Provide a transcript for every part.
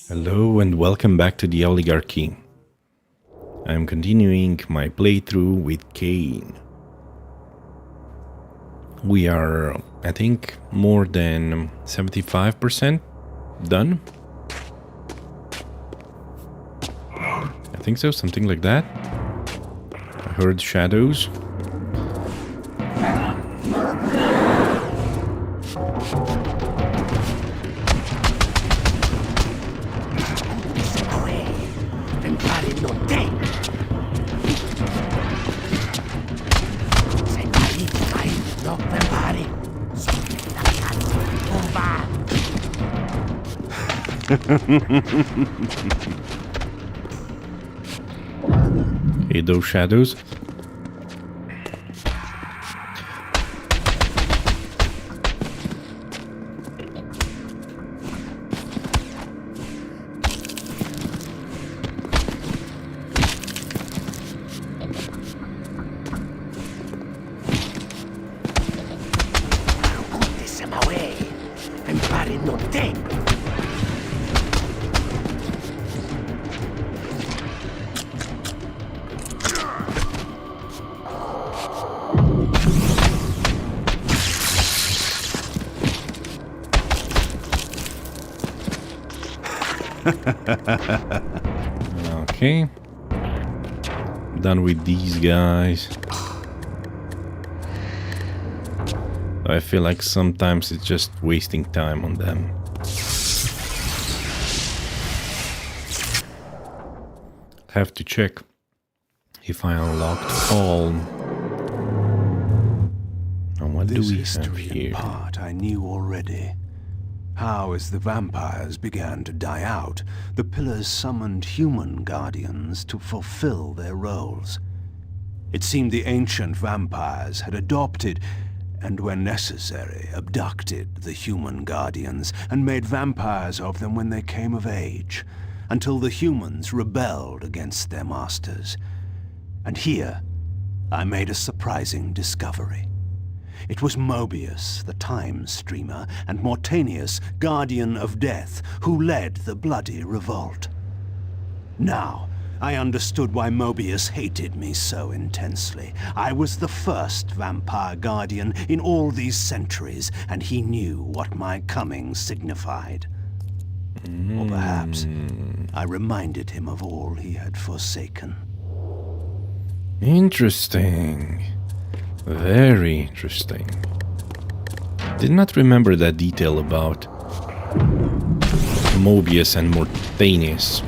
Hello and welcome back to the Owlygarchy. I'm continuing my playthrough with Cain. We are, I think, more than 75% done. I think so, something like that. I heard shadows. Okay, those shadows. Okay, done with these guys. I feel like sometimes it's just wasting time on them. Have to check if I unlocked all. Now what do we have here? Part I knew already. How, as the vampires began to die out, the pillars summoned human guardians to fulfill their roles. It seemed the ancient vampires had adopted, and when necessary, abducted the human guardians and made vampires of them when they came of age, until the humans rebelled against their masters. And here, I made a surprising discovery. It was Mobius, the time streamer, and Mortanius, guardian of death, who led the bloody revolt. Now, I understood why Mobius hated me so intensely. I was the first vampire guardian in all these centuries, and he knew what my coming signified. Or perhaps I reminded him of all he had forsaken. Interesting. Very interesting. Did not remember that detail about Mobius and Mortanius.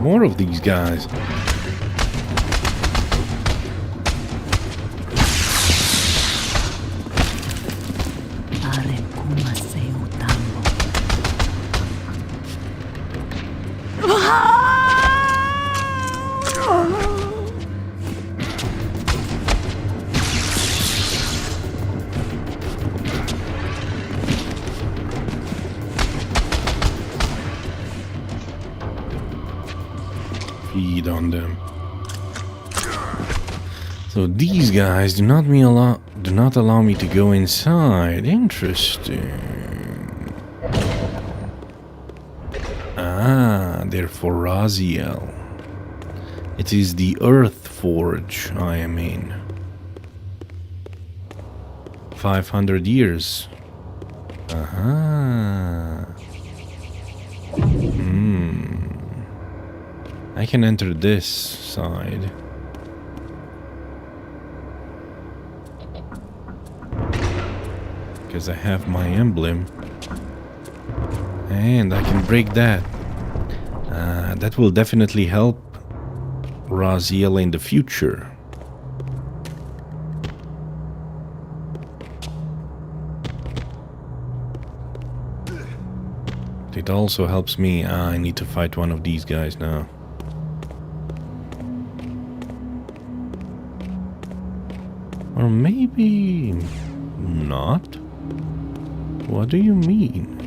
More of these guys. Feed on them. So these guys do not allow me to go inside. Interesting. Ah, they're for Raziel. It is the Earth Forge I am in. 500 years. Aha. I can enter this side. Because I have my emblem. And I can break that. That will definitely help Raziel in the future. It also helps me. I need to fight one of these guys now. Or maybe not. What do you mean?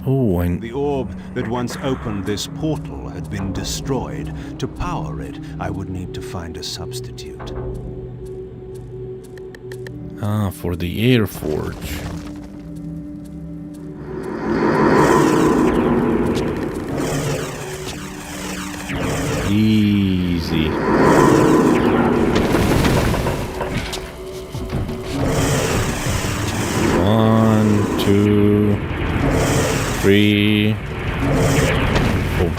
Oh, The orb that once opened this portal had been destroyed. To power it, I would need to find a substitute. Ah, for the air forge. Easy. One, two, three, four.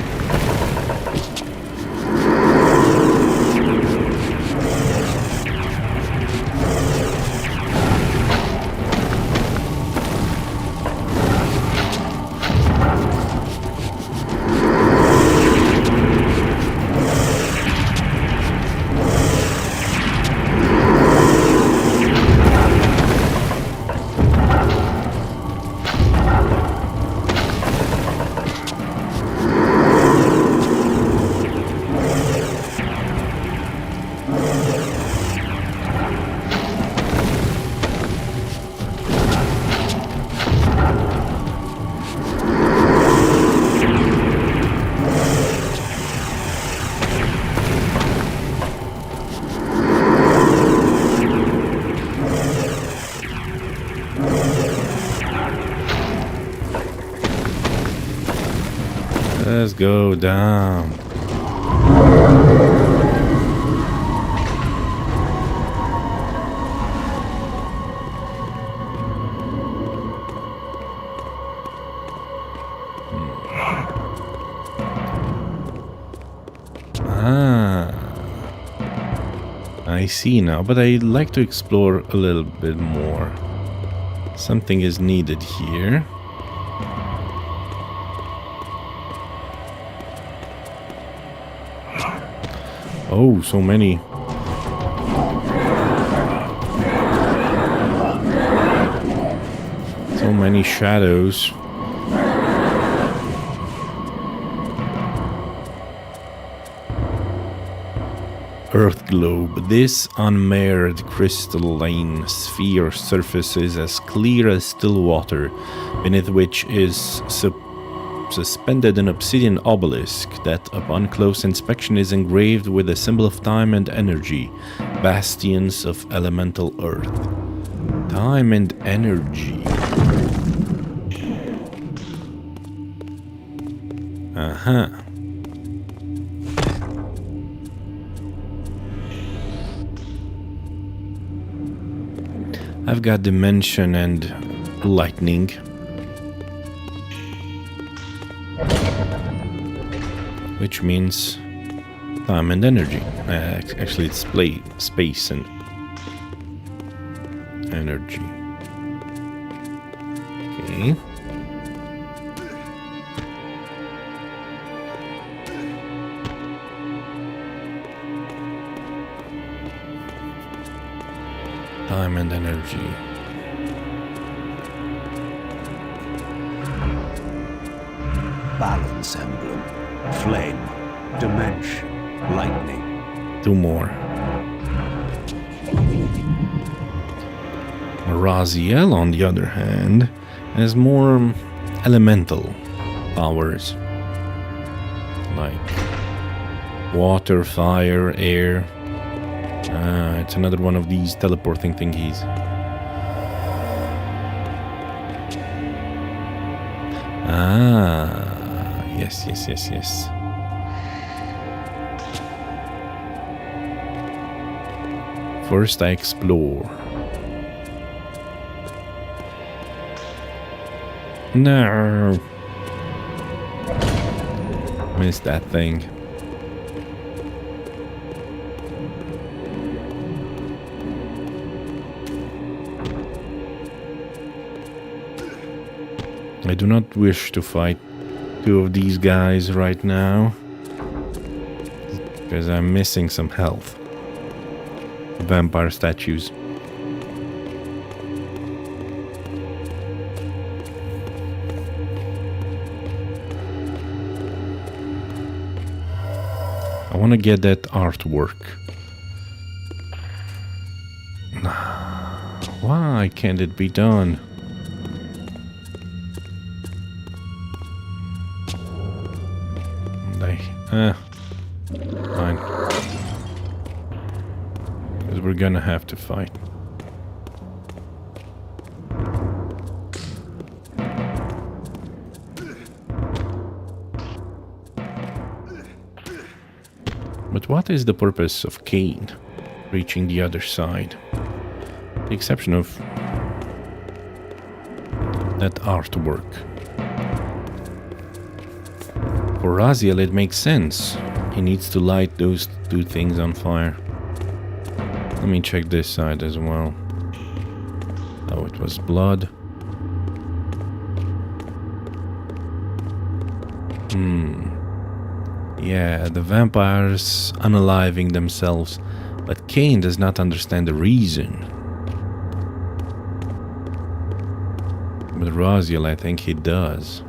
Let's go down. I see now, but I'd like to explore a little bit more. Something is needed here. Oh, so many. So many shadows. Earth globe. This unmarred crystalline sphere surface is as clear as still water, beneath which is suspended an obsidian obelisk that, upon close inspection, is engraved with a symbol of time and energy, bastions of elemental earth. Time and energy. Uh-huh. I've got dimension and lightning. Which means time and energy. Actually, it's space and energy. Okay. Time and energy. Balance emblem. Flame. Dimension. Lightning. Two more. Raziel, on the other hand, has more elemental powers. Like water, fire, air. It's another one of these teleporting thingies. Yes. First I explore. No. Missed that thing. I do not wish to fight two of these guys right now, because I'm missing some health. Vampire statues. want to get that artwork. Why can't it be done? Fine. Because we're gonna have to fight. But what is the purpose of Cain reaching the other side? The exception of that artwork. For Raziel, it makes sense. He needs to light those two things on fire. Let me check this side as well. Oh, it was blood. Yeah, the vampires unaliving themselves. But Cain does not understand the reason. But Raziel, I think he does.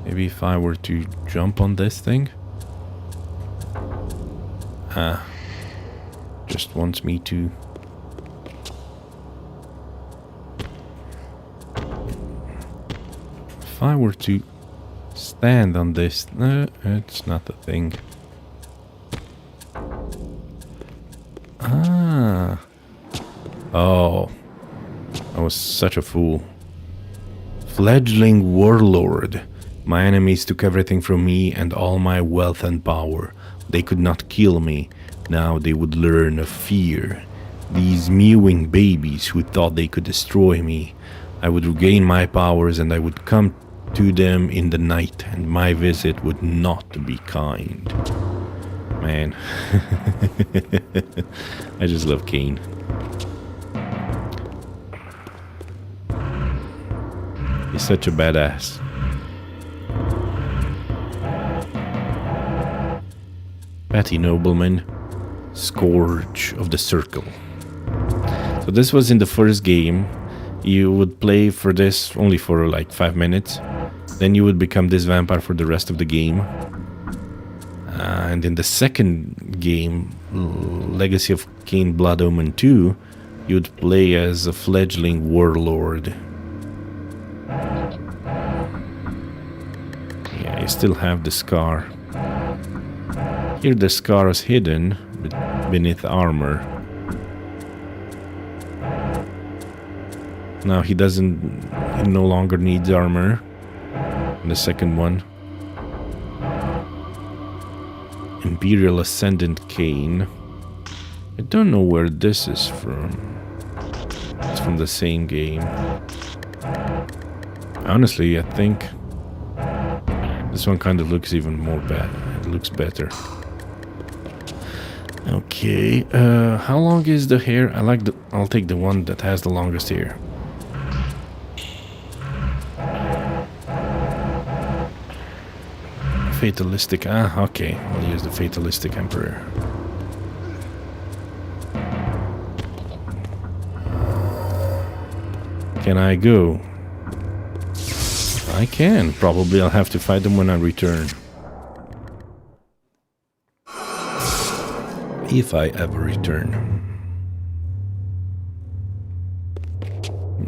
Maybe if I were to jump on this thing? Just wants me to... If I were to stand on this... No, it's not the thing. Oh. I was such a fool. Fledgling warlord. My enemies took everything from me and all my wealth and power. They could not kill me. Now they would learn of fear. These mewing babies who thought they could destroy me. I would regain my powers and I would come to them in the night, and my visit would not be kind. Man. I just love Cain. He's such a badass. Petty nobleman, Scourge of the Circle. So this was in the first game. You would play for this only for like 5 minutes. Then you would become this vampire for the rest of the game. And in the second game, Legacy of Cain Blood Omen 2, you'd play as a fledgling warlord. Yeah, you still have the scar. Here the scar is hidden beneath armor. Now he no longer needs armor. The second one. Imperial Ascendant Cain. I don't know where this is from. It's from the same game. Honestly, I think this one kind of looks even more bad. It looks better. Okay, how long is the hair? I'll take the one that has the longest hair. Fatalistic, okay, I'll use the Fatalistic Emperor. Can I go? I can, probably I'll have to fight them when I return. If I ever return.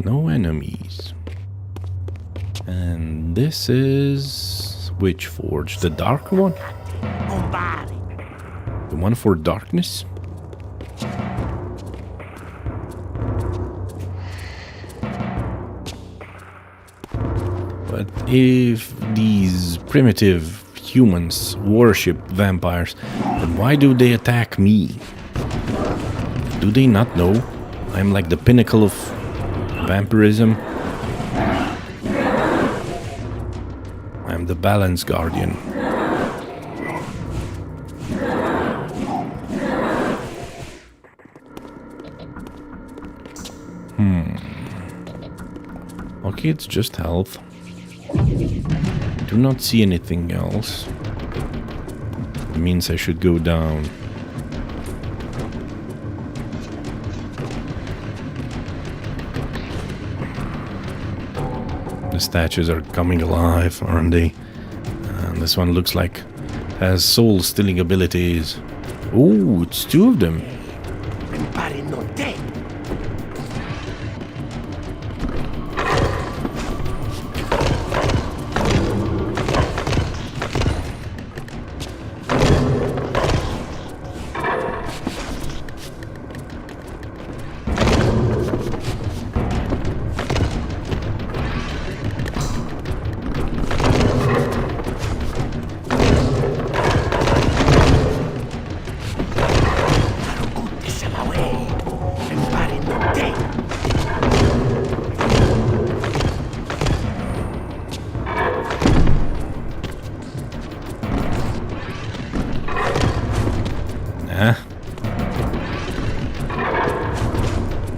No enemies. And this is... Which forge? The dark one? The one for darkness? But if these primitive humans worship vampires, then why do they attack me? Do they not know I'm like the pinnacle of vampirism? I'm the Balance Guardian. Okay, it's just health. Do not see anything else. It means I should go down. The The statues are coming alive, aren't they? And this one looks like has soul-stealing abilities. Ooh, it's two of them.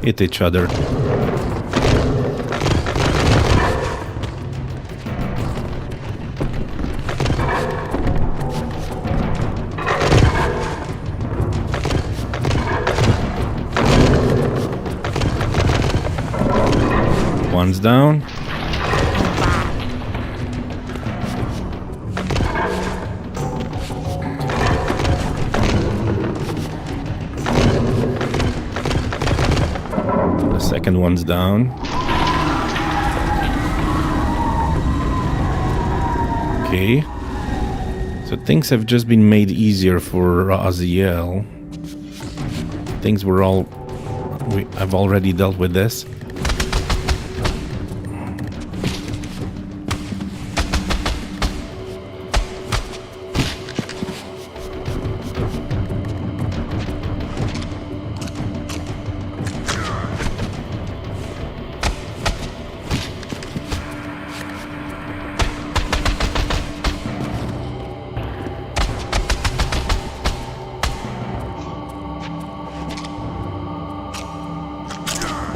Hit each other. One's down. Second one's down. Okay. So things have just been made easier for Raziel. Things were all... I've already dealt with this.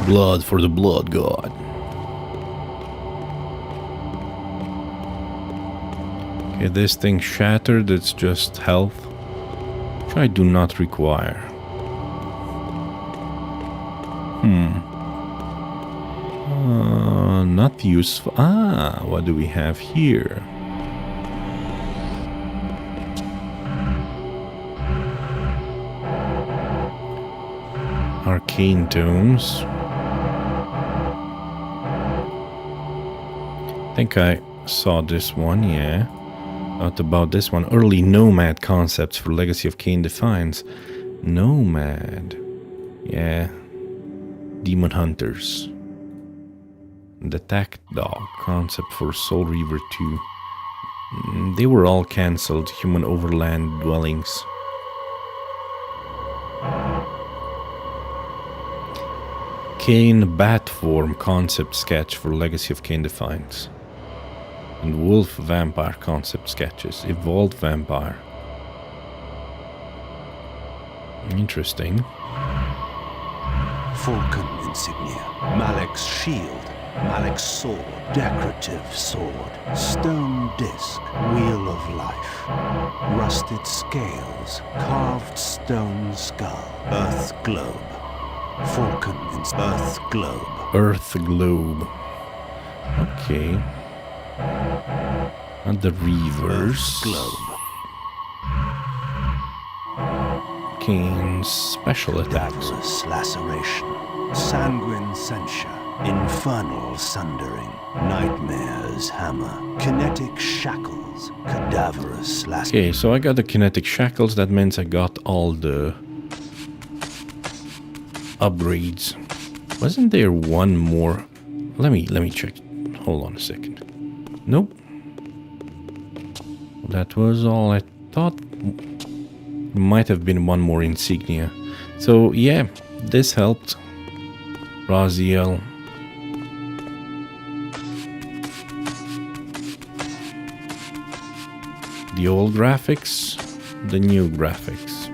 Blood for the blood god. Okay, this thing shattered, it's just health, which I do not require. Not useful. Ah, what do we have here? Arcane tomes. I think I saw this one, yeah. Not about this one. Early Nomad concepts for Legacy of Kain Defiance. Nomad. Yeah. Demon Hunters. The Attack Dog concept for Soul Reaver 2. They were all cancelled. Human Overland Dwellings. Kain Bat Form concept sketch for Legacy of Kain Defiance. And Wolf Vampire concept sketches. Evolved Vampire. Interesting. Falcon insignia. Malek's shield. Malek's sword. Decorative sword. Stone disc. Wheel of life. Rusted scales. Carved stone skull. Earth globe. Falcon Earth globe. Earth globe. Okay. And the reverse. Globe. Kain's special attacks. Cadaverous laceration. Sanguine censure. Infernal sundering. Nightmare's hammer. Kinetic shackles. Cadaverous laceration. Okay, so I got the kinetic shackles. That means I got all the upgrades. Wasn't there one more? Let me check. Hold on a second. Nope. That was all. I thought might have been one more insignia. So yeah, this helped. Raziel. The old graphics, the new graphics.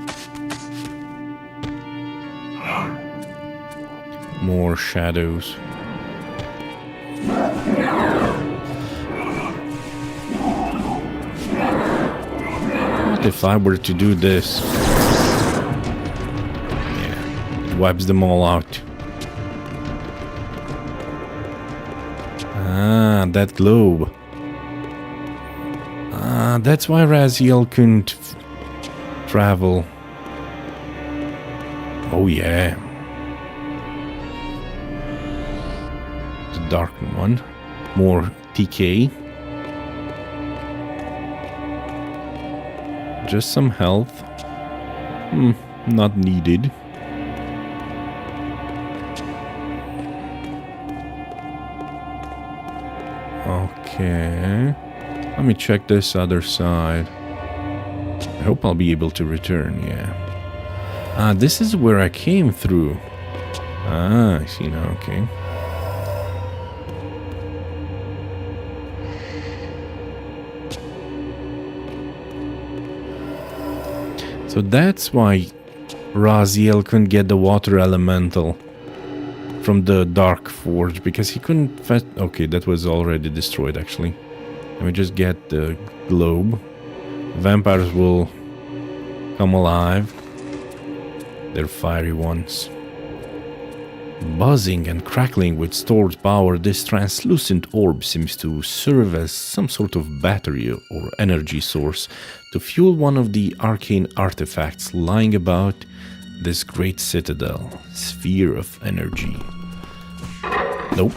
More shadows. What if I were to do this? Yeah, it wipes them all out. Ah, that globe. Ah, that's why Raziel couldn't travel. Oh yeah. The dark one. More TK. Just some health. Not needed. Okay. Let me check this other side. I hope I'll be able to return, yeah. Ah, this is where I came through. Ah, I see now, okay. So that's why Raziel couldn't get the water elemental from the Dark Forge, because he couldn't fetch... Okay, that was already destroyed, actually. Let me just get the globe. Vampires will come alive. They're fiery ones. Buzzing and crackling with stored power, this translucent orb seems to serve as some sort of battery or energy source to fuel one of the arcane artifacts lying about this great citadel. Sphere of energy. Nope.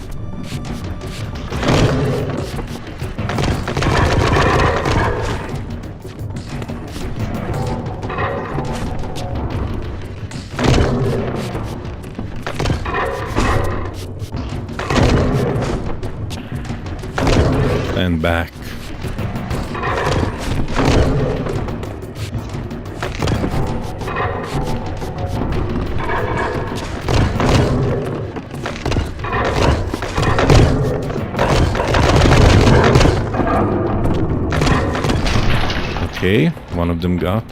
And back. Okay, one of them got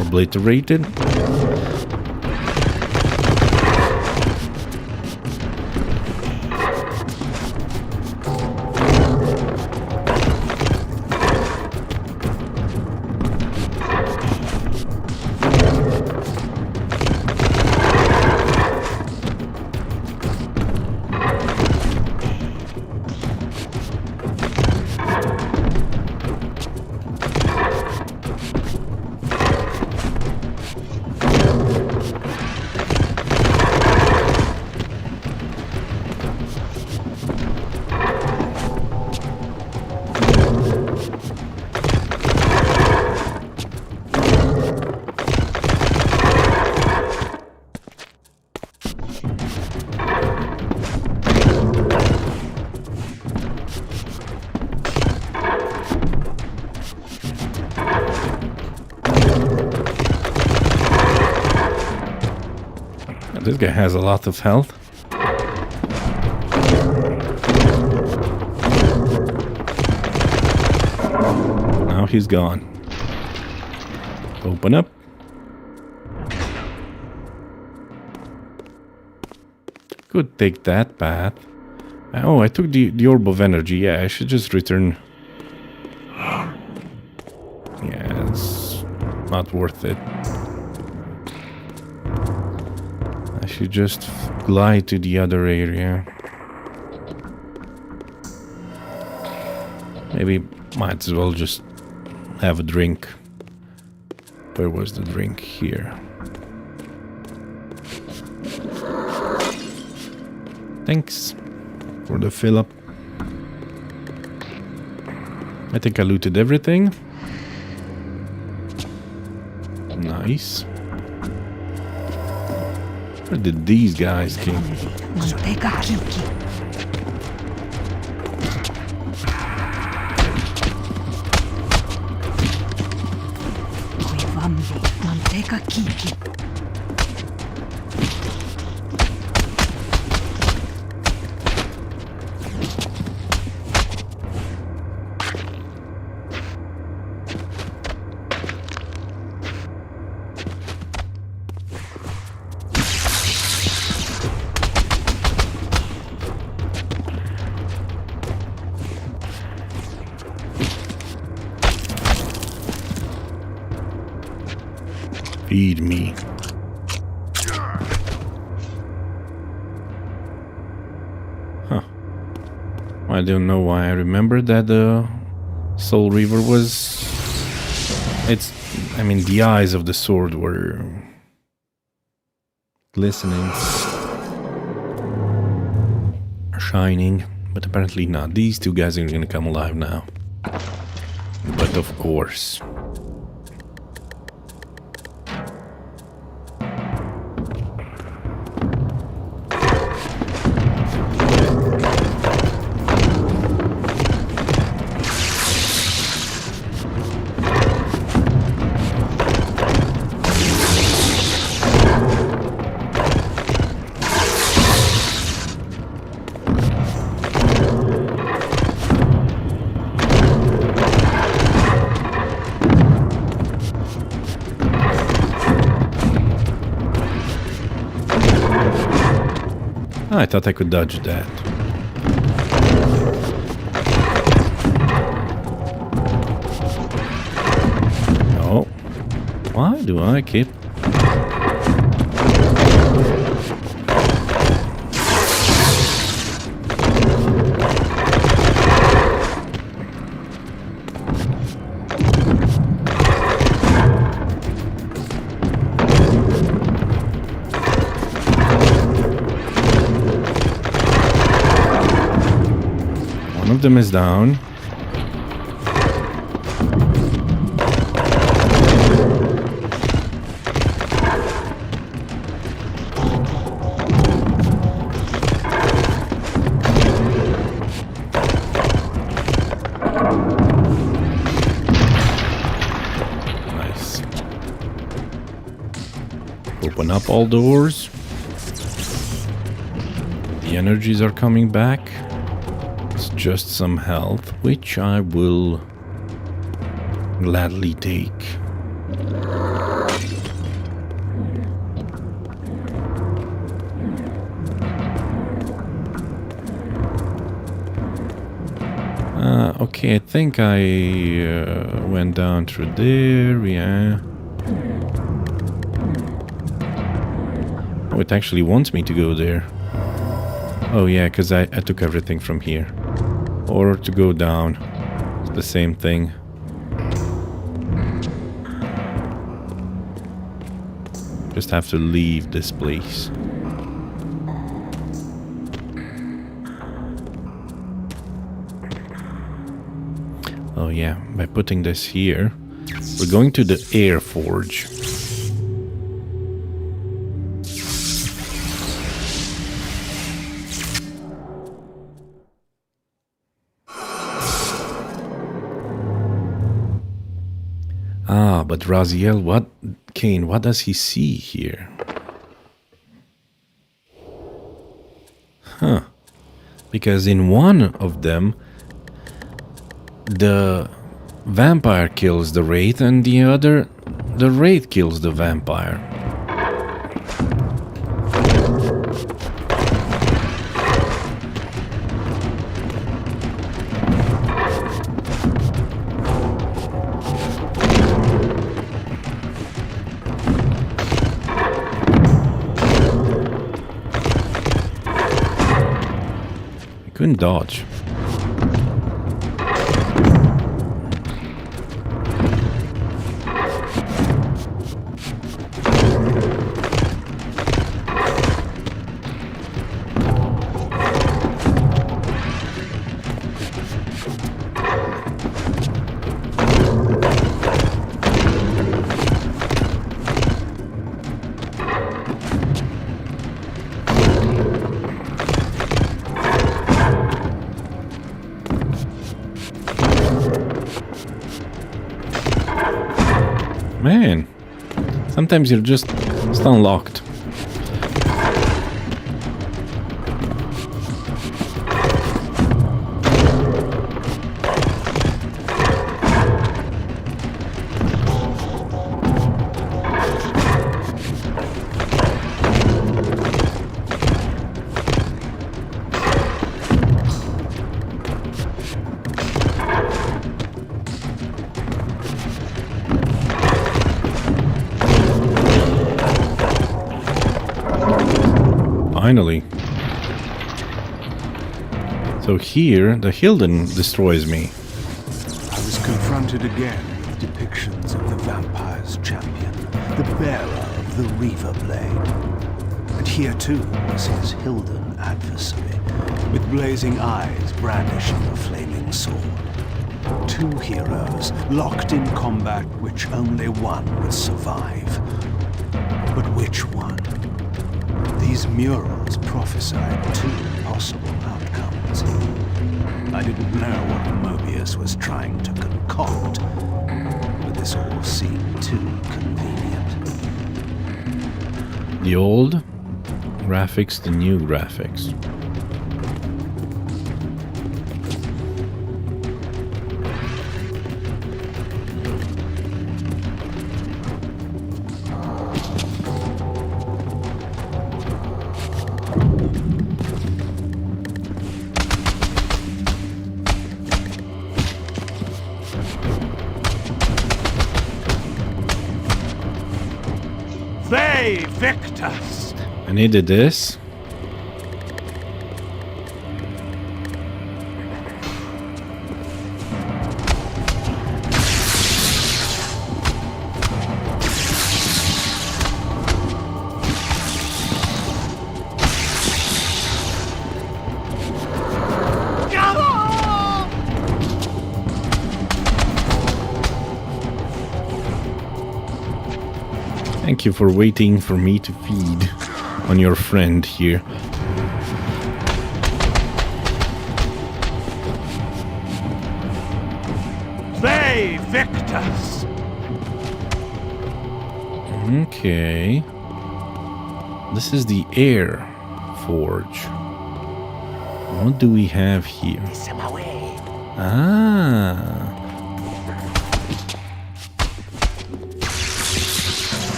obliterated. This guy has a lot of health. Now he's gone. Open up. Could take that path. Oh, I took the orb of energy. Yeah, I should just return. Yeah, it's not worth it. I should just glide to the other area. Maybe might as well just have a drink. Where was the drink? Here. Thanks for the fill up. I think I looted everything. Nice. Where did these guys came? Feed me. Huh. I don't know why I remember that the Soul Reaver was... I mean, the eyes of the sword were glistening, shining, but apparently not. These two guys are gonna come alive now. But of course. I thought I could dodge that. No. Why do I keep... One of them is down. Nice. Open up all doors. The energies are coming back. Just some health, which I will gladly take. Okay, I think I went down through there, yeah. Oh, it actually wants me to go there. Oh yeah, because I took everything from here. Or to go down. It's the same thing. Just have to leave this place. Oh yeah, by putting this here, we're going to the air forge. Ah, but Raziel, Kane, what does he see here? Huh. Because in one of them, the vampire kills the wraith, and the other, the wraith kills the vampire. Couldn't dodge. Man, sometimes you're just unlocked. Finally. So here, the Hilden destroys me. I was confronted again with depictions of the vampire's champion, the bearer of the Reaver Blade. And here too was his Hilden adversary, with blazing eyes brandishing a flaming sword. Two heroes locked in combat which only one would survive. But which one? These murals prophesied two possible outcomes. I didn't know what Mobius was trying to concoct, but this all seemed too convenient. The old graphics, the new graphics. They victors! I needed this. Thank you for waiting for me to feed on your friend here. They victors! Okay. This is the air forge. What do we have here? Ah.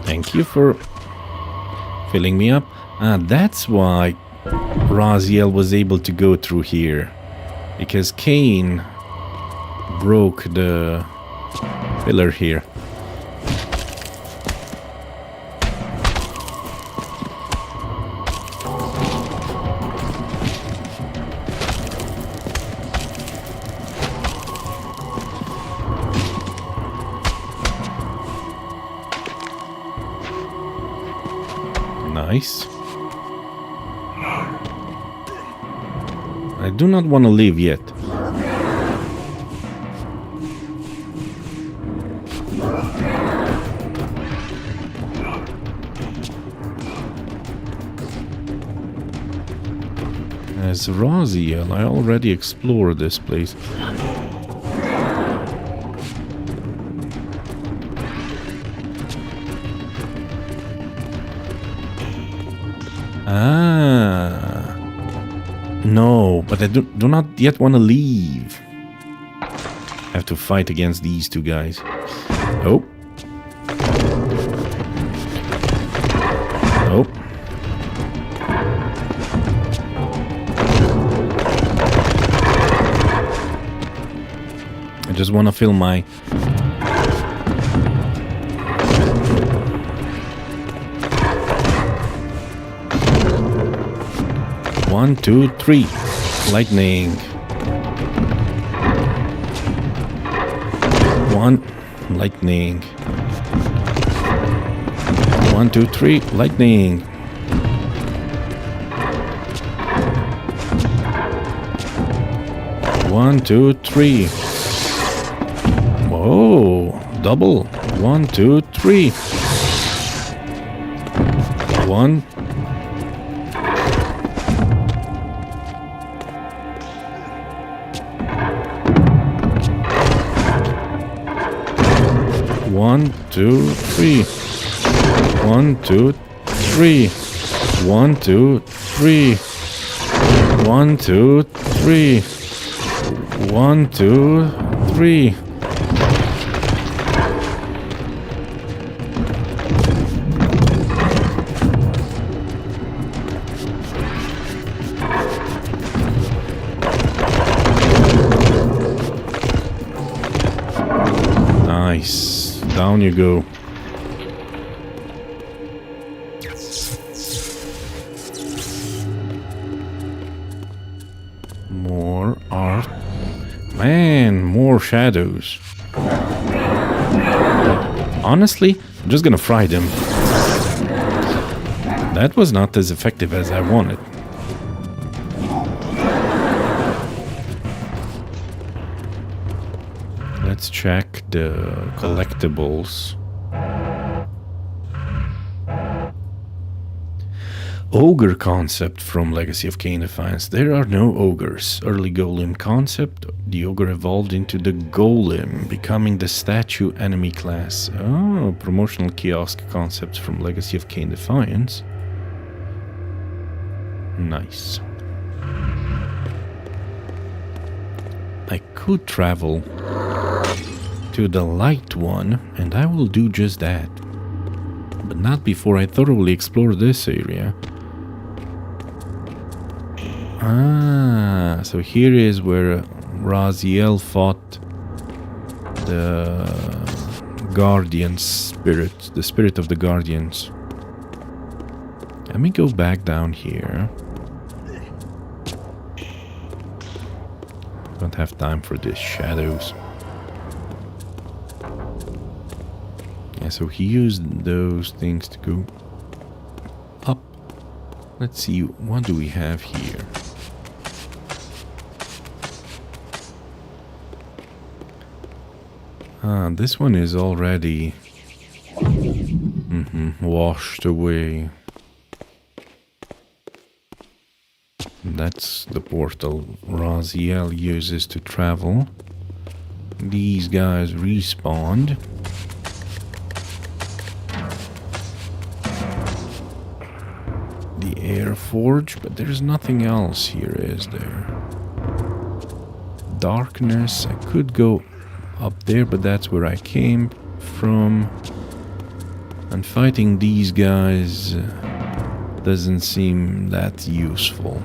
Thank you for filling me up. Ah, that's why Raziel was able to go through here. Because Cain broke the pillar here. Nice. I do not want to leave yet. As Raziel, I already explored this place. Ah, no, but I do not yet want to leave. I have to fight against these two guys. Oh. Oh. I just want to fill my... One, two, three. Lightning. One. Lightning. One, two, three. Lightning. One, two, three. Whoa. Double. One, two, three. One. One, two, three. One, two, three. One, two, three. 1, 2, 3. 1, 2, 3. Nice. Down you go. More art. Man, more shadows. Honestly, I'm just gonna fry them. That was not as effective as I wanted. Let's check the collectibles. Ogre concept from Legacy of Kain Defiance. There are no ogres. Early golem concept. The ogre evolved into the golem, becoming the statue enemy class. Oh, promotional kiosk concepts from Legacy of Kain Defiance. Nice. I could travel to the light one, and I will do just that. But not before I thoroughly explore this area. Ah, so here is where Raziel fought the Guardian Spirit, the Spirit of the Guardians. Let me go back down here. Don't have time for this shadows. Yeah, so he used those things to go up. Let's see, what do we have here? Ah, this one is already washed away. That's the portal Raziel uses to travel. These guys respawned. The air forge, but there's nothing else here, is there? Darkness, I could go up there, but that's where I came from. And fighting these guys doesn't seem that useful.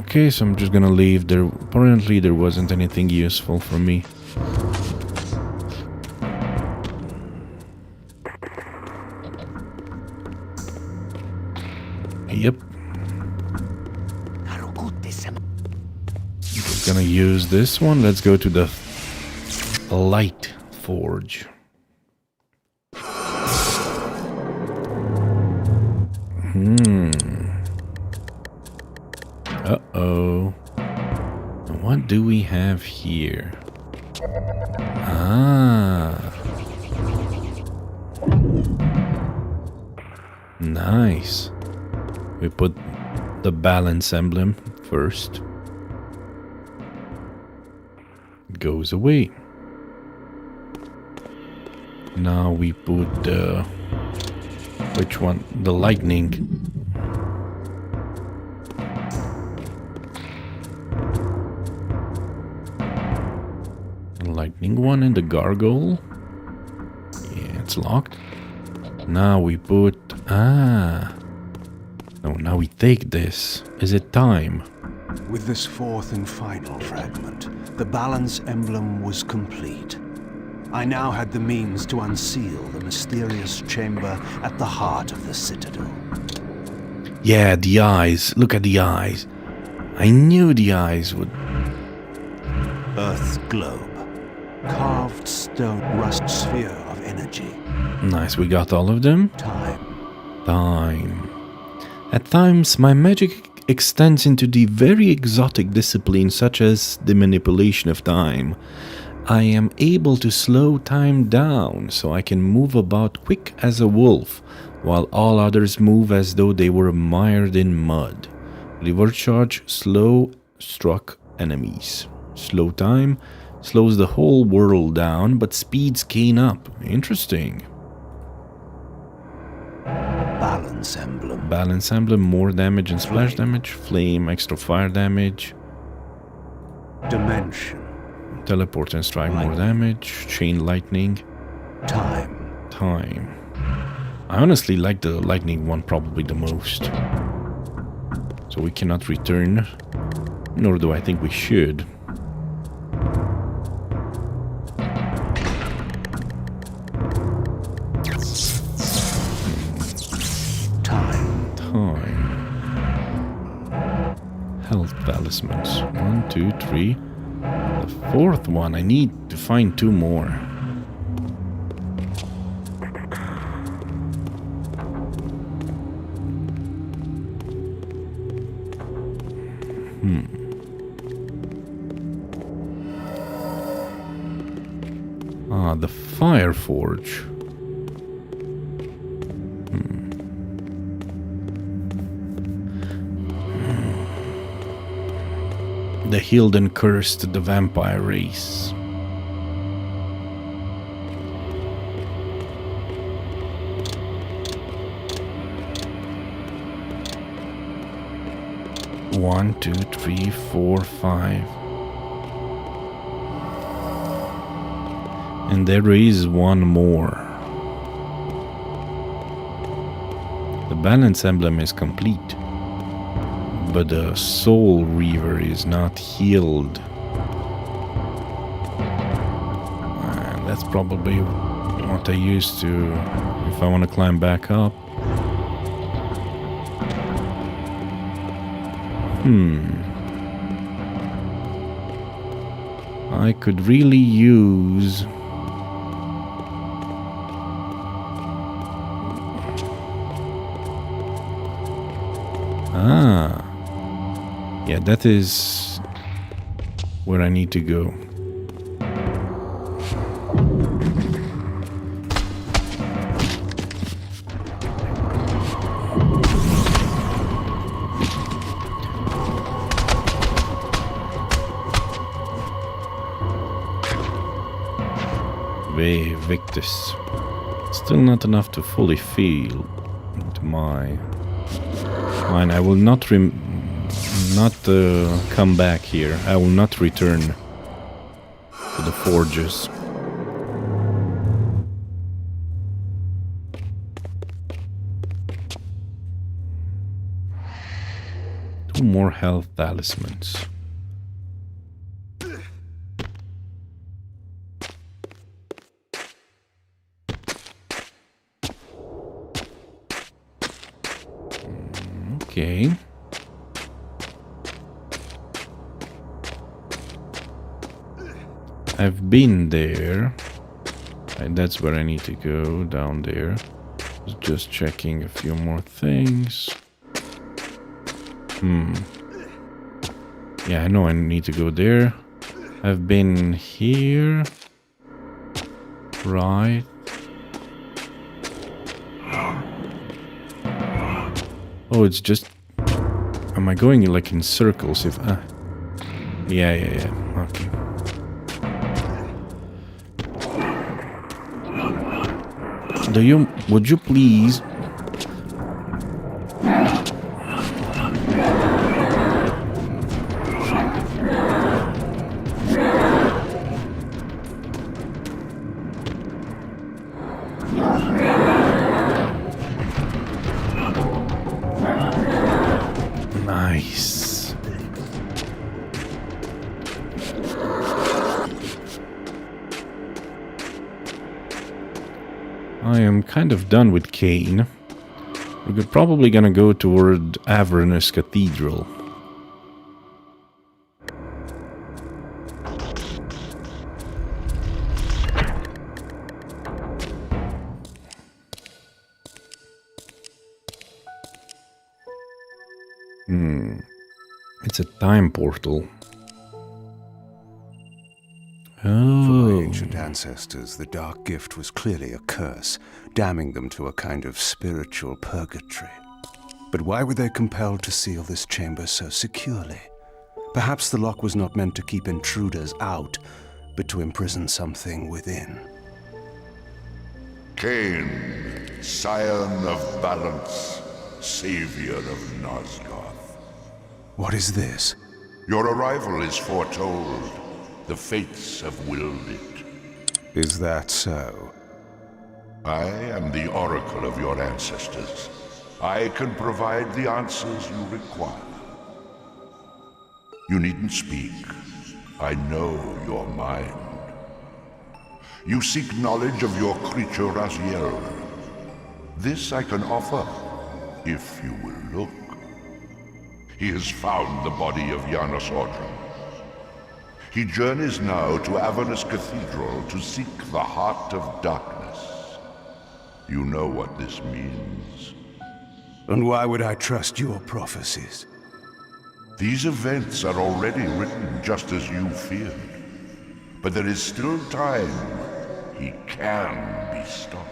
Okay, so I'm just gonna leave. There apparently there wasn't anything useful for me. Yep. Just gonna use this one. Let's go to the light forge. Uh-oh. What do we have here? Ah. Nice. We put the balance emblem first. It goes away. Now we put the... which one? The lightning. Lightning one and the gargoyle. Yeah, it's locked. Now we put... Ah. No, now we take this. Is it time? With this fourth and final fragment, the balance emblem was complete. I now had the means to unseal the mysterious chamber at the heart of the citadel. Yeah, the eyes. Look at the eyes. I knew the eyes would... Earth's globe. Carved stone rust sphere of energy. Nice, we got all of them. Time. At times, my magic extends into the very exotic disciplines such as the manipulation of time. I am able to slow time down so I can move about quick as a wolf, while all others move as though they were mired in mud. Reverse charge, slow struck enemies. Slow time slows the whole world down, but speeds gain up. Interesting. balance emblem. Balance emblem, more damage and splash damage. Flame, extra fire damage. Dimension. Teleport and strike, more damage. Chain lightning. Time. Time. I honestly like the lightning one probably the most. So we cannot return. Nor do I think we should. Time. Health talismans. 1, 2, 3. The fourth one, I need to find 2 more. The Fire Forge. The Healed and Cursed, the Vampire Race. One, 2, 3, 4, 5. And there is one more. The balance emblem is complete, but the Soul Reaver is not healed. And that's probably what I used to if I want to climb back up. I could really use... Yeah, that is where I need to go. Victus. Still not enough to fully feel into my mind. I will not come back here. I will not return to the forges. Two more health talismans. Okay. I've been there. And that's where I need to go, down there. Just checking a few more things. Yeah, I know I need to go there. I've been here. Right. Oh, it's just... Am I going like in circles if... Yeah. Okay. Would you please... Nice. I am kind of done with Cain. We're probably gonna go toward Avernus Cathedral. It's a time portal. For my ancient ancestors, the dark gift was clearly a curse, damning them to a kind of spiritual purgatory. But why were they compelled to seal this chamber so securely? Perhaps the lock was not meant to keep intruders out, but to imprison something within. Cain, scion of balance, savior of Nosgoth. What is this? Your arrival is foretold. The fates have willed it. Is that so? I am the oracle of your ancestors. I can provide the answers you require. You needn't speak. I know your mind. You seek knowledge of your creature Raziel. This I can offer, if you will look. He has found the body of Janos Ordrum. He journeys now to Avernus Cathedral to seek the Heart of Darkness. You know what this means. And why would I trust your prophecies? These events are already written just as you feared. But there is still time. He can be stopped.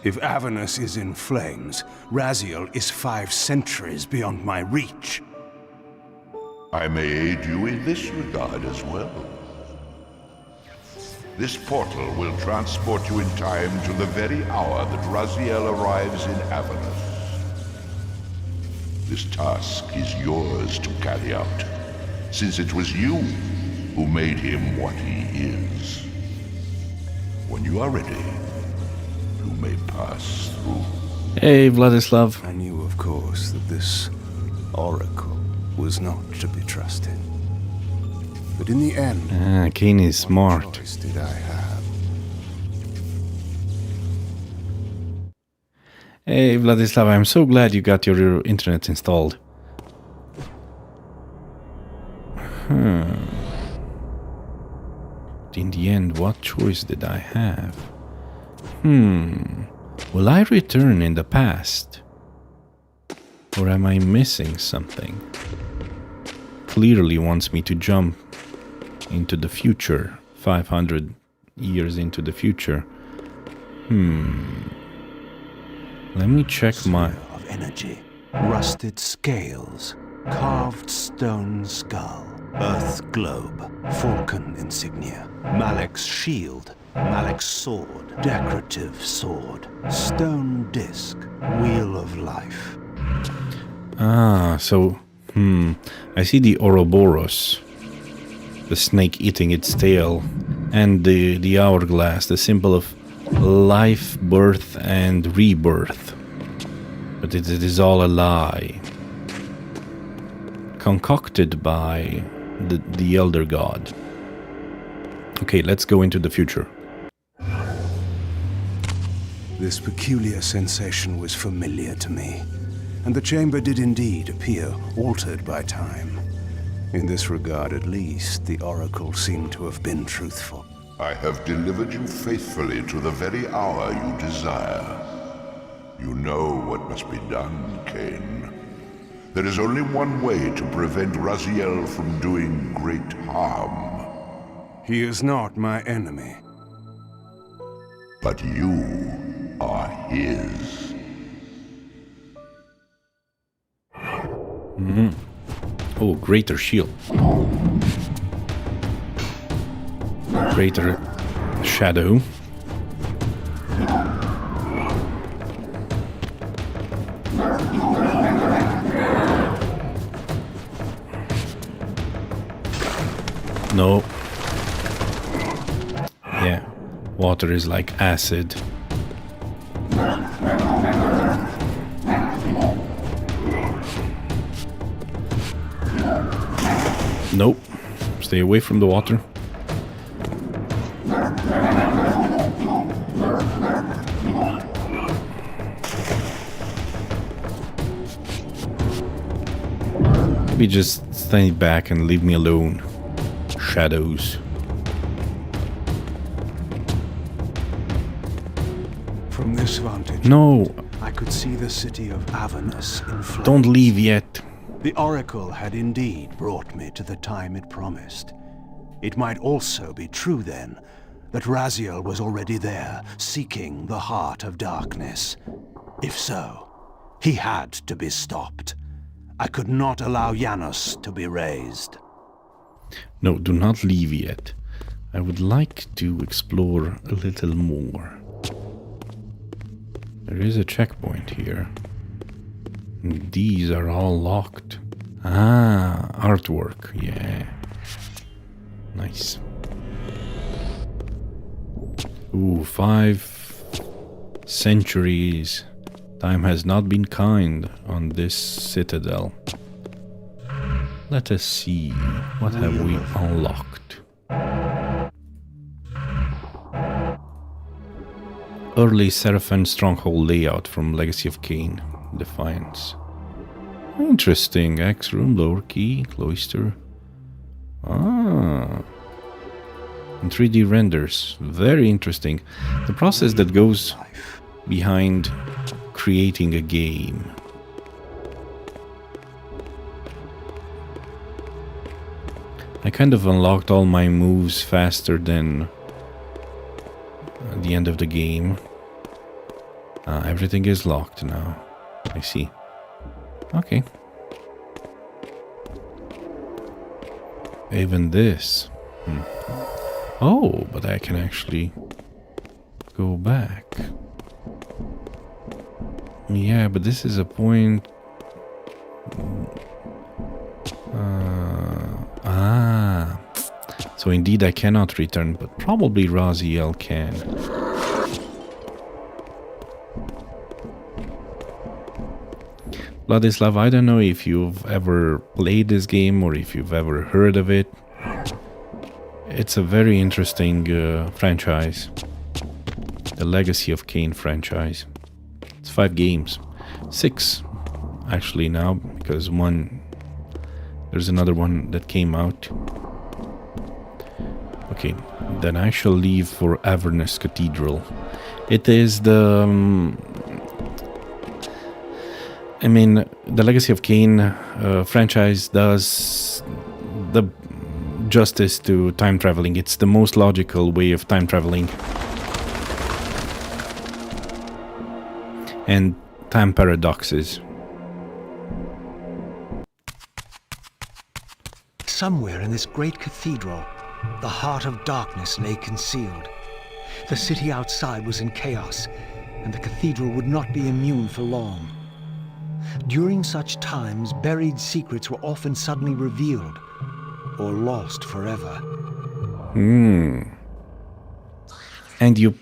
If Avernus is in flames, Raziel is 5 centuries beyond my reach. I may aid you in this regard as well. This portal will transport you in time to the very hour that Raziel arrives in Avernus. This task is yours to carry out, since it was you who made him what he is. When you are ready, you may pass through. Hey, Vladislav. I knew, of course, that this oracle was not to be trusted. But in the end, Kane is smart. what choice did I have? Hey, Vladislav, I'm so glad you got your internet installed. In the end, what choice did I have? Will I return in the past? Or am I missing something? Clearly wants me to jump into the future, 500 years into the future. Let me check my... Of energy, rusted scales, carved stone skull, earth globe, falcon insignia, Malek's shield, Malek's sword, decorative sword, stone disc, wheel of life. So, I see the Ouroboros, the snake eating its tail, and the hourglass, the symbol of life, birth, and rebirth. But it is all a lie, concocted by the Elder God. Okay, let's go into the future. This peculiar sensation was familiar to me, and the chamber did indeed appear altered by time. In this regard, at least, the oracle seemed to have been truthful. I have delivered you faithfully to the very hour you desire. You know what must be done, Cain. There is only one way to prevent Raziel from doing great harm. He is not my enemy. But you are his. Oh, greater shield. Greater shadow. No. Yeah, water is like acid. Nope. Stay away from the water. Maybe just stay back and leave me alone. Shadows. From this vantage, No, I could see the city of Avernus in flames. don't leave yet. The oracle had indeed brought me to the time it promised. It might also be true, then, that Raziel was already there, seeking the Heart of Darkness. If so, he had to be stopped. I could not allow Janos to be raised. No, do not leave yet. I would like to explore a little more. There is a checkpoint here. These are all locked. Ah, artwork. Yeah. Nice. Ooh, 5 centuries. Time has not been kind on this citadel. Let us see. What have we unlocked? Early Seraphim stronghold layout from Legacy of Kain. Defiance. Interesting. X room, lower key, cloister. Ah. And 3D renders. Very interesting. The process that goes behind creating a game. I kind of unlocked all my moves faster than the end of the game. Everything is locked now. I see. Okay. Even this. Oh, but I can actually go back. Yeah, but this is a point. So indeed I cannot return, but probably Raziel can. Vladislav, I don't know if you've ever played this game or if you've ever heard of it. It's a very interesting franchise. The Legacy of Kain franchise. It's 5 games. 6 actually now, because there's another one that came out. Okay, then I shall leave for Avernus Cathedral. It is the... the Legacy of Kain franchise does the justice to time traveling. It's the most logical way of time traveling. And time paradoxes. Somewhere in this great cathedral, the heart of darkness lay concealed. The city outside was in chaos, and the cathedral would not be immune for long. During such times, buried secrets were often suddenly revealed, or lost forever. And you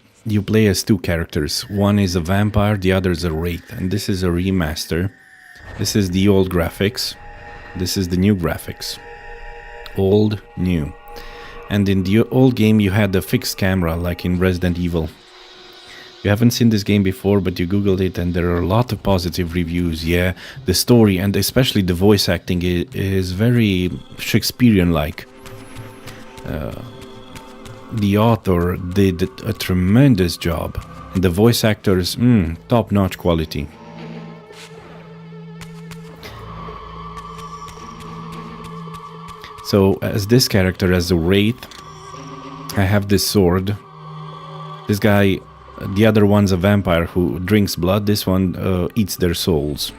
play as 2 characters. One is a vampire, the other is a wraith. And this is a remaster. This is the old graphics. This is the new graphics. Old, new. And in the old game you had a fixed camera, like in Resident Evil. You haven't seen this game before, but you googled it and there are a lot of positive reviews. Yeah, the story and especially the voice acting is very Shakespearean-like. The author did a tremendous job. And the voice actors, top-notch quality. So, as this character, as a wraith, I have this sword. This guy, the other one's a vampire who drinks blood. This one eats their souls.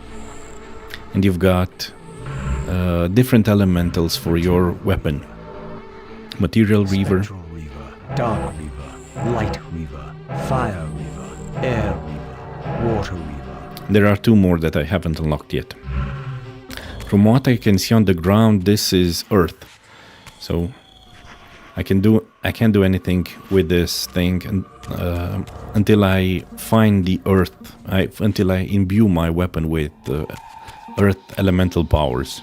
And you've got different elementals for your weapon. Material Reaver. Spectral Reaver, Dark Reaver, Light Reaver, Fire Reaver, Air Reaver, Water Reaver. There are 2 more that I haven't unlocked yet. From what I can see on the ground, this is Earth. So I can't do anything with this thing until I find the Earth. Until I imbue my weapon with Earth elemental powers.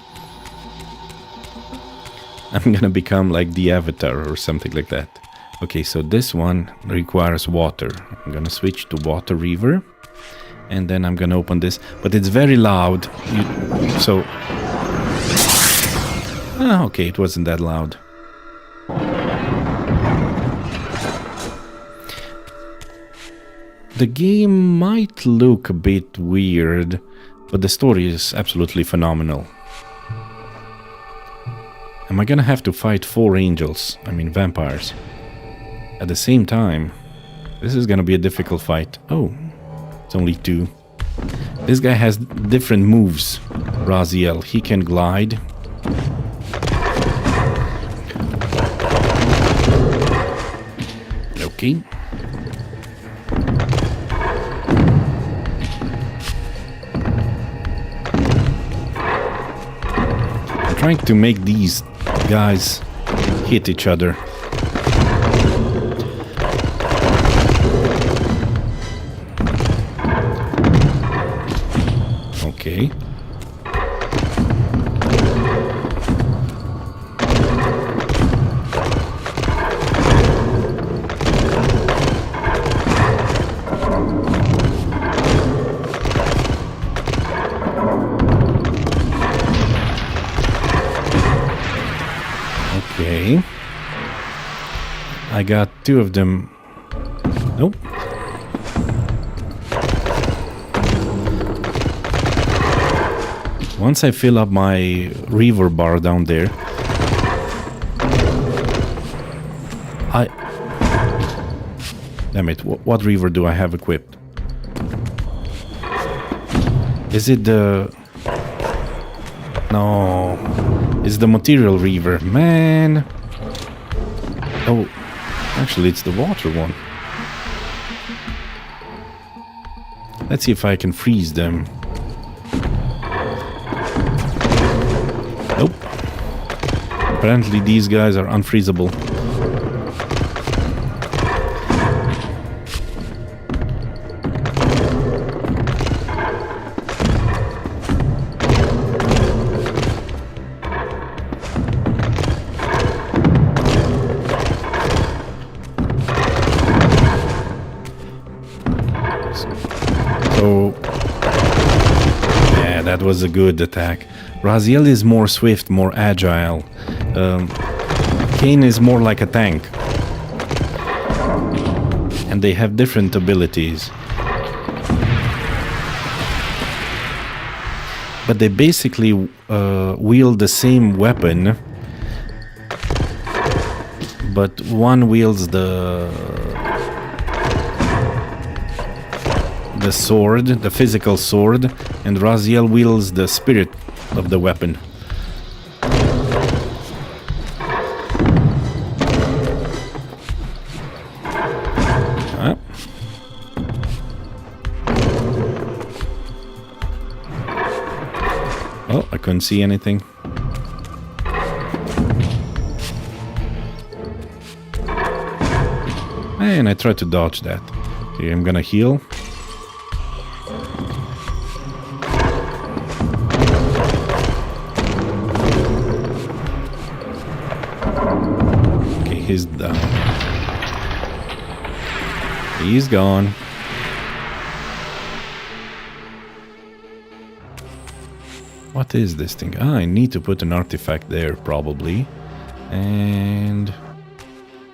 I'm gonna become like the Avatar or something like that. Okay, so this one requires water. I'm gonna switch to Water Reaver. And then I'm gonna open this. But it's very loud. Okay, it wasn't that loud. The game might look a bit weird, but the story is absolutely phenomenal. Am I gonna have to fight 4 angels, vampires, at the same time? This is gonna be a difficult fight. Oh, it's only 2. This guy has different moves, Raziel. He can glide. Okay. trying to make these guys hit each other. Okay. Okay. I got 2 of them. Nope. Once I fill up my reaver bar down there, damn it, what reaver do I have equipped? Is it the... No, it's the material reaver, man. Oh, actually it's the water one. Let's see if I can freeze them. Nope. Apparently these guys are unfreezable. So, yeah, that was a good attack. Raziel is more swift, more agile. Kain is more like a tank. And they have different abilities. But they basically wield the same weapon. But one wields the sword, the physical sword, and Raziel wields the spirit of the weapon. Oh, I couldn't see anything. And I tried to dodge that. Okay, I'm gonna heal. He's down. He's gone. What is this thing? Ah, I need to put an artifact there, probably. And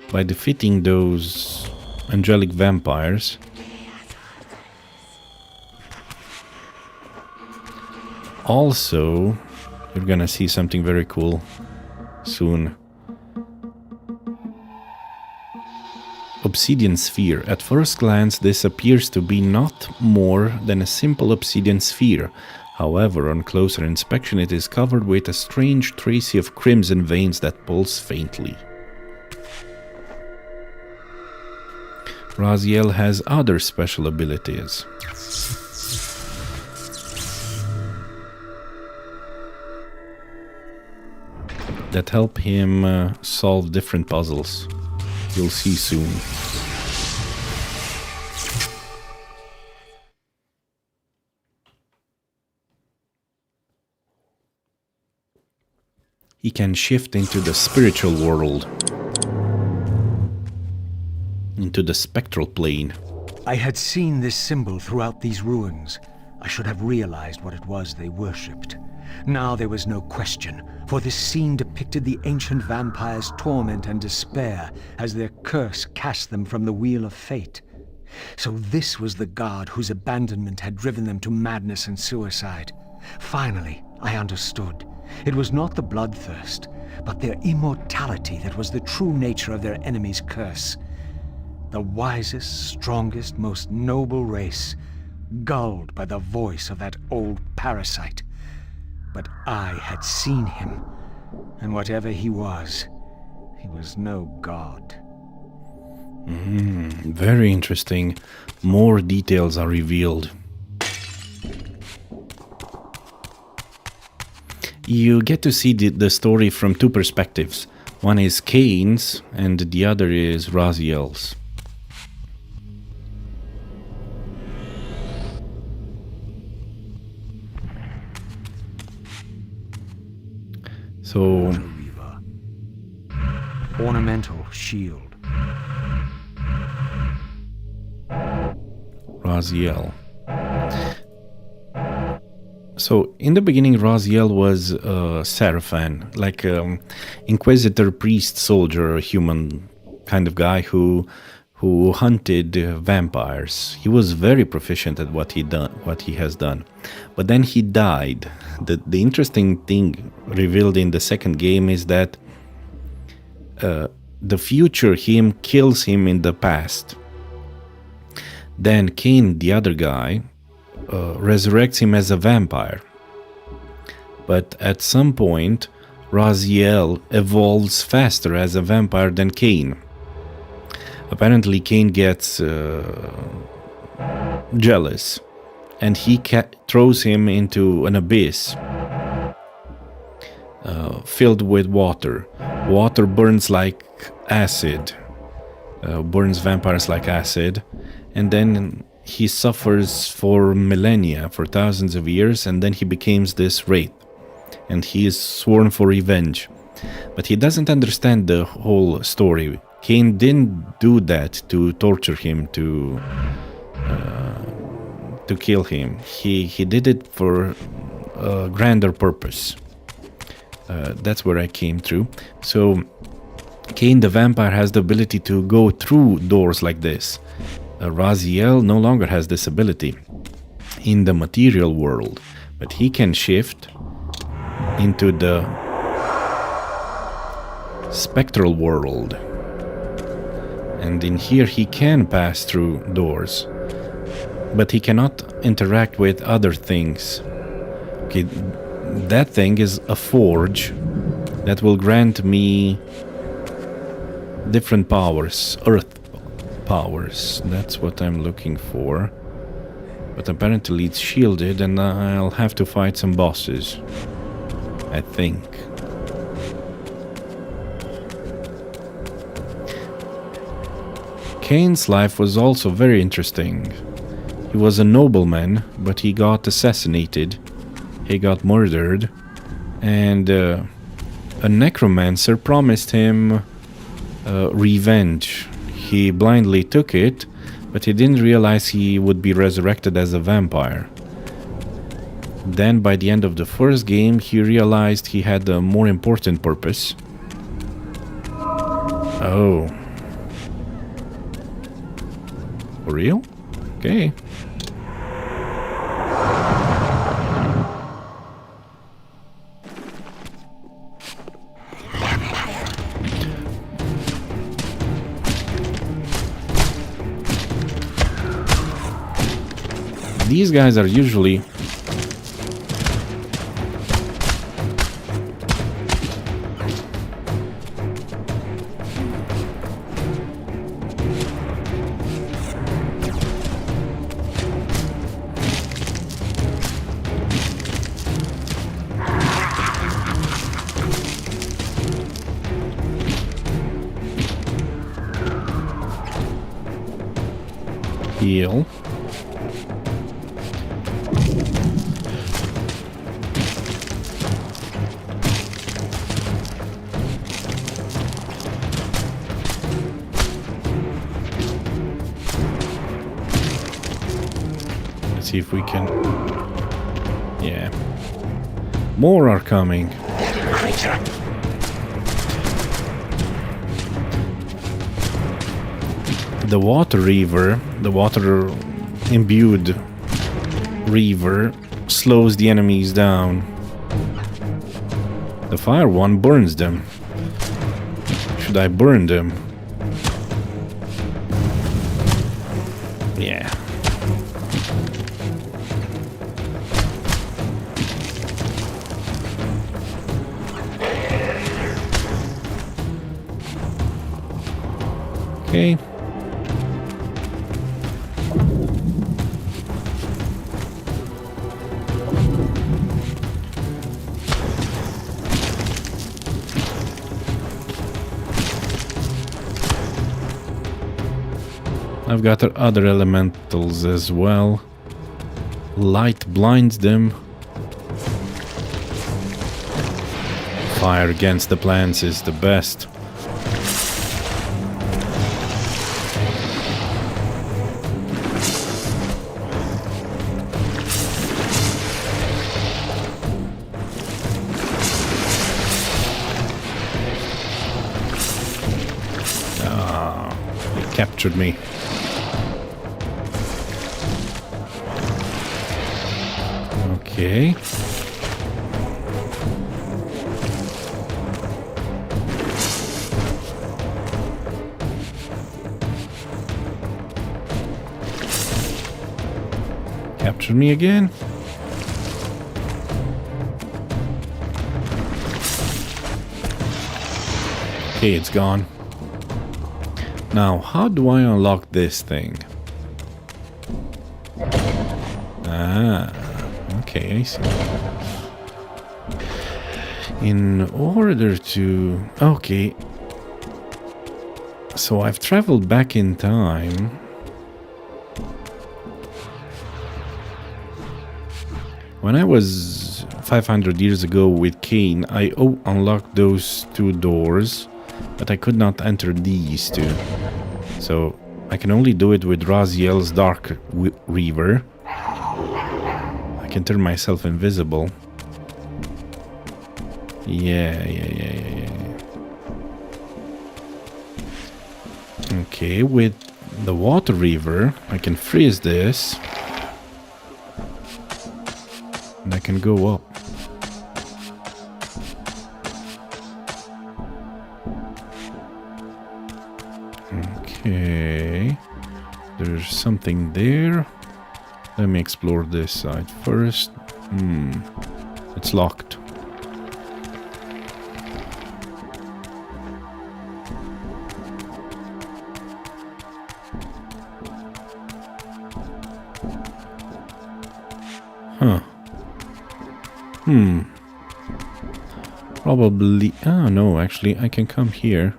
by defeating those angelic vampires, also, you're gonna see something very cool soon. Obsidian sphere. At first glance, this appears to be not more than a simple obsidian sphere. However, on closer inspection, it is covered with a strange tracery of crimson veins that pulse faintly. Raziel has other special abilities. That help him solve different puzzles. You'll see soon. He can shift into the spiritual world, into the spectral plane. I had seen this symbol throughout these ruins. I should have realized what it was they worshipped. Now there was no question, for this scene depicted the ancient vampires' torment and despair as their curse cast them from the wheel of fate. So this was the god whose abandonment had driven them to madness and suicide. Finally, I understood. It was not the bloodthirst, but their immortality that was the true nature of their enemy's curse. The wisest, strongest, most noble race, gulled by the voice of that old parasite. But I had seen him, and whatever he was no god. Very interesting. More details are revealed. you get to see the story from two perspectives. One is Kane's and the other is Raziel's. So, ornamental shield. Raziel. So, in the beginning, Raziel was a Seraphan, like Inquisitor, priest, soldier, human kind of guy who hunted vampires. He was very proficient at what he has done. But then he died. The interesting thing revealed in the second game is that the future him kills him in the past. Then Kane, the other guy, resurrects him as a vampire. But at some point, Raziel evolves faster as a vampire than Kane. Apparently, Kane gets jealous, and he throws him into an abyss filled with water. Water burns like acid, burns vampires like acid, and then he suffers for millennia, for thousands of years, and then he becomes this wraith, and he is sworn for revenge. But he doesn't understand the whole story. Kane didn't do that to torture him, to kill him. He did it for a grander purpose. That's where I came through. So Kane the vampire has the ability to go through doors like this. Raziel no longer has this ability in the material world, but he can shift into the spectral world. And in here he can pass through doors, but he cannot interact with other things. Okay, that thing is a forge that will grant me different powers, earth powers. That's what I'm looking for. But apparently it's shielded and I'll have to fight some bosses, I think. Kane's life was also very interesting. He was a nobleman, but he got assassinated. He got murdered. And a necromancer promised him revenge. He blindly took it, but he didn't realize he would be resurrected as a vampire. Then, by the end of the first game, he realized he had a more important purpose. Oh. For real? Okay. These guys are usually heal. Let's see if we can. Yeah. More are coming. The water reaver, the water imbued reaver, slows the enemies down. The fire one burns them. Should I burn them? Yeah. Okay. I've got other elementals as well. Light blinds them. Fire against the plants is the best. Captured me. Okay. Captured me again. Okay, it's gone. Now, how do I unlock this thing? Ah, okay, I see. In order to... Okay. So I've traveled back in time. When I was 500 years ago with Cain, I unlocked those two doors, but I could not enter these two. So I can only do it with Raziel's Dark Reaver. I can turn myself invisible. Yeah. Okay, with the Water Reaver, I can freeze this. And I can go up. Okay, there's something there. Let me explore this side first. It's locked. Huh. Probably... Oh, no, actually, I can come here.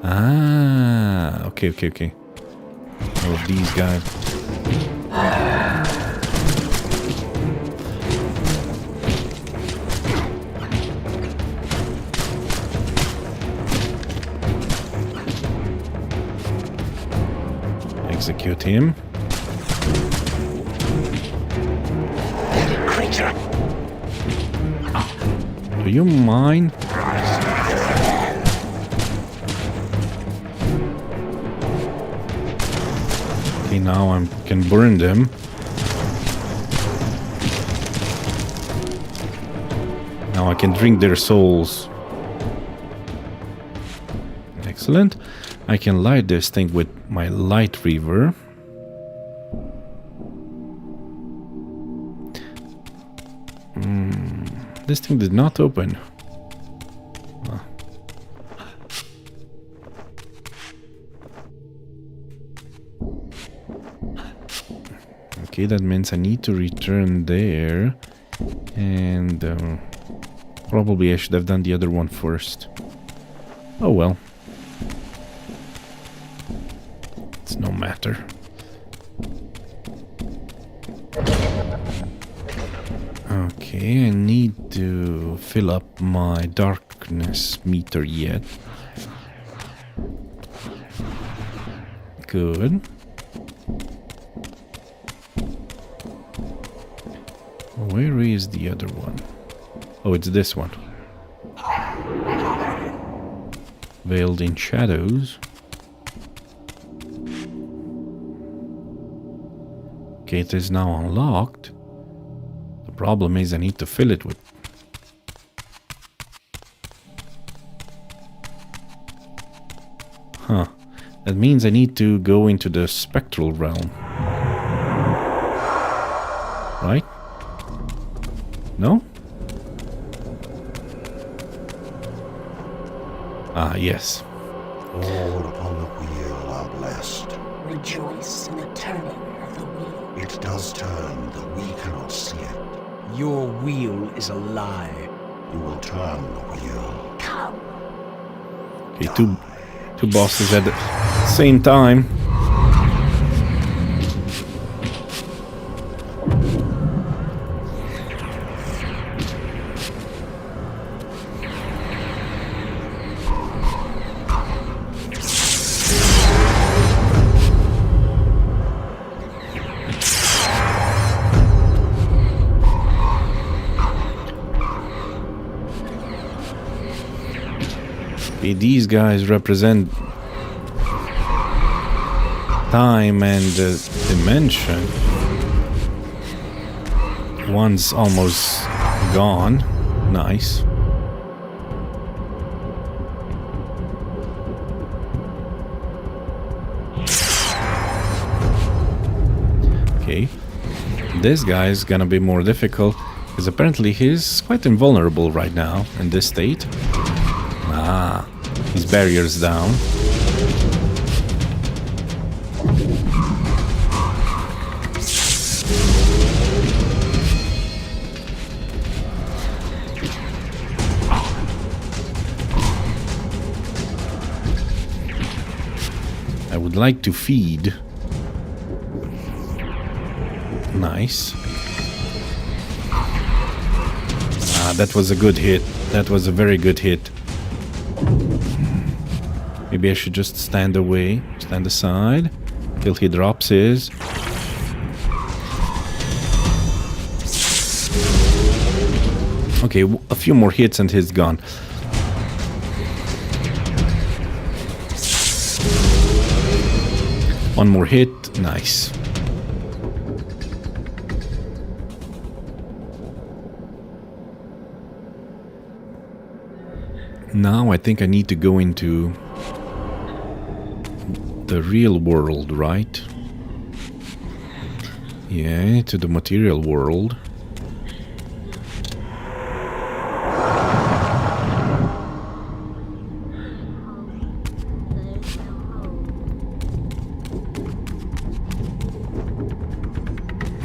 Ah, okay. Oh, these guys. Execute him. Creature. Do you mind? Okay, now I can burn them. Now I can drink their souls. Excellent. I can light this thing with my light reaver. This thing did not open. Okay, that means I need to return there. And probably I should have done the other one first. Oh well. It's no matter. Okay, I need to fill up my darkness meter yet. Good. Where is the other one? Oh, it's this one. Veiled in shadows. Okay, it is now unlocked. The problem is I need to fill it with... Huh. That means I need to go into the spectral realm. Right? No? Ah, yes. All upon the wheel are blessed. Rejoice in the turning of the wheel. It does turn, though we cannot see it. Your wheel is a lie. You will turn the wheel. Come. Okay, two bosses at the same time. Okay, these guys represent time and dimension. One's almost gone. Nice. Okay. This guy is gonna be more difficult because apparently he's quite invulnerable right now in this state. Ah, his barrier's down. I would like to feed. Nice. Ah, that was a good hit. That was a very good hit. Maybe I should just stand away, stand aside, till he drops his. Okay, a few more hits and he's gone. One more hit, nice. Now I think I need to go into the real world, right? Yeah, to the material world.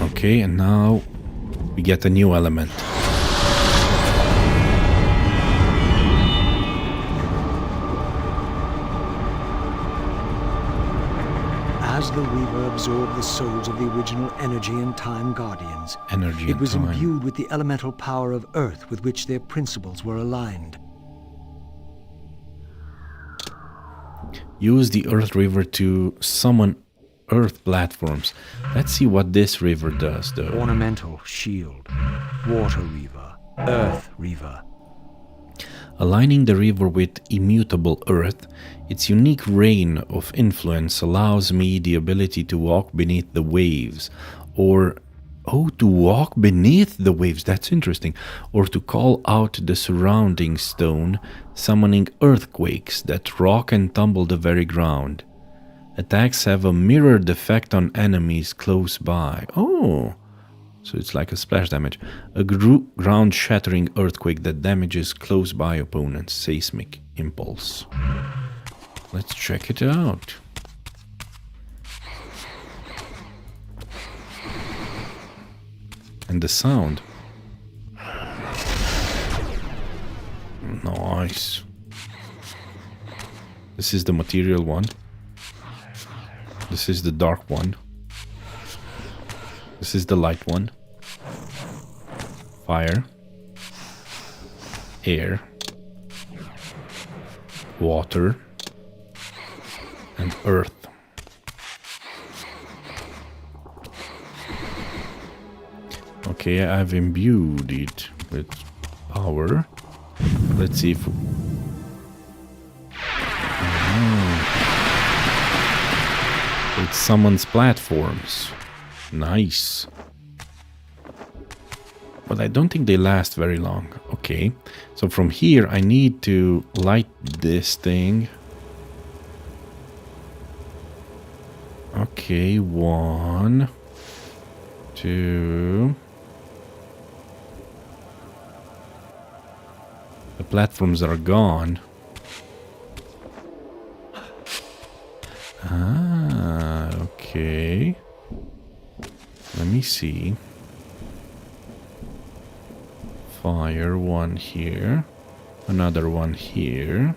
Okay, and now we get a new element. As the Reaver absorbed the souls of the original Energy and Time Guardians, Energy it was and time. imbued with the elemental power of Earth with which their principles were aligned. Use the Earth River to summon Earth platforms. Let's see what this river does, though. Ornamental Shield, Water Reaver, Earth Reaver. Aligning the river with immutable Earth, its unique reign of influence allows me the ability to walk beneath the waves, or... Oh, to walk beneath the waves, that's interesting. Or to call out the surrounding stone, summoning earthquakes that rock and tumble the very ground. Attacks have a mirrored effect on enemies close by. Oh, so it's like a splash damage. A ground-shattering earthquake that damages close by opponents. Seismic impulse. Let's check it out. And the sound. Nice. This is the material one. This is the dark one. This is the light one. Fire. Air. Water. And earth. Okay, I've imbued it with power. Let's see if... It summons platforms. Nice. But I don't think they last very long. Okay, so from here I need to light this thing. Okay, 1, 2... The platforms are gone. Ah, okay. Let me see. Fire, one here. Another one here.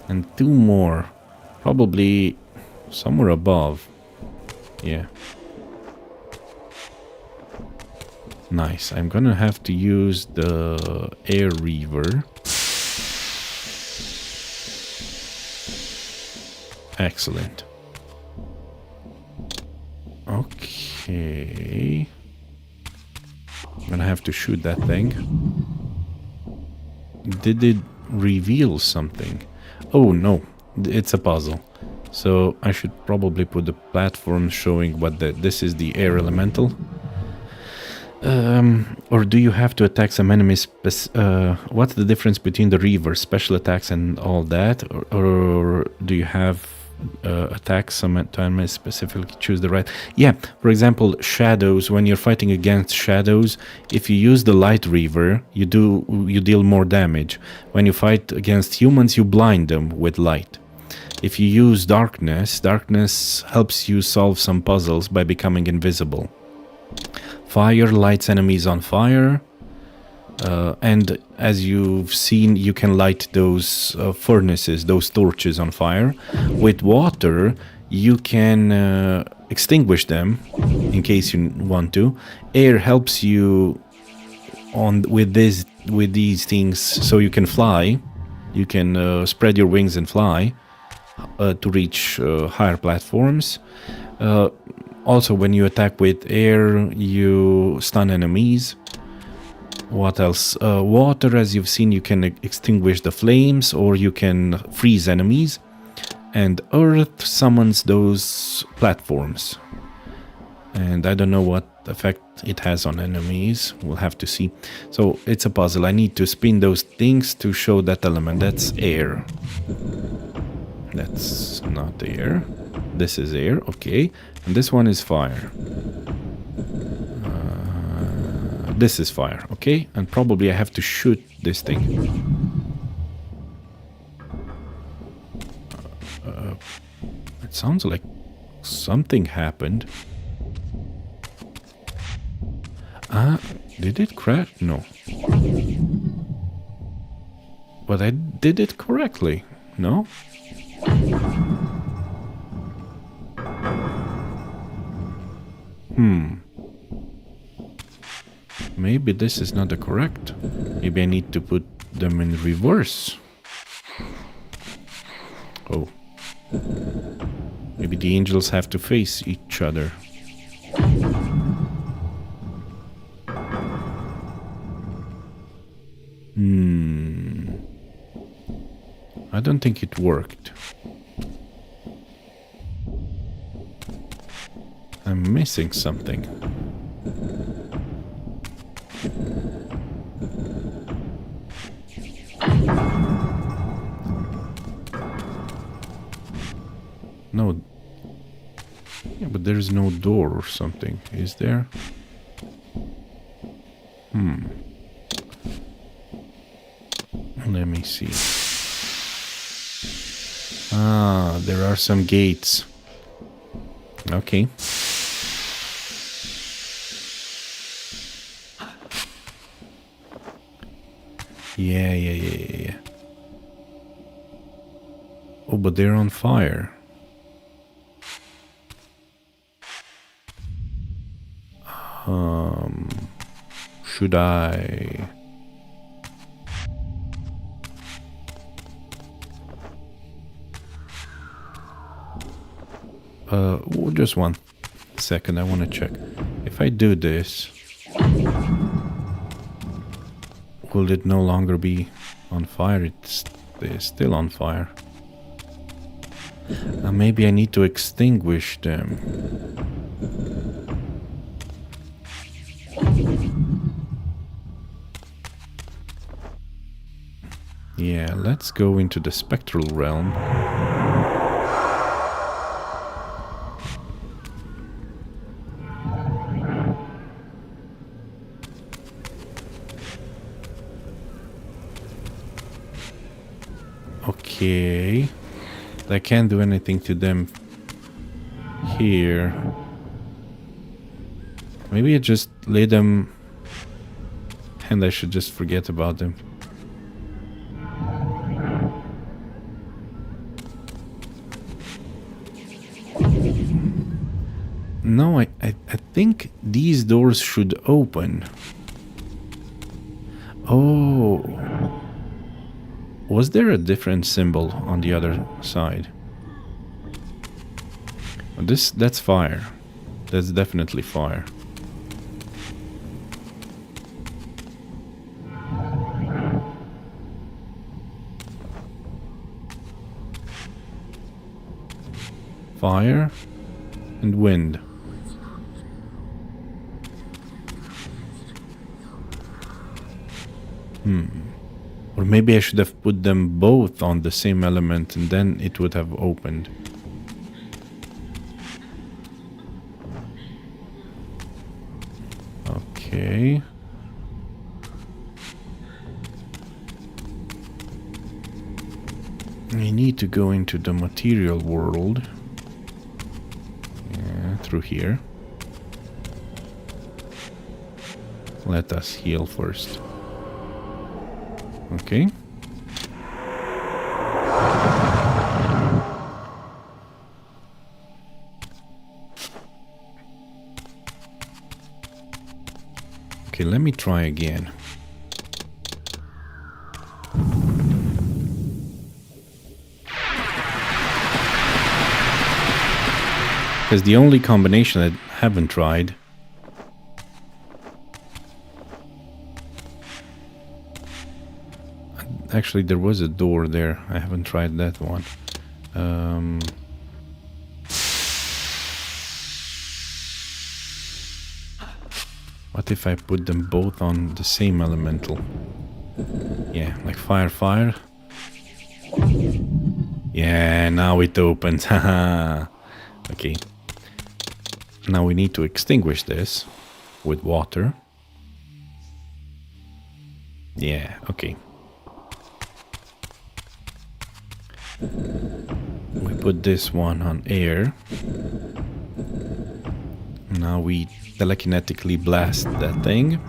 And 2 more. Probably somewhere above. Yeah. Nice. I'm gonna have to use the air reaver. Excellent. Okay. I'm gonna have to shoot that thing. Did it reveals something. Oh no, it's a puzzle. So I should probably put the platform showing what this is the air elemental. Or do you have to attack some enemies? What's the difference between the reverse special attacks and all that? Or do you have attacks some enemies specifically choose the right? Yeah, for example, shadows. When you're fighting against shadows, if you use the light reaver, you deal more damage. When you fight against humans, you blind them with light. If you use darkness, darkness helps you solve some puzzles by becoming invisible. Fire lights enemies on fire, and as you've seen, you can light those furnaces, those torches on fire. With water, you can extinguish them in case you want to. Air helps you with these things, so you can fly. You can spread your wings and fly to reach higher platforms. Also, when you attack with air, you stun enemies. What else? Water, as you've seen, you can extinguish the flames or you can freeze enemies. And earth summons those platforms. And I don't know what effect it has on enemies. We'll have to see. So it's a puzzle. I need to spin those things to show that element. That's air. That's not air. This is air, okay. And this one is fire. This is fire, okay. And probably I have to shoot this thing. It sounds like something happened. Did it crash? No. But I did it correctly, no? Maybe this is not the correct. Maybe I need to put them in reverse. Oh. Maybe the angels have to face each other. I don't think it worked. I'm missing something. No. Yeah, but there's no door or something, is there? Let me see. Ah, there are some gates. Okay. Yeah. Oh, but they're on fire. Should I... just 1 second, I want to check. If I do this, will it no longer be on fire? It's still on fire. Maybe I need to extinguish them. Yeah, let's go into the spectral realm. Okay. I can't do anything to them here. Maybe I just lay them and I should just forget about them. No, I think these doors should open. Oh. Was there a different symbol on the other side? That's fire. That's definitely fire. Fire and wind. Or maybe I should have put them both on the same element and then it would have opened. Okay. I need to go into the material world. Yeah, through here. Let us heal first. Okay. Okay, let me try again. Because the only combination I haven't tried. Actually, there was a door there. I haven't tried that one. What if I put them both on the same elemental? Yeah, like fire, fire. Yeah, now it opens. Haha. Okay. Now we need to extinguish this with water. Yeah, okay. We put this one on air. Now we telekinetically blast that thing.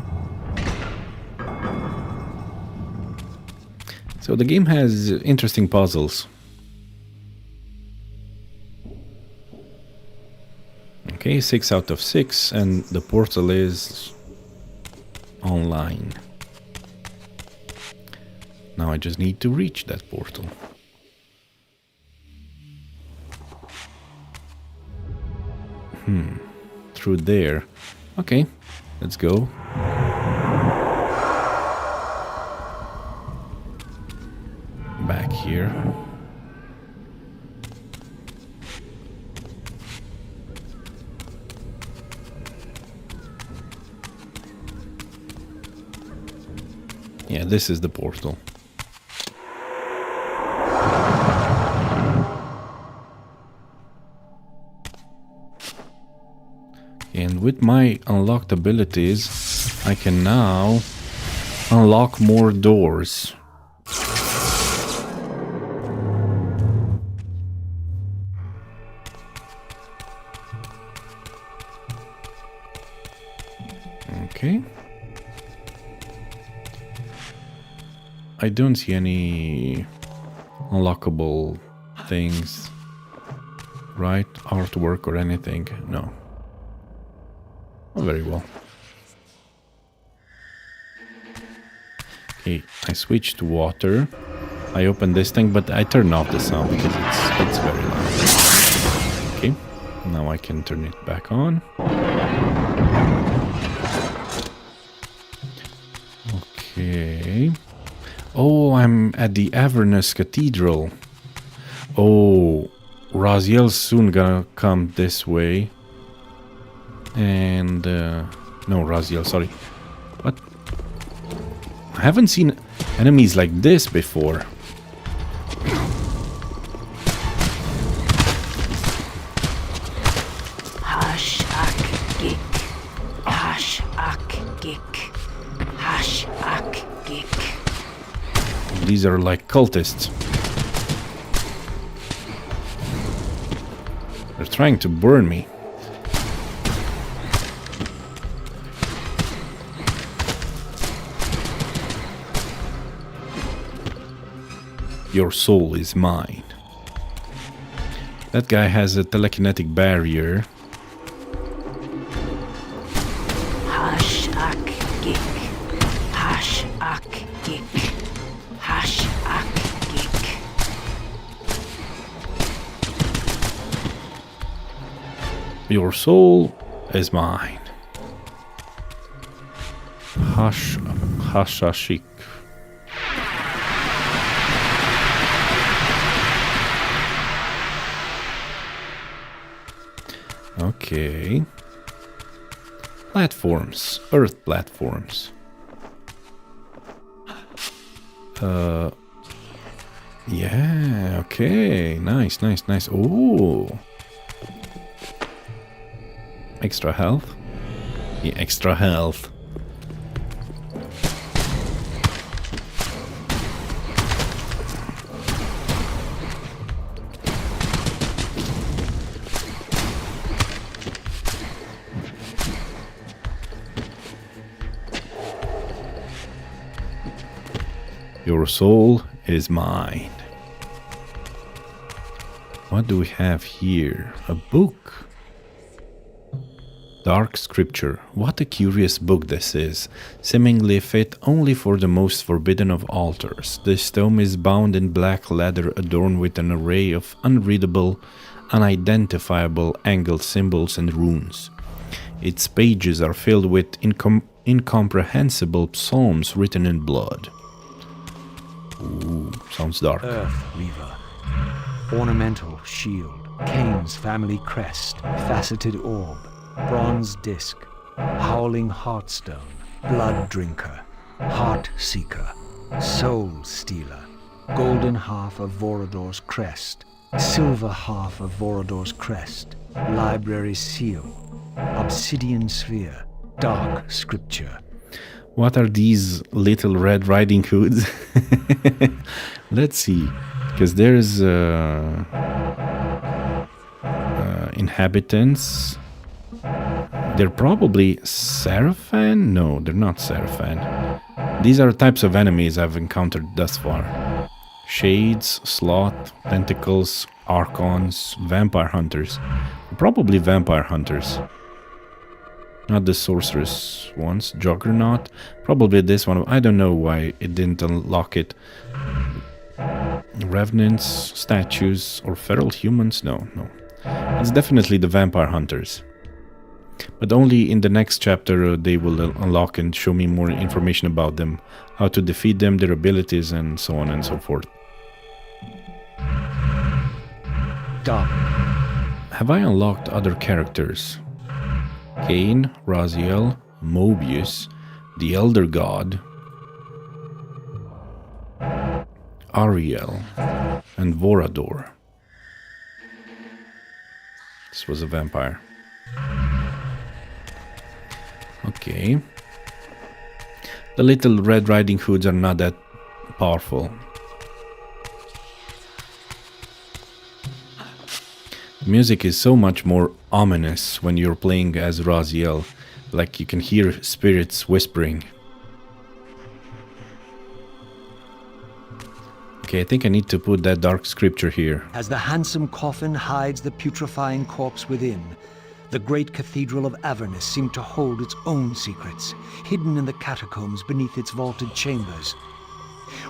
So the game has interesting puzzles. Okay, 6 out of 6, and the portal is online. Now I just need to reach that portal. Through there. Okay, let's go. Back here. Yeah, this is the portal. And with my unlocked abilities, I can now unlock more doors. Okay. I don't see any unlockable things, right? Artwork or anything, no. Oh, very well. Okay, I switched to water. I opened this thing, but I turned off the sound because it's very loud. Okay, now I can turn it back on. Okay. Oh, I'm at the Avernus Cathedral. Oh, Raziel's soon gonna come this way. And, no, Raziel, sorry. What? I haven't seen enemies like this before. These are like cultists. They're trying to burn me. Your soul is mine. That guy has a telekinetic barrier. Your soul is mine. Hashashik. Okay. Platforms. Earth platforms. Yeah, okay. Nice, nice, nice. Ooh. Extra health? Yeah, extra health. Your soul is mine. What do we have here? A book. Dark Scripture. What a curious book this is, seemingly fit only for the most forbidden of altars. This tome is bound in black leather adorned with an array of unreadable, unidentifiable angled symbols and runes. Its pages are filled with incomprehensible psalms written in blood. Ooh, sounds dark. Earth Weaver. Ornamental shield. Cain's family crest. Faceted orb. Bronze disc. Howling heartstone. Blood drinker. Heart seeker. Soul stealer. Golden half of Vorador's crest. Silver half of Vorador's crest. Library seal. Obsidian sphere. Dark scripture. What are these little Red Riding Hoods? Let's see. Because there's inhabitants. They're probably Seraphan? No, they're not Seraphan. These are types of enemies I've encountered thus far. Shades, Sloth, Tentacles, Archons, Vampire Hunters. Probably Vampire Hunters. Not the sorceress ones. Juggernaut. Probably this one. I don't know why it didn't unlock it. Revenants, statues, or feral humans? No, no. It's definitely the Vampire Hunters. But only in the next chapter they will unlock and show me more information about them. How to defeat them, their abilities, and so on and so forth. Dark. Have I unlocked other characters? Cain, Raziel, Mobius, the Elder God, Ariel, and Vorador. This was a vampire. Okay. The little Red Riding Hoods are not that powerful. The music is so much more ominous when you're playing as Raziel, like you can hear spirits whispering. Okay, I think I need to put that dark scripture here. As the handsome coffin hides the putrefying corpse within, the great cathedral of Avernus seemed to hold its own secrets, hidden in the catacombs beneath its vaulted chambers.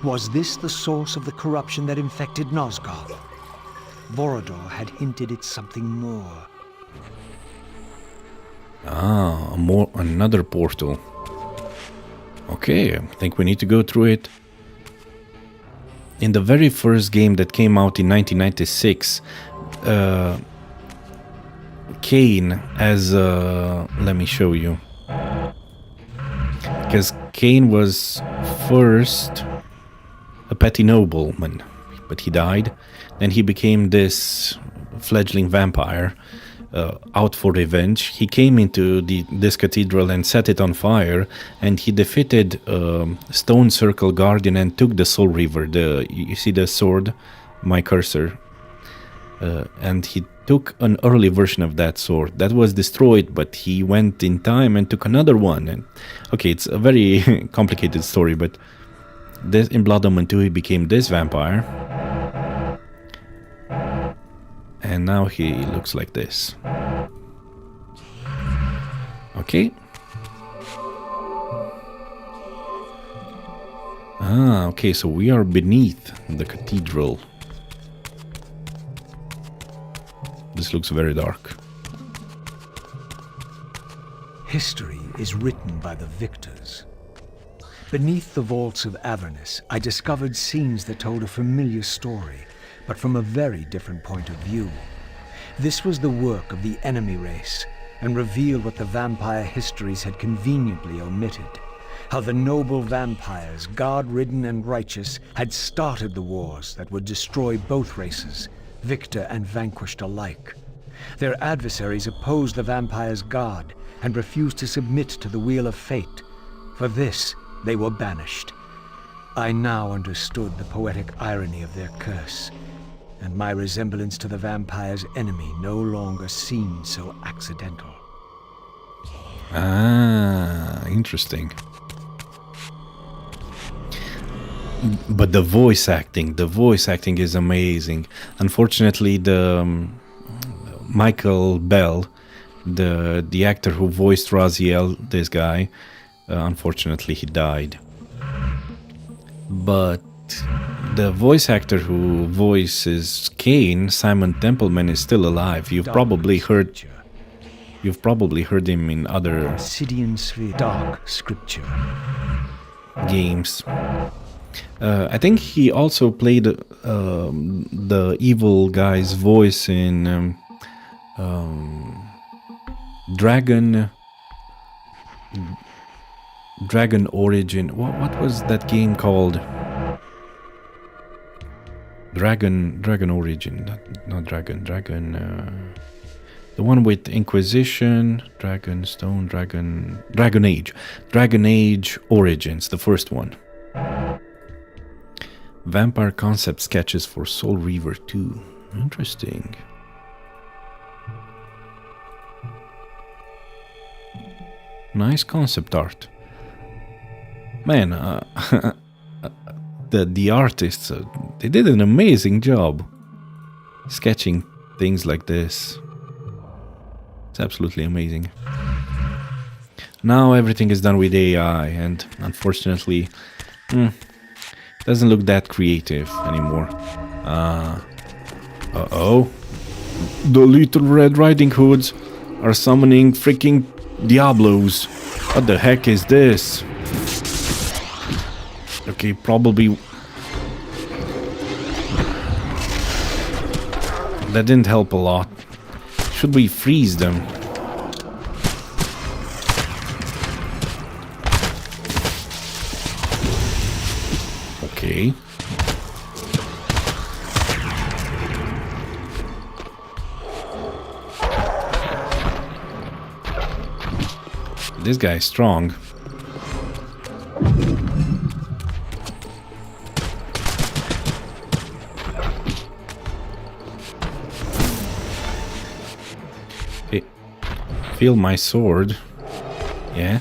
Was this the source of the corruption that infected Nosgoth? Vorador had hinted at something more. Ah, another portal. Okay, I think we need to go through it. In the very first game that came out in 1996, Cain as let me show you. Because Cain was first a petty nobleman, but he died. Then he became this fledgling vampire, out for revenge. He came into this cathedral and set it on fire, and he defeated Stone Circle Guardian and took the Soul Reaver. You see the sword, my cursor, and he took an early version of that sword that was destroyed, but he went in time and took another one. And okay, it's a very complicated story, but this, in Blood Omen 2 he became this vampire. And now he looks like this. Okay. Ah, okay, so we are beneath the cathedral. This looks very dark. History is written by the victors. Beneath the vaults of Avernus, I discovered scenes that told a familiar story, but from a very different point of view. This was the work of the enemy race, and revealed what the vampire histories had conveniently omitted. How the noble vampires, God-ridden and righteous, had started the wars that would destroy both races, victor and vanquished alike. Their adversaries opposed the vampires' god and refused to submit to the wheel of fate. For this, they were banished. I now understood the poetic irony of their curse, and my resemblance to the vampire's enemy no longer seemed so accidental. Ah, interesting. But the voice acting is amazing. Unfortunately, the Michael Bell, the actor who voiced Raziel, this guy, unfortunately he died. But the voice actor who voices Cain, Simon Templeman, is still alive. You've probably heard him in other Obsidian Sphere. Dark Scripture. games. I think he also played the evil guy's voice in Dragon Origin. What was that game called? Dragon Origin, not Dragon. The one with Inquisition, Dragonstone, Dragon Age. Dragon Age Origins, the first one. Vampire concept sketches for Soul Reaver 2. Interesting. Nice concept art. Man, the artists, they did an amazing job sketching things like this. It's absolutely amazing. Now everything is done with AI, and unfortunately, doesn't look that creative anymore. Uh-oh. The Little Red Riding Hoods are summoning freaking Diablos. What the heck is this? Okay, probably... That didn't help a lot. Should we freeze them? Okay. This guy is strong. Hey, feel my sword. Yeah.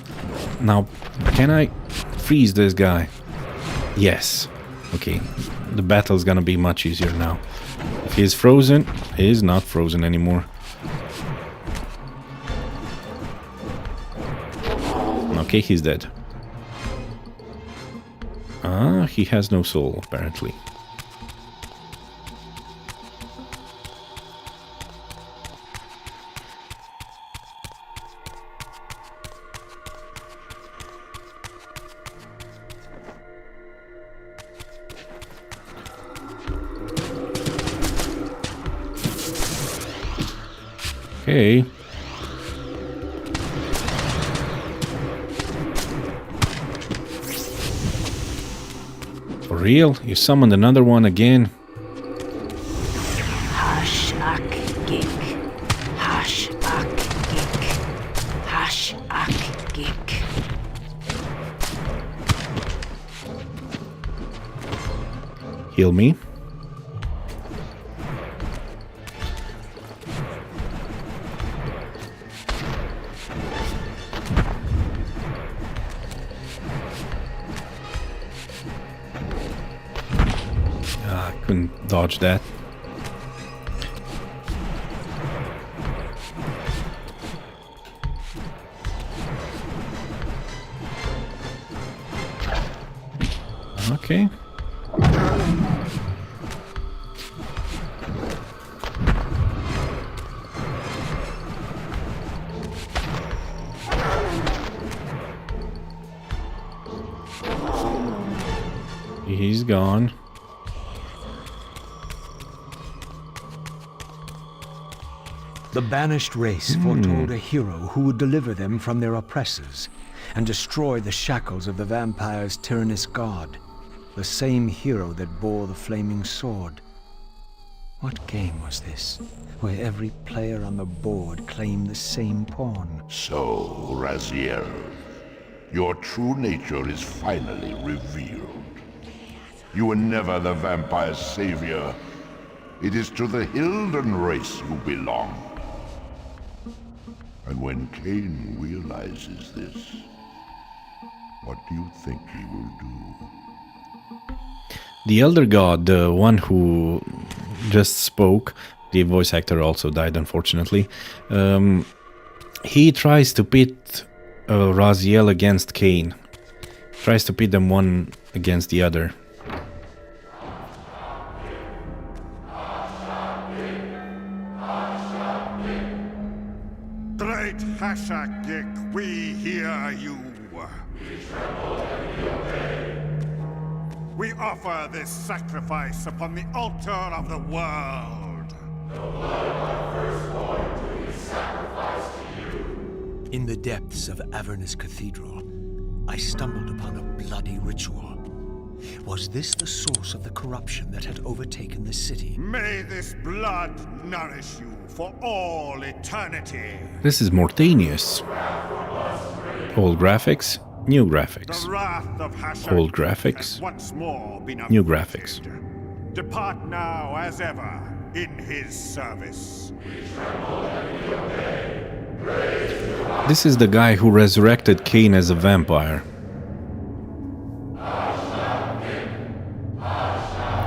Now, can I freeze this guy? Yes. Okay. The battle's gonna be much easier now. If he's frozen, he's not frozen anymore. Okay, he's dead. Ah, he has no soul, apparently. Okay. For real? You summoned another one again? Hash ak gik. Hash ak gik. Hash ak gik. Heal me. Couldn't dodge that. Okay. He's gone. The banished race foretold a hero who would deliver them from their oppressors and destroy the shackles of the vampire's tyrannous god. The same hero that bore the flaming sword. What game was this, where every player on the board claimed the same pawn? So, Raziel, your true nature is finally revealed. You were never the vampire's savior. It is to the Hilden race you belong. And when Cain realizes this, what do you think he will do? The Elder God, the one who just spoke, the voice actor also died unfortunately, he tries to pit Raziel against Cain. Tries to pit them one against the other. Great Hashak, we hear you. We offer this sacrifice upon the altar of the world. In the depths of Avernus Cathedral, I stumbled upon a bloody ritual. Was this the source of the corruption that had overtaken the city? May this blood nourish you for all eternity. This is Mortanius. Old graphics, new graphics. The wrath of Hashak Old graphics, has once more been new averted. graphics. Depart now as ever in his service. This is the guy who resurrected Cain as a vampire.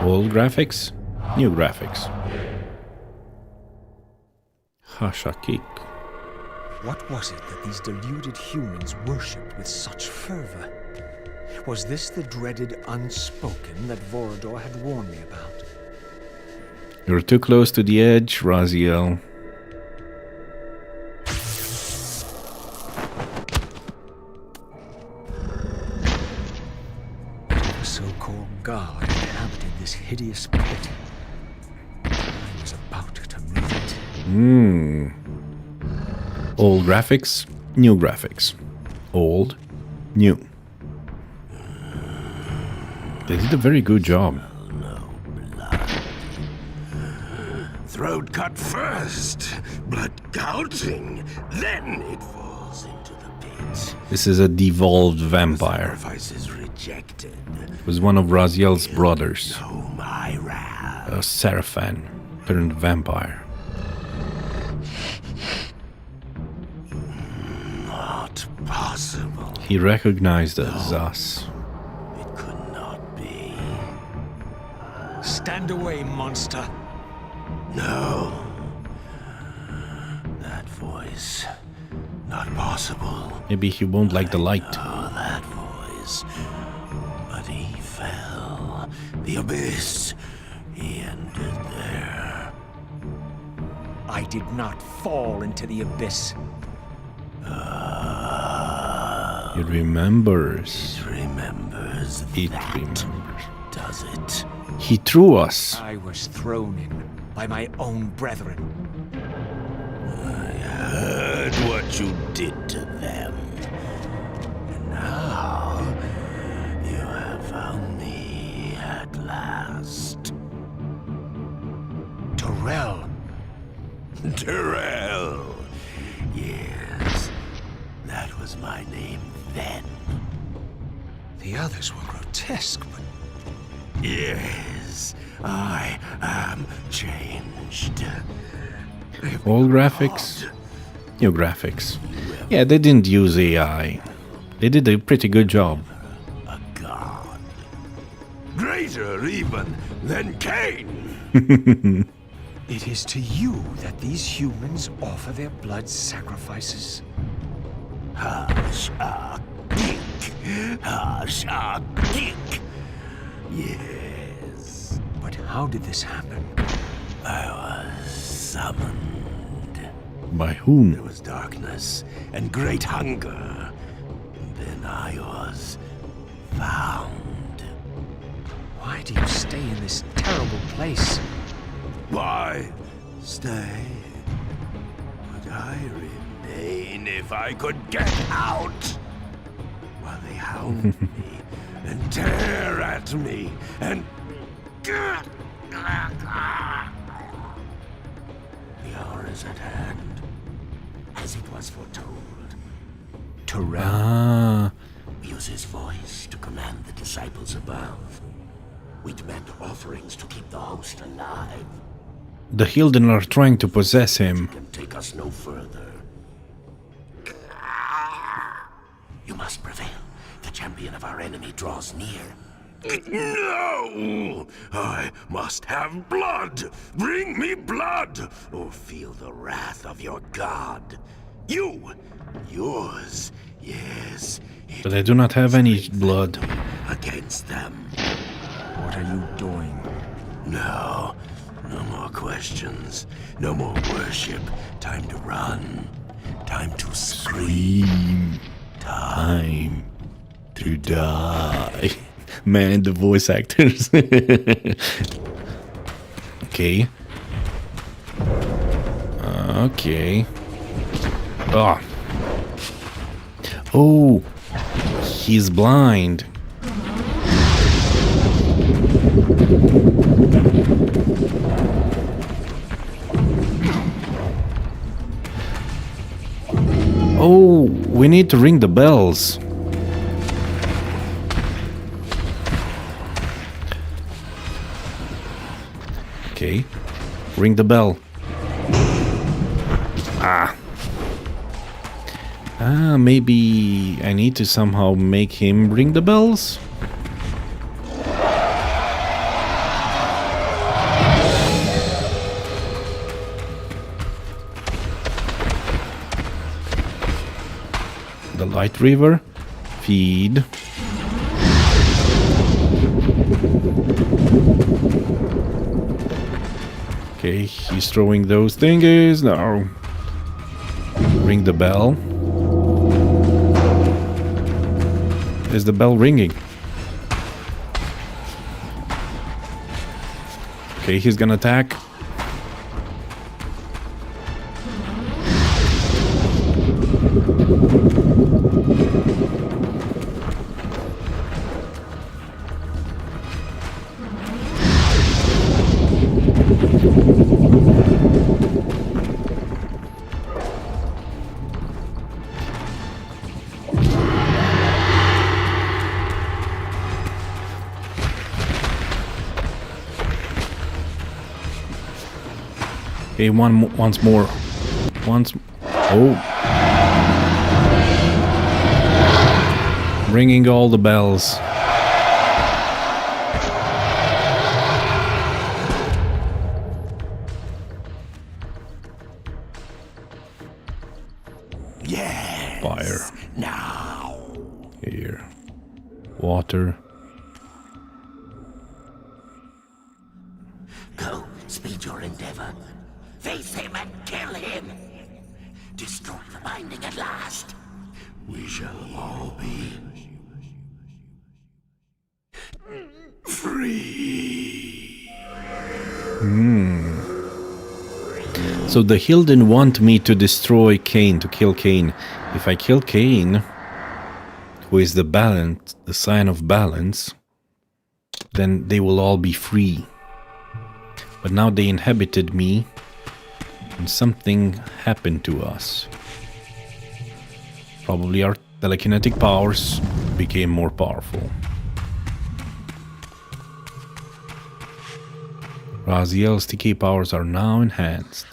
Old graphics, new graphics. Hashakik. What was it that these deluded humans worshipped with such fervor? Was this the dreaded unspoken that Vorador had warned me about? You're too close to the edge, Raziel. The so-called god inhabited this hideous pit. I was about to meet it. Old graphics, new graphics. Old, new. They did a very good job. Throat cut first, blood gouging, then it falls into the pit. This is a devolved vampire. Sacrifice is rejected. It was one of Raziel's brothers. Oh, my wrath. A Seraphan turned vampire. Not possible. He recognized us. It could not be. Stand away, monster! No. That voice. Not possible. Maybe he won't like the light. Oh, that voice. But he fell. The abyss. He ended there. I did not fall into the abyss. It remembers. It remembers It that. remembers. Does it? He threw us. I was thrown in by my own brethren. I heard what you did to them. And now you have found me at last. Terrell! Terrell. Yes, that was my name then. The others were grotesque, but Yes, I am changed. Old graphics, new graphics. Yeah, they didn't use AI. They did a pretty good job. A god. Greater even than Cain. it is to you that these humans offer their blood sacrifices. Hashak-dik. Hashak-dik. Yes, But how did this happen? I was summoned. By There whom? was darkness and great hunger. And then I was found. Why do you stay in this terrible place? Why stay? I remain if I could get out, while they hound me and tear at me and... The hour is at hand, as it was foretold. Terrell. Use his voice to command the disciples above. We demand offerings to keep the host alive. The Hilden are trying to possess him. Can take us no further. You must prevail. The champion of our enemy draws near. No! I must have blood! Bring me blood! Or feel the wrath of your god. Yours, yes. But I do not have any blood. Against them. What are you doing? No more questions. No more worship. Time to run. Time to scream. Time to die. Man, the voice actors. Okay. Okay. Ah. Oh. He's blind. Oh, we need to ring the bells. Okay. Ring the bell. Maybe I need to somehow make him ring the bells? The light river. Feed. Okay, he's throwing those thingies. Now, ring the bell. Is the bell ringing? Okay, he's gonna attack. Okay, once more. Oh. Ringing all the bells. Yes. Fire. Now. Here. Water. Go, speed your endeavor. Face him and kill him. Destroy the binding at last. We shall all be free. So the Hilden want me to destroy Cain, to kill Cain. If I kill Cain, who is the balance, the sign of balance, then they will all be free. But now they inhabited me, and something happened to us. Probably our telekinetic powers became more powerful. Raziel's TK powers are now enhanced.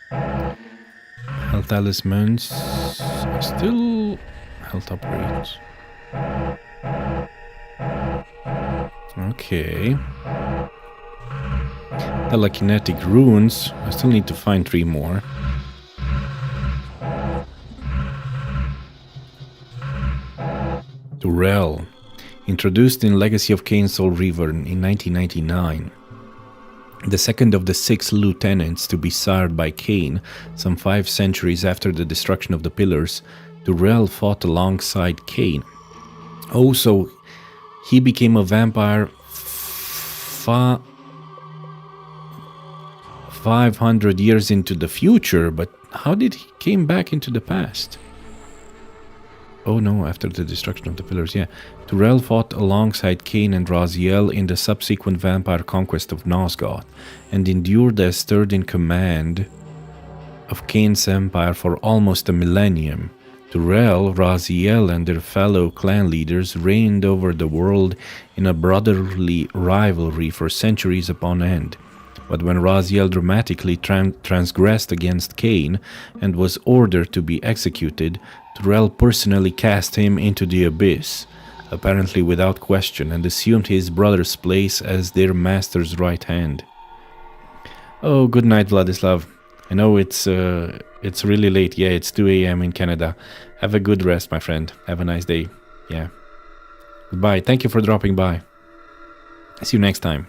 Health talismans still health upgrades. Okay. Telekinetic runes. I still need to find 3 more. Durell. Introduced in Legacy of Kain Soul Reborn in 1999. The second of the 6 lieutenants to be sired by Cain, some 5 centuries after the destruction of the Pillars, Durell fought alongside Cain. Also, he became a vampire 500 years into the future, but how did he came back into the past? Oh no, after the destruction of the pillars, yeah. Turel fought alongside Cain and Raziel in the subsequent vampire conquest of Nosgoth, and endured as third in command of Cain's empire for almost a millennium. Turel, Raziel, and their fellow clan leaders reigned over the world in a brotherly rivalry for centuries upon end. But when Raziel dramatically transgressed against Cain and was ordered to be executed, Turel personally cast him into the abyss, apparently without question, and assumed his brother's place as their master's right hand. Oh, good night, Vladislav. I know it's really late. Yeah, it's 2 a.m. in Canada. Have a good rest, my friend. Have a nice day. Yeah. Goodbye. Thank you for dropping by. See you next time.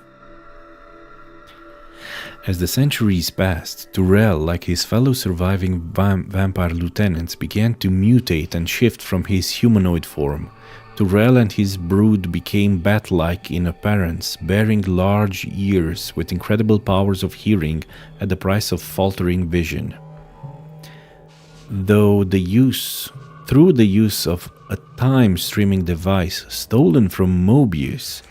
As the centuries passed, Turel, like his fellow surviving vampire lieutenants, began to mutate and shift from his humanoid form. Turel and his brood became bat-like in appearance, bearing large ears with incredible powers of hearing at the price of faltering vision. Through the use of a time-streaming device stolen from Mobius,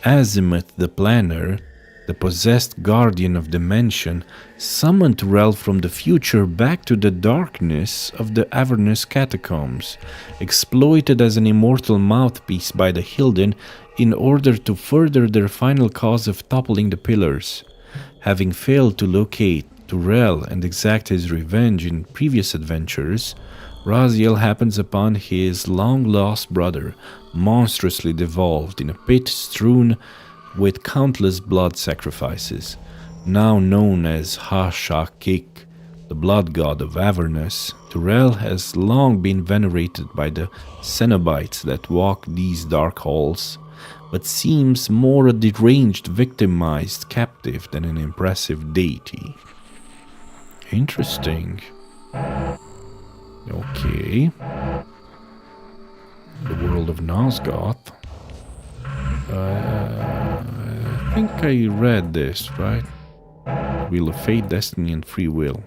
Azimuth the Planner, the possessed guardian of dimension, summoned Turel from the future back to the darkness of the Avernus catacombs, exploited as an immortal mouthpiece by the Hilden in order to further their final cause of toppling the pillars. Having failed to locate Turel and exact his revenge in previous adventures, Raziel happens upon his long-lost brother, monstrously devolved in a pit strewn with countless blood sacrifices. Now known as Ha-Shak-Ik, the blood god of Avernus, Turel has long been venerated by the Cenobites that walk these dark halls, but seems more a deranged, victimized captive than an impressive deity. Interesting. Okay. The world of Nosgoth. I think I read this, right? Wheel of Fate, Destiny, and Free Will.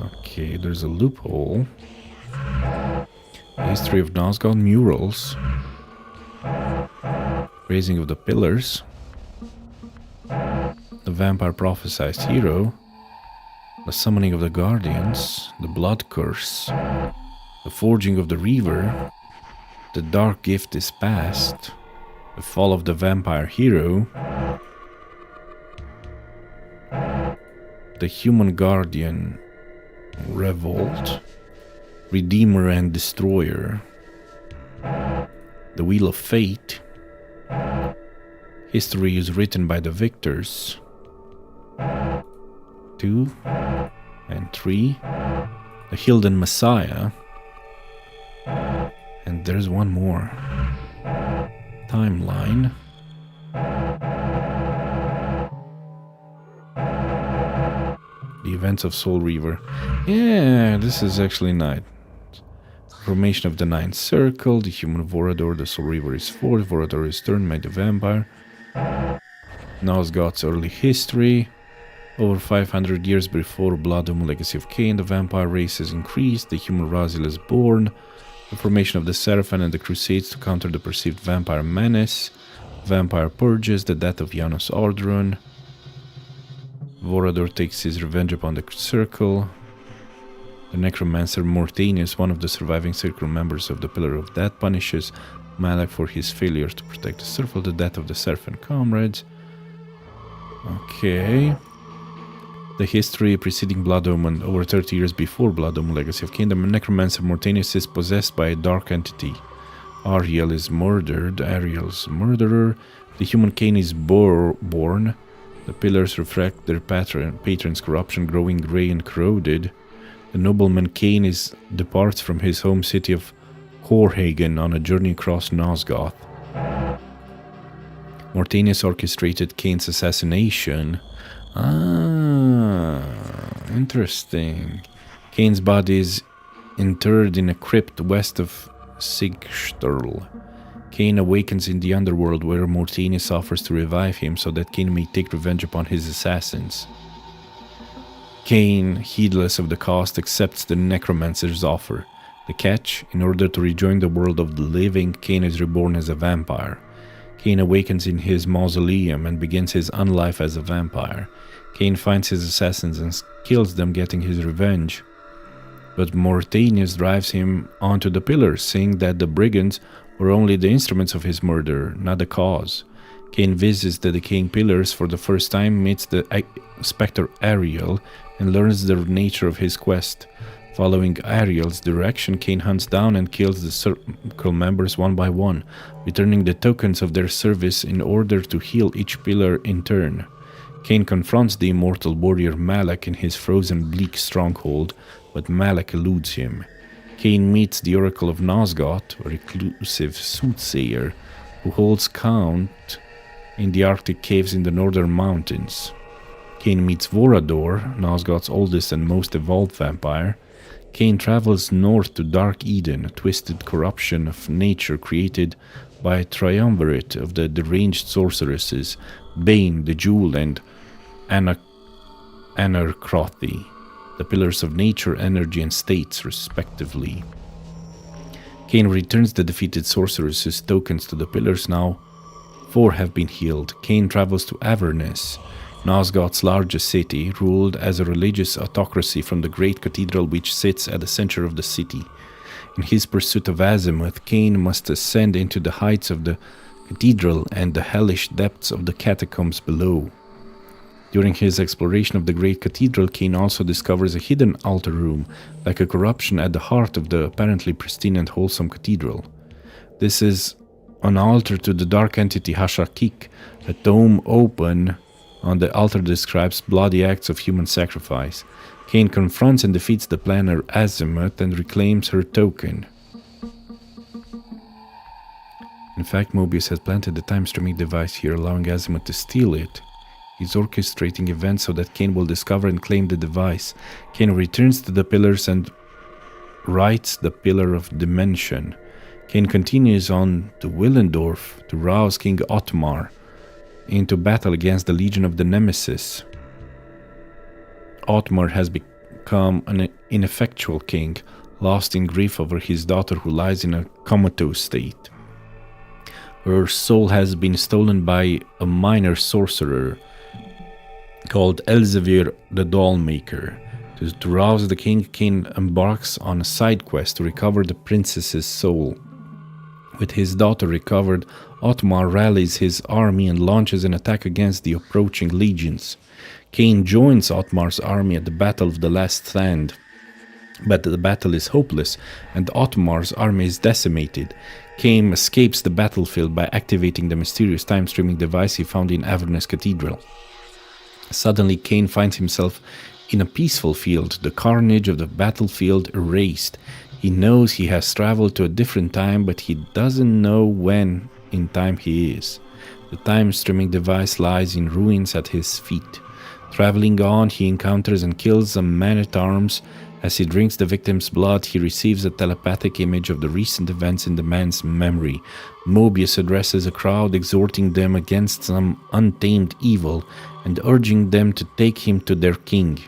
Okay, there's a loophole. History of Nosgoth murals. Raising of the Pillars. The Vampire Prophesized Hero. The Summoning of the Guardians. The Blood Curse. The Forging of the Reaver. The Dark Gift is Past. The Fall of the Vampire Hero. The Human Guardian Revolt. Redeemer and Destroyer. The Wheel of Fate. History is written by the victors. 2 and 3. The Hilden Messiah. And there's one more. Timeline. The events of Soul Reaver. Yeah, this is actually nice. Formation of the Ninth Circle. The Human Vorador. The Soul Reaver is 4. Vorador is turned by the Vampire. Nosgoth's early history. Over 500 years before Bloodlines Legacy of Cain, the vampire race has increased. The human Raziel is born. The formation of the Seraphim and the Crusades to counter the perceived vampire menace. Vampire purges. The death of Janos Ardrun. Vorador takes his revenge upon the Circle. The Necromancer Mortanius, one of the surviving Circle members of the Pillar of Death, punishes Malak for his failure to protect the Circle. The death of the Seraphim comrades. Okay. The history preceding Blood Omen, over 30 years before Blood Omen Legacy of Cain, the Necromancer Mortanius is possessed by a dark entity. Ariel is murdered, Ariel's murderer. The human Cain is born. The pillars reflect their patron's corruption, growing grey and corroded. The nobleman Cain departs from his home city of Korhagen on a journey across Nosgoth. Mortanius orchestrated Cain's assassination. Ah, interesting. Cain's body is interred in a crypt west of Sigstrel. Cain awakens in the underworld, where Mortanius offers to revive him so that Cain may take revenge upon his assassins. Kane, heedless of the cost, accepts the necromancer's offer. The catch: in order to rejoin the world of the living, Kane is reborn as a vampire. Kane awakens in his mausoleum and begins his unlife as a vampire. Kane finds his assassins and kills them, getting his revenge. But Mortanius drives him onto the pillars, saying that the brigands were only the instruments of his murder, not the cause. Kane visits the decaying pillars for the first time, meets the spectre Ariel, and learns the nature of his quest. Following Ariel's direction, Kane hunts down and kills the circle members one by one, returning the tokens of their service in order to heal each pillar in turn. Kane confronts the immortal warrior Malak in his frozen bleak stronghold, but Malak eludes him. Kane meets the Oracle of Nosgoth, a reclusive soothsayer, who holds count in the Arctic caves in the northern mountains. Kane meets Vorador, Nosgoth's oldest and most evolved vampire. Kane travels north to Dark Eden, a twisted corruption of nature created by a triumvirate of the deranged sorceresses, Bane, the Jewel, and Anarchrothi, the pillars of nature, energy, and states, respectively. Kane returns the defeated sorceresses' tokens to the pillars. Now 4 have been healed. Kane travels to Avernus, Nosgoth's largest city, ruled as a religious autocracy from the great cathedral which sits at the center of the city. In his pursuit of azimuth, Kane must ascend into the heights of the cathedral and the hellish depths of the catacombs below. During his exploration of the great cathedral, Kane also discovers a hidden altar room, like a corruption at the heart of the apparently pristine and wholesome cathedral. This is an altar to the dark entity Hashakik. A tome open on the altar describes bloody acts of human sacrifice. Kane confronts and defeats the planner Azimuth and reclaims her token. In fact, Mobius has planted the time-streaming device here, allowing Azimuth to steal it. He's orchestrating events so that Kane will discover and claim the device. Kane returns to the pillars and writes the Pillar of Dimension. Kane continues on to Willendorf to rouse King Otmar into battle against the Legion of the Nemesis. Otmar has become an ineffectual king, lost in grief over his daughter who lies in a comatose state. Her soul has been stolen by a minor sorcerer called Elzevir the Dollmaker. To rouse the king, Kane embarks on a side quest to recover the princess's soul. With his daughter recovered, Otmar rallies his army and launches an attack against the approaching legions. Kane joins Otmar's army at the Battle of the Last Stand, but the battle is hopeless and Otmar's army is decimated. Kane escapes the battlefield by activating the mysterious time-streaming device he found in Avernus Cathedral. Suddenly, Kane finds himself in a peaceful field, the carnage of the battlefield erased. He knows he has traveled to a different time, but he doesn't know when in time he is. The time-streaming device lies in ruins at his feet. Traveling on, he encounters and kills a man-at-arms. As he drinks the victim's blood, he receives a telepathic image of the recent events in the man's memory. Mobius addresses a crowd, exhorting them against some untamed evil and urging them to take him to their king.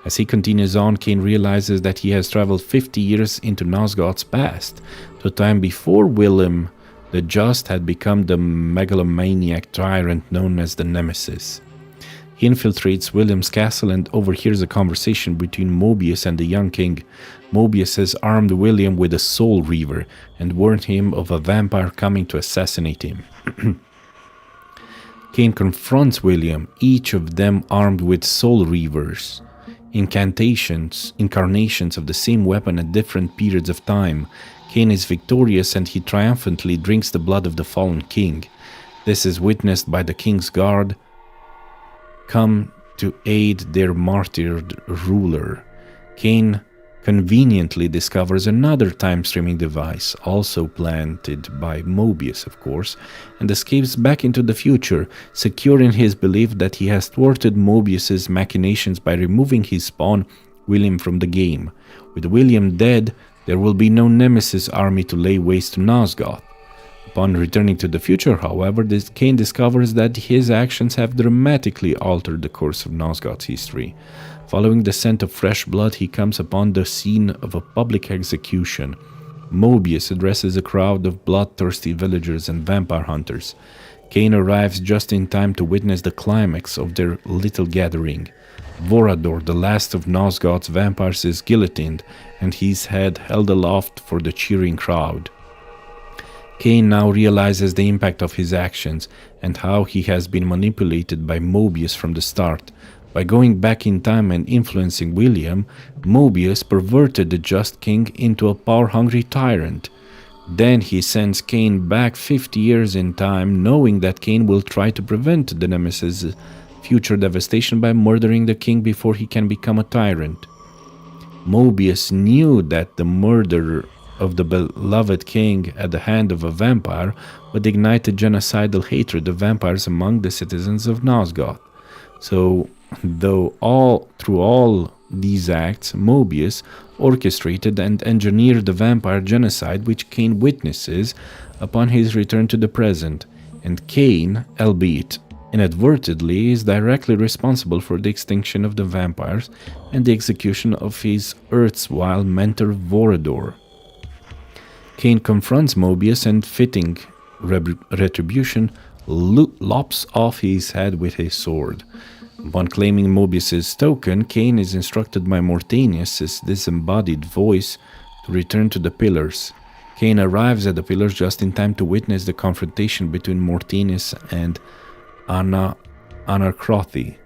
As he continues on, Kane realizes that he has traveled 50 years into Nosgoth's past, to a time before Willem the Just had become the megalomaniac tyrant known as the Nemesis. He infiltrates William's castle and overhears a conversation between Mobius and the young king. Mobius has armed William with a soul reaver and warned him of a vampire coming to assassinate him. Kane confronts William, each of them armed with soul reavers, incarnations of the same weapon at different periods of time. Kane is victorious and he triumphantly drinks the blood of the fallen king. This is witnessed by the king's guard, come to aid their martyred ruler. Kane conveniently discovers another time-streaming device, also planted by Mobius, of course, and escapes back into the future, secure in his belief that he has thwarted Mobius's machinations by removing his spawn, William, from the game. With William dead, there will be no Nemesis army to lay waste to Nosgoth. Upon returning to the future, however, Cain discovers that his actions have dramatically altered the course of Nosgoth's history. Following the scent of fresh blood, he comes upon the scene of a public execution. Mobius addresses a crowd of bloodthirsty villagers and vampire hunters. Cain arrives just in time to witness the climax of their little gathering. Vorador, the last of Nosgoth's vampires, is guillotined and his head held aloft for the cheering crowd. Cain now realizes the impact of his actions and how he has been manipulated by Mobius from the start. By going back in time and influencing William, Mobius perverted the just king into a power-hungry tyrant. Then he sends Cain back 50 years in time, knowing that Cain will try to prevent the Nemesis' future devastation by murdering the king before he can become a tyrant. Mobius knew that the murder of the beloved king at the hand of a vampire would ignite a genocidal hatred of vampires among the citizens of Nosgoth. So, through all these acts, Mobius orchestrated and engineered the vampire genocide which Cain witnesses upon his return to the present, and Cain, albeit inadvertently, is directly responsible for the extinction of the vampires and the execution of his erstwhile mentor Vorador. Cain confronts Mobius and, fitting retribution, lops off his head with his sword. Upon claiming Mobius's token, Cain is instructed by Mortanius' disembodied voice to return to the Pillars. Cain arrives at the Pillars just in time to witness the confrontation between Mortanius and Anarchrothi.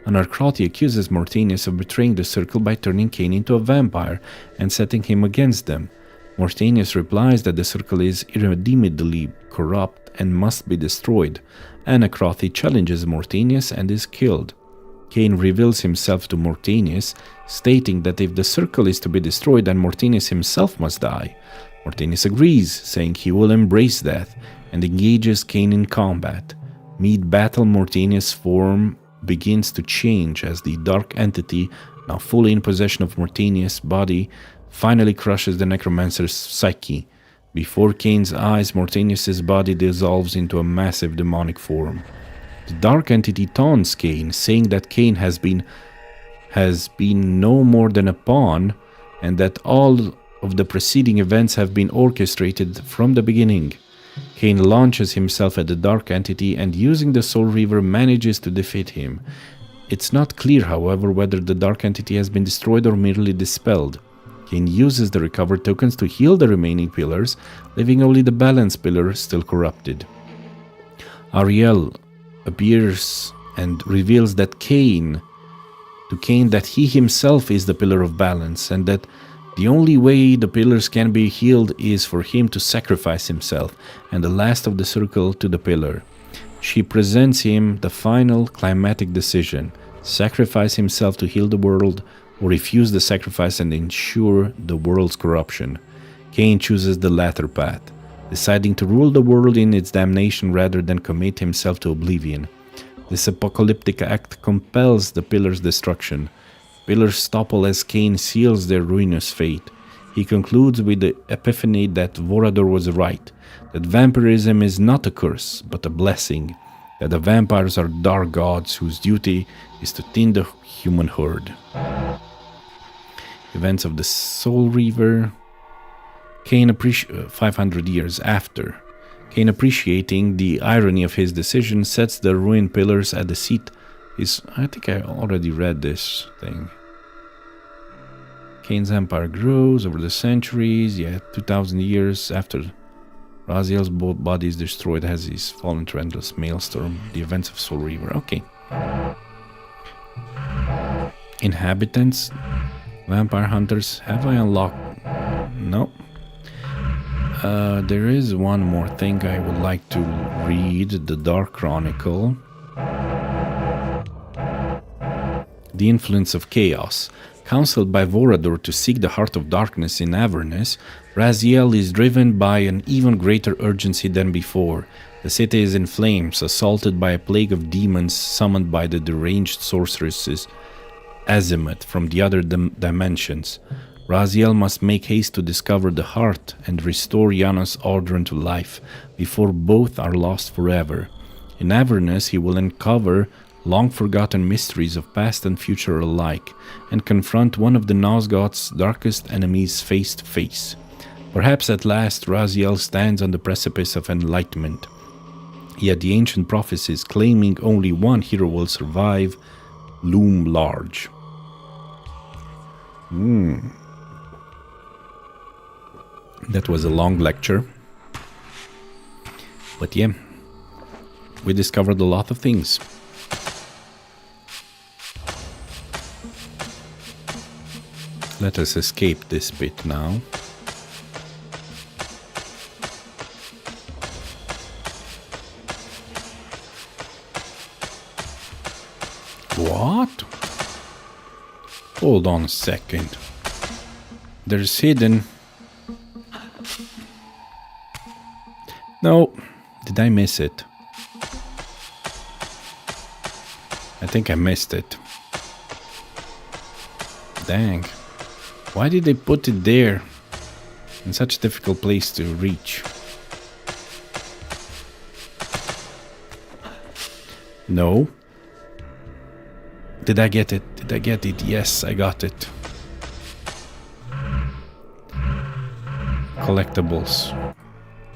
Anarchrothi accuses Mortanius of betraying the Circle by turning Cain into a vampire and setting him against them. Mortanius replies that the Circle is irredeemably corrupt and must be destroyed. Anarchrothi challenges Mortanius and is killed. Cain reveals himself to Mortanius, stating that if the Circle is to be destroyed, then Mortanius himself must die. Mortanius agrees, saying he will embrace death, and engages Cain in combat. Mid-battle, Mortanius' form begins to change as the dark entity, now fully in possession of Mortanius' body, finally crushes the necromancer's psyche. Before Cain's eyes, Mortanius' body dissolves into a massive demonic form. The dark entity taunts Cain, saying that Cain has been no more than a pawn, and that all of the preceding events have been orchestrated from the beginning. Cain launches himself at the dark entity and, using the Soul Reaver, manages to defeat him. It's not clear, however, whether the dark entity has been destroyed or merely dispelled. Cain uses the recovered tokens to heal the remaining pillars, leaving only the balance pillar still corrupted. Ariel appears and reveals that Cain that he himself is the pillar of balance, and that the only way the pillars can be healed is for him to sacrifice himself and the last of the Circle to the pillar. She presents him the final climatic decision: sacrifice himself to heal the world, or refuse the sacrifice and ensure the world's corruption. Cain chooses the latter path, deciding to rule the world in its damnation rather than commit himself to oblivion. This apocalyptic act compels the Pillars' destruction. Pillars topple as Cain seals their ruinous fate. He concludes with the epiphany that Vorador was right, that vampirism is not a curse, but a blessing, that the vampires are dark gods whose duty is to thin the human herd. Events of the Soul Reaver. 500 years after. Cain, appreciating the irony of his decision, sets the ruined pillars at the seat. I think I already read this thing. Cain's empire grows over the centuries, 2000 years after Raziel's body is destroyed as he's fallen to endless maelstrom. The events of Soul Reaver. Okay. Inhabitants. Vampire hunters. Have I unlocked? No. There is one more thing I would like to read. The Dark Chronicle. The influence of chaos. Counseled by Vorador to seek the heart of darkness in Avernus, Raziel is driven by an even greater urgency than before. The city is in flames, assaulted by a plague of demons summoned by the deranged sorceress Azimuth from the other dimensions. Raziel must make haste to discover the heart and restore Janos Ardren to life before both are lost forever. In Avernus, he will uncover long-forgotten mysteries of past and future alike and confront one of the Nosgoth's darkest enemies face to face. Perhaps at last Raziel stands on the precipice of enlightenment. Yet the ancient prophecies claiming only one hero will survive loom large. That was a long lecture. But yeah, we discovered a lot of things. Let us escape this bit now. What? Hold on a second. There's hidden... No. Did I miss it? I think I missed it. Dang. Why did they put it there? In such a difficult place to reach. No. Did I get it? Did I get it? Yes, I got it. Collectibles.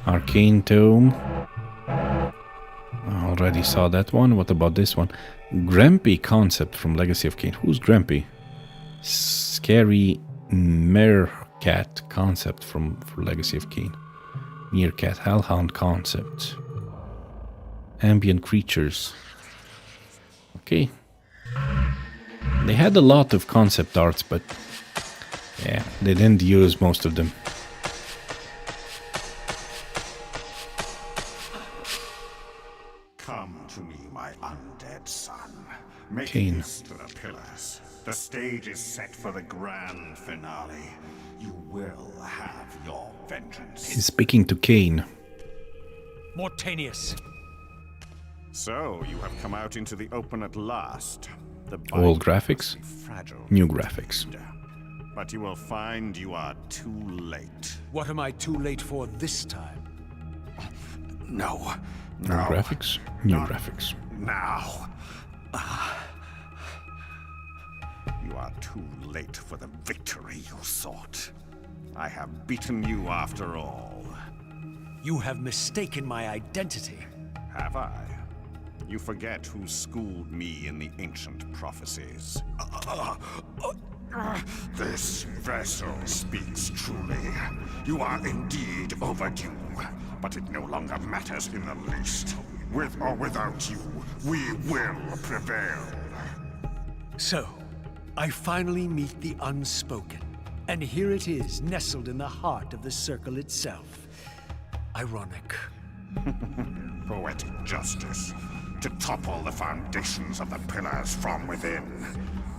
Arcane Tome. I already saw that one. What about this one? Grampy concept from Legacy of Kain. Who's Grampy? Scary Meerkat concept for Legacy of Kain. Meerkat Hellhound concept. Ambient creatures. Okay. They had a lot of concept arts, but yeah, they didn't use most of them. Come to me, my undead son. Make Kain. haste to the pillars. The stage is set for the grand finale. You will have your vengeance. He's speaking to Kain. Mortanius. So, you have come out into the open at last. The Old Bible graphics, must be fragile, new graphics. but you will find you are too late. What am I too late for this time? No. New No. graphics, new Not graphics. Now. You are too late for the victory you sought. I have beaten you after all. You have mistaken my identity. Have I? You forget who schooled me in the ancient prophecies. This vessel speaks truly. You are indeed overdue, but it no longer matters in the least. With or without you, we will prevail. So, I finally meet the unspoken. And here it is, nestled in the heart of the circle itself. Ironic. Poetic justice. To topple the foundations of the pillars from within.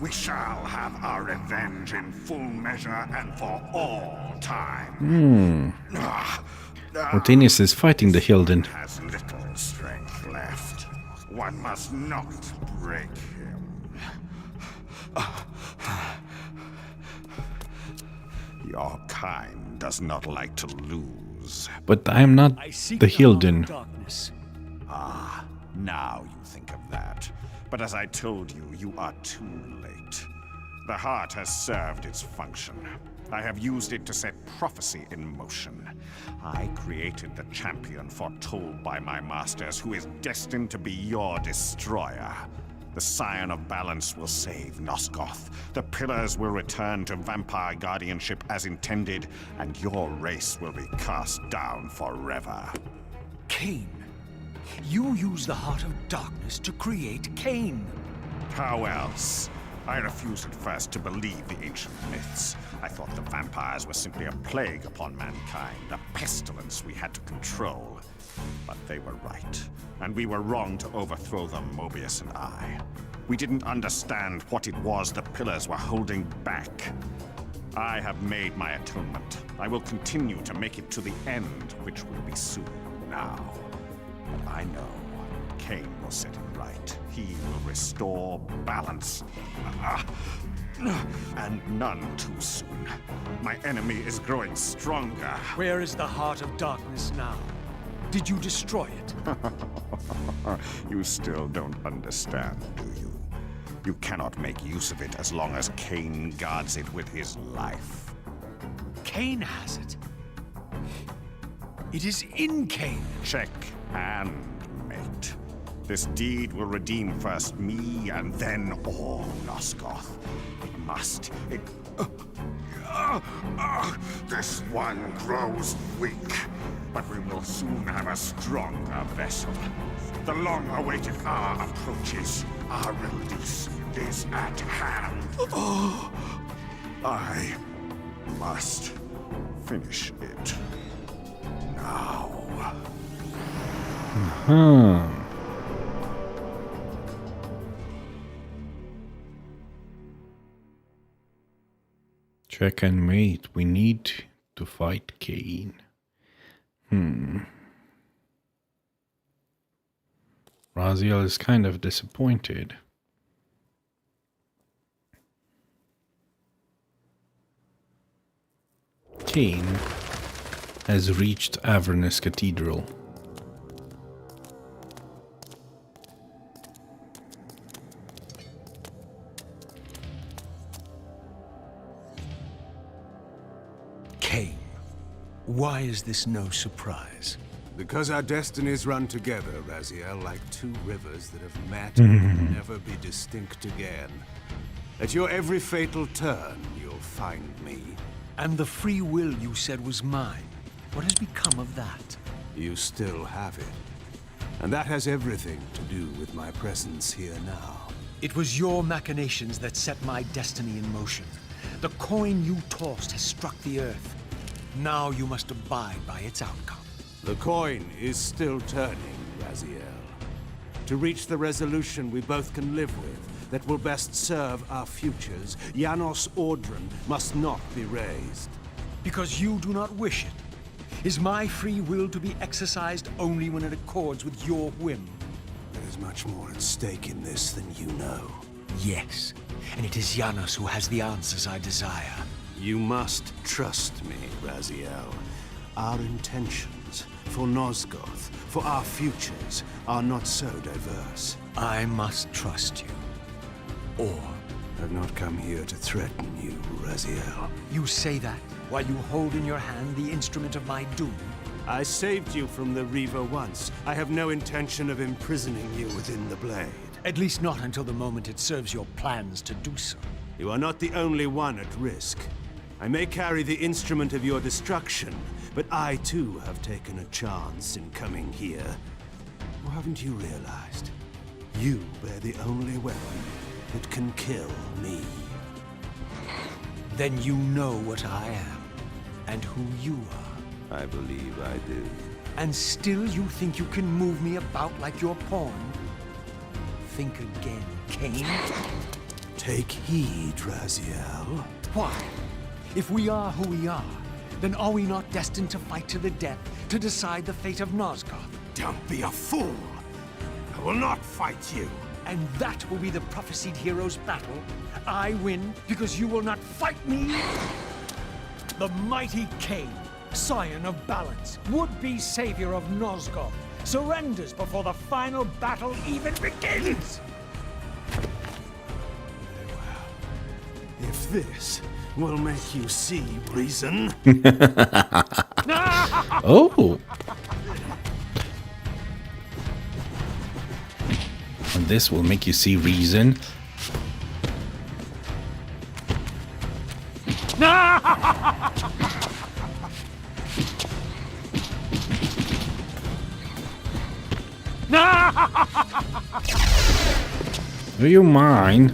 We shall have our revenge in full measure and for all time. Mortanius is fighting the Hilden. Has little strength left. One must not break him. Your kind does not like to lose. But I am not I seek the heart of Hilden. darkness. Now you think of that. But as I told you, you are too late. The heart has served its function. I have used it to set prophecy in motion. I created the champion foretold by my masters, who is destined to be your destroyer. The Scion of Balance will save Nosgoth. The Pillars will return to vampire guardianship as intended, and your race will be cast down forever. Kain. You use the heart of darkness to create Kain. How else? I refused at first to believe the ancient myths. I thought the vampires were simply a plague upon mankind, a pestilence we had to control. But they were right, and we were wrong to overthrow them, Mobius and I. We didn't understand what it was the Pillars were holding back. I have made my atonement. I will continue to make it to the end, which will be soon now. But I know Cain will set it right. He will restore balance. And none too soon. My enemy is growing stronger. Where is the heart of darkness now? Did you destroy it? You still don't understand, do you? You cannot make use of it as long as Cain guards it with his life. Cain has it. It is in Cain. Check and mate. This deed will redeem first me and then all Nosgoth. It must. This one grows weak, but we will soon have a stronger vessel. The long-awaited hour approaches. Our release is at hand. I must finish it now. Check and mate. We need to fight Cain. Raziel is kind of disappointed. Cain has reached Avernus Cathedral. Cain, why is this no surprise? Because our destinies run together, Raziel, like two rivers that have met and will never be distinct again. At your every fatal turn, you'll find me. And the free will you said was mine. What has become of that? You still have it. And that has everything to do with my presence here now. It was your machinations that set my destiny in motion. The coin you tossed has struck the earth. Now you must abide by its outcome. The coin is still turning, Raziel. To reach the resolution we both can live with, that will best serve our futures, Janos Audron must not be raised. Because you do not wish it. Is my free will to be exercised only when it accords with your whim? There is much more at stake in this than you know. Yes, and it is Janos who has the answers I desire. You must trust me, Raziel. Our intentions for Nosgoth, for our futures, are not so diverse. I must trust you. Or I've not come here to threaten you, Raziel. you say that while you hold in your hand the instrument of my doom? I saved you from the Reaver once. I have no intention of imprisoning you within the blade. At least not until the moment it serves your plans to do so. You are not the only one at risk. I may carry the instrument of your destruction, but I too have taken a chance in coming here. Or haven't you realized? You bear the only weapon that can kill me. Then you know what I am, and who you are. I believe I do. And still you think you can move me about like your pawn? Think again, Cain. Take heed, Raziel. Why? If we are who we are, then are we not destined to fight to the death to decide the fate of Nosgoth? Don't be a fool! I will not fight you! And that will be the prophesied hero's battle? I win because you will not fight me? The mighty Cain, scion of balance, would-be savior of Nosgoth, surrenders before the final battle even begins! If this will make you see reason... Oh! And this will make you see reason. Do you mind?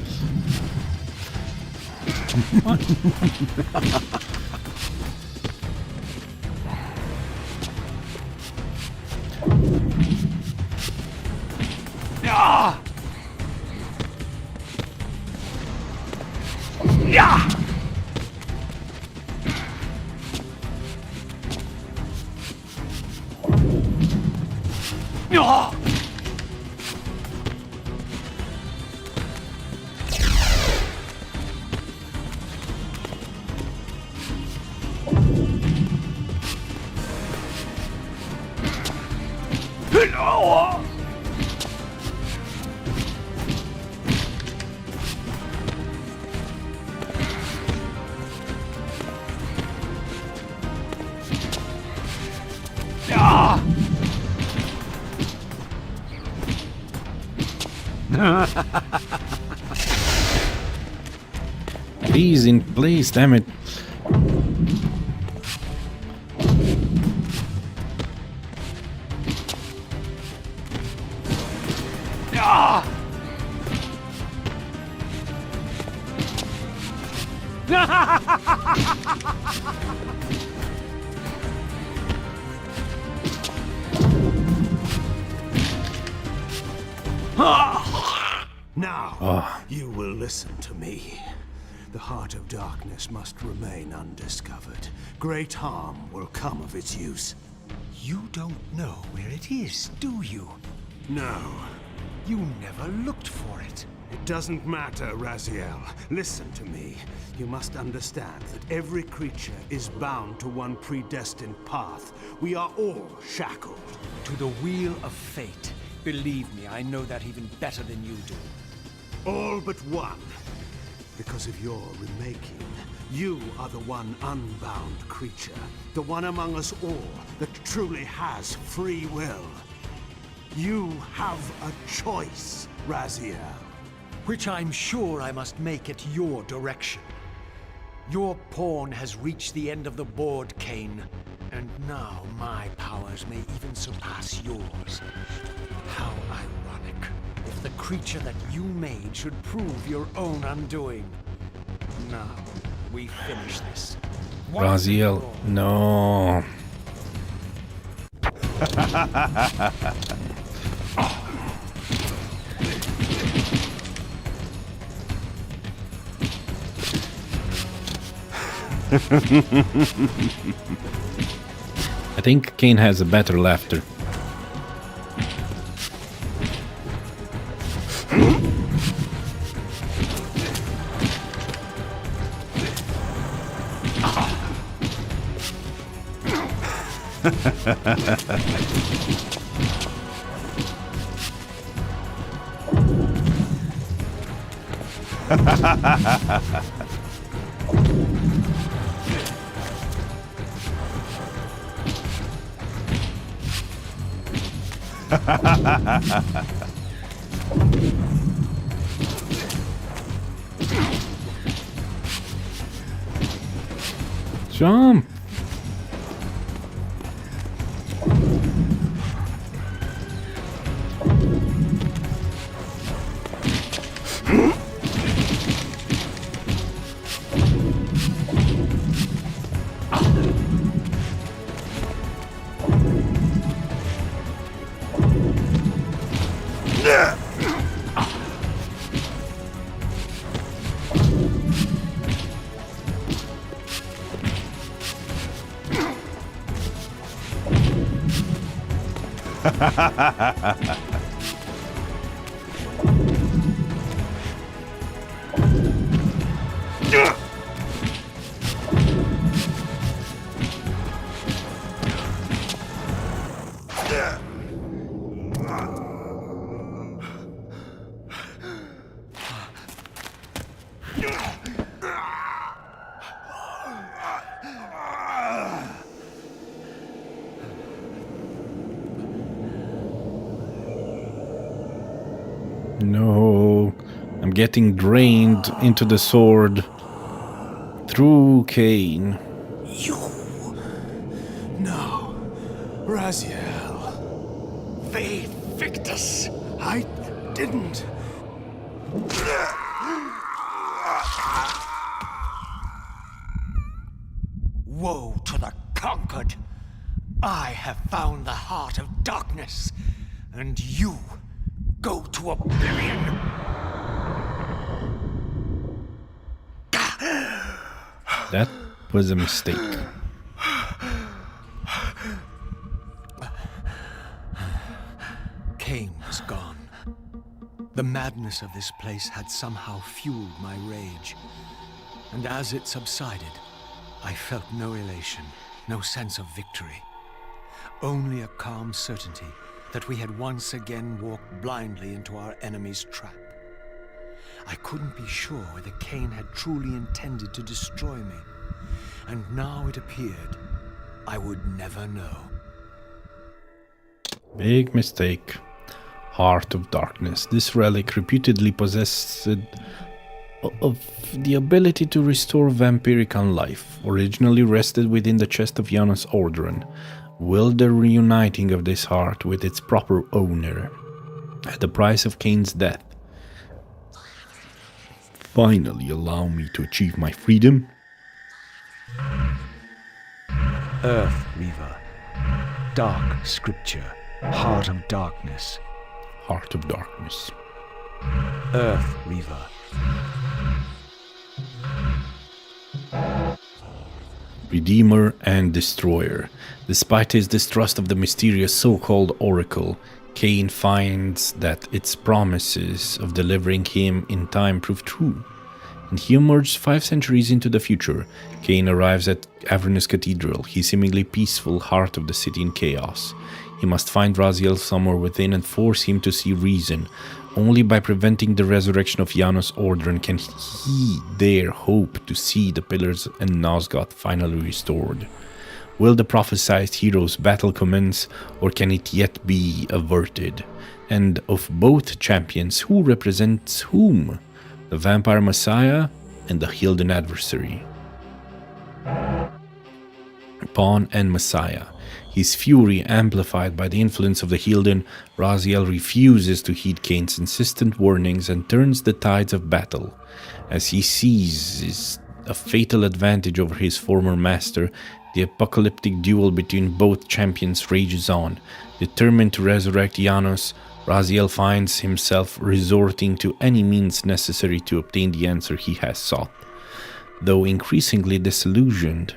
He's in place, damn it. Now, you will listen to me. The heart of darkness must remain undiscovered. Great harm will come of its use. You don't know where it is, do you? No, You never looked for it. it doesn't matter, Raziel. Listen to me. You must understand that every creature is bound to one predestined path. We are all shackled. To the wheel of fate. Believe me, I know that even better than you do. All but one. Because of your remaking, you are the one unbound creature. The one among us all that truly has free will. You have a choice, Raziel. Which I'm sure I must make at your direction. Your pawn has reached the end of the board, Cain. And now my powers may even surpass yours. How ironic. If the creature that you made should prove your own undoing. Now, we finish this. Once and Raziel, for all. no. I think Cain has a better laughter. Jump! No, I'm getting drained into the sword through Cain. You... No. Raziel. Ve Victus. I didn't... Woe to the conquered! I have found the heart of darkness, and you go to oblivion! That was a mistake. Cain was gone. The madness of this place had somehow fueled my rage. And as it subsided, I felt no elation, no sense of victory. Only a calm certainty that we had once again walked blindly into our enemy's trap. I couldn't be sure whether Cain had truly intended to destroy me, and now it appeared I would never know. Big mistake. Heart of Darkness. This relic reputedly possessed of the ability to restore vampiric life, originally rested within the chest of Janos Ordren. Will the reuniting of this heart with its proper owner, at the price of Cain's death, finally allow me to achieve my freedom? Earth Reaver. Dark Scripture. Heart of Darkness. Heart of Darkness. Earth Reaver. Redeemer and Destroyer. Despite his distrust of the mysterious so-called Oracle, Cain finds that its promises of delivering him in time prove true. And he emerged 5 centuries into the future. Cain arrives at Avernus Cathedral, his seemingly peaceful heart of the city in chaos. He must find Raziel somewhere within and force him to see reason. Only by preventing the resurrection of Janos Ordren can he dare hope to see the Pillars and Nosgoth finally restored. Will the prophesied hero's battle commence, or can it yet be averted? And of both champions, who represents whom? The Vampire Messiah and the Hilden adversary. Pawn and Messiah. His fury amplified by the influence of the Hilden, Raziel refuses to heed Cain's insistent warnings and turns the tides of battle. As he seizes a fatal advantage over his former master, the apocalyptic duel between both champions rages on. Determined to resurrect Janos, Raziel finds himself resorting to any means necessary to obtain the answer he has sought. Though increasingly disillusioned,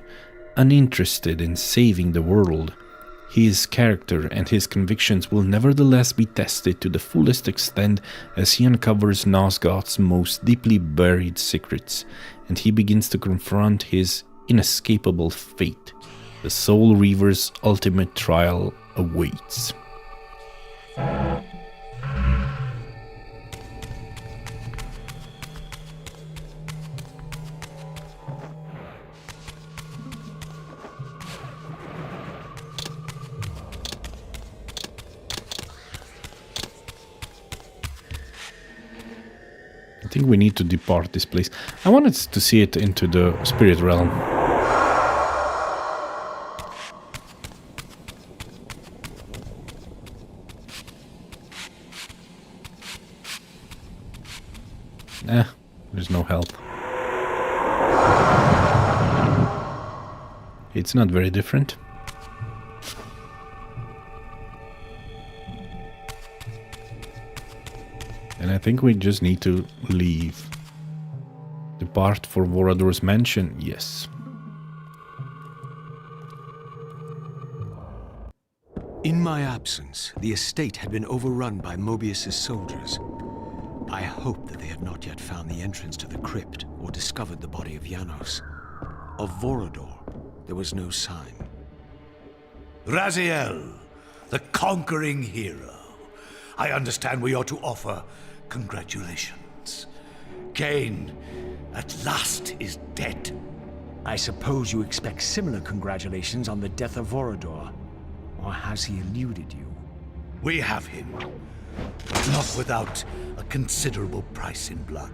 uninterested in saving the world, his character and his convictions will nevertheless be tested to the fullest extent as he uncovers Nosgoth's most deeply buried secrets, and he begins to confront his inescapable fate. The Soul Reaver's ultimate trial awaits. I think we need to depart this place. I wanted to see it into the spirit realm. There's no help. It's not very different. And I think we just need to leave. Depart for Vorador's mansion? Yes. In my absence, the estate had been overrun by Mobius's soldiers. I hoped that they had not yet found the entrance to the crypt or discovered the body of Janos. Of Vorador, there was no sign. Raziel, the conquering hero. I understand we ought to offer congratulations. Cain, at last, is dead. I suppose you expect similar congratulations on the death of Vorador. Or has he eluded you? We have him, but not without a considerable price in blood.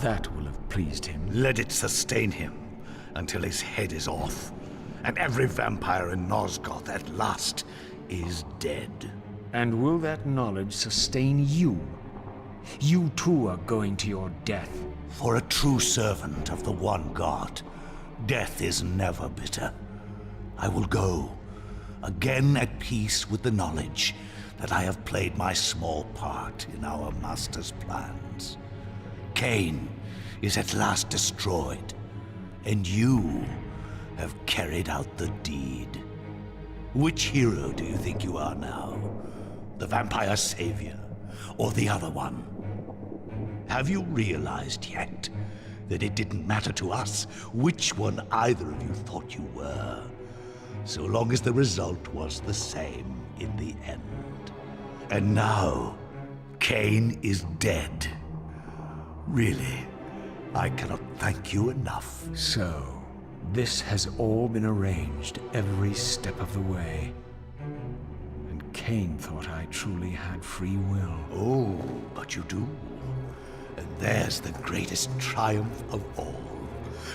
That will have pleased him. Let it sustain him until his head is off, and every vampire in Nosgoth at last is dead. And will that knowledge sustain you? You too are going to your death. For a true servant of the one God, death is never bitter. I will go, again at peace with the knowledge that I have played my small part in our master's plans. Cain is at last destroyed, and you have carried out the deed. Which hero do you think you are now? The vampire savior, or the other one? Have you realized yet that it didn't matter to us which one either of you thought you were? so long as the result was the same in the end. And now, Cain is dead. Really, I cannot thank you enough. So, this has all been arranged every step of the way. And Cain thought I truly had free will. Oh, but you do. And there's the greatest triumph of all.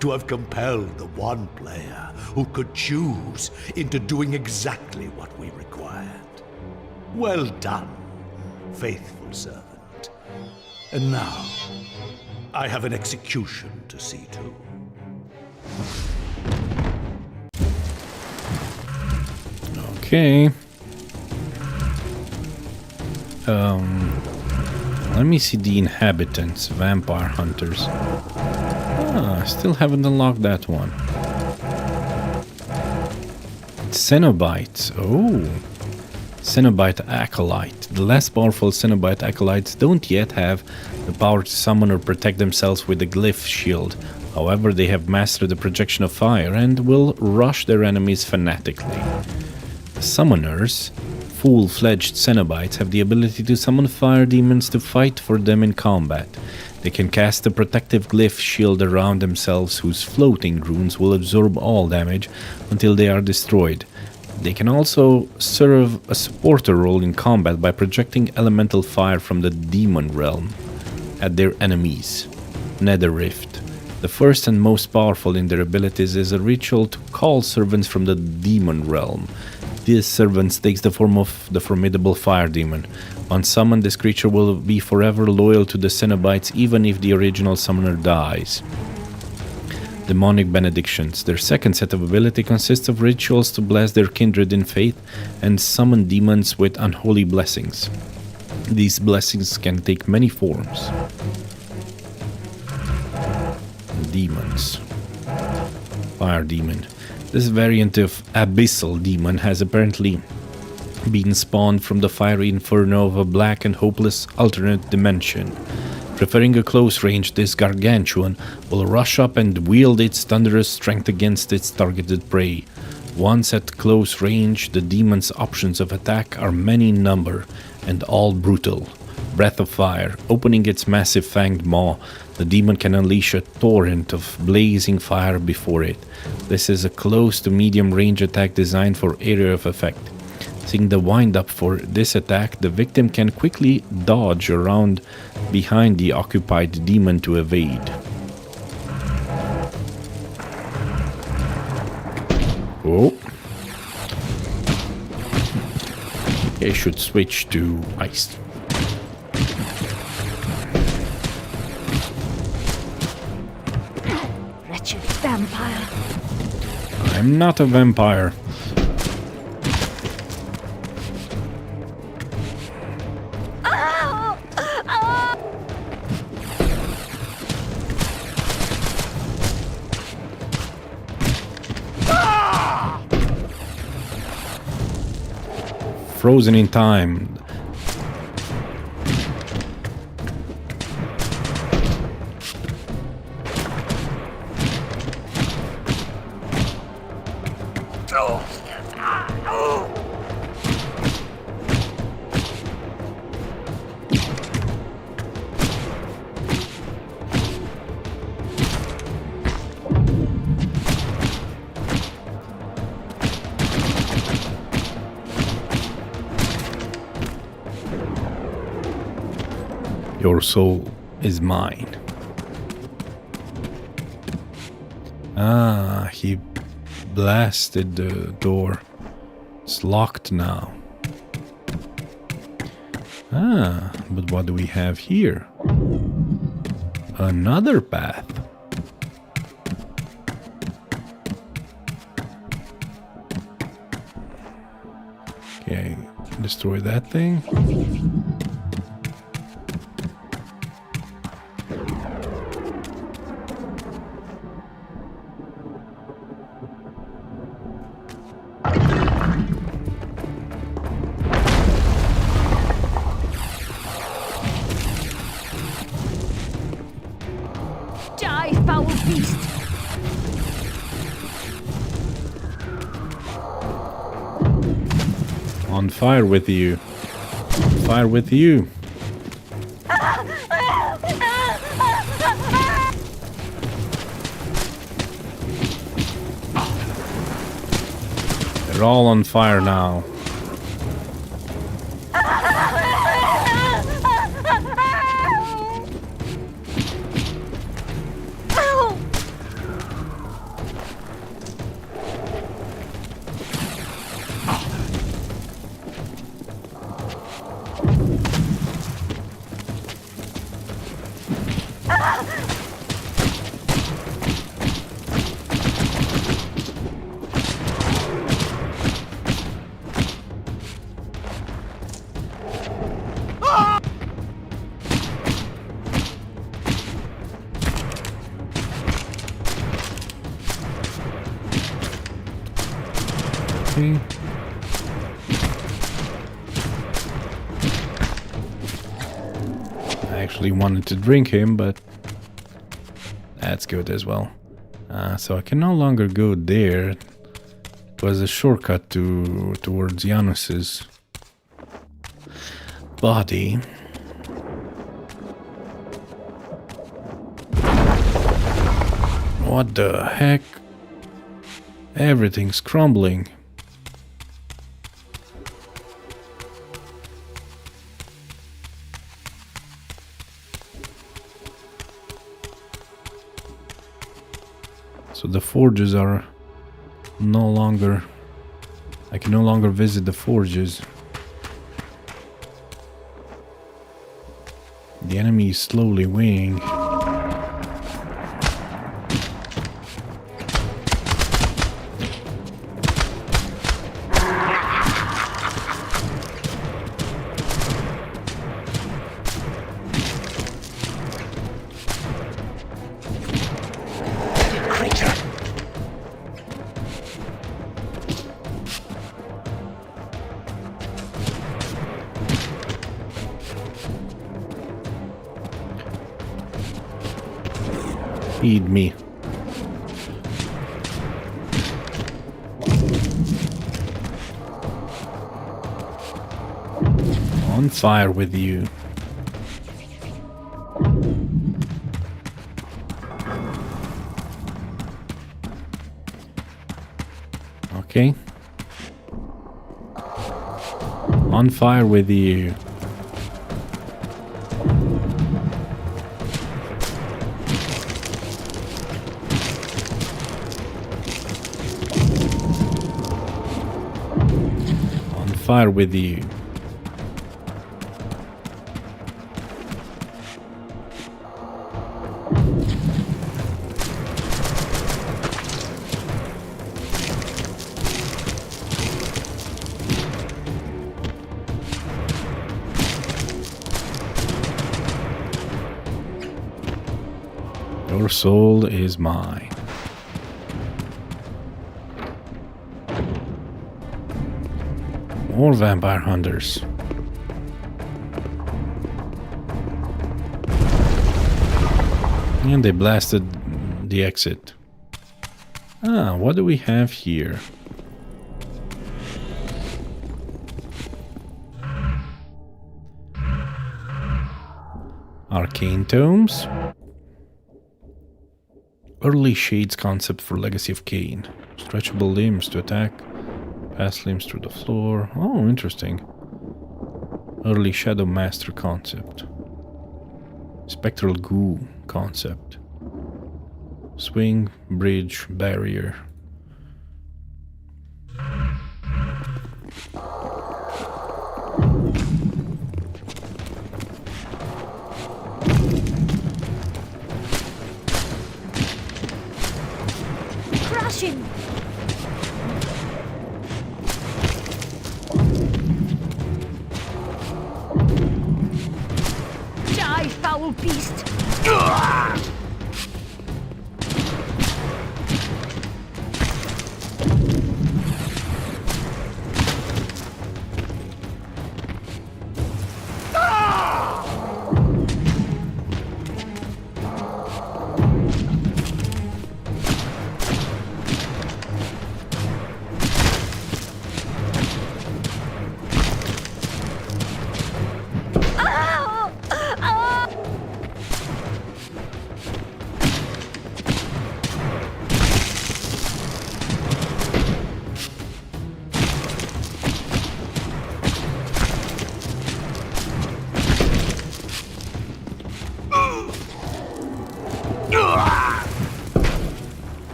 To have compelled the one player who could choose into doing exactly what we required. Well done, faithful servant. And now, I have an execution to see to. Okay. Let me see the inhabitants, vampire hunters. Ah, still haven't unlocked that one. Cenobites. Oh. Cenobite Acolyte. The less powerful Cenobite Acolytes don't yet have the power to summon or protect themselves with a glyph shield. However, they have mastered the projection of fire and will rush their enemies fanatically. The Summoners, full-fledged Cenobites, have the ability to summon fire demons to fight for them in combat. They can cast a protective glyph shield around themselves whose floating runes will absorb all damage until they are destroyed. They can also serve a supporter role in combat by projecting elemental fire from the demon realm at their enemies. Nether Rift. The first and most powerful in their abilities is a ritual to call servants from the demon realm. This servant takes the form of the formidable fire demon. Once summoned, this creature will be forever loyal to the Cenobites even if the original summoner dies. Demonic Benedictions. Their second set of ability consists of rituals to bless their kindred in faith and summon demons with unholy blessings. These blessings can take many forms. Demons. Fire Demon. This variant of Abyssal Demon has apparently been spawned from the fiery inferno of a black and hopeless alternate dimension. Preferring a close range, this gargantuan will rush up and wield its thunderous strength against its targeted prey. Once at close range, the demon's options of attack are many in number and all brutal. Breath of Fire. Opening its massive fanged maw, the demon can unleash a torrent of blazing fire before it. This is a close to medium range attack designed for area of effect. Seeing the wind-up for this attack, the victim can quickly dodge around behind the occupied demon to evade. Oh. I should switch to ice. Wretched vampire. I'm not a vampire. Frozen in time. Your soul is mine. Ah, he blasted the door. It's locked now. Ah, but what do we have here? Another path. Okay, destroy that thing. Die, foul beast! On fire with you. Fire with you. They're all on fire now. Okay. I actually wanted to drink him, but that's good as well. So I can no longer go there. It was a shortcut towards Janus's body. What the heck? Everything's crumbling. So the forges are no longer... I can no longer visit the forges. The enemy is slowly winning. Feed me. On fire with you. Okay. On fire with you. Fire with you. Your soul is mine. More vampire hunters. And they blasted the exit. Ah, what do we have here? Arcane tomes. Early shades concept for Legacy of Kain. Stretchable limbs to attack. Pass limbs through the floor. Oh, interesting. Early Shadow Master concept. Spectral goo concept. Swing, bridge, barrier. Crashing! Die, foul beast!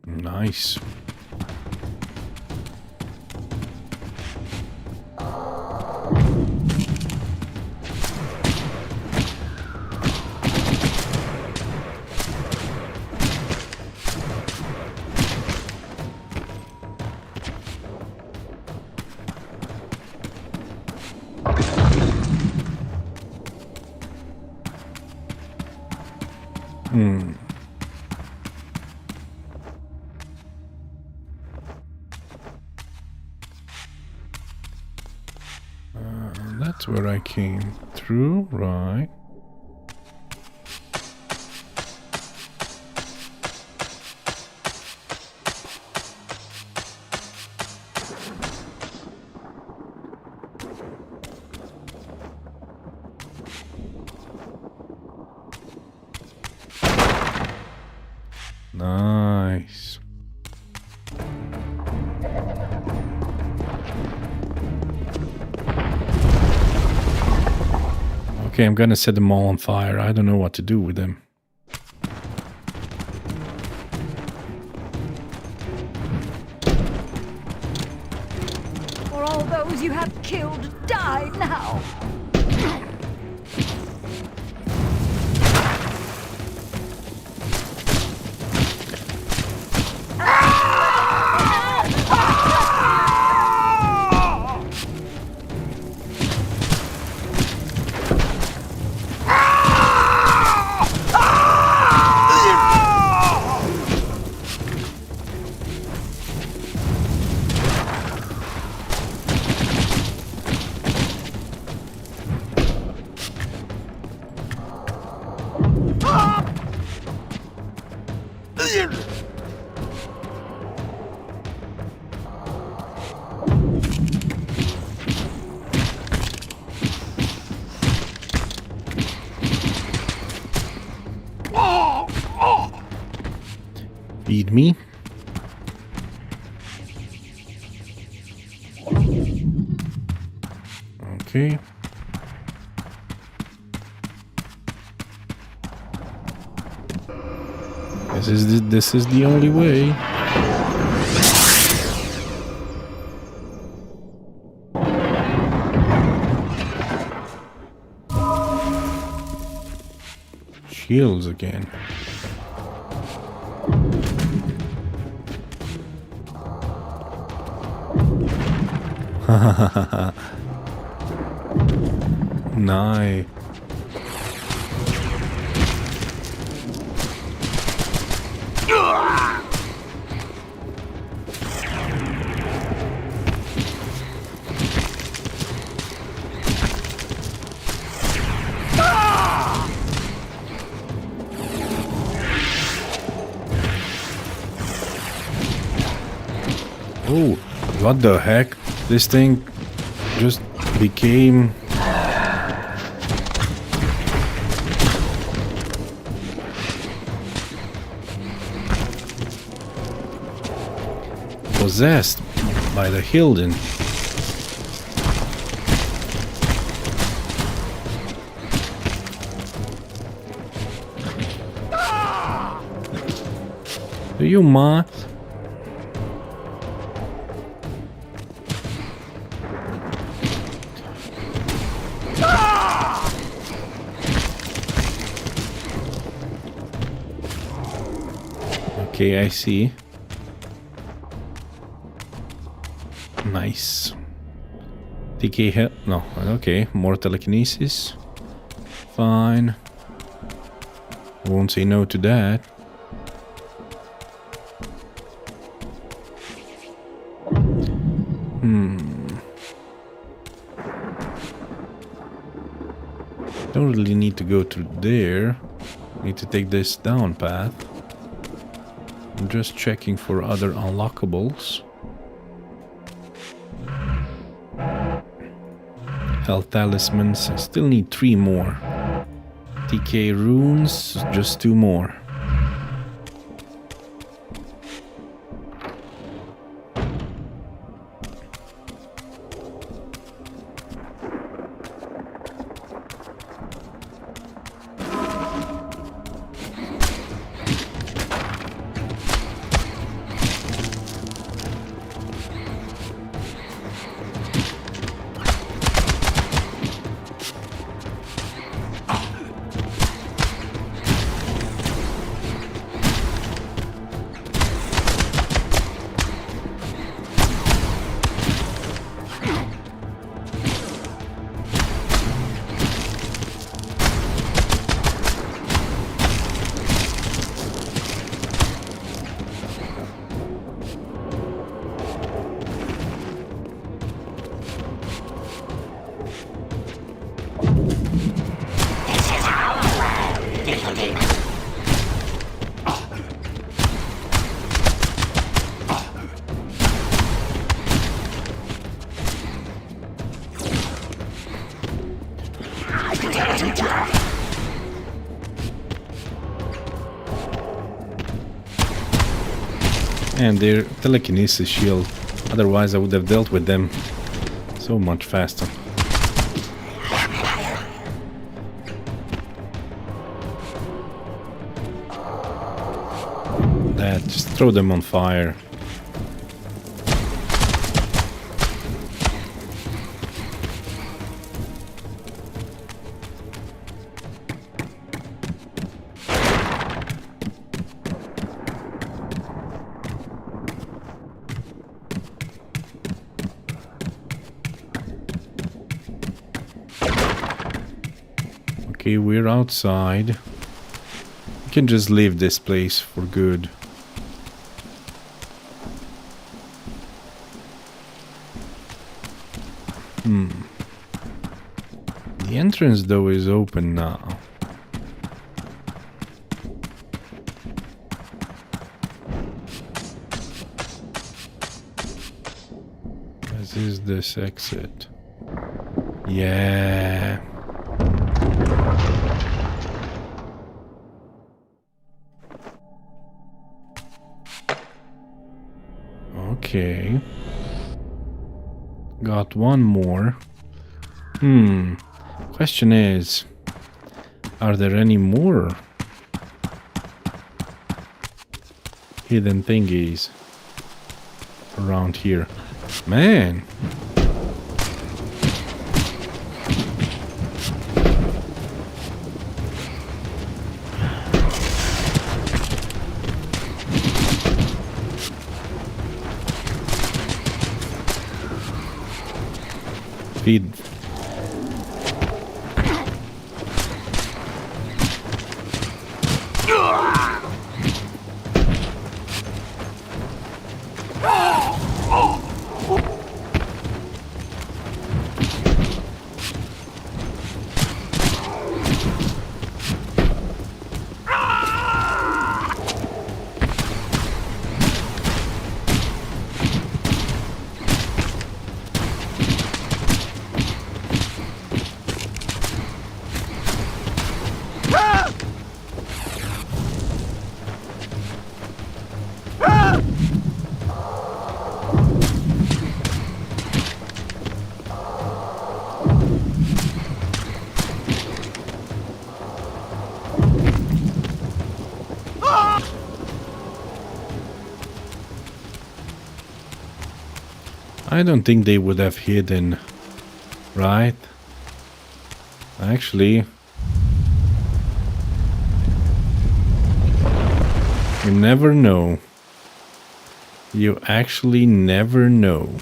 Nice. That's where I came through, right? Nice. Okay, I'm gonna set them all on fire. I don't know what to do with them. For all those you have killed, die now. Feed me. Okay. This is the only way. Shields again. Nice. Oh, what the heck? This thing just became... possessed by the Hilden. Do you mind? Okay, I see. Nice. TK hit. No, okay. More telekinesis. Fine. Won't say no to that. Don't really need to go through there. Need to take this down path. I'm just checking for other unlockables. Health talismans. I still need 3 more. 50k runes, just 2 more. And their telekinesis shield. Otherwise I would have dealt with them so much faster. Just throw them on fire. Okay, we're outside. We can just leave this place for good. The entrance though is open now. This is this exit. Yeah. Okay. Got one more. Question is, are there any more hidden thingies around here? Man. Feed. I don't think they would have hidden, right? Actually, you never know. You actually never know.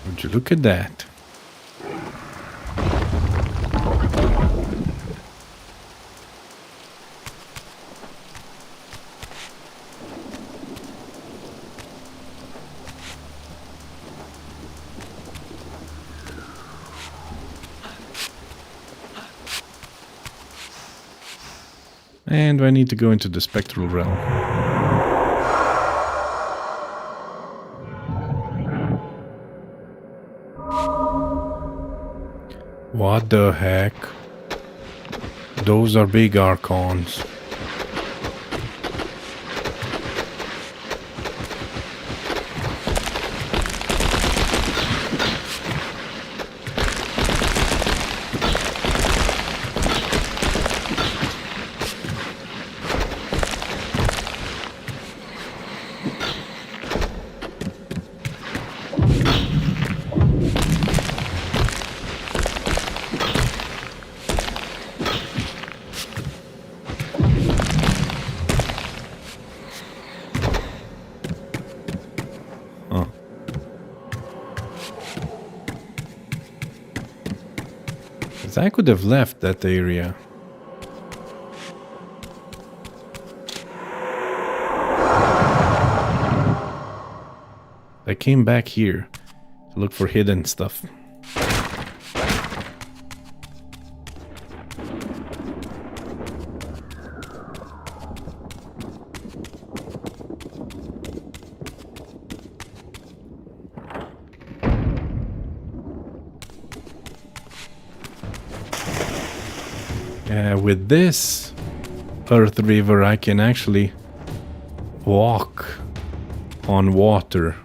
Would you look at that? And I need to go into the spectral realm. What the heck? Those are big archons. I could have left that area. I came back here to look for hidden stuff. With this Earth River, I can actually walk on water.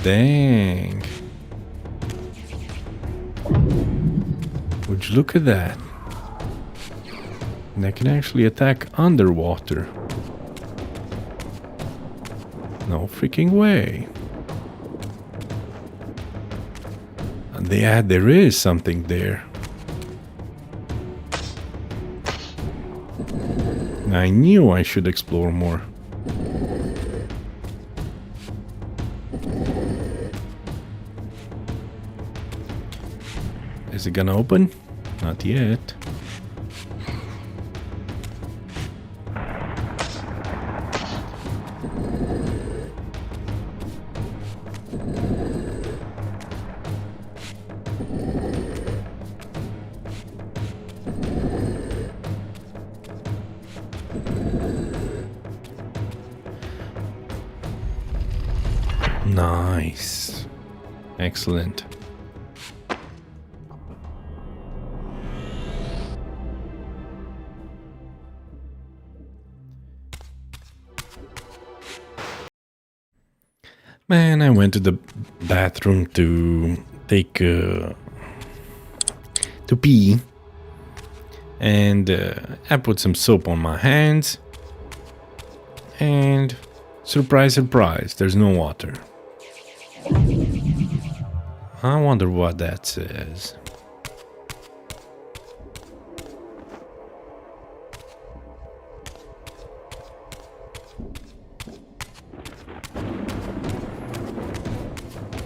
Dang. Would you look at that? And I can actually attack underwater. No freaking way. And there is something there. I knew I should explore more. Is it gonna open? Not yet. Nice. Excellent. Man, I went to the bathroom to take to pee, and I put some soap on my hands, and surprise, surprise, there's no water. I wonder what that says.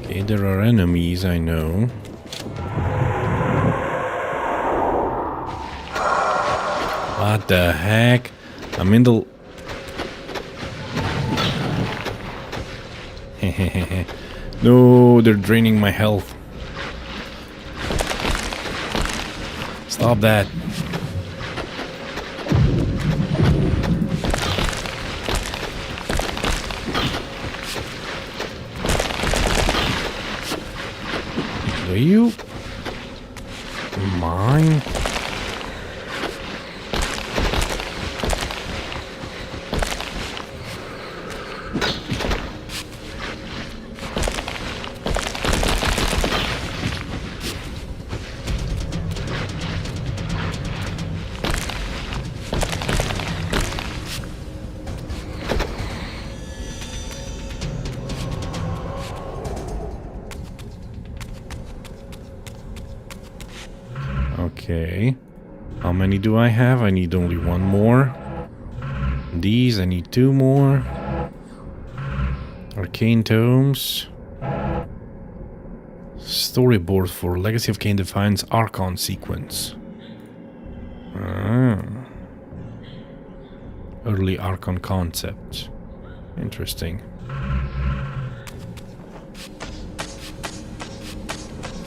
Okay, there are enemies, I know. What the heck? I'm in the... No, they're draining my health. Stop that. Do you mind? Okay. How many do I have? I need only one more. These, I need two more. Arcane Tomes. Storyboard for Legacy of Kain Defiance Archon sequence. Early Archon concept. Interesting.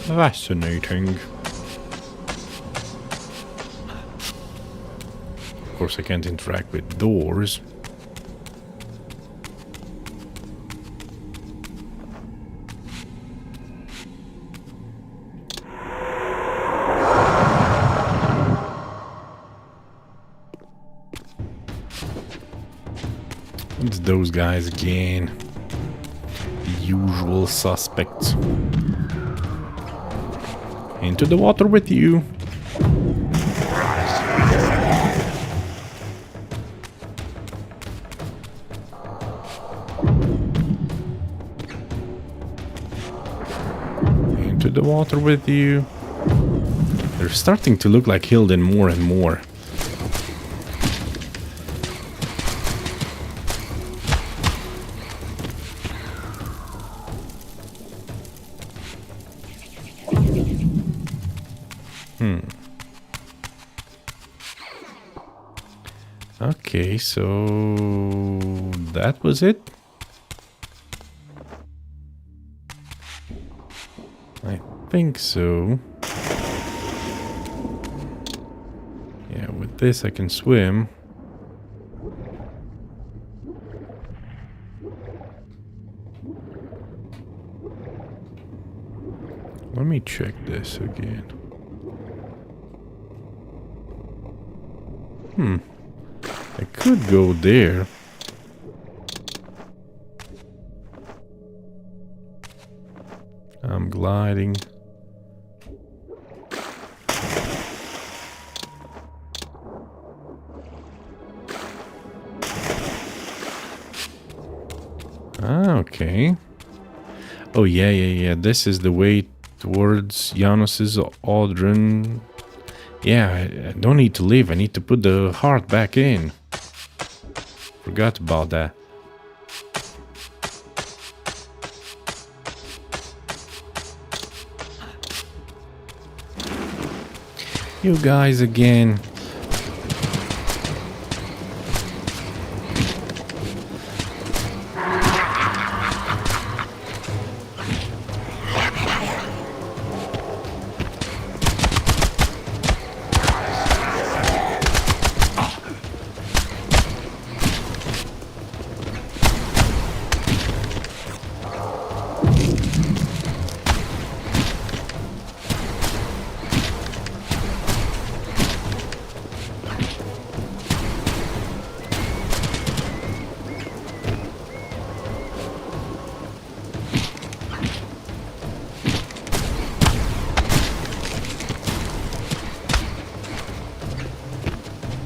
Fascinating. course, I can't interact with doors. It's those guys again. The usual suspects. Into the water with you. Into the water with you. They're starting to look like Hilden more and more. Okay, so that was it. I think so. Yeah, with this I can swim. Let me check this again. I could go there. I'm gliding. Ah, okay. Oh, yeah. This is the way towards Janos's Audron. Yeah, I don't need to leave. I need to put the heart back in. Forgot about that. You guys again.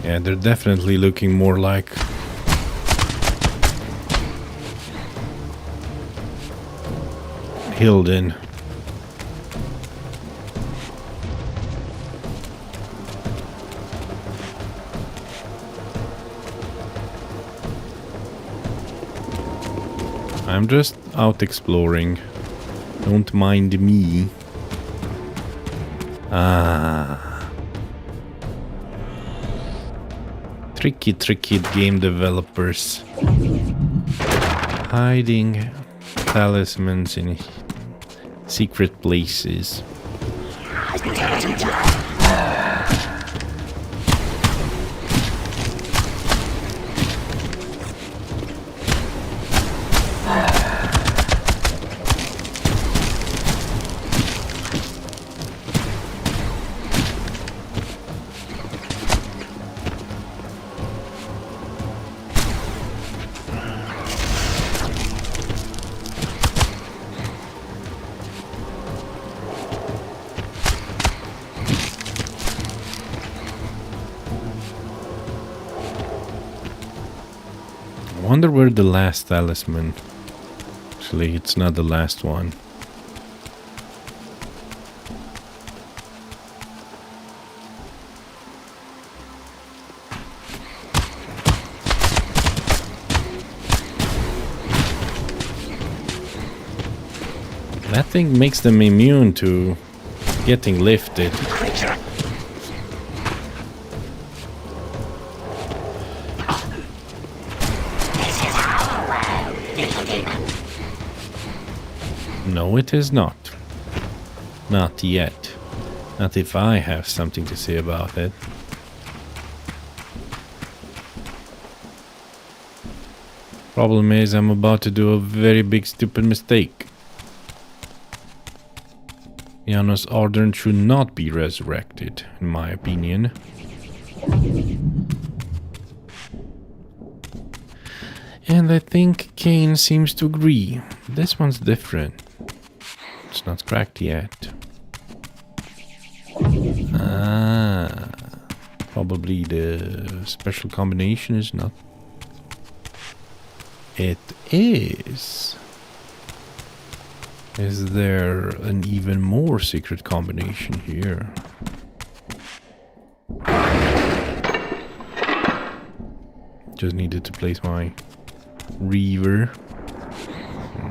Yeah, they're definitely looking more like Hilden. I'm just out exploring. Don't mind me. Ah. Tricky game developers. Hiding talismans in secret places. I wonder where the last talisman. Actually, it's not the last one. That thing makes them immune to getting lifted. No, it is not. Not yet. Not if I have something to say about it. Problem is, I'm about to do a very big stupid mistake. Janos Ardern should not be resurrected, in my opinion. And I think Kane seems to agree. This one's different. It's not cracked yet. Ah, probably the special combination is not. It is. Is there an even more secret combination here? Just needed to place my Reaver.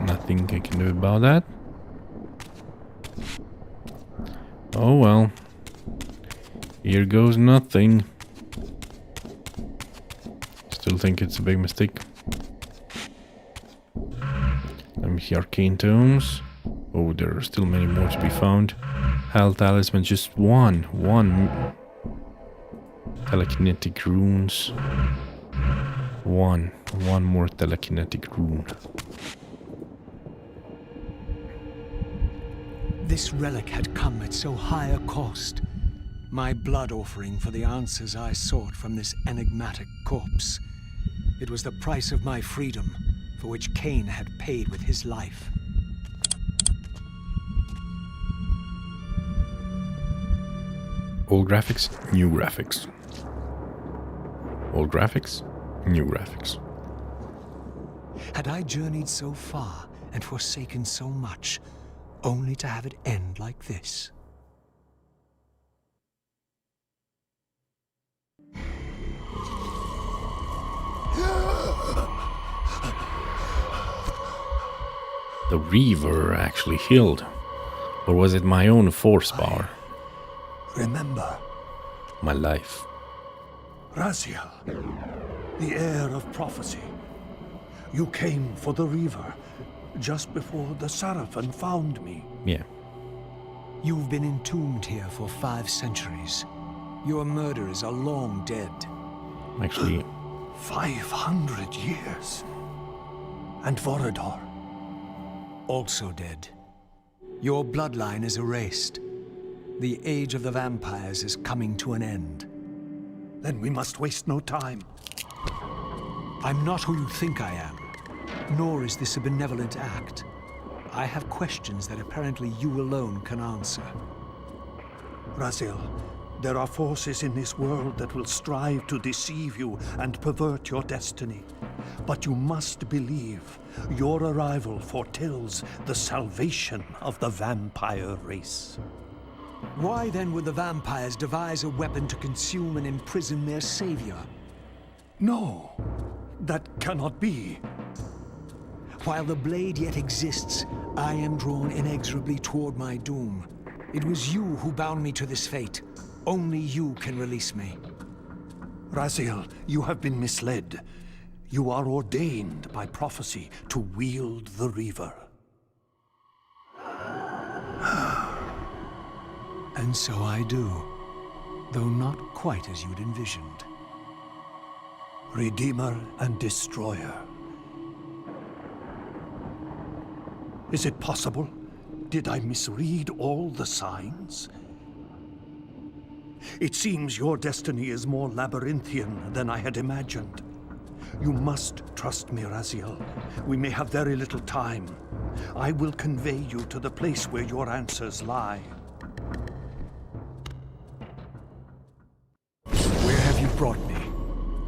Nothing I can do about that. Oh well. Here goes nothing. Still think it's a big mistake. Let me see arcane tomes. Oh, there are still many more to be found. Hell talisman, just one. Telekinetic runes. One more telekinetic rune. This relic had come at so high a cost. My blood offering for the answers I sought from this enigmatic corpse. It was the price of my freedom, for which Kane had paid with his life. Old graphics, new graphics. Old graphics, new graphics. Had I journeyed so far and forsaken so much, only to have it end like this? The Reaver actually healed. Or was it my own force bar? Remember, My life. Raziel, the heir of prophecy. You came for the Reaver just before the Seraphim found me. Yeah. You've been entombed here for 5 centuries. Your murderers are long dead. Actually, 500 years. And Vorador. Also dead. Your bloodline is erased. The age of the vampires is coming to an end. Then we must waste no time. I'm not who you think I am, nor is this a benevolent act. I have questions that apparently you alone can answer. Raziel, there are forces in this world that will strive to deceive you and pervert your destiny. But you must believe your arrival foretells the salvation of the vampire race. Why then would the vampires devise a weapon to consume and imprison their savior? No, that cannot be. While the blade yet exists, I am drawn inexorably toward my doom. It was you who bound me to this fate. Only you can release me. Raziel, you have been misled. You are ordained by prophecy to wield the Reaver. And so I do, though not quite as you'd envisioned. Redeemer and Destroyer. Is it possible? Did I misread all the signs? It seems your destiny is more labyrinthian than I had imagined. You must trust me, Raziel. We may have very little time. I will convey you to the place where your answers lie. Where have you brought me?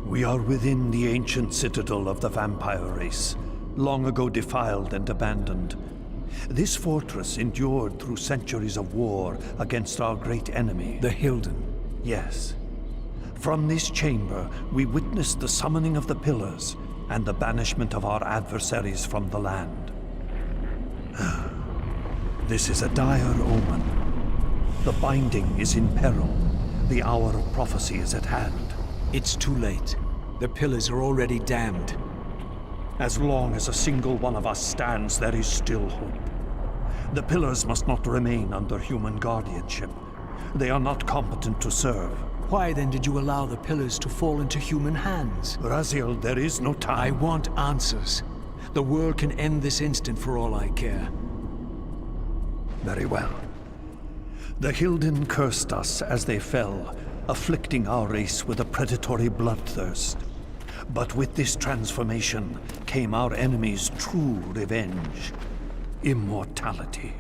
We are within the ancient citadel of the vampire race, long ago defiled and abandoned. This fortress endured through centuries of war against our great enemy. The Hilden. Yes. From this chamber, we witnessed the summoning of the Pillars and the banishment of our adversaries from the land. This is a dire omen. The Binding is in peril. The hour of prophecy is at hand. It's too late. The Pillars are already damned. As long as a single one of us stands, there is still hope. The Pillars must not remain under human guardianship. They are not competent to serve. Why then did you allow the pillars to fall into human hands? Raziel, there is no I time. want answers. The world can end this instant for all I care. Very well. The Hilden cursed us as they fell, afflicting our race with a predatory bloodthirst. But with this transformation came our enemy's true revenge. Immortality.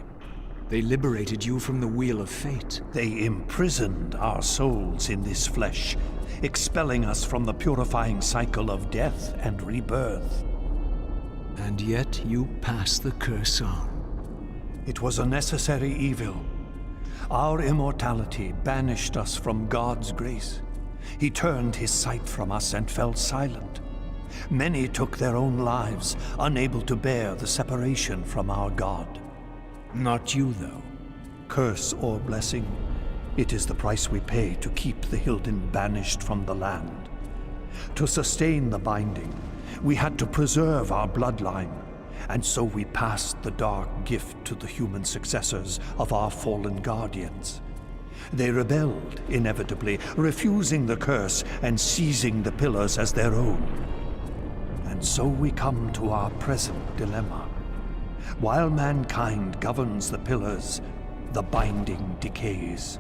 They liberated you from the wheel of fate. They imprisoned our souls in this flesh, expelling us from the purifying cycle of death and rebirth. And yet you pass the curse on. It was a necessary evil. Our immortality banished us from God's grace. He turned his sight from us and fell silent. Many took their own lives, unable to bear the separation from our God. Not you, though. Curse or blessing, it is the price we pay to keep the Hilden banished from the land. To sustain the binding, we had to preserve our bloodline, and so we passed the dark gift to the human successors of our fallen guardians. They rebelled, inevitably, refusing the curse and seizing the pillars as their own. And so we come to our present dilemma. While mankind governs the pillars, the binding decays.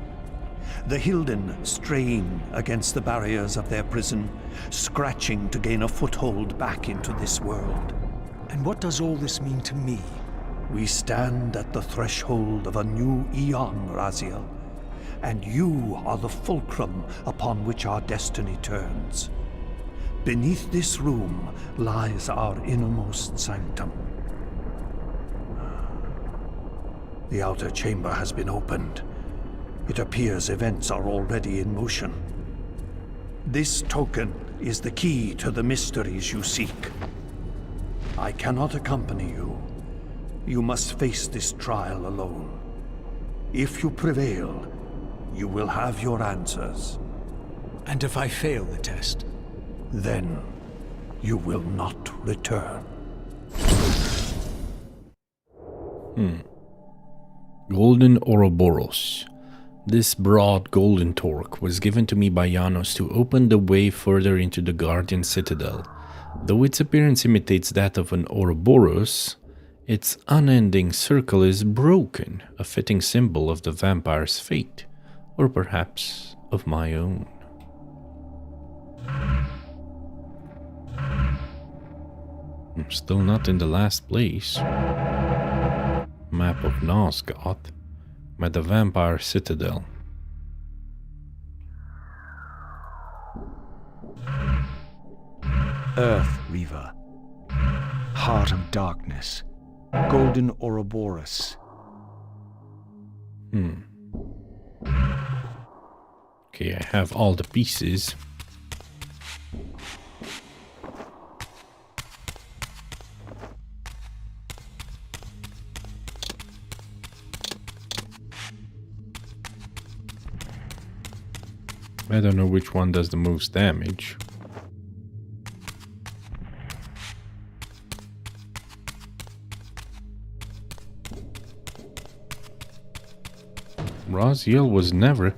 The Hilden strain against the barriers of their prison, scratching to gain a foothold back into this world. And what does all this mean to me? We stand at the threshold of a new eon, Raziel, and you are the fulcrum upon which our destiny turns. Beneath this room lies our innermost sanctum. The outer chamber has been opened. It appears events are already in motion. This token is the key to the mysteries you seek. I cannot accompany you. You must face this trial alone. If you prevail, you will have your answers. And if I fail the test? Then you will not return. Golden Ouroboros. This broad golden torque was given to me by Janos to open the way further into the Guardian Citadel. Though its appearance imitates that of an Ouroboros, its unending circle is broken, a fitting symbol of the vampire's fate, or perhaps of my own. I'm still not in the last place. Map of Nosgoth. I'm at the Vampire Citadel. Earth Reaver. Heart of Darkness. Golden Ouroboros. Okay, I have all the pieces. I don't know which one does the most damage. Raziel was never...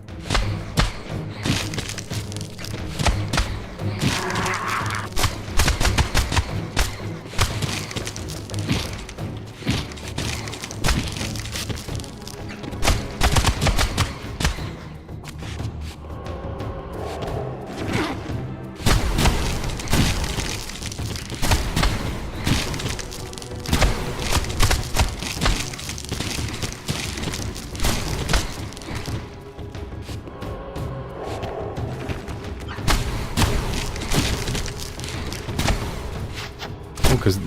Because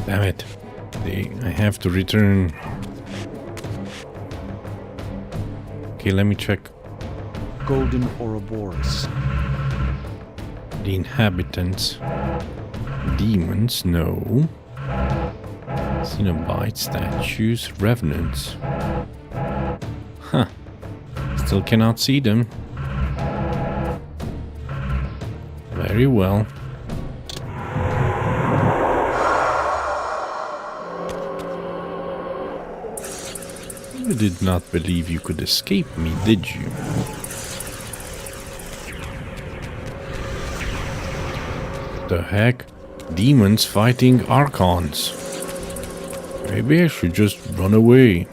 damn it. I have to return. Okay, let me check. golden Ouroboros. The inhabitants. Demons, no. Cenobite statues, revenants. Huh. Still cannot see them. Very well. You did not believe you could escape me, did you? The heck? Demons fighting archons. Maybe I should just run away.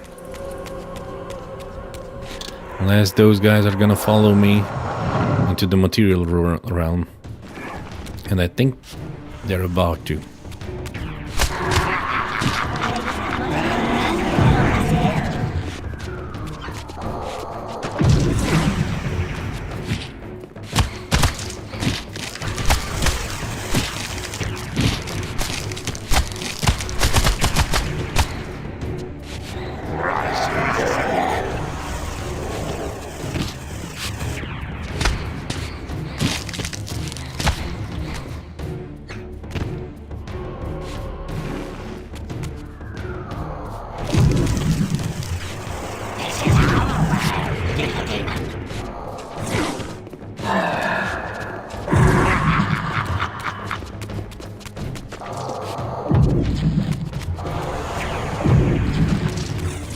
Unless those guys are gonna follow me into the material realm. And I think they're about to.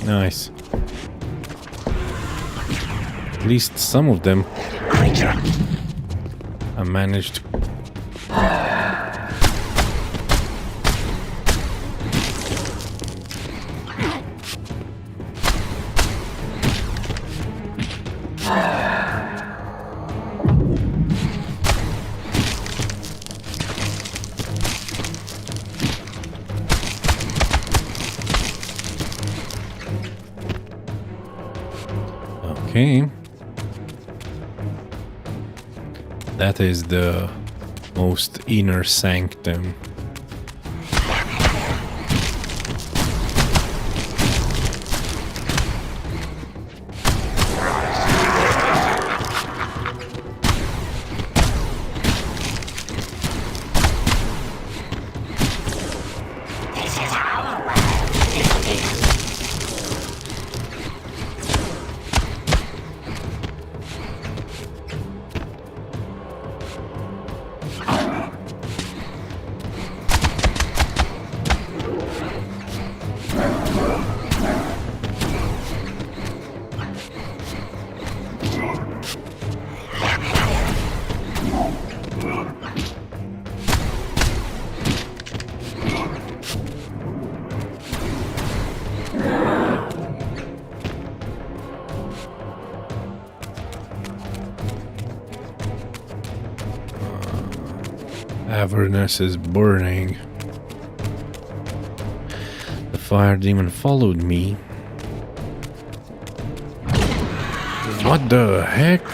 Nice. At least some of them I managed. Okay. That is the most inner sanctum. Avernus is burning. The fire demon followed me. What the heck?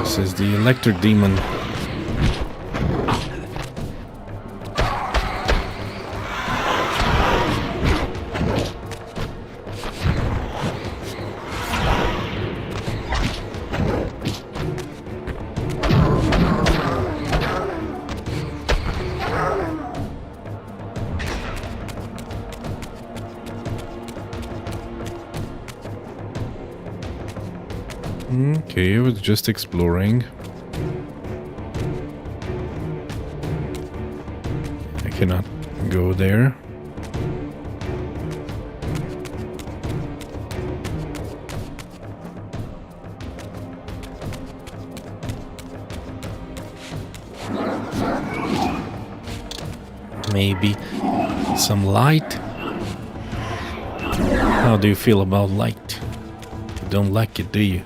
This is the electric demon. Okay, I was just exploring. I cannot go there. Maybe some light? How do you feel about light? You don't like it, do you?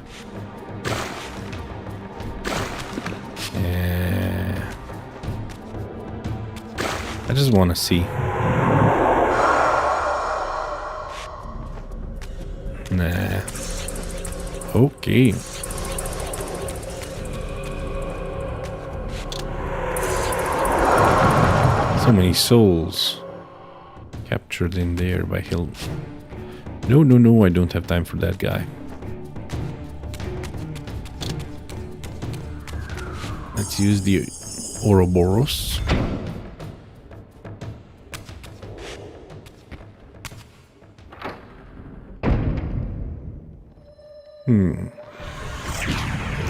I just want to see. Nah. Okay. So many souls captured in there by Hill. No, no, no, I don't have time for that guy. Let's use the Ouroboros.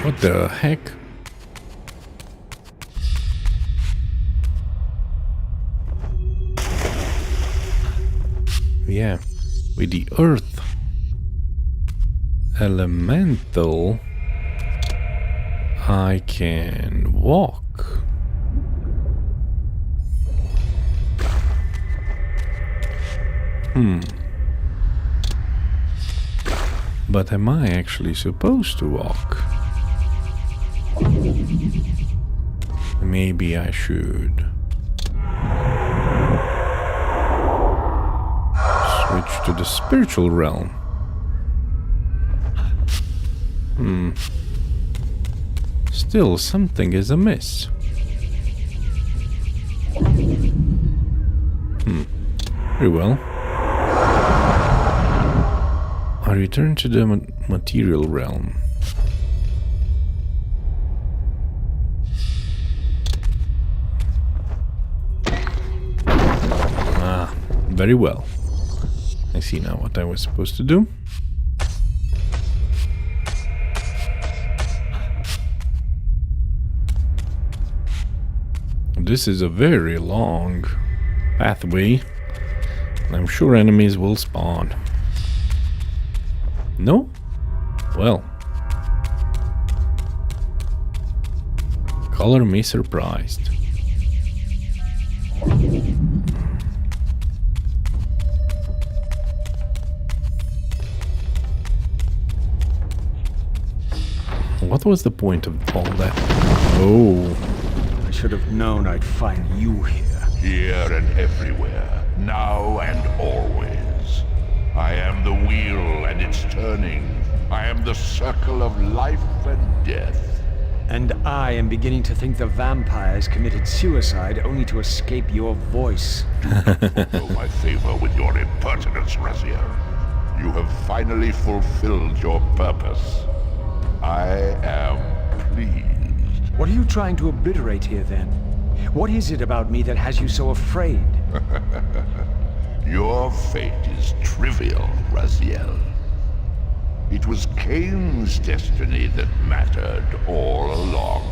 What the heck? Yeah, with the earth elemental, I can walk. But am I actually supposed to walk? Maybe I should switch to the spiritual realm. Still, something is amiss. Very well. I return to the material realm. Very well. I see now what I was supposed to do. This is a very long pathway. I'm sure enemies will spawn. No? Well. Color me surprised. What was the point of all that? Oh. I should have known I'd find you here. Here and everywhere, now and always. I am the wheel and its turning. I am the circle of life and death. And I am beginning to think the vampires committed suicide only to escape your voice. Fulfill my favor with your impertinence, Raziel. You have finally fulfilled your purpose. I am pleased. What are you trying to obliterate here, then? What is it about me that has you so afraid? Your fate is trivial, Raziel. It was Cain's destiny that mattered all along.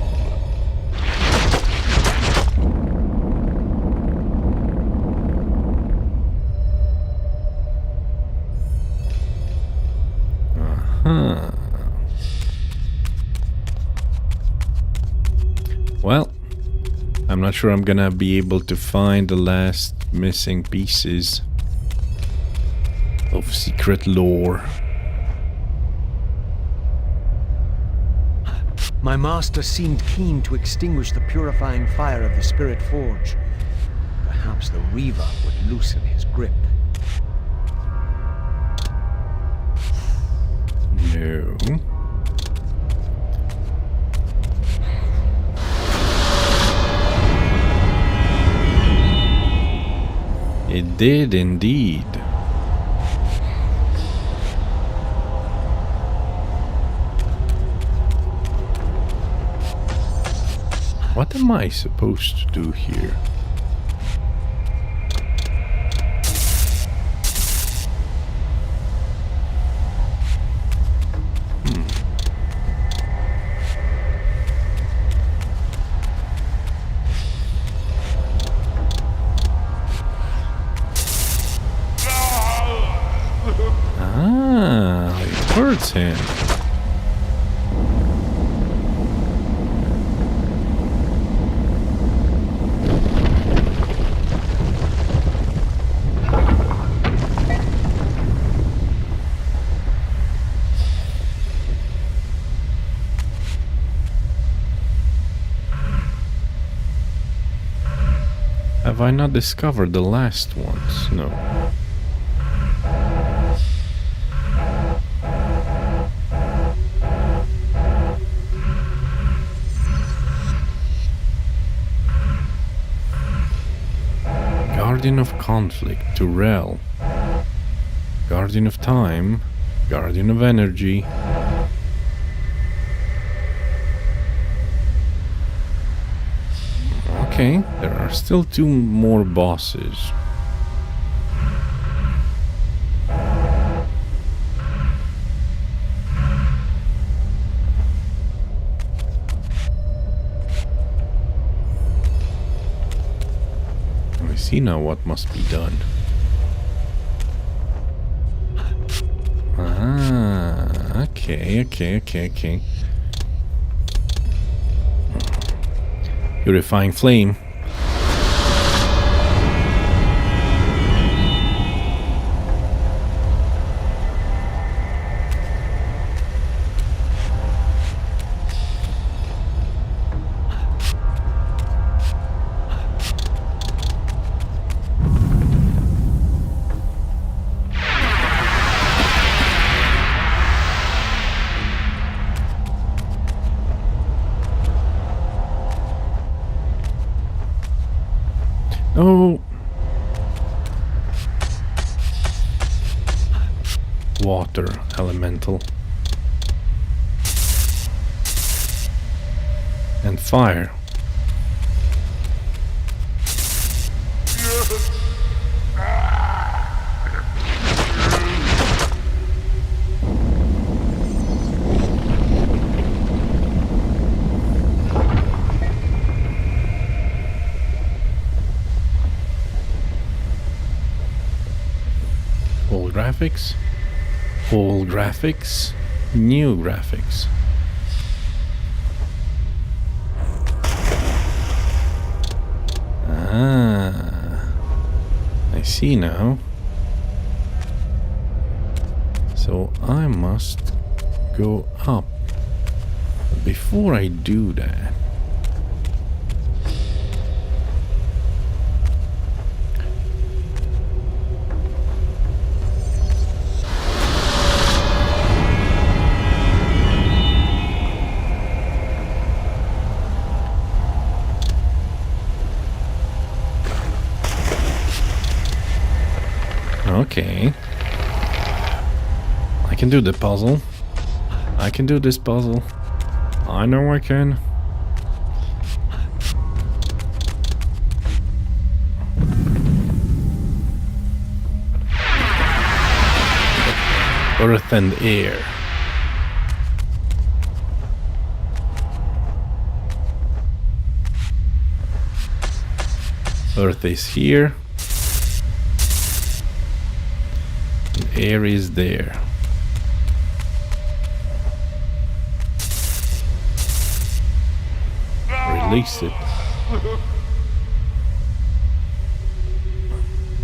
Well, I'm not sure I'm gonna be able to find the last missing pieces of secret lore. My master seemed keen to extinguish the purifying fire of the Spirit Forge. Perhaps the Reaver would loosen his grip. No. It did indeed. What am I supposed to do here? It hurts him. Have I not discovered the last ones? No. Guardian of Conflict to Rel. Guardian of Time. Guardian of Energy. Okay, there are still 2 more bosses. I see now what must be done. Ah, okay. Purifying Flame. Oh. Water elemental. And fire. Graphics, old graphics, new graphics. Ah, I see now. So I must go up. But before I do that, okay. I can do the puzzle. I can do this puzzle. I know I can. Earth and air. Earth is here. Air is there. Release it.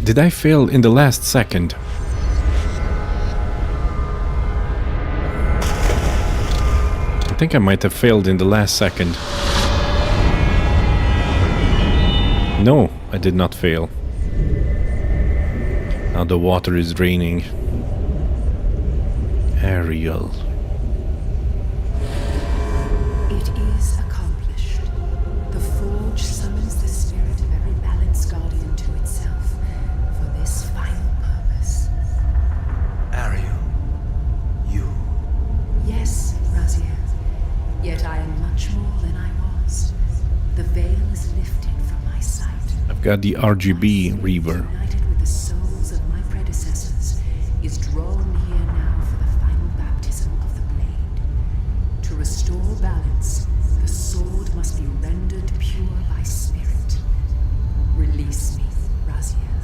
Did I fail in the last second? I think I might have failed in the last second. No, I did not fail. Now the water is draining. Ariel. It is accomplished. The Forge summons the spirit of every balanced guardian to itself for this final purpose. Ariel, you. Yes, Raziel. Yet I am much more than I was. The veil is lifted from my sight. I've got the RGB Reaver. United with the souls of my predecessors, is drawn here now for the final baptism of the blade. To restore balance, the sword must be rendered pure by spirit. Release me, Raziel.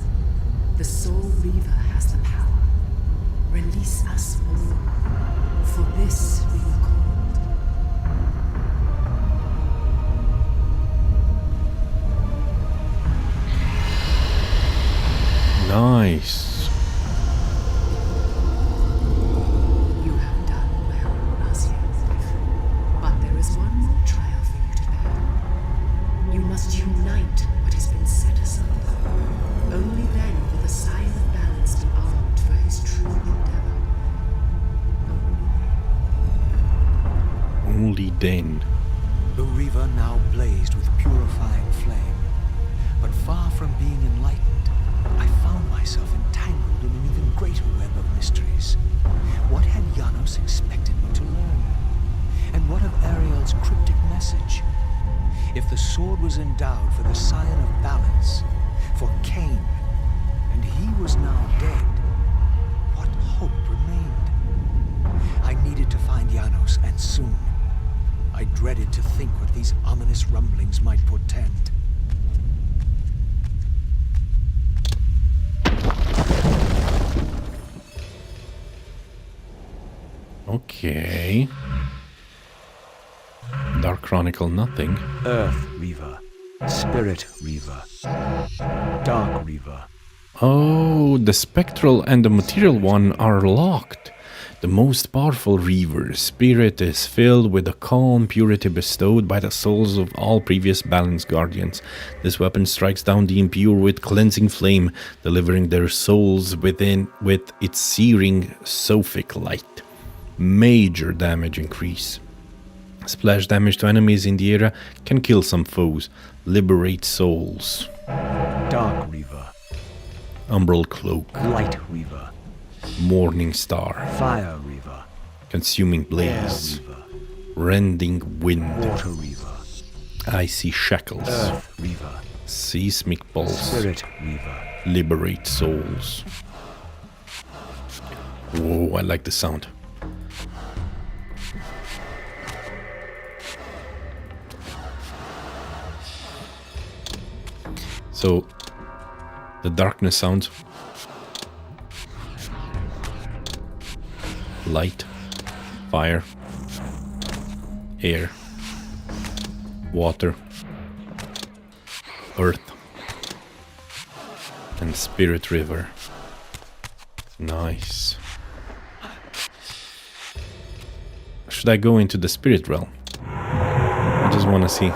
The Soul Reaver has the power. Release us all. For this we were called. Nice. You have done well, Raziel. But there is one more trial for you to bear. You must unite what has been set aside. Only then will the Scion of Balance be armed for his true endeavor. Only then. The Reaver now blazed with purifying flame, but far from being enlightened, myself entangled in an even greater web of mysteries. What had Janos expected me to learn? And what of Ariel's cryptic message? If the sword was endowed for the Scion of Balance, for Cain, and he was now dead, what hope remained? I needed to find Janos, and soon. I dreaded to think what these ominous rumblings might portend. Okay. Dark Chronicle, nothing. Earth Reaver, Spirit Reaver, Dark Reaver. Oh, the Spectral and the Material one are locked. The most powerful Reaver's spirit is filled with the calm purity bestowed by the souls of all previous Balance Guardians. This weapon strikes down the impure with cleansing flame, delivering their souls within with its searing sophic light. Major damage increase. Splash damage to enemies in the area can kill some foes. Liberate souls. Dark Reaver, Umbral Cloak. Light Reaver, Morning Star. Fire Reaver, Consuming Air Blaze. Reaver, Rending Wind. Water Reaver, Icy Shackles. Earth Reaver, Seismic Pulse. Spirit Reaver. Liberate souls. Whoa, I like the sound. So, the darkness sounds. Light, fire, air, water, earth, and Spirit River. Nice. Should I go into the Spirit Realm? I just want to see.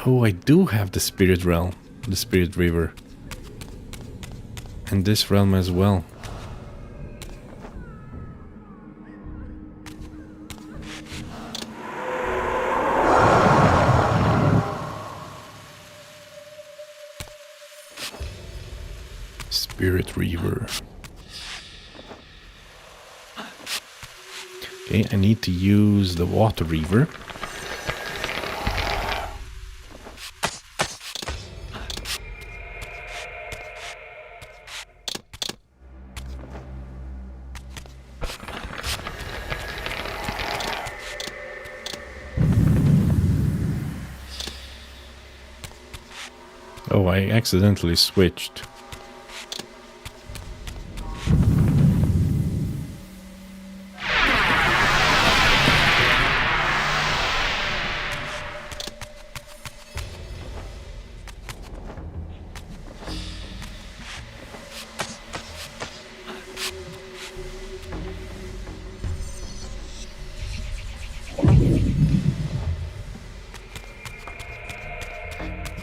Oh, I do have the Spirit Realm, the Spirit River. And this realm as well. Spirit River. Okay, I need to use the Water River. Oh, I accidentally switched.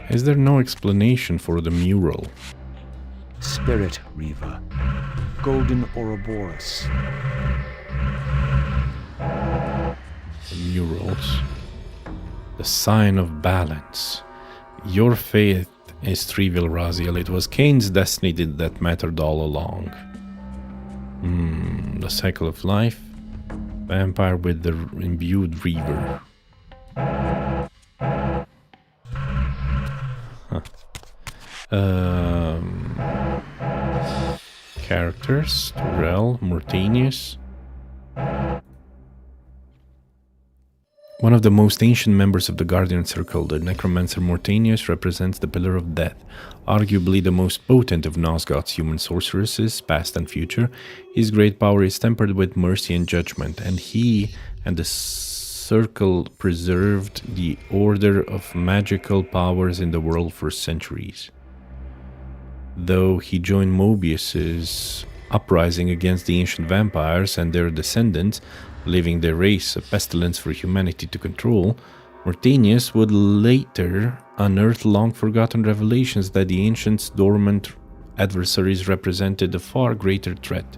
Is there no explanation for the mural? Spirit Reaver, Golden Ouroboros. The murals. The sign of balance. Your faith is trivial, Raziel. It was Cain's destiny that mattered all along. The cycle of life. Vampire with the imbued Reaver. Characters, Rel, Mortanius. One of the most ancient members of the Guardian Circle, the Necromancer Mortanius represents the Pillar of Death, arguably the most potent of Nosgoth's human sorceresses, past and future. His great power is tempered with mercy and judgment, and he and the Circle preserved the order of magical powers in the world for centuries. Though he joined Mobius's uprising against the ancient vampires and their descendants, believing their race a pestilence for humanity to control, Mortanius would later unearth long-forgotten revelations that the ancients' dormant adversaries represented a far greater threat.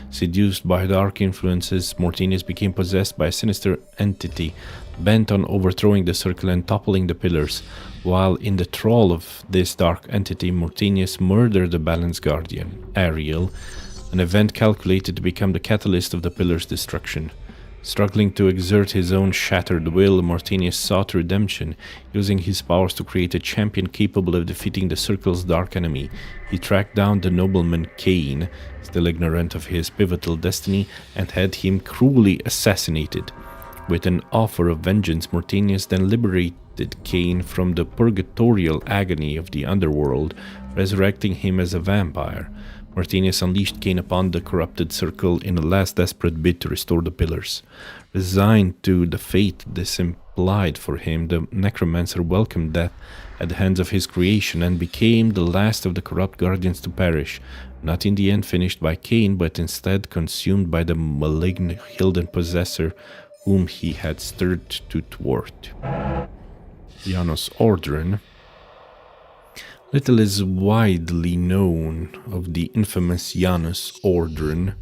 Seduced by dark influences, Mortanius became possessed by a sinister entity, bent on overthrowing the Circle and toppling the pillars. While in the thrall of this dark entity, Mortinius murdered the Balance Guardian, Ariel, an event calculated to become the catalyst of the Pillar's destruction. Struggling to exert his own shattered will, Mortinius sought redemption, using his powers to create a champion capable of defeating the Circle's dark enemy. He tracked down the nobleman Cain, still ignorant of his pivotal destiny, and had him cruelly assassinated. With an offer of vengeance, Mortinius then liberated Cain from the purgatorial agony of the underworld, resurrecting him as a vampire. Mortinius unleashed Cain upon the corrupted Circle in a last desperate bid to restore the Pillars. Resigned to the fate this implied for him, the Necromancer welcomed death at the hands of his creation and became the last of the corrupt Guardians to perish, not in the end finished by Cain, but instead consumed by the malignant Hilden Possessor whom he had stirred to thwart. Janos Ordren. Little is widely known of the infamous Janos Ordren,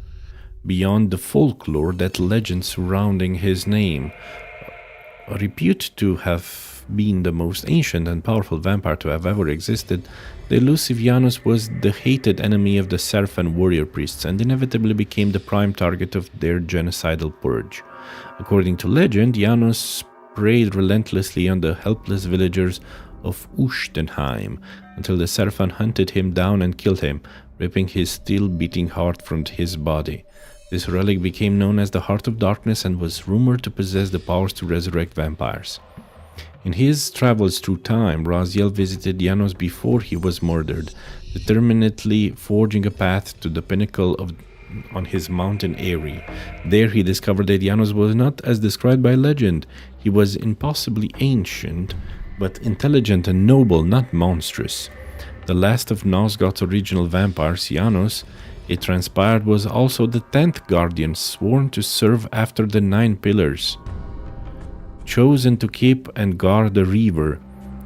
beyond the folklore that legend surrounding his name. Reputed to have been the most ancient and powerful vampire to have ever existed, the elusive Janos was the hated enemy of the Seraphan warrior priests and inevitably became the prime target of their genocidal purge. According to legend, Janos preyed relentlessly on the helpless villagers of Ustenheim until the Seraphan hunted him down and killed him, ripping his still-beating heart from his body. This relic became known as the Heart of Darkness and was rumored to possess the powers to resurrect vampires. In his travels through time, Raziel visited Janos before he was murdered, determinedly forging a path to the pinnacle on his mountain eyrie. There he discovered that Janos was not as described by legend. He was impossibly ancient, but intelligent and noble, not monstrous. The last of Nosgoth's original vampires, Janos, it transpired, was also the 10th Guardian sworn to serve after the 9 Pillars. Chosen to keep and guard the Reaver,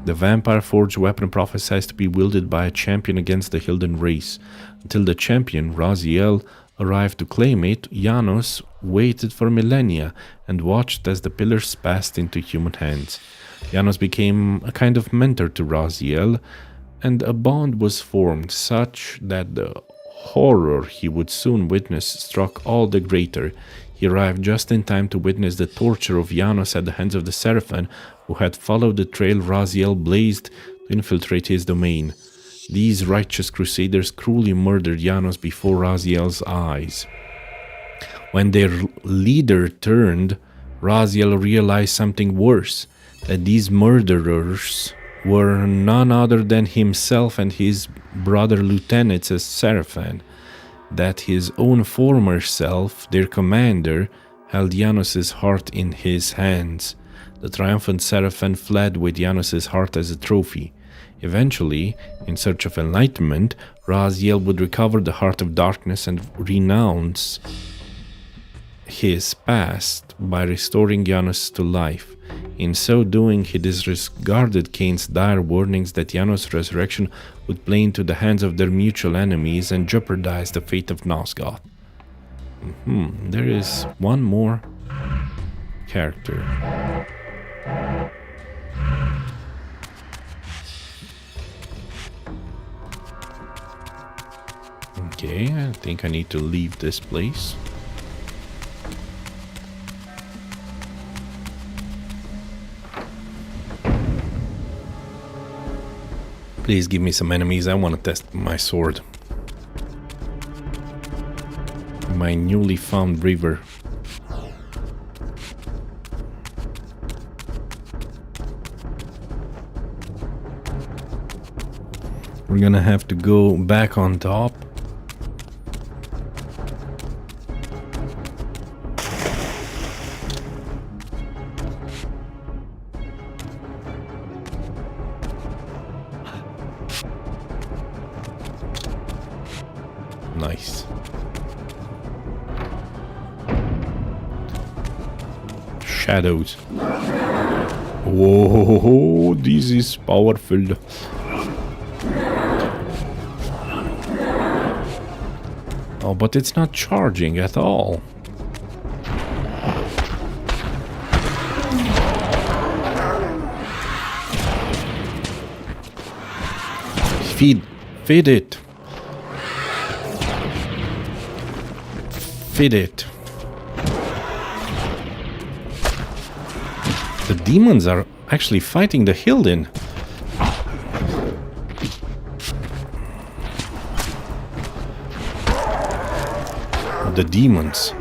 the vampire forged weapon prophesied to be wielded by a champion against the Hilden race. Until the champion, Raziel, arrived to claim it, Janos waited for millennia and watched as the Pillars passed into human hands. Janos became a kind of mentor to Raziel, and a bond was formed such that the horror he would soon witness struck all the greater. He arrived just in time to witness the torture of Janos at the hands of the Seraphan, who had followed the trail Raziel blazed to infiltrate his domain. These righteous crusaders cruelly murdered Janos before Raziel's eyes. When their leader turned, Raziel realized something worse, that these murderers were none other than himself and his brother lieutenants as Seraphan, that his own former self, their commander, held Janos' heart in his hands. The triumphant Seraphan fled with Janos' heart as a trophy. Eventually, in search of enlightenment, Raziel would recover the Heart of Darkness and renounce his past by restoring Janos to life. In so doing, he disregarded Cain's dire warnings that Janos' resurrection would play into the hands of their mutual enemies and jeopardize the fate of Nosgoth. There is one more character. Okay, I think I need to leave this place. Please give me some enemies. I want to test my sword. My newly found river. We're gonna have to go back on top. Nice. Shadows. Whoa, this is powerful. Oh, but it's not charging at all. Feed it. Feed it. The demons are actually fighting the Hilden. The demons.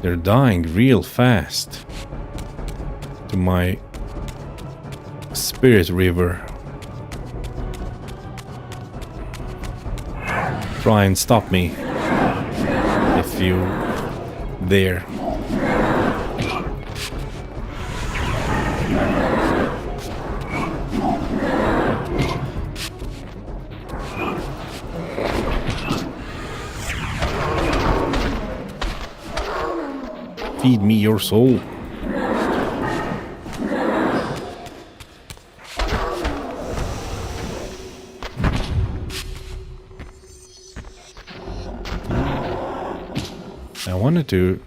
They're dying real fast to my spirit river. Try and stop me if you dare. Feed me your soul. I wanted to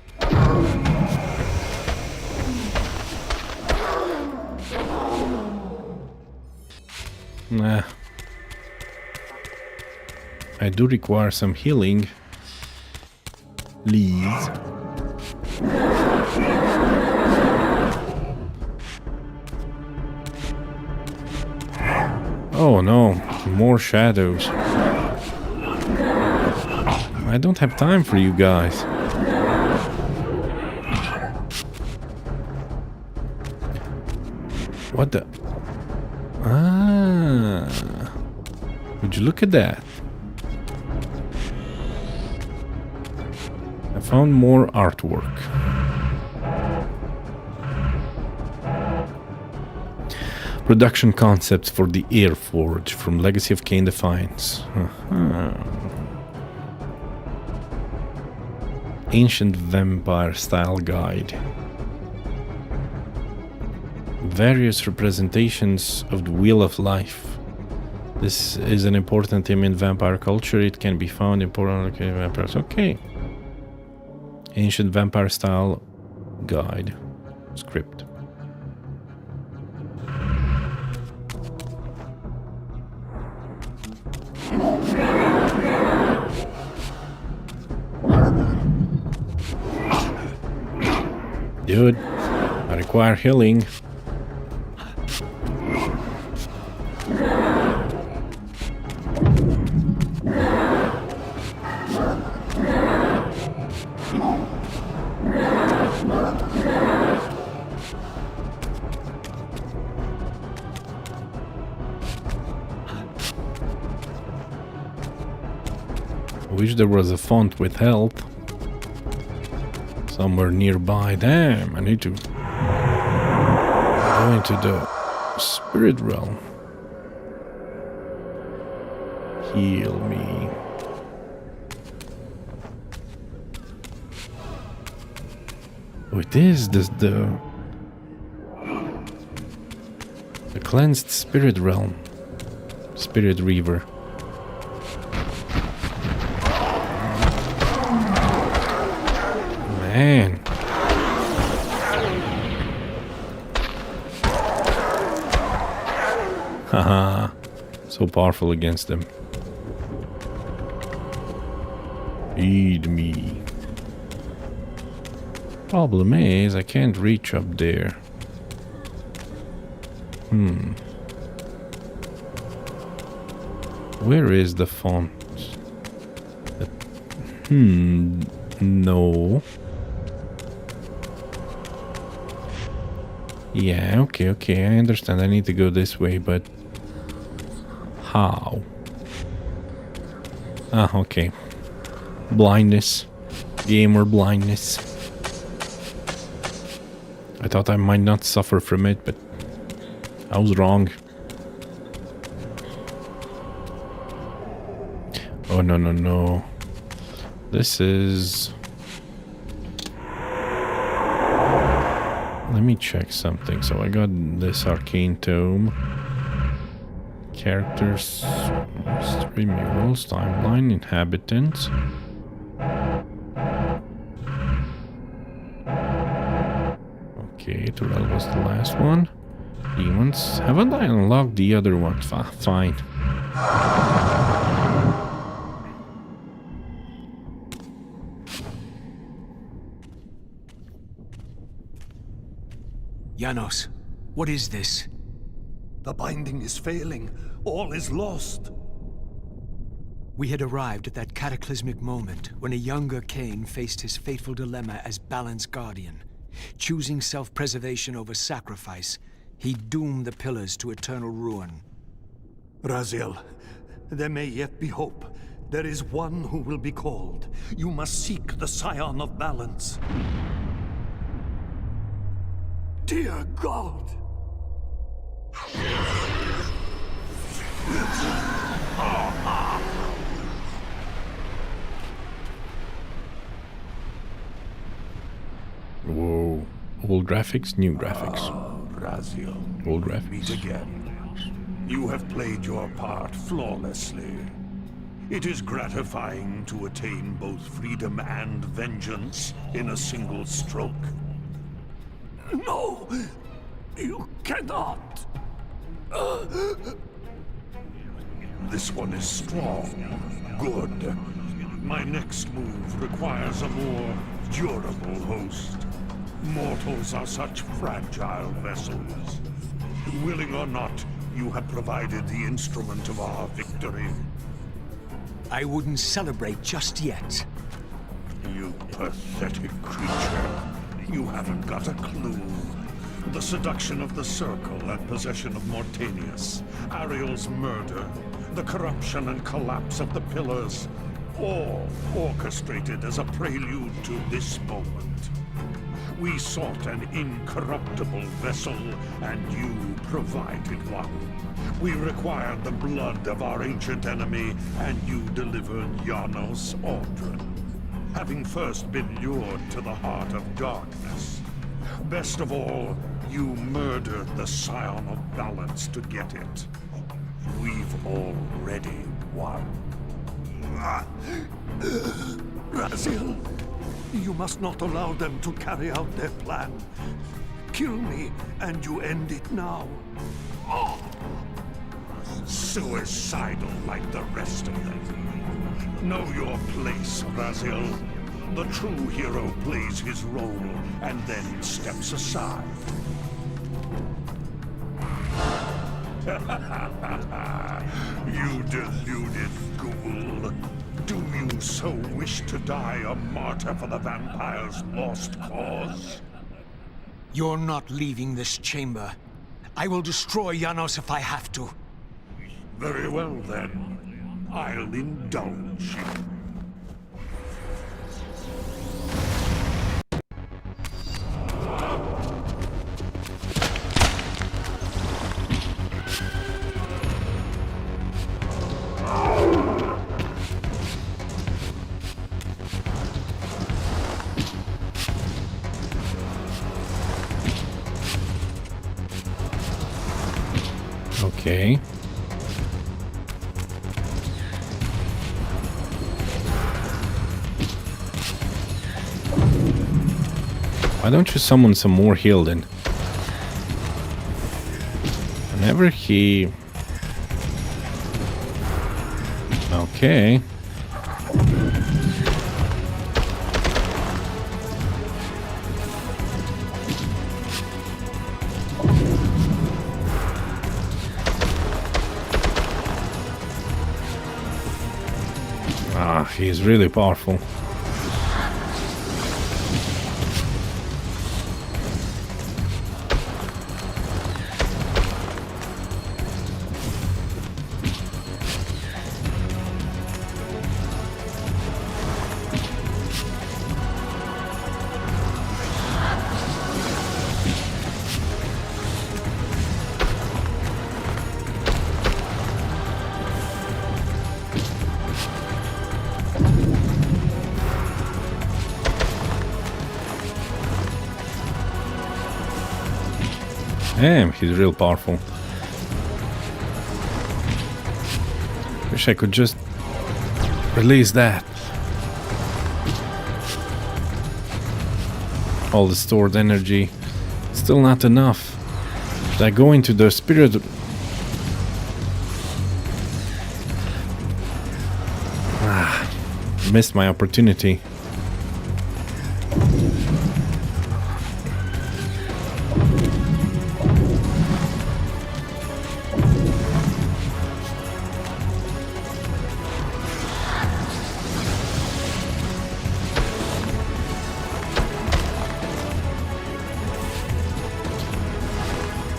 nah. I do require some healing. Please. Oh no, more shadows. I don't have time for you guys. What the? Ah. Would you look at that? I found more artwork. Production concepts for the Airforge from Legacy of Kain Defiance. Ancient Vampire Style Guide. Various representations of the Wheel of Life. This is an important theme in vampire culture. It can be found in vampires. Okay. Ancient Vampire Style Guide. Script. Dude, I require healing. I wish there was a font with health somewhere nearby. Damn, I need to go into the spirit realm. Heal me. Oh, it is the cleansed spirit realm. Spirit Reaver. Man. Haha. So powerful against them. Feed me. Problem is, I can't reach up there. Where is the font? No. Yeah, okay, I understand. I need to go this way, but how? Ah, okay. Blindness. Gamer blindness. I thought I might not suffer from it, but I was wrong. Oh, no. This is... Let me check something. So I got this arcane tome. Characters, history, murals, timeline, inhabitants. Okay, Turel was the last one. demons. Haven't I unlocked the other one? Fine. Janos, what is this? The binding is failing. All is lost. We had arrived at that cataclysmic moment when a younger Cain faced his fateful dilemma as Balance Guardian. Choosing self-preservation over sacrifice, he doomed the pillars to eternal ruin. Raziel, there may yet be hope. There is one who will be called. You must seek the Scion of Balance. Dear God! Whoa. Old graphics, new graphics. Raziel, Old graphics. meet again. You have played your part flawlessly. It is gratifying to attain both freedom and vengeance in a single stroke. No! You cannot! This one is strong. Good. My next move requires a more durable host. Mortals are such fragile vessels. Willing or not, you have provided the instrument of our victory. I wouldn't celebrate just yet. You pathetic creature. You haven't got a clue. The seduction of the Circle and possession of Mortanius, Ariel's murder, the corruption and collapse of the Pillars, all orchestrated as a prelude to this moment. We sought an incorruptible vessel, and you provided one. We required the blood of our ancient enemy, and you delivered Janos Aldrin. Having first been lured to the heart of darkness. Best of all, you murdered the Scion of Balance to get it. We've already won. Raziel, you must not allow them to carry out their plan. Kill me, and you end it now. Suicidal like the rest of them. Know your place, Raziel. The true hero plays his role and then steps aside. You deluded ghoul. Do you so wish to die a martyr for the vampire's lost cause? You're not leaving this chamber. I will destroy Janos if I have to. Very well, then. I'll indulge you. Okay. Why don't you summon some more heal then? Whenever he... Okay. Ah, he's really powerful. Damn, he's real powerful. Wish I could just release that. All the stored energy. Still not enough. That go into the spirit. Missed my opportunity.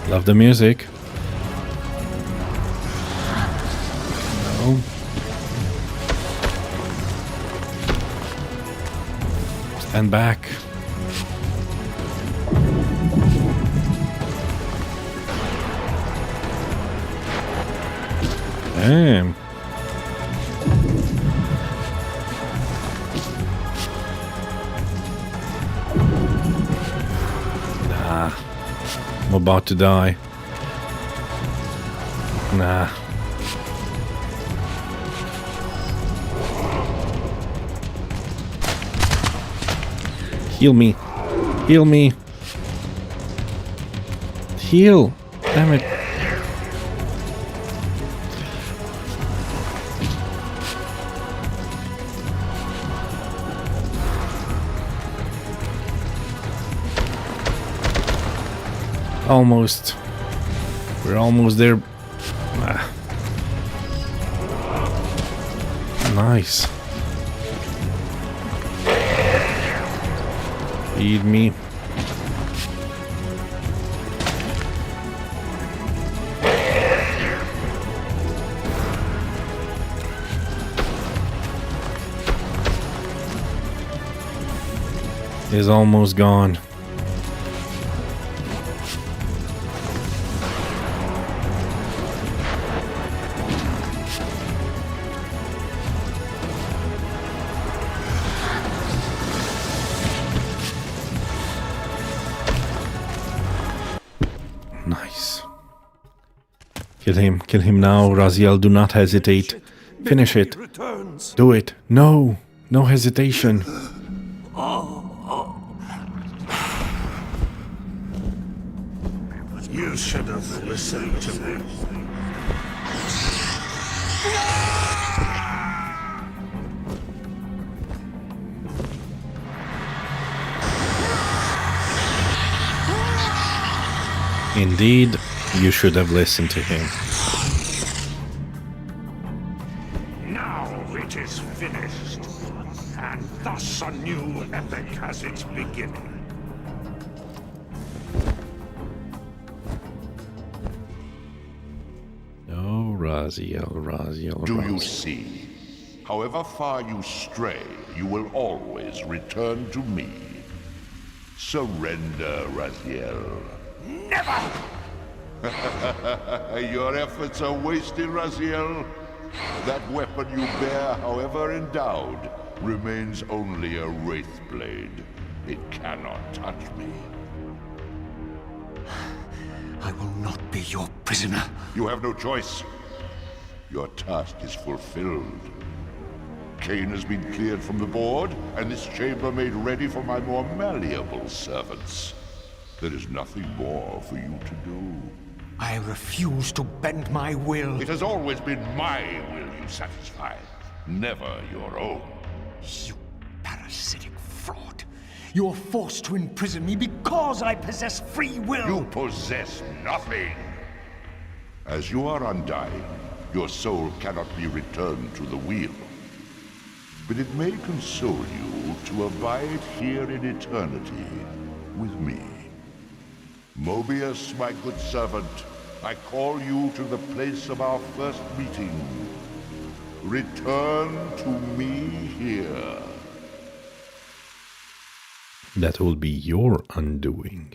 Love the music. No. Stand back. Damn. Nah. I'm about to die. Nah. Heal me. Heal me. Heal. Damn it. Almost. We're almost there. Ah. Nice. Feed me. Is almost gone. Nice. Kill him now, Raziel. Do not hesitate. Finish it. Do it. No. No hesitation. You should have listened to me. Indeed, you should have listened to him. Now it is finished, and thus a new epic has its beginning. Oh, Raziel. Do you see? However far you stray, you will always return to me. Surrender, Raziel. Never! Your efforts are wasted, Raziel. That weapon you bear, however endowed, remains only a wraith blade. It cannot touch me. I will not be your prisoner. You have no choice. Your task is fulfilled. Cain has been cleared from the board, and this chamber made ready for my more malleable servants. There is nothing more for you to do. I refuse to bend my will. It has always been my will you satisfy, never your own. You parasitic fraud. You're forced to imprison me because I possess free will. You possess nothing. As you are undying, your soul cannot be returned to the wheel. But it may console you to abide here in eternity with me. Mobius, my good servant, I call you to the place of our first meeting. Return to me here. That will be your undoing.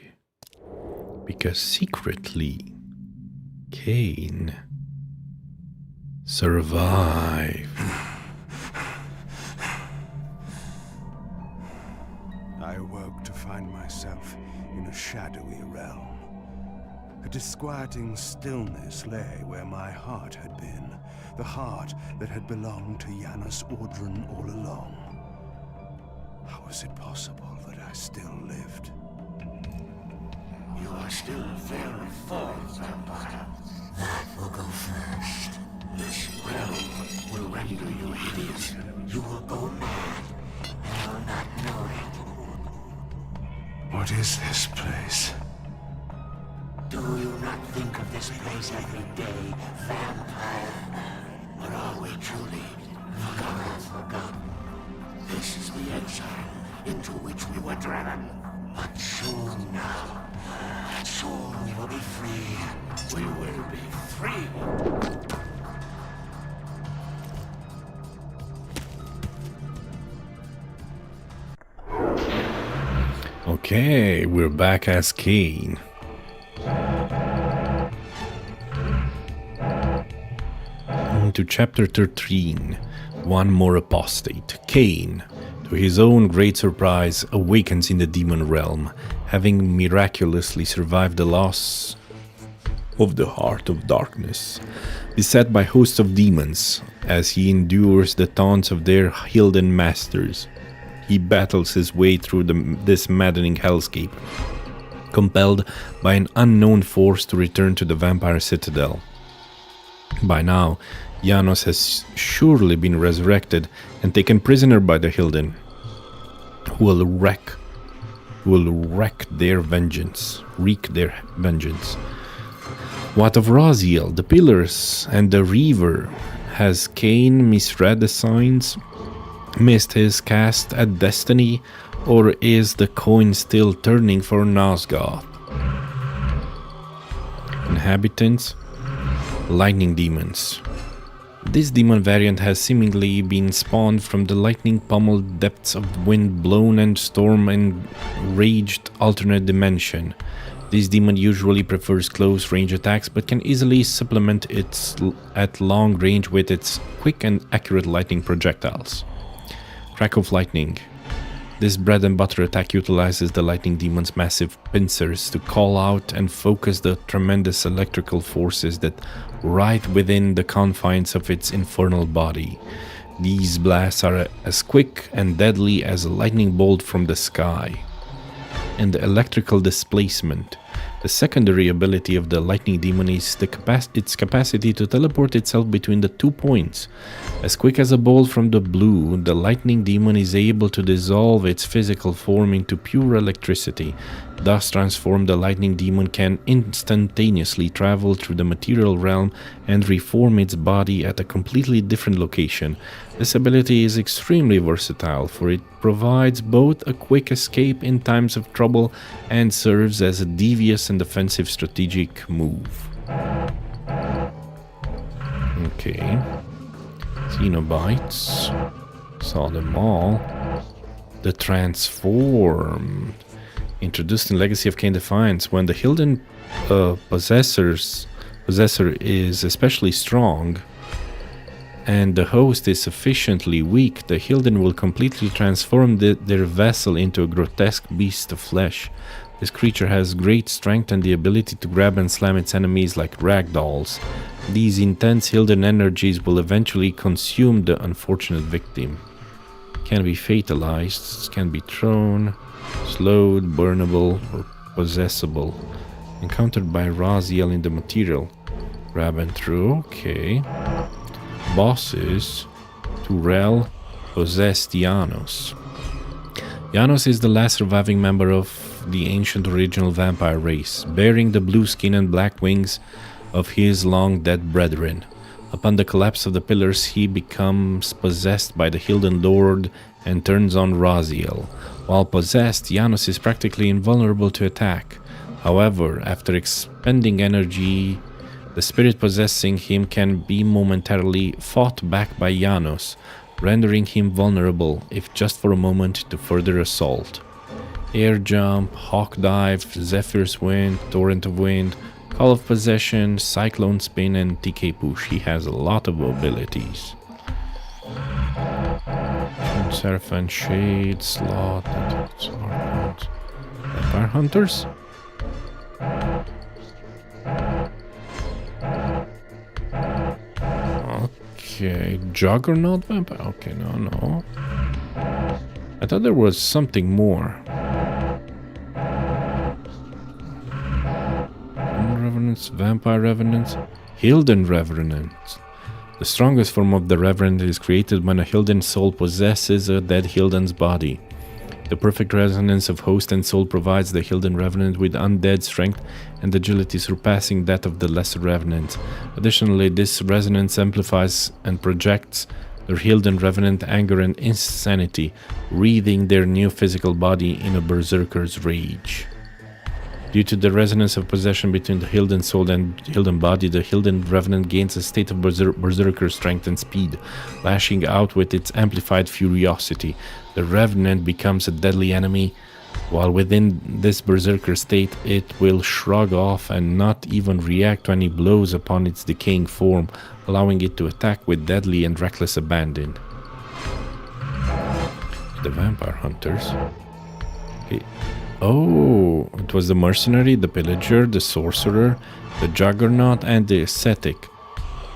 Because secretly, Cain survived. I awoke to find myself in a shadowy realm. A disquieting stillness lay where my heart had been, the heart that had belonged to Janus Audron all along. How was it possible that I still lived? You are still very full, vampire. That will go first. This realm will render you hideous. You will go mad. You will not know it. What is this place? Do you not think of this place every day, vampire? Or are we truly forgotten? This is the exile into which we were driven. But soon now, soon we will be free. We will be free. Okay, we're back as Cain. To chapter 13. One more apostate. Cain, to his own great surprise, awakens in the demon realm, having miraculously survived the loss of the Heart of Darkness, beset by hosts of demons. As he endures the taunts of their Hilden masters, he battles his way through this maddening hellscape, compelled by an unknown force to return to the vampire citadel. By now, Janos has surely been resurrected and taken prisoner by the Hilden, who will wreak their vengeance. What of Raziel, the Pillars, and the Reaver? Has Cain misread the signs, missed his cast at destiny, or is the coin still turning for Nosgoth? Inhabitants, lightning demons. This demon variant has seemingly been spawned from the lightning-pummeled depths of wind-blown and storm-enraged alternate dimension. This demon usually prefers close-range attacks, but can easily supplement it at long range with its quick and accurate lightning projectiles. Crack of Lightning. This bread-and-butter attack utilizes the lightning demon's massive pincers to call out and focus the tremendous electrical forces that ride within the confines of its infernal body. These blasts are as quick and deadly as a lightning bolt from the sky. And the electrical displacement. The secondary ability of the lightning demon is its capacity to teleport itself between the 2 points. As quick as a bolt from the blue, the lightning demon is able to dissolve its physical form into pure electricity. Thus transformed, the lightning demon can instantaneously travel through the material realm and reform its body at a completely different location. This ability is extremely versatile, for it provides both a quick escape in times of trouble and serves as a devious and offensive strategic move. Okay. Xenobites. Saw them all. The Transformed. Introduced in Legacy of Cain Defiance, when the Hilden possessor is especially strong and the host is sufficiently weak, the Hilden will completely transform their vessel into a grotesque beast of flesh. This creature has great strength and the ability to grab and slam its enemies like ragdolls. These intense Hilden energies will eventually consume the unfortunate victim. Can be fatalized, can be thrown, slowed, burnable, or possessable. Encountered by Raziel in the material. Grab and throw, okay. Bosses. Turel possessed Janos. Janos is the last surviving member of the ancient original vampire race, bearing the blue skin and black wings of his long-dead brethren. Upon the collapse of the pillars, he becomes possessed by the Hilden Lord and turns on Raziel. While possessed, Janos is practically invulnerable to attack. However, after expending energy, the spirit possessing him can be momentarily fought back by Janos, rendering him vulnerable, if just for a moment, to further assault. Air Jump, Hawk Dive, Zephyr's Wind, Torrent of Wind, Call of Possession, Cyclone Spin, and TK Push. He has a lot of abilities. Seraphine Shade, Slot, Vampire Hunters? Okay, Juggernaut Vampire? Okay, no. I thought there was something more. revenants, vampire revenants, Hilden revenants. The strongest form of the revenant is created when a Hilden soul possesses a dead Hilden's body. The perfect resonance of host and soul provides the Hilden revenant with undead strength and agility surpassing that of the lesser revenants. Additionally, this resonance amplifies and projects their Hilden revenant anger and insanity, wreathing their new physical body in a berserker's rage. Due to the resonance of possession between the Hilden soul and Hilden body, the Hilden revenant gains a state of berserker strength and speed, lashing out with its amplified furiosity. The revenant becomes a deadly enemy. While within this berserker state, it will shrug off and not even react to any blows upon its decaying form, allowing it to attack with deadly and reckless abandon. The vampire hunters. Oh, it was the mercenary, the pillager, the sorcerer, the juggernaut, and the ascetic.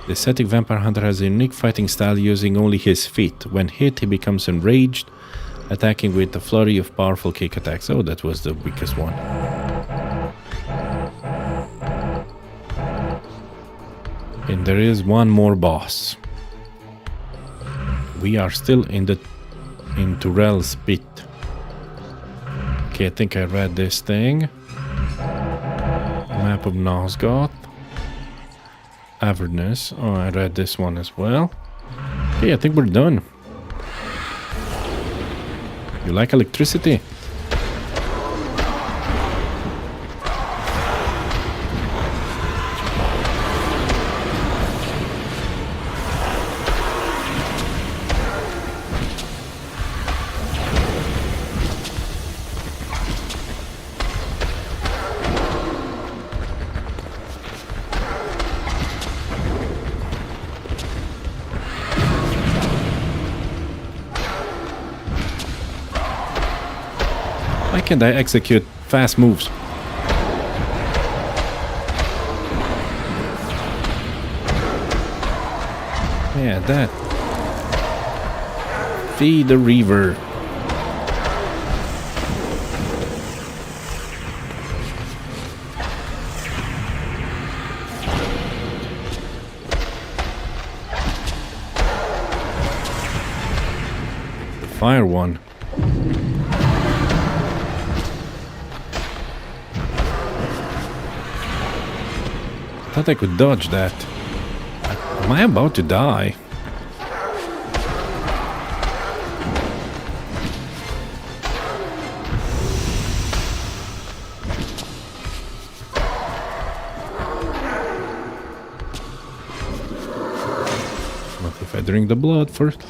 The ascetic vampire hunter has a unique fighting style using only his feet. When hit, he becomes enraged, attacking with a flurry of powerful kick attacks. Oh, that was the weakest one. And there is one more boss. We are still in Turel's pit. Okay, I think I read this thing. Map of Nosgoth. Avernus. Oh, I read this one as well. Okay, I think we're done. You like electricity? Why can't I execute fast moves? Yeah, that. Feed the reaver. The fire one. I thought I could dodge that. Am I about to die? What if I drink the blood first?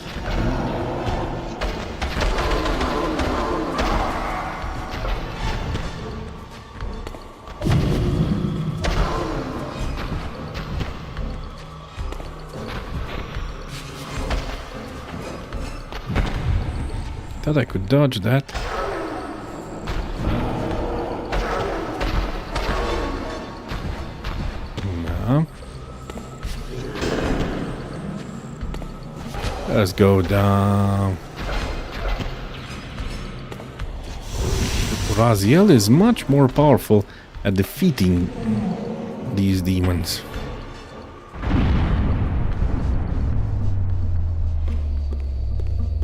Thought I could dodge that. No. Let's go down. Raziel is much more powerful at defeating these demons.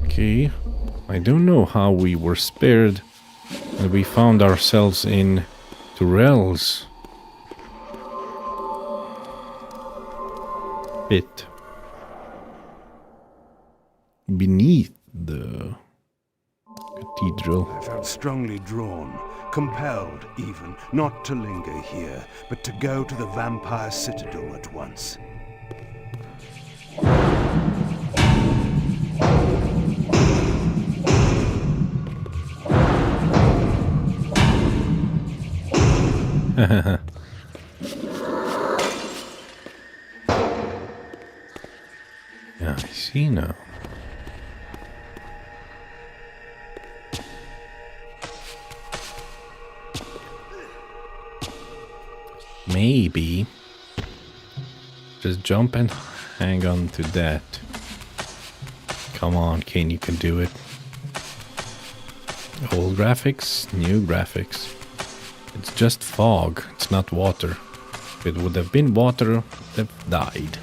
Okay. I don't know how we were spared and we found ourselves in Turel's pit beneath the cathedral. I felt strongly drawn, compelled even, not to linger here, but to go to the vampire citadel at once. Yeah, I see now. Maybe just jump and hang on to that. Come on, Kane, you can do it. Old graphics, new graphics. It's just fog, it's not water. If it would have been water, they've died.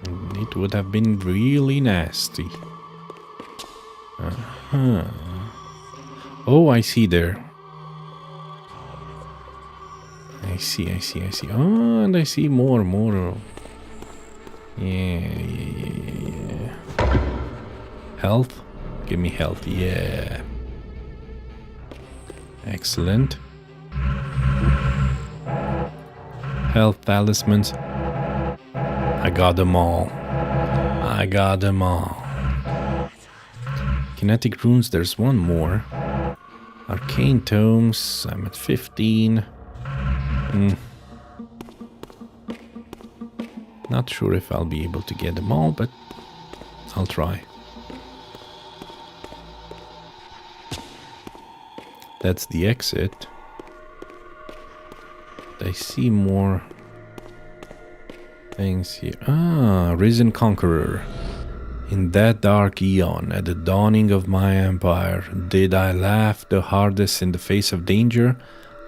And it would have been really nasty. Oh, I see there. I see. Oh, and I see more. Yeah. Health? Give me health, yeah. Excellent. Health talismans. I got them all. Kinetic runes, there's one more. Arcane tomes, I'm at 15. Not sure if I'll be able to get them all, but I'll try. That's the exit. I see more things here. Ah, Risen Conqueror. In that dark eon, at the dawning of my empire, did I laugh the hardest in the face of danger?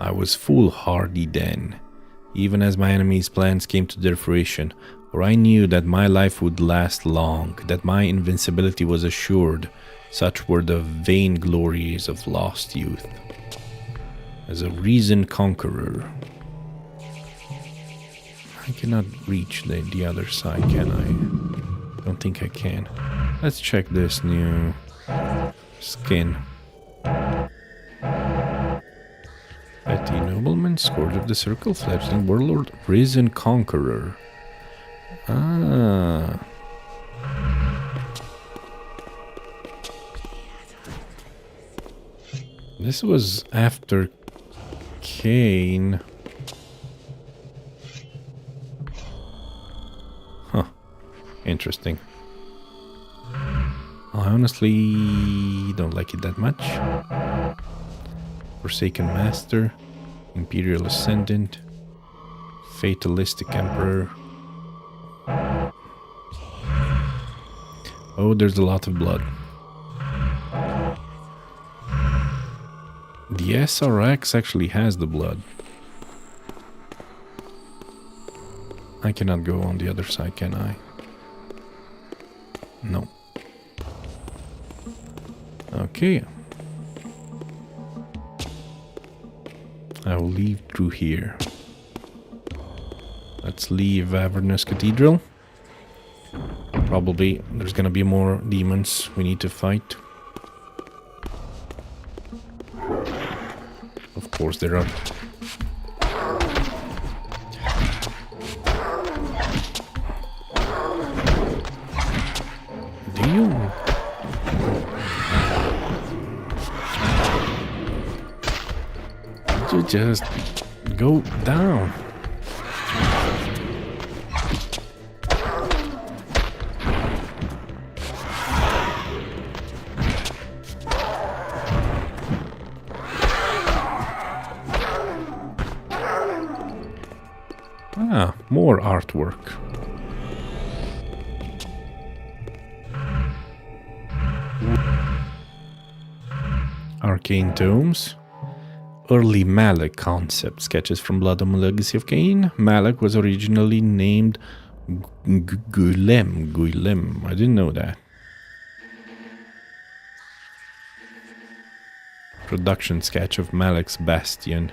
I was foolhardy then, even as my enemies' plans came to their fruition, for I knew that my life would last long, that my invincibility was assured. Such were the vain glories of lost youth. As a Risen Conqueror. I cannot reach the other side, can I? Don't think I can. Let's check this new skin. Petty Nobleman, Scourge of the Circle, Fledgling Warlord, Risen Conqueror. Ah. This was after Cain. Huh. Interesting. I honestly don't like it that much. Forsaken Master, Imperial Ascendant, Fatalistic Emperor. Oh, there's a lot of blood. The SRX actually has the blood. I cannot go on the other side, can I? No. Okay. I will leave through here. Let's leave Avernus Cathedral. Probably there's gonna be more demons we need to fight. Of course there are. Do you? You just go down. Ah, more artwork. Arcane tomes. Early Malak concept sketches from Blood Omen Legacy of Cain. Malak was originally named Guilem. I didn't know that. Production sketch of Malak's Bastion.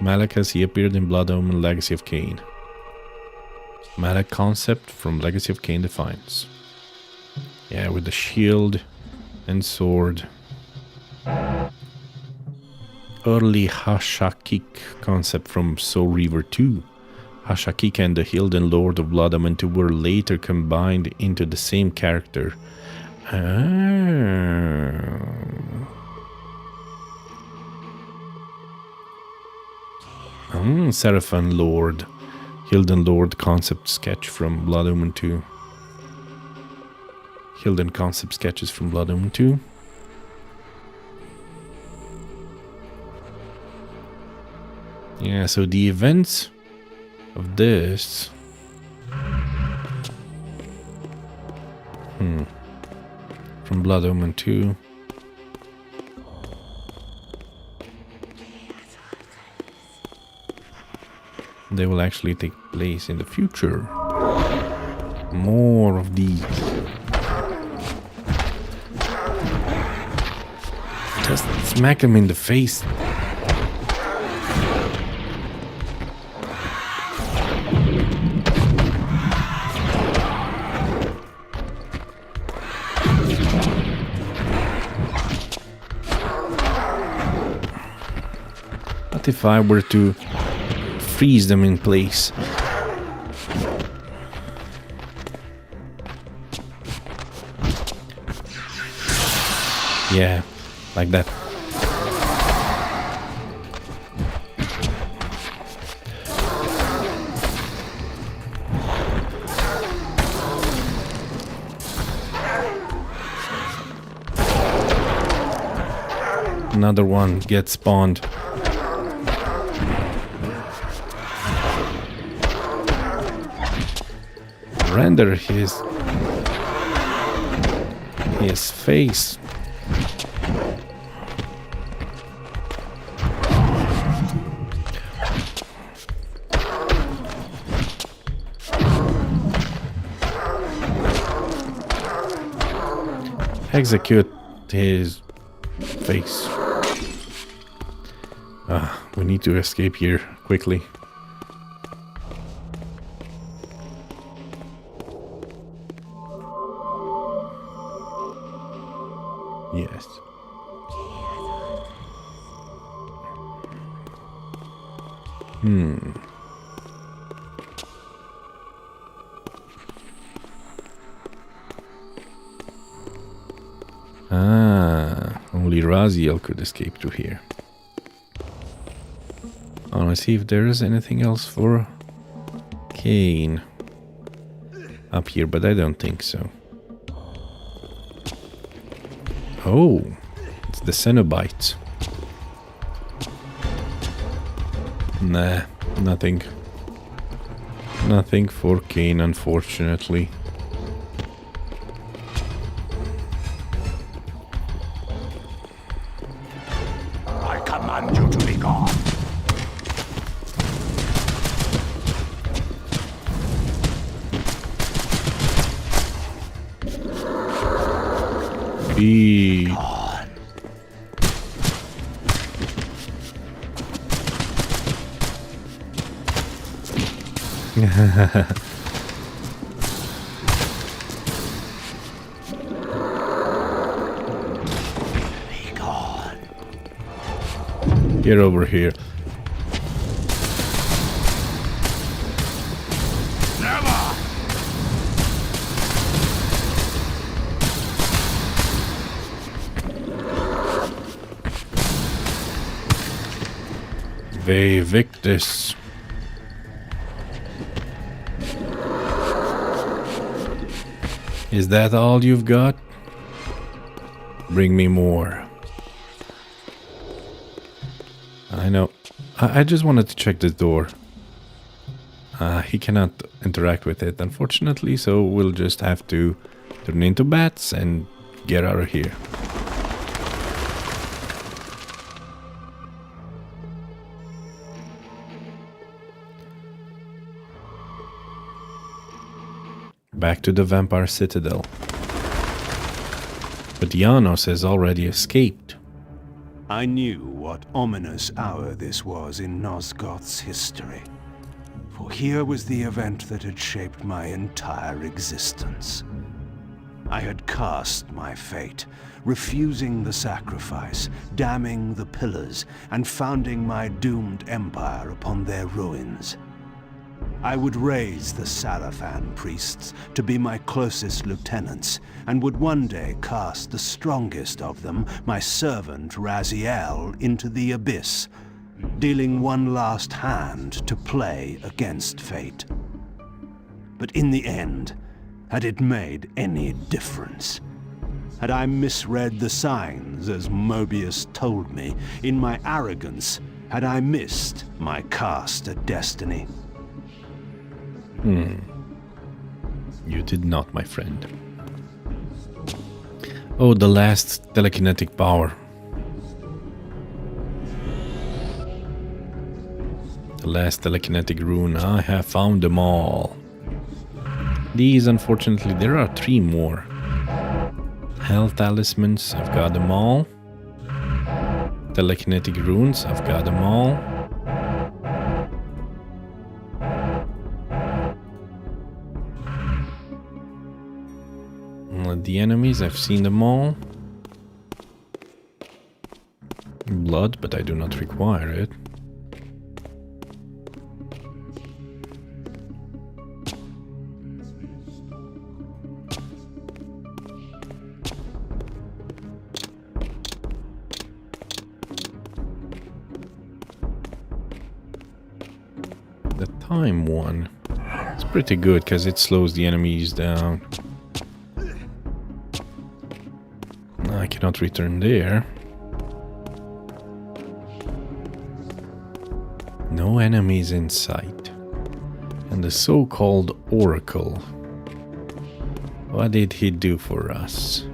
Malak as he appeared in Blood Omen Legacy of Cain. Malak concept from Legacy of Cain Defiance. Yeah, with the shield and sword. Early Hashakik concept from Soul Reaver 2. Hashakik and the Hilden Lord of Blood Omen 2 were later combined into the same character. Seraphon Lord. Hilden Lord concept sketch from Blood Omen 2. Hilden concept sketches from Blood Omen 2. Yeah, so the events of this... From Blood Omen 2. they will actually take place in the future. More of these. Just smack him in the face. What if I were to freeze them in place? Yeah, like that. Another one gets spawned. Render his face. Execute his face. We need to escape here quickly. Yes. Only Raziel could escape through here. I want to see if there is anything else for Kane up here, but I don't think so. Oh, it's the Cenobites. Nah, nothing. Nothing for Kane, unfortunately. I command you to be gone. Be gone. Get over here. Never. Ve Victus. Is that all you've got? Bring me more. I know. I just wanted to check this door. He cannot interact with it, unfortunately, so we'll just have to turn into bats and get out of here. Back to the Vampire Citadel. But Janos has already escaped. I knew what ominous hour this was in Nosgoth's history. For here was the event that had shaped my entire existence. I had cast my fate, refusing the sacrifice, damning the pillars, and founding my doomed empire upon their ruins. I would raise the Sarafan priests to be my closest lieutenants, and would one day cast the strongest of them, my servant Raziel, into the abyss, dealing one last hand to play against fate. But in the end, had it made any difference? Had I misread the signs, as Mobius told me? In my arrogance, had I missed my cast at destiny? You did not, my friend. Oh, the last telekinetic power. The The last telekinetic rune. I have found them all. These, unfortunately, there are 3 more. Health talismans, I've got them all. Telekinetic runes, I've got them all. The enemies, I've seen them all. Blood, but I do not require it. The time one. It's pretty good because it slows the enemies down. I cannot return there. No enemies in sight. And the so-called Oracle. What did he do for us?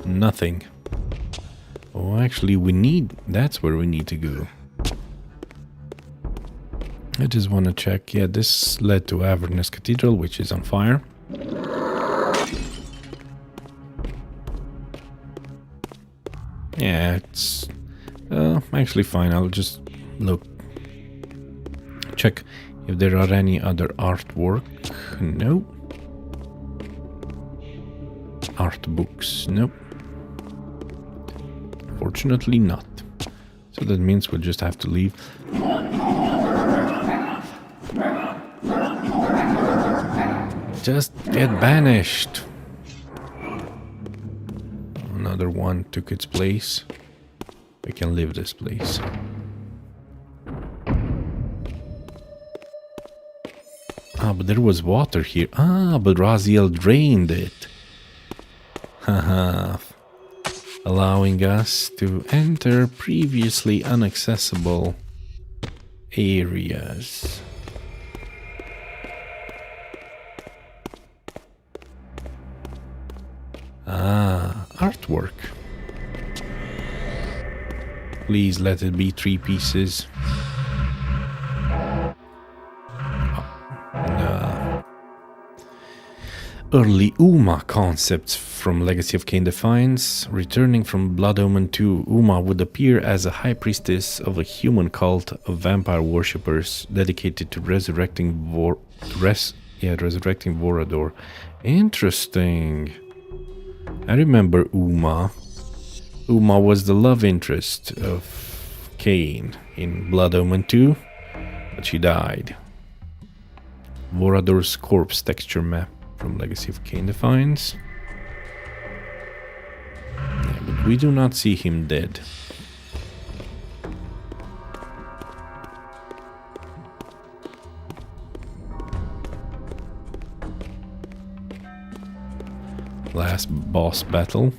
Nothing. Oh, actually, that's where we need to go. I just want to check. Yeah, this led to Avernus Cathedral, which is on fire. Yeah, it's actually fine. I'll just look. Check if there are any other artwork. No. Art books. Nope. Fortunately not. So that means we'll just have to leave. Just get banished. Another one took its place. We can leave this place. Ah, but there was water here. Ah, but Raziel drained it. Haha. Allowing us to enter previously inaccessible areas. Ah, artwork. Please let it be 3 pieces. Early Uma concepts from Legacy of Kain Defiance. Returning from Blood Omen 2, Uma would appear as a high priestess of a human cult of vampire worshippers dedicated to resurrecting Vorador. Interesting. I remember Uma. Uma was the love interest of Kain in Blood Omen 2, but she died. Vorador's corpse texture map from Legacy of Kain Defiance. Yeah, but we do not see him dead. Last boss battle.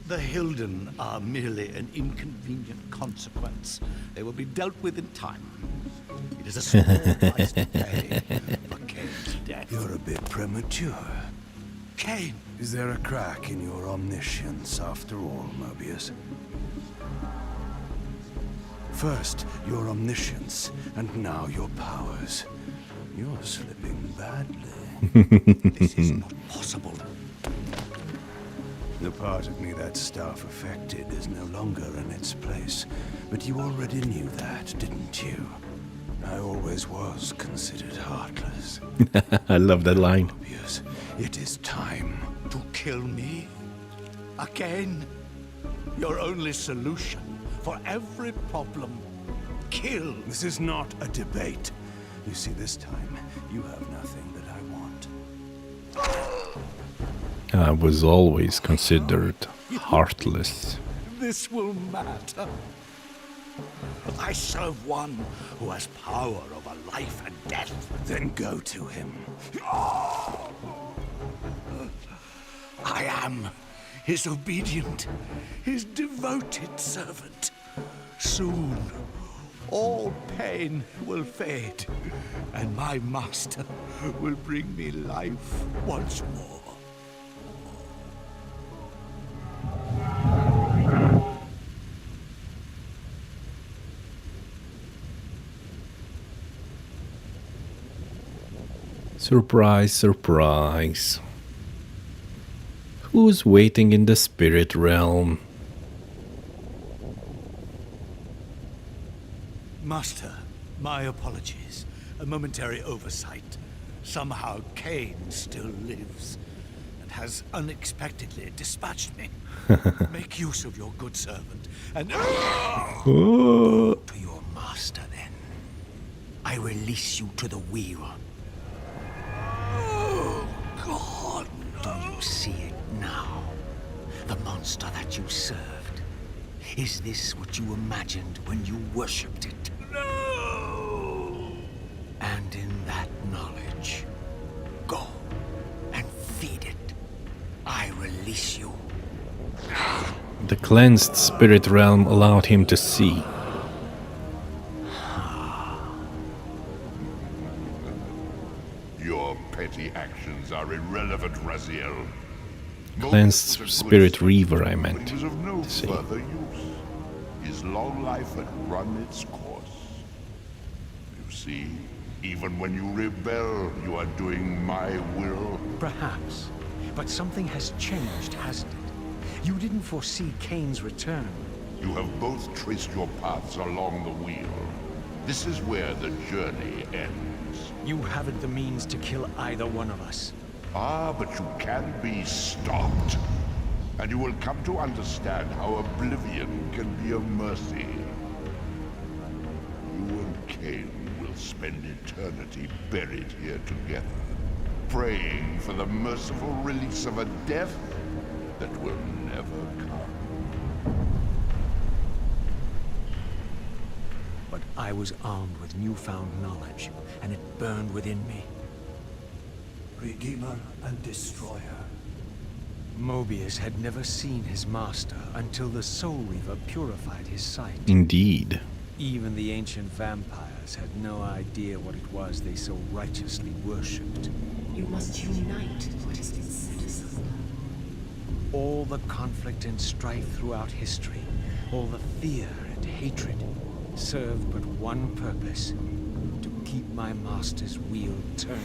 The Hilden are merely an inconvenient consequence. They will be dealt with in time. It is a small price to pay for Kain's death. You're a bit premature. Kain! Is there a crack in your omniscience after all, Mobius? First, your omniscience, and now your powers. You're slipping badly. This is not possible. The part of me that staff affected is no longer in its place. But you already knew that, didn't you? I always was considered heartless. I love that line. Mobius, it is time. To kill me? Again? Your only solution for every problem. Kill. This is not a debate. You see, this time, you have nothing that I want. I was always considered heartless. This will matter. I serve one who has power over life and death. Then go to him. I am his obedient, his devoted servant. Soon, all pain will fade, and my master will bring me life once more. Surprise, surprise. Who's waiting in the spirit realm? Master, my apologies. A momentary oversight. Somehow Cain still lives and has unexpectedly dispatched me. Make use of your good servant and Oh. To your master, then. I release you to the wheel. Oh, God. Do you see it now? The monster that you served. Is this what you imagined when you worshipped it? No! And in that knowledge, go and feed it. I release you. The cleansed spirit realm allowed him to see. Your petty actions are irrelevant, Raziel. Cleansed Moses was a spirit good reaver, servant, I but meant he was of no to say. further use. His long life had run its course. You see, even when you rebel, you are doing my will. Perhaps. But something has changed, hasn't it? You didn't foresee Cain's return. You have both traced your paths along the wheel. This is where the journey ends. You haven't the means to kill either one of us. Ah, but you can be stopped. And you will come to understand how oblivion can be a mercy. You and Cain will spend eternity buried here together, praying for the merciful release of a death that will never come. But I was armed with newfound knowledge, and it burned within me. Redeemer and Destroyer. Mobius had never seen his master until the Soul Reaver purified his sight. Indeed. Even the ancient vampires had no idea what it was they so righteously worshipped. You must unite what has been set asunder. All the conflict and strife throughout history, all the fear and hatred, served but one purpose: to keep my master's wheel turning.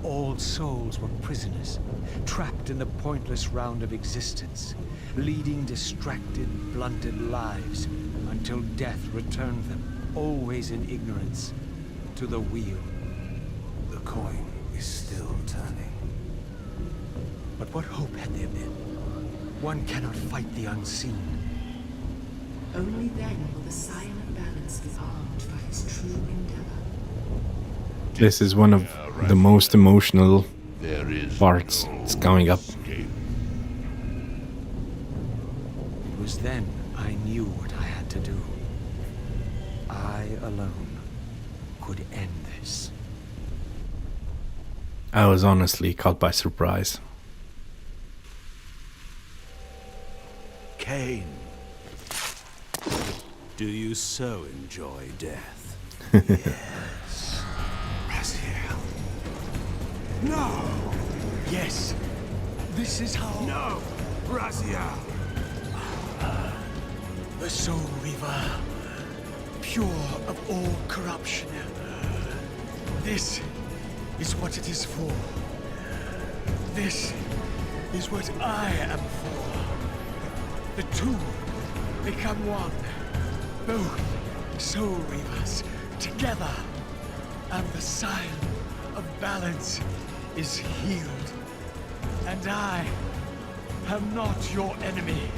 All souls were prisoners, trapped in the pointless round of existence, leading distracted, blunted lives until death returned them, always in ignorance, to the wheel. The coin is still turning. But what hope had there been? One cannot fight the unseen. Only then will the Scion of Balance be armed for his true endeavor. This is one of the most emotional There is parts. no It's coming up. escape. It was then I knew what I had to do. I alone could end this. I was honestly caught by surprise. Cain, do you so enjoy death? Yes. Raziel. No! Yes, this is how... No! Raziel! The Soul Reaver, pure of all corruption. This is what it is for. This is what I am for. The two become one. Both Soul Reavers together. And the Scion of Balance is healed. And I am not your enemy,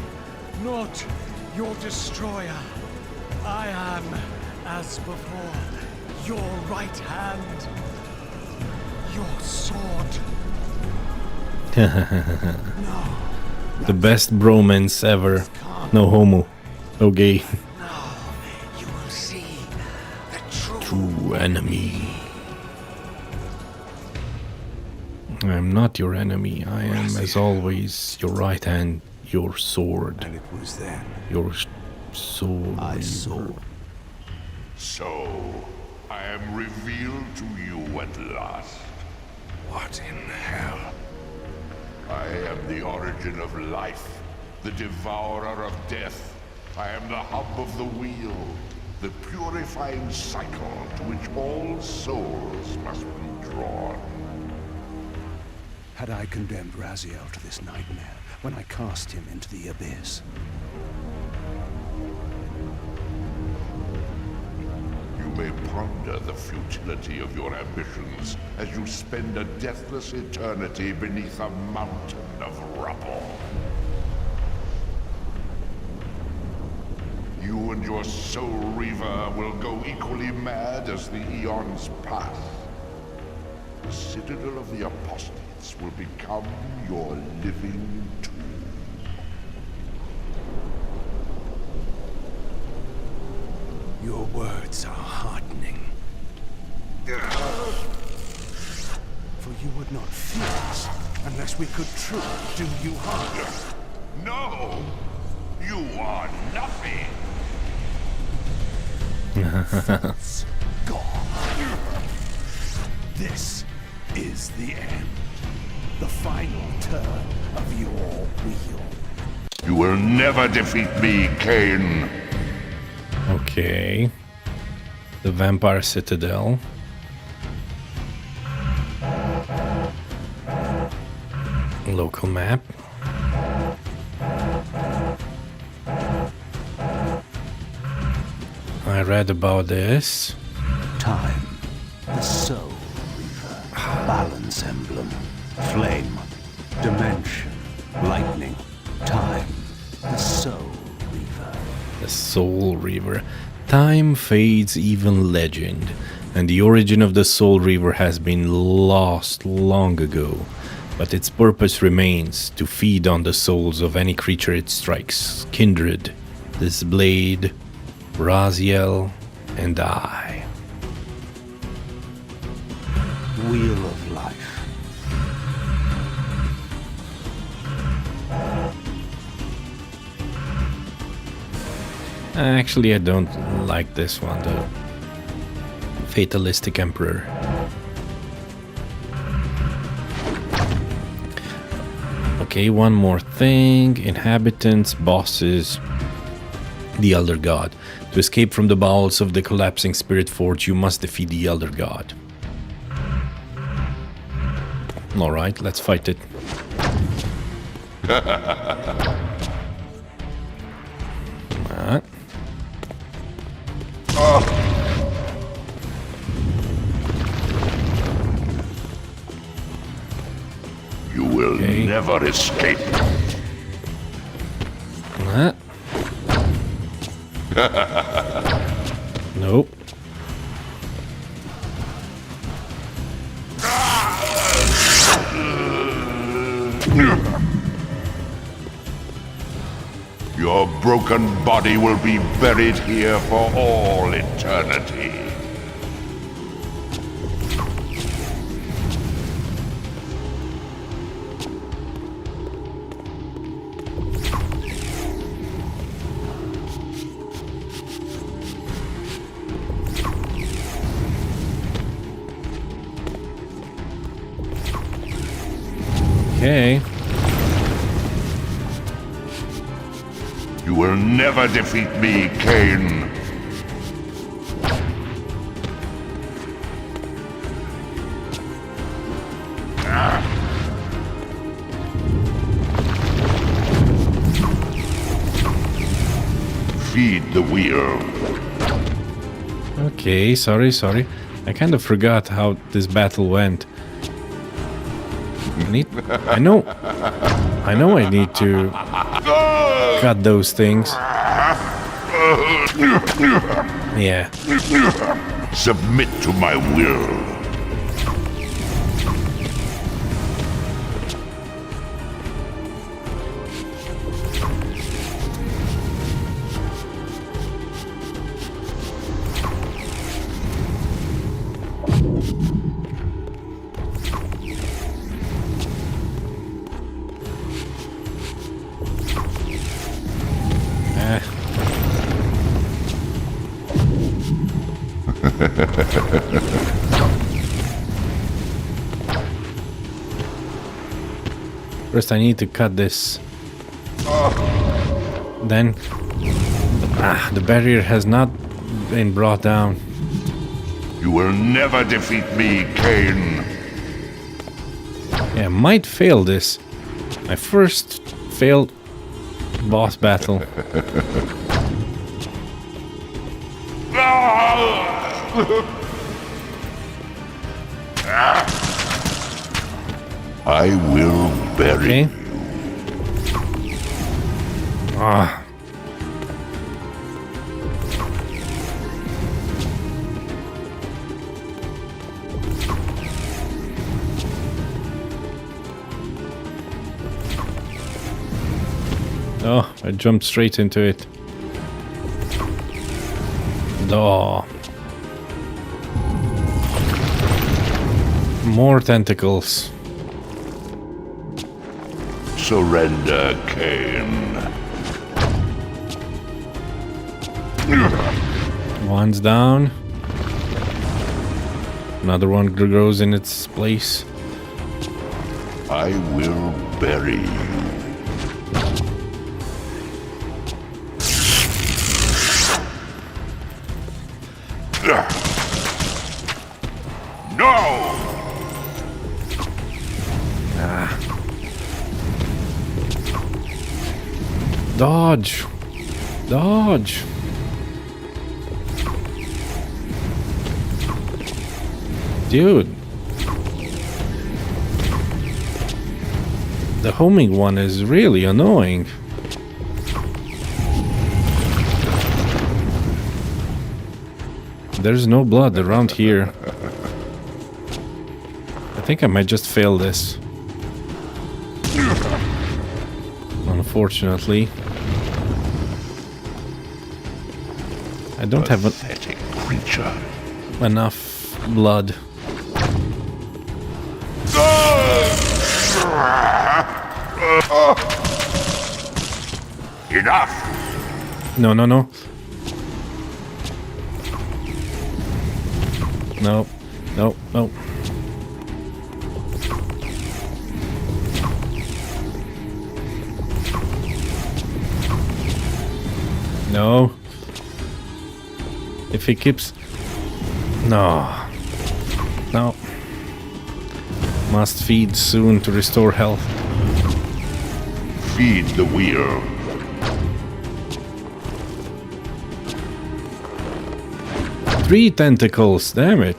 not your destroyer. I am, as before, your right hand, your sword. The best bromance ever. No homo. No gay. Now you will see the True enemy. I am not your enemy. I am, as always, your right hand, your sword. And it was then Your soul. I saw. So, I am revealed to you at last. What in hell? I am the origin of life, the devourer of death. I am the hub of the wheel, the purifying cycle to which all souls must be drawn. Had I condemned Raziel to this nightmare when I cast him into the abyss? You may ponder the futility of your ambitions as you spend a deathless eternity beneath a mountain of rubble. You and your Soul Reaver will go equally mad as the eons pass. The Citadel of the Apostates will become your living tomb. Your words are heartening. For you would not fear us unless we could truly do you harm. No! You are nothing! Gone. This is the end. The final turn of your wheel. You will never defeat me, Cain. Okay. The Vampire Citadel. Local map. I read about this. Time. The Soul Reaver. Balance emblem. Flame. Dimension. Lightning. Time. The Soul Reaver. The Soul Reaver. Time fades, even legend, and the origin of the Soul Reaver has been lost long ago, but its purpose remains to feed on the souls of any creature it strikes. Kindred, this blade, Raziel, and I. Wheel of Life. Actually, I don't like this one, the Fatalistic Emperor. Okay, one more thing. Inhabitants, bosses, the Elder God. To escape from the bowels of the collapsing Spirit Forge, you must defeat the Elder God. Alright, let's fight it. You will never escape. Nope. Your broken body will be buried here for all eternity. Okay. You will never defeat me, Cain. Feed the wheel. Okay, sorry. I kind of forgot how this battle went. I know I need to cut those things. Yeah. Submit to my will. First I need to cut this. Then... the barrier has not been brought down. You will never defeat me, Cain. Yeah, I might fail this. My first failed boss battle. I will bury you. Ah. Oh, I jumped straight into it. Oh. More tentacles. Surrender, Cain. One's down. Another one grows in its place. I will bury you. No! Dodge! Dodge! Dude! The homing one is really annoying. There's no blood around here. I think I might just fail this. Unfortunately. I don't have Pathetic creature. enough blood. Enough! No, no, no. No, no, no. No. If he keeps... No. No. Must feed soon to restore health. Feed the wheel. Three tentacles, damn it.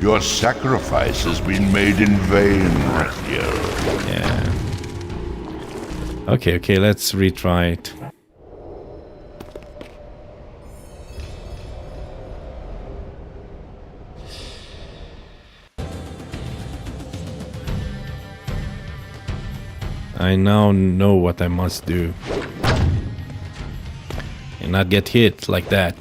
Your sacrifice has been made in vain, Requiem. Yeah. Okay, okay, let's retry it. I now know what I must do. And not get hit like that.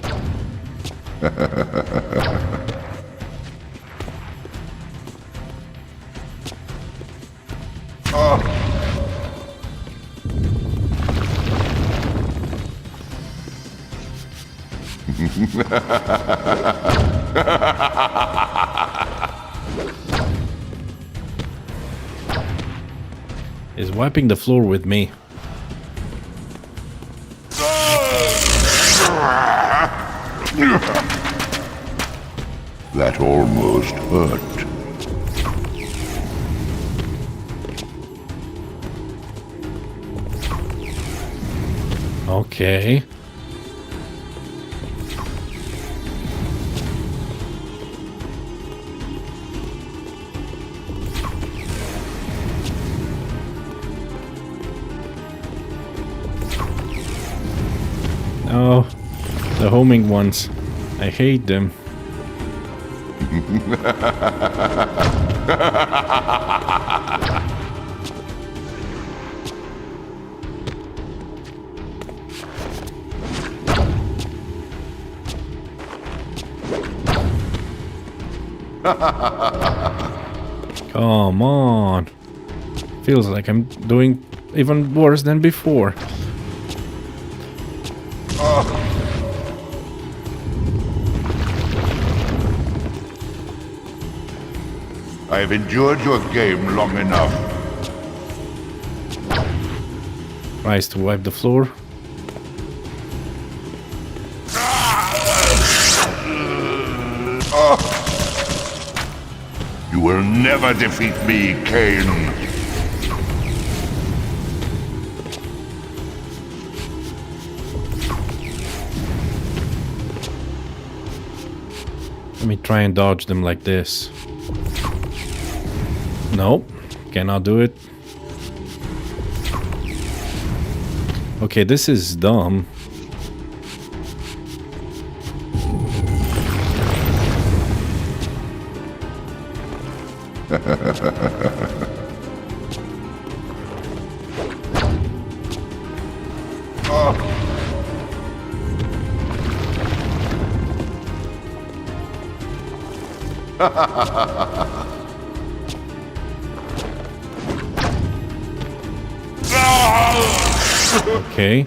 Is wiping the floor with me. That almost hurt. Okay. Oh, the homing ones. I hate them. Come on. Feels like I'm doing even worse than before. I have endured your game long enough. Tries to wipe the floor. You will never defeat me, Cain. Let me try and dodge them like this. Nope, cannot do it. Okay, this is dumb. Okay.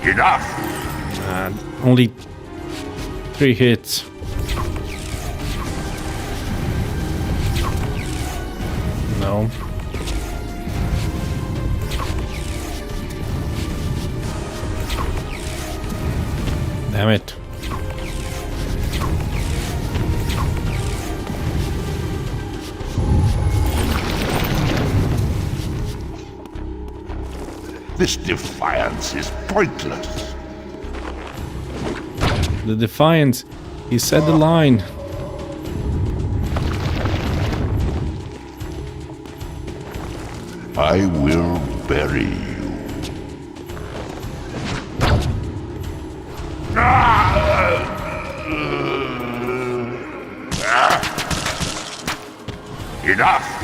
Enough. Only 3 hits. No. Damn it. This defiance is pointless. The Defiance. He said the line. I will bury you. Enough!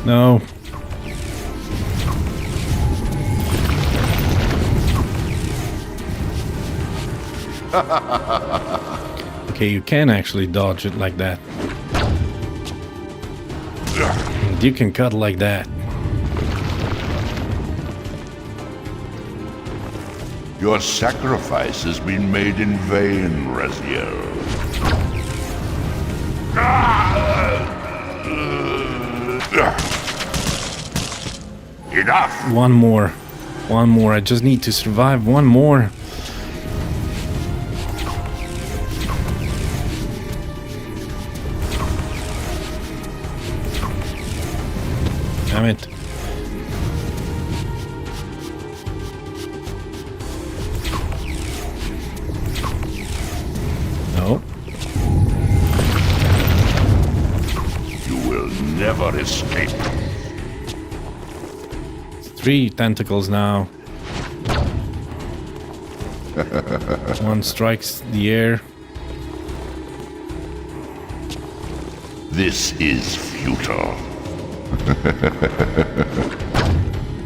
No. Okay, you can actually dodge it like that. And you can cut like that. Your sacrifice has been made in vain, Raziel. Enough! One more. One more. I just need to survive one more. Damn it. No. You will never escape. 3 tentacles now. One strikes the air. This is futile.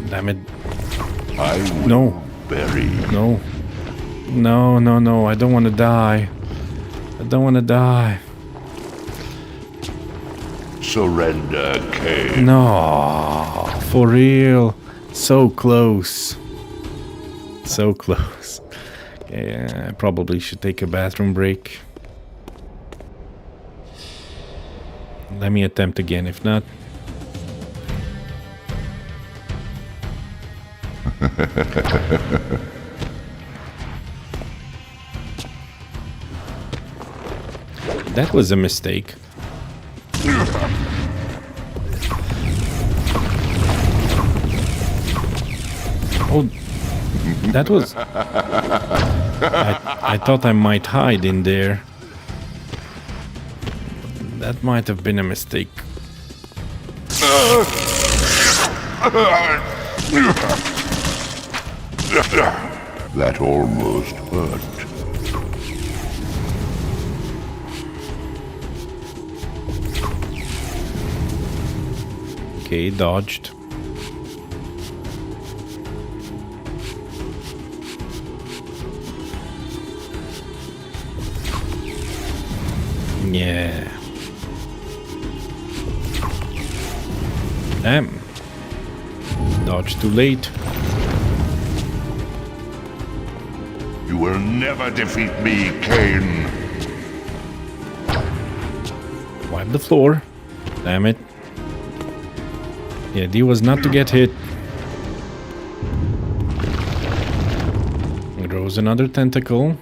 Damn it. I will No. bury you. No. No, no, no. I don't want to die. I don't want to die. Surrender, Cain. No. For real. So close. So close. Yeah, I probably should take a bathroom break. Let me attempt again, if not. That was a mistake. Oh, that was... I thought I might hide in there. That might have been a mistake. That almost hurt. Okay, dodged. Yeah. Damn. Dodge too late. You will never defeat me, Cain. Wipe the floor. Damn it. The idea was not to get hit. Grows another tentacle.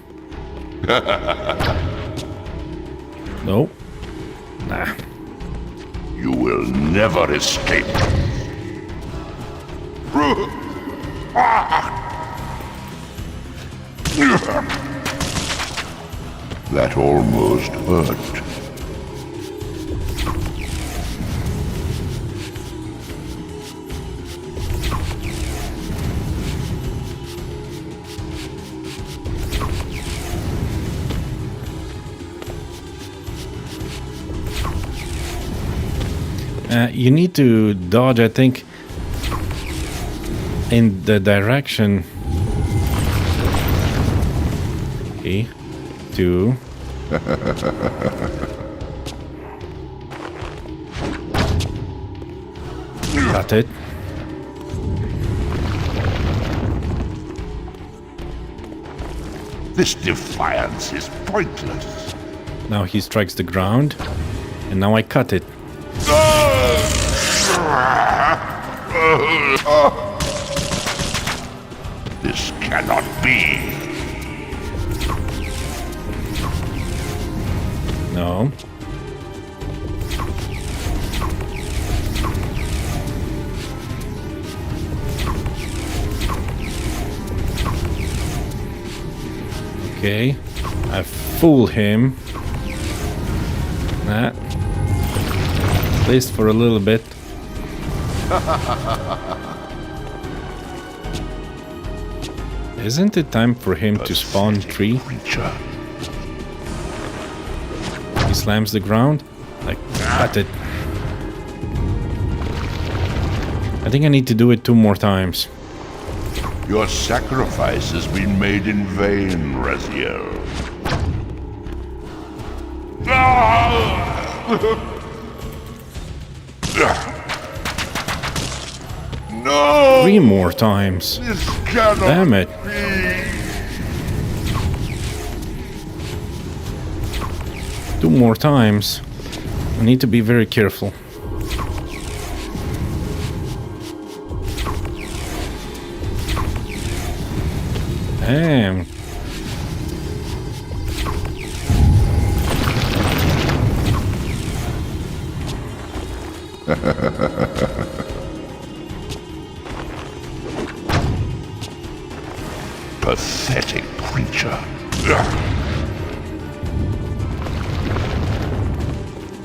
No. Nah. You will never escape. That almost hurt. You need to dodge, I think, in the direction. Okay. 2. Got it. This defiance is pointless. Now he strikes the ground, and now I cut it. This cannot be. No. Okay. I fool him. That. At least for a little bit. Isn't it time for him to spawn 3? He slams the ground. Like, cut it. I think I need to do it 2 more times. Your sacrifice has been made in vain, Raziel. No! 3 more times. This cannot Damn it. be. 2 more times. I need to be very careful. Damn. Pathetic creature.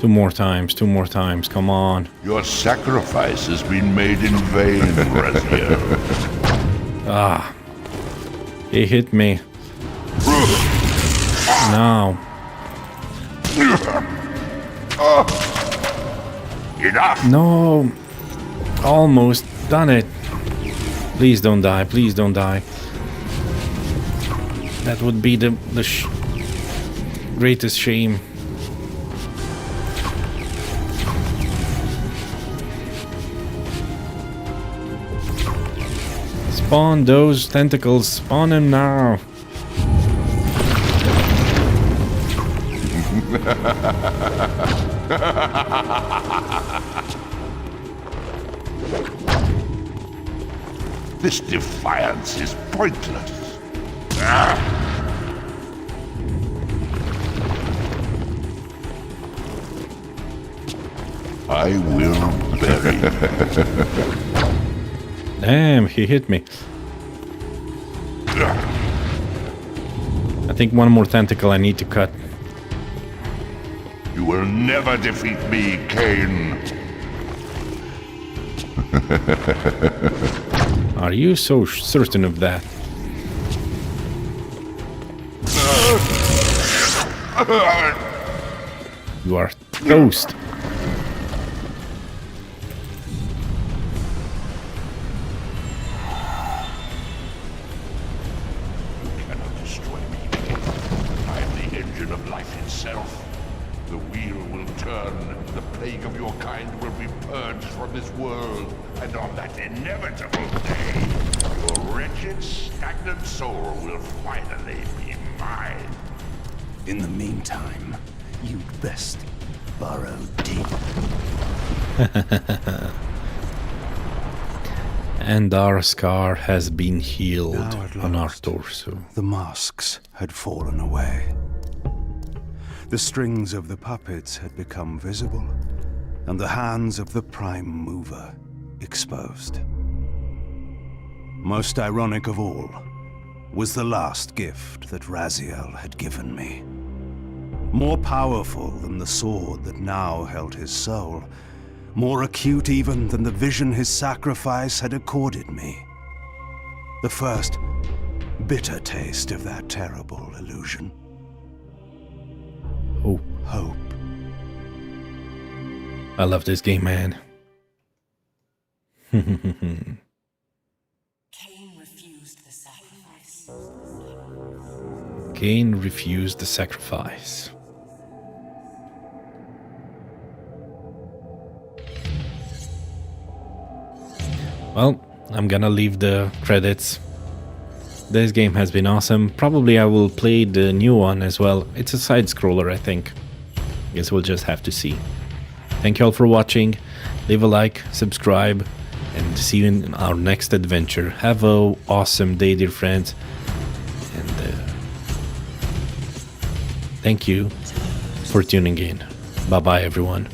2 more times, 2 more times, come on. Your sacrifice has been made in vain, Raziel. Ah. He hit me. Now. Enough! No. Almost done it. Please don't die, please don't die. That would be the greatest shame. Spawn those tentacles. Spawn them now. This defiance is pointless. I will bury you. Damn, he hit me. I think 1 more tentacle I need to cut. You will never defeat me, Cain. Are you so certain of that? You are toast. itself. The wheel will turn, the plague of your kind will be purged from this world, and on that inevitable day, your wretched, stagnant soul will finally be mine. In the meantime, you'd best burrow deep. And our scar has been healed Now at on our last, torso. the masks had fallen away. The strings of the puppets had become visible, and the hands of the Prime Mover exposed. Most ironic of all was the last gift that Raziel had given me. More powerful than the sword that now held his soul, more acute even than the vision his sacrifice had accorded me. The first bitter taste of that terrible illusion. Oh, Hope. I love this game, man. Cain refused the sacrifice. Cain refused the sacrifice. Well, I'm gonna leave the credits. This game has been awesome. Probably I will play the new one as well. It's a side-scroller, I think. Guess we'll just have to see. Thank you all for watching. Leave a like, subscribe, and see you in our next adventure. Have an awesome day, dear friends. And thank you for tuning in. Bye-bye, everyone.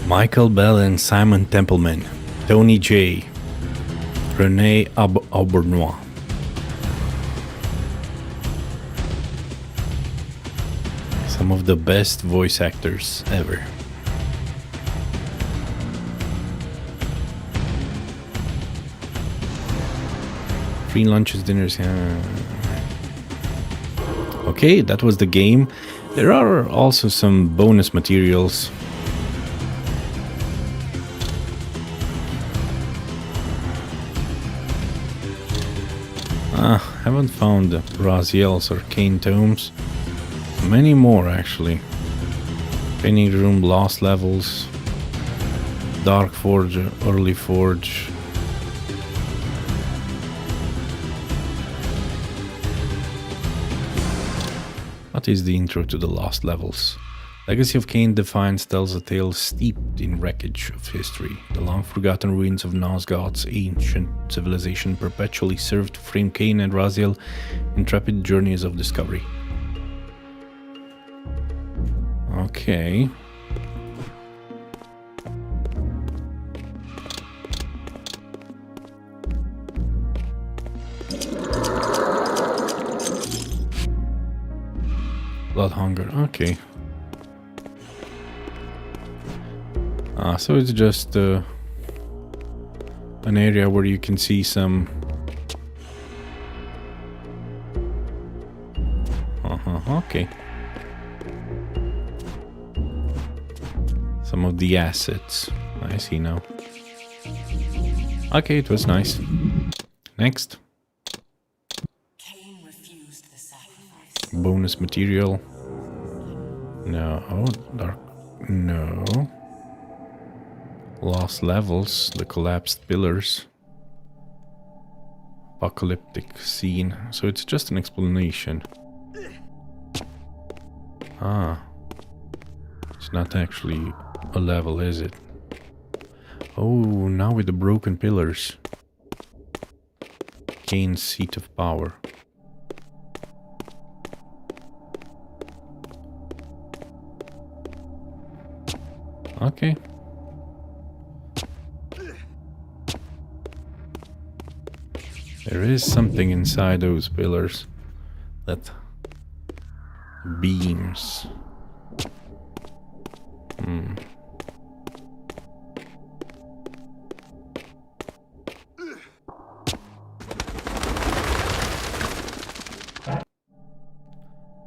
Michael Bell and Simon Templeman, Tony J, Renee Aubernois. Some of the best voice actors ever. Free lunches, dinners. Okay, that was the game. There are also some bonus materials. Haven't found Raziel's arcane tomes. Many more actually. Training room, lost levels, Dark Forge, Early Forge. What is the intro to the lost levels? Legacy of Kain Defiance tells a tale steeped in wreckage of history. The long-forgotten ruins of Nosgoth's ancient civilization perpetually served to frame Kain and Raziel intrepid journeys of discovery. Okay. Blood hunger, okay. So it's just an area where you can see some... okay. Some of the assets. I see now. Okay, it was nice. Next. Bonus material. No. Dark. No. Lost levels. The collapsed pillars. Apocalyptic scene. So it's just an explanation. It's not actually a level, is it? Oh, now with the broken pillars. Kain's seat of power. Okay. There is something inside those pillars that beams.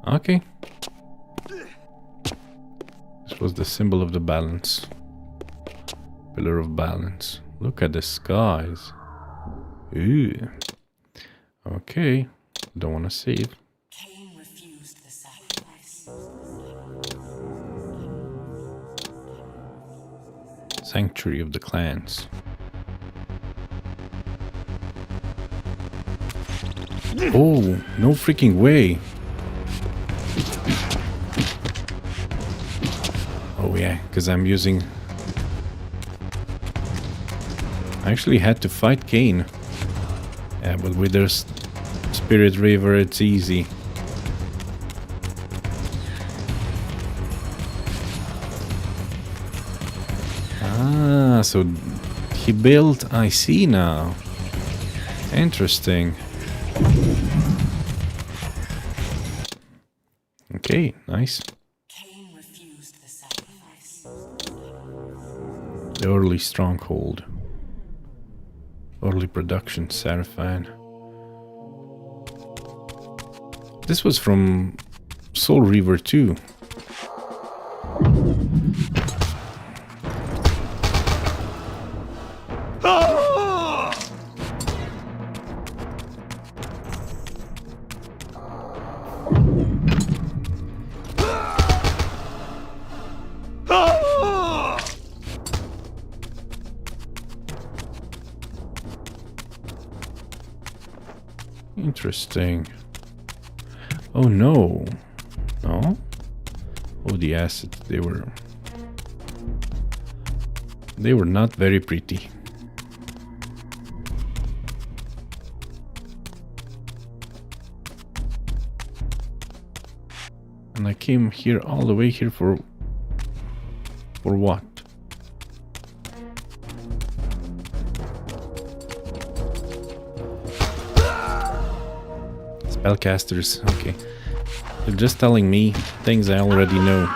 Okay. This was the symbol of the balance. Pillar of balance. Look at the skies. Ooh. Okay. Don't want to save. Cain refused the sacrifice. Sanctuary of the clans. Oh, no freaking way. Oh yeah, because I'm using... I actually had to fight Kain. Yeah, but with their Spirit River it's easy. Ah, so he built... I see now. Interesting. Okay, nice. The early stronghold. Early production, Seraphine. This was from Soul Reaver 2. Interesting. Oh no. No? Oh, the assets, they were not very pretty. And I came here all the way here for what? Spellcasters, okay. They're just telling me things I already know.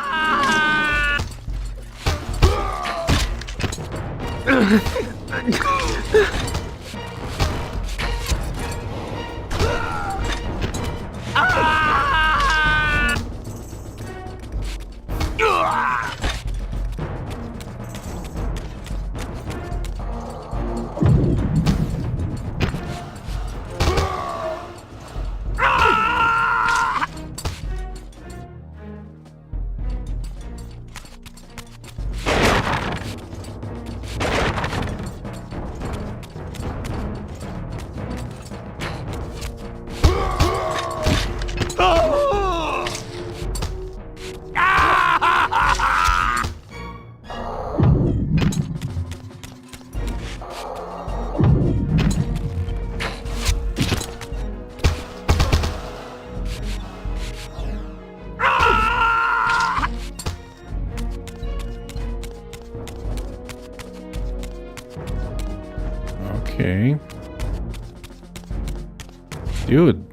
Okay. Dude,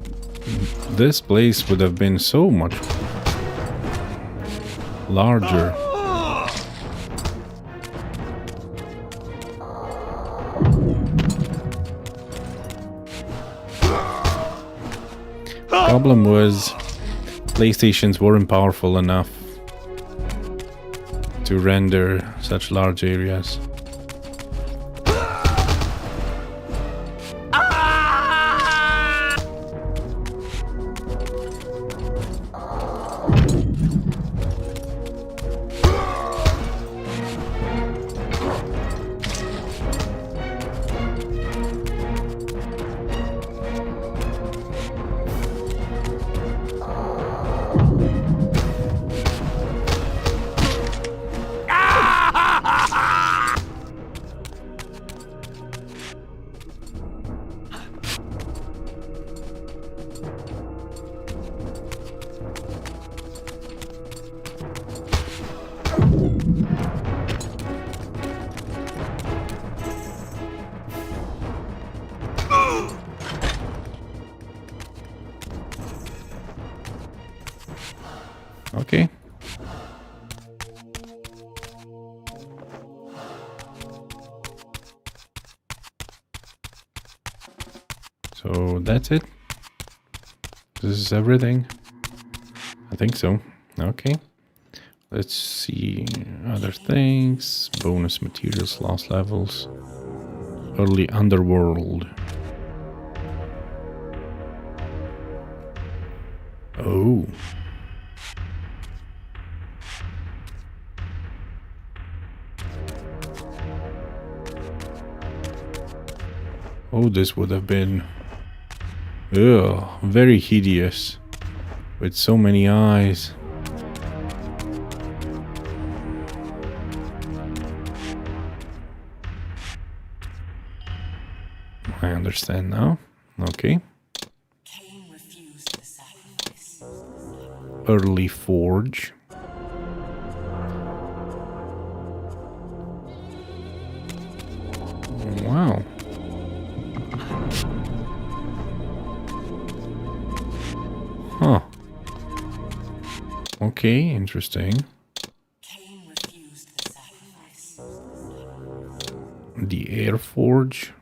this place would have been so much larger. Problem was, PlayStations weren't powerful enough to render such large areas. Okay. So that's it. This is everything. I think so. Okay. Let's see other things. Bonus materials, lost levels. Early underworld. Oh. Oh, this would have been very hideous with so many eyes. I understand now. Okay. Early forge. Wow. Huh. Okay, interesting. The air forge.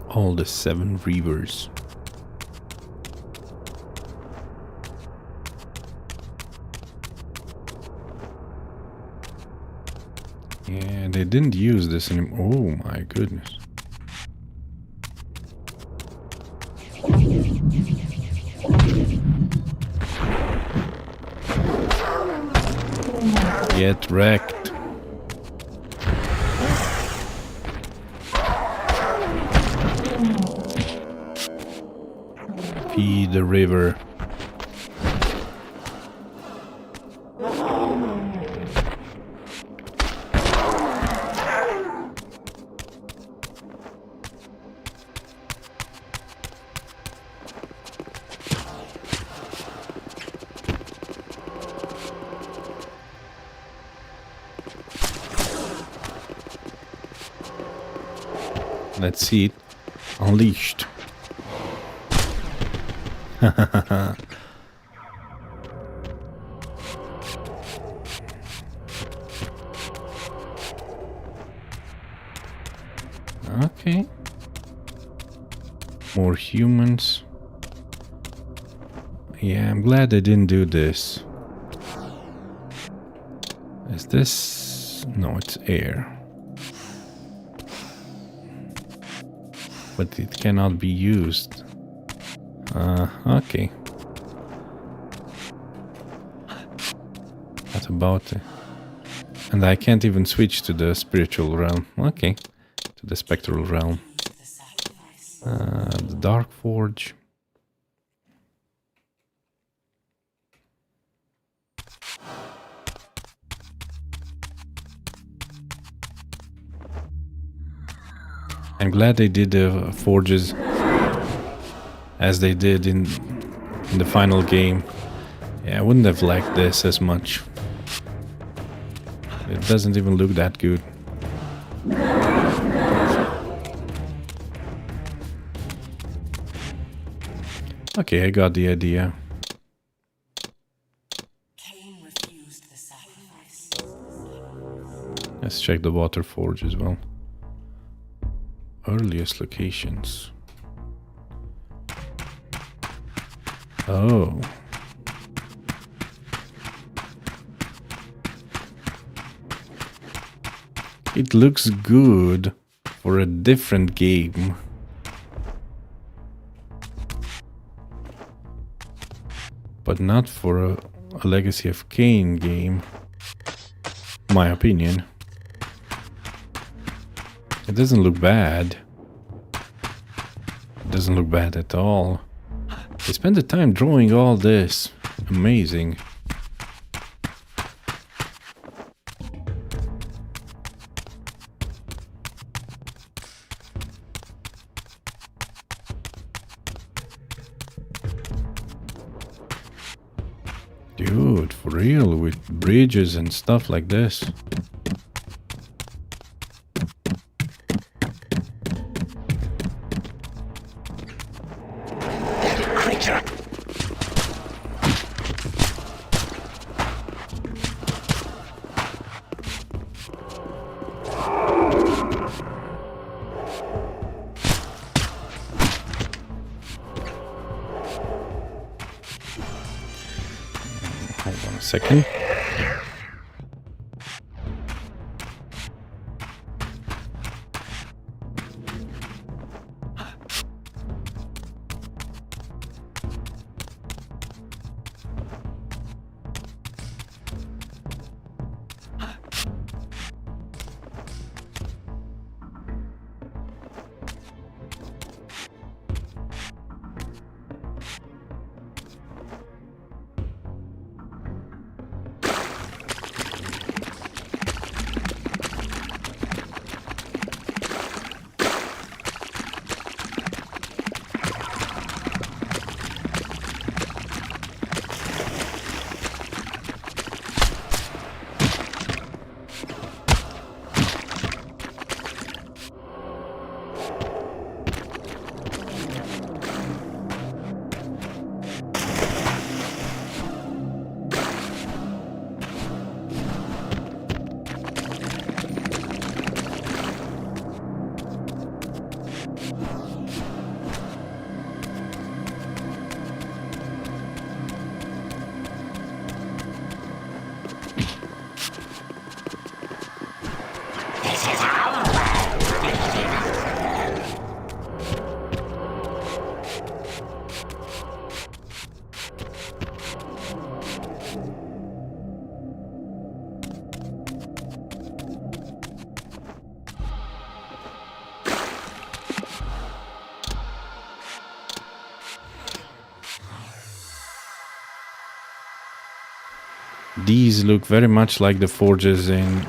All the 7 reavers. Yeah, they didn't use this anymore. Oh my goodness. Get wrecked. Feed the river. Let's see it unleashed. Okay. More humans. Yeah, I'm glad I didn't do this. Is this... No, it's air. But it cannot be used. Okay. What about it? And I can't even switch to the spiritual realm. Okay. To the spectral realm. The Dark Forge. I'm glad they did the forges as they did in the final game. Yeah, I wouldn't have liked this as much. It doesn't even look that good. Okay, I got the idea. Let's check the water forge as well. Earliest locations. Oh. It looks good for a different game. But not for a Legacy of Kain game. My opinion. It doesn't look bad. It doesn't look bad at all. They spent the time drawing all this. Amazing. Dude, for real, with bridges and stuff like this. Second. These look very much like the forges in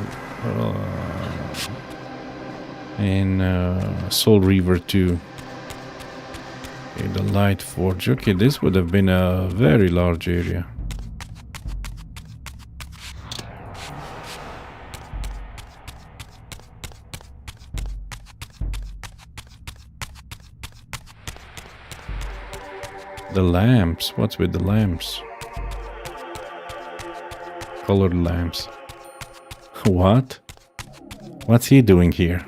Soul Reaver 2. Okay, the light forge. Okay, this would have been a very large area. The lamps. What's with the lamps? Colored lamps. What? What's he doing here?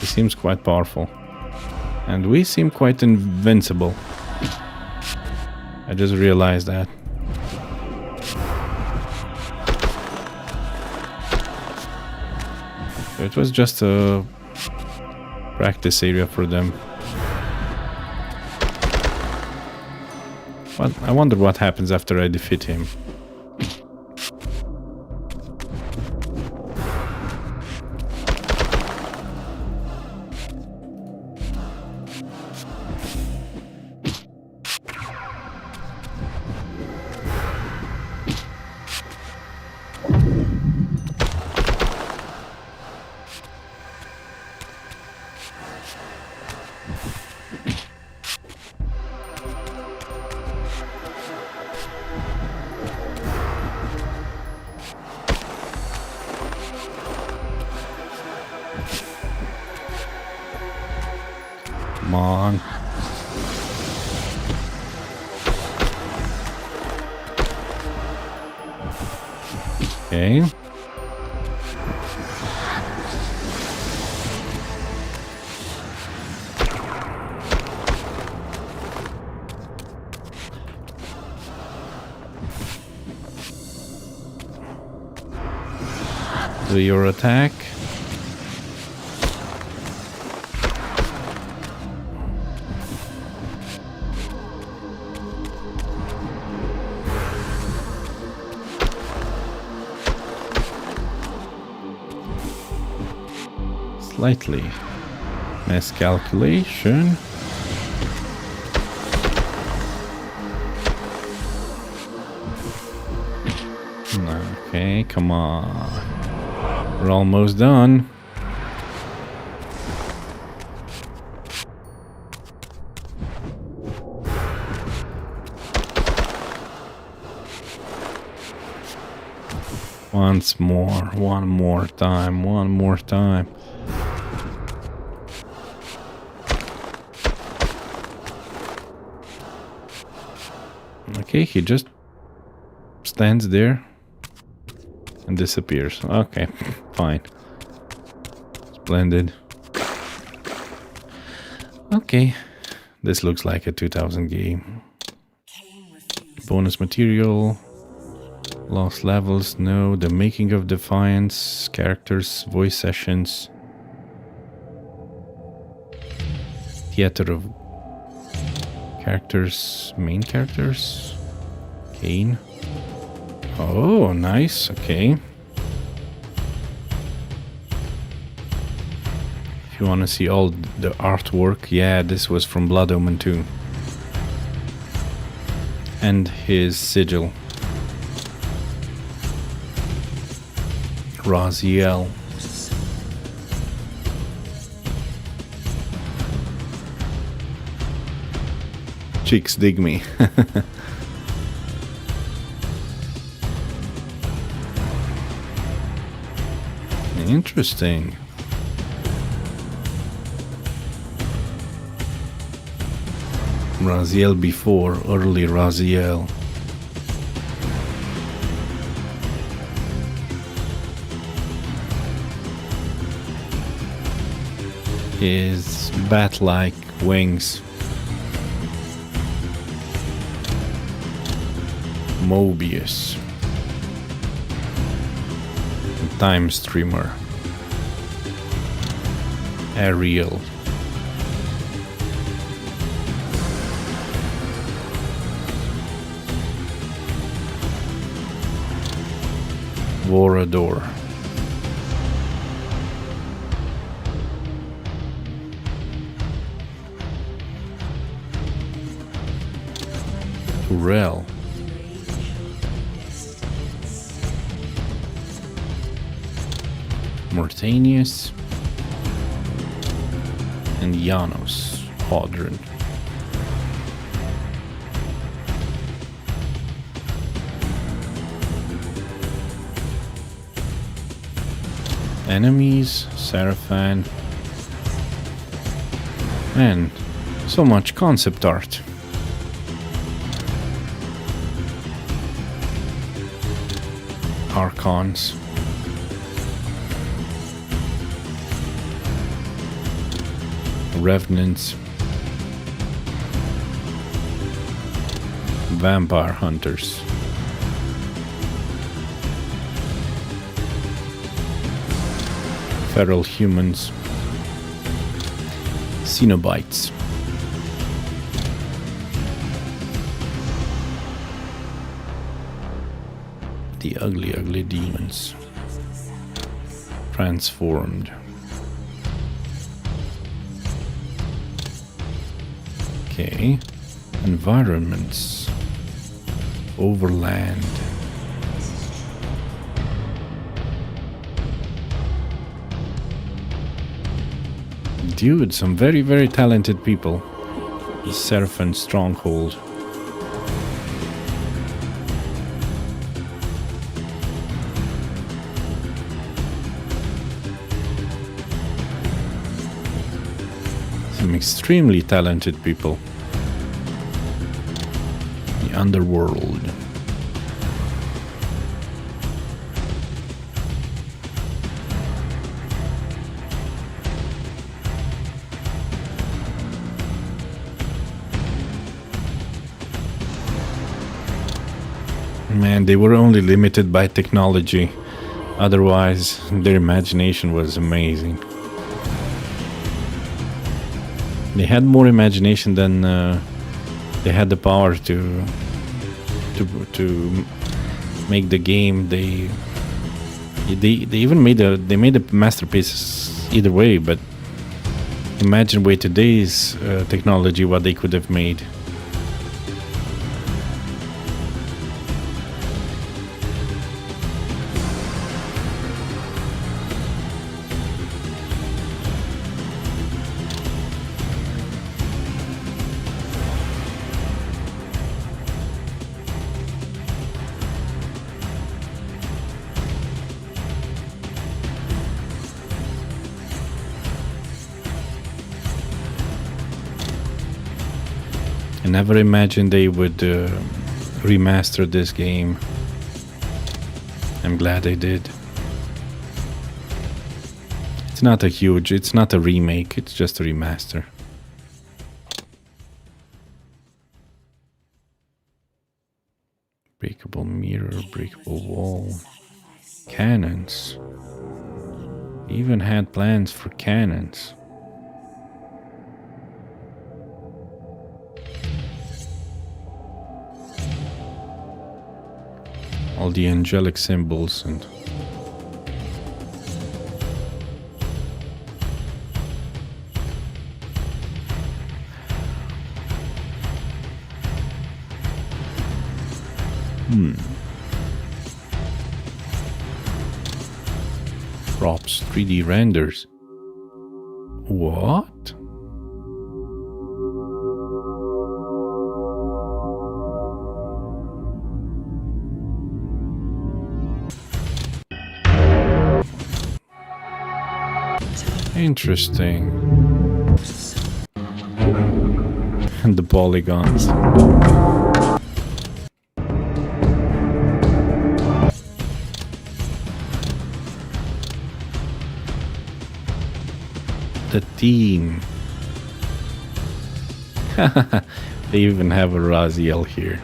Seems quite powerful, and we seem quite invincible. I just realized that. It was just a practice area for them. But I wonder what happens after I defeat him. Come on. Okay. Do your attack. Slightly miscalculation. Okay, come on. We're almost done. Once more, one more time. Okay, he just stands there and disappears. Okay, fine. Splendid. Okay, this looks like a 2000 game. Bonus material. Lost levels, no. The making of Defiance. Characters, voice sessions. Theater of characters, main characters. Kane. Oh, nice. Okay. If you want to see all the artwork, yeah, this was from Blood Omen 2. And his sigil. Raziel. Chicks dig me. Interesting. Raziel before, early Raziel. His bat-like wings. Mobius. Time Streamer. Ariel. Vorador. Turel. Mortanius. And Janos Hodron. Enemies, Seraphan. Man, so much concept art. Archons. Revenants. Vampire hunters. Feral humans. Cenobites. The ugly, ugly demons. Transformed. Okay. Environments. Overland. Dude, some very, very talented people. The Seraphin Stronghold. Some extremely talented people. The Underworld. Man, they were only limited by technology. Otherwise, their imagination was amazing. They had more imagination than they had the power to make the game. They even made a masterpiece either way. But imagine with today's technology what they could have made. I never imagined they would remaster this game. I'm glad they did. It's not a remake, it's just a remaster. Breakable mirror, breakable wall. Cannons. Even had plans for cannons. All the angelic symbols and props, 3D renders. What? Interesting. And the polygons. The theme. They even have a Raziel here.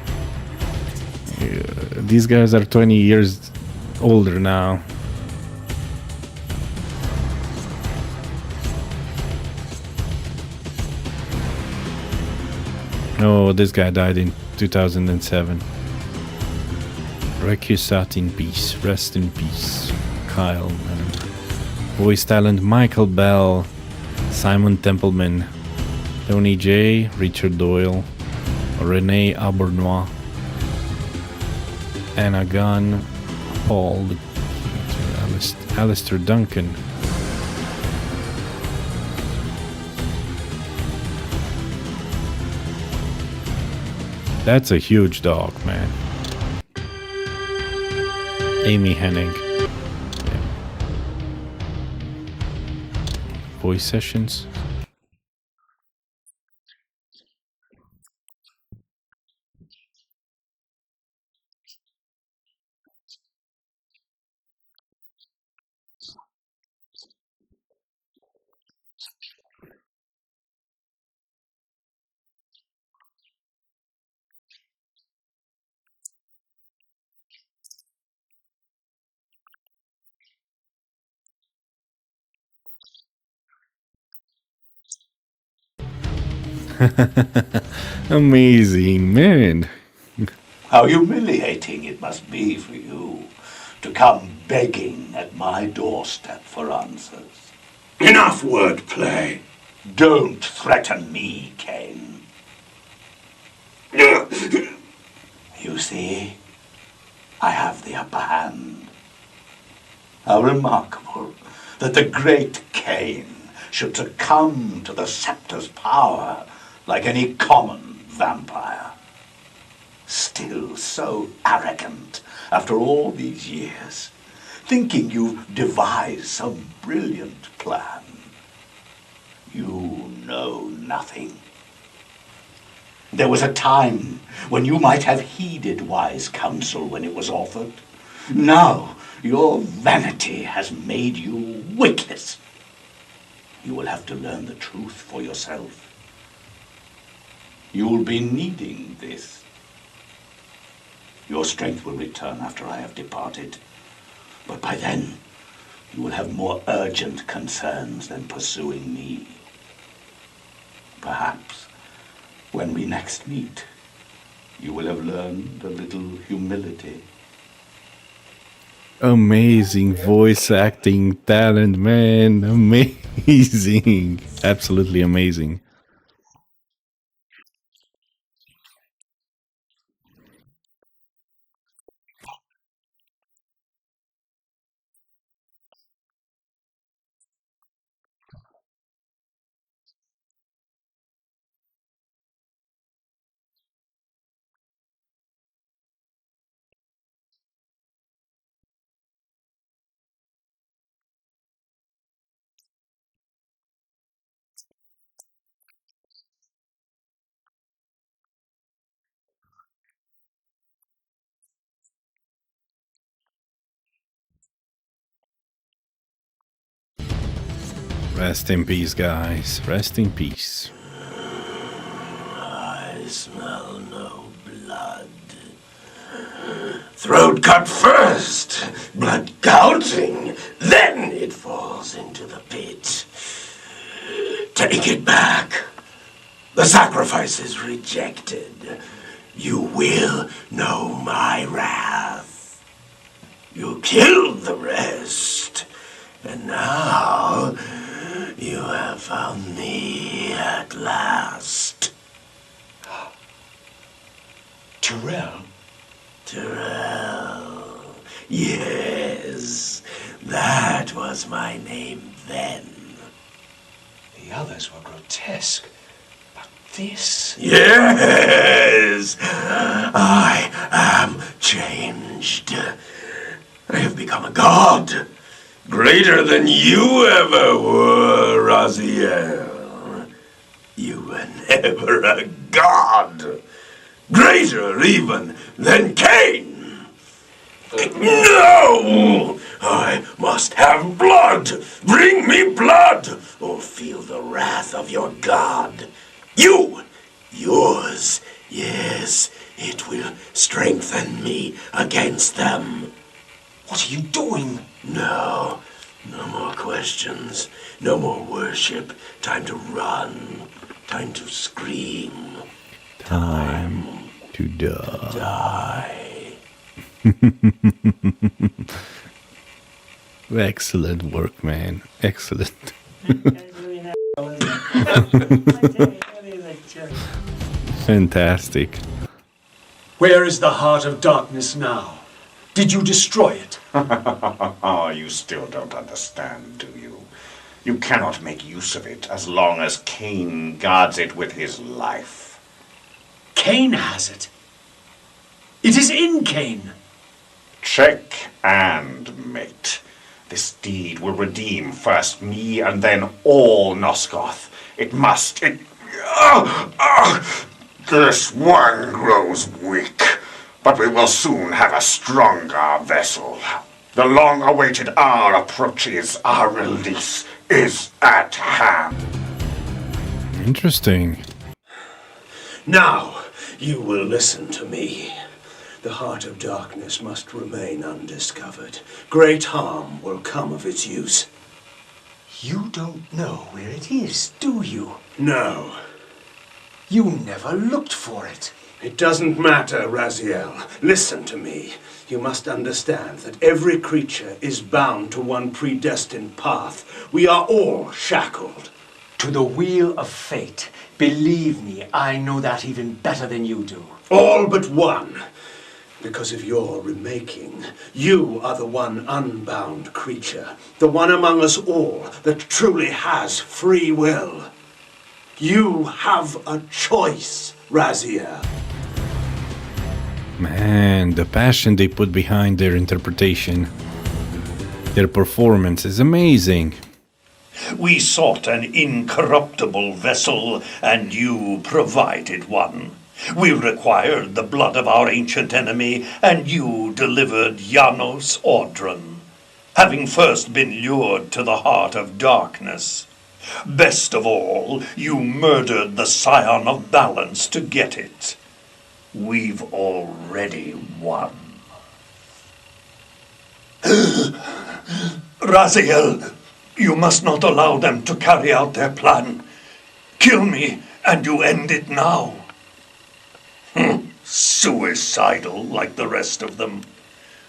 These guys are 20 years older now. Oh, this guy died in 2007. Recusat in peace. Rest in peace. Kyle, man. Voice talent Michael Bell, Simon Templeman, Tony J, Richard Doyle, Renee Albernois, Anna Gunn, Paul, Alistair Duncan. That's a huge dog, man. Amy Hennig. Yeah. Voice sessions. Amazing, man. How humiliating it must be for you to come begging at my doorstep for answers. Enough wordplay. Don't threaten me, Cain. You see, I have the upper hand. How remarkable that the great Cain should succumb to the scepter's power like any common vampire. Still so arrogant after all these years, thinking you've devised some brilliant plan. You know nothing. There was a time when you might have heeded wise counsel when it was offered. Now your vanity has made you witless. You will have to learn the truth for yourself. You'll be needing this. Your strength will return after I have departed, but by then you will have more urgent concerns than pursuing me. Perhaps when we next meet, you will have learned a little humility. Amazing voice acting talent, man. Amazing. Absolutely amazing. Rest in peace, guys. Rest in peace. I smell no blood. Throat cut first, blood gouging, then it falls into the pit. Take it back. The sacrifice is rejected. You will know my wrath. You killed the rest, and now you have found me at last. Tyrell? Tyrell. Yes, that was my name then. The others were grotesque, but this... Yes! I am changed. I have become a god. Greater than you ever were, Raziel. You were never a god. Greater even than Cain. No! I must have blood. Bring me blood, or feel the wrath of your god. Yours. Yes, it will strengthen me against them. What are you doing? No more questions. No more worship. Time to run. Time to scream. Time to Die. Excellent work, man. Excellent. Fantastic. Where is the Heart of Darkness now? Did you destroy it? You still don't understand, do you? You cannot make use of it as long as Cain guards it with his life. Cain has it. It is in Cain. Check and mate. This deed will redeem first me and then all Nosgoth. It must. This one grows weak, but we will soon have a stronger vessel. The long-awaited hour approaches. Our release is at hand. Interesting. Now, you will listen to me. The Heart of Darkness must remain undiscovered. Great harm will come of its use. You don't know where it is, do you? No. You never looked for it. It doesn't matter, Raziel. Listen to me. You must understand that every creature is bound to one predestined path. We are all shackled. To the wheel of fate. Believe me, I know that even better than you do. All but one. Because of your remaking, you are the one unbound creature. The one among us all that truly has free will. You have a choice, Raziel. Man, the passion they put behind their interpretation. Their performance is amazing. We sought an incorruptible vessel, and you provided one. We required the blood of our ancient enemy, and you delivered Janos Audron, having first been lured to the heart of darkness. Best of all, you murdered the Scion of Balance to get it. We've already won. Raziel, you must not allow them to carry out their plan. Kill me, and you end it now. Suicidal like the rest of them.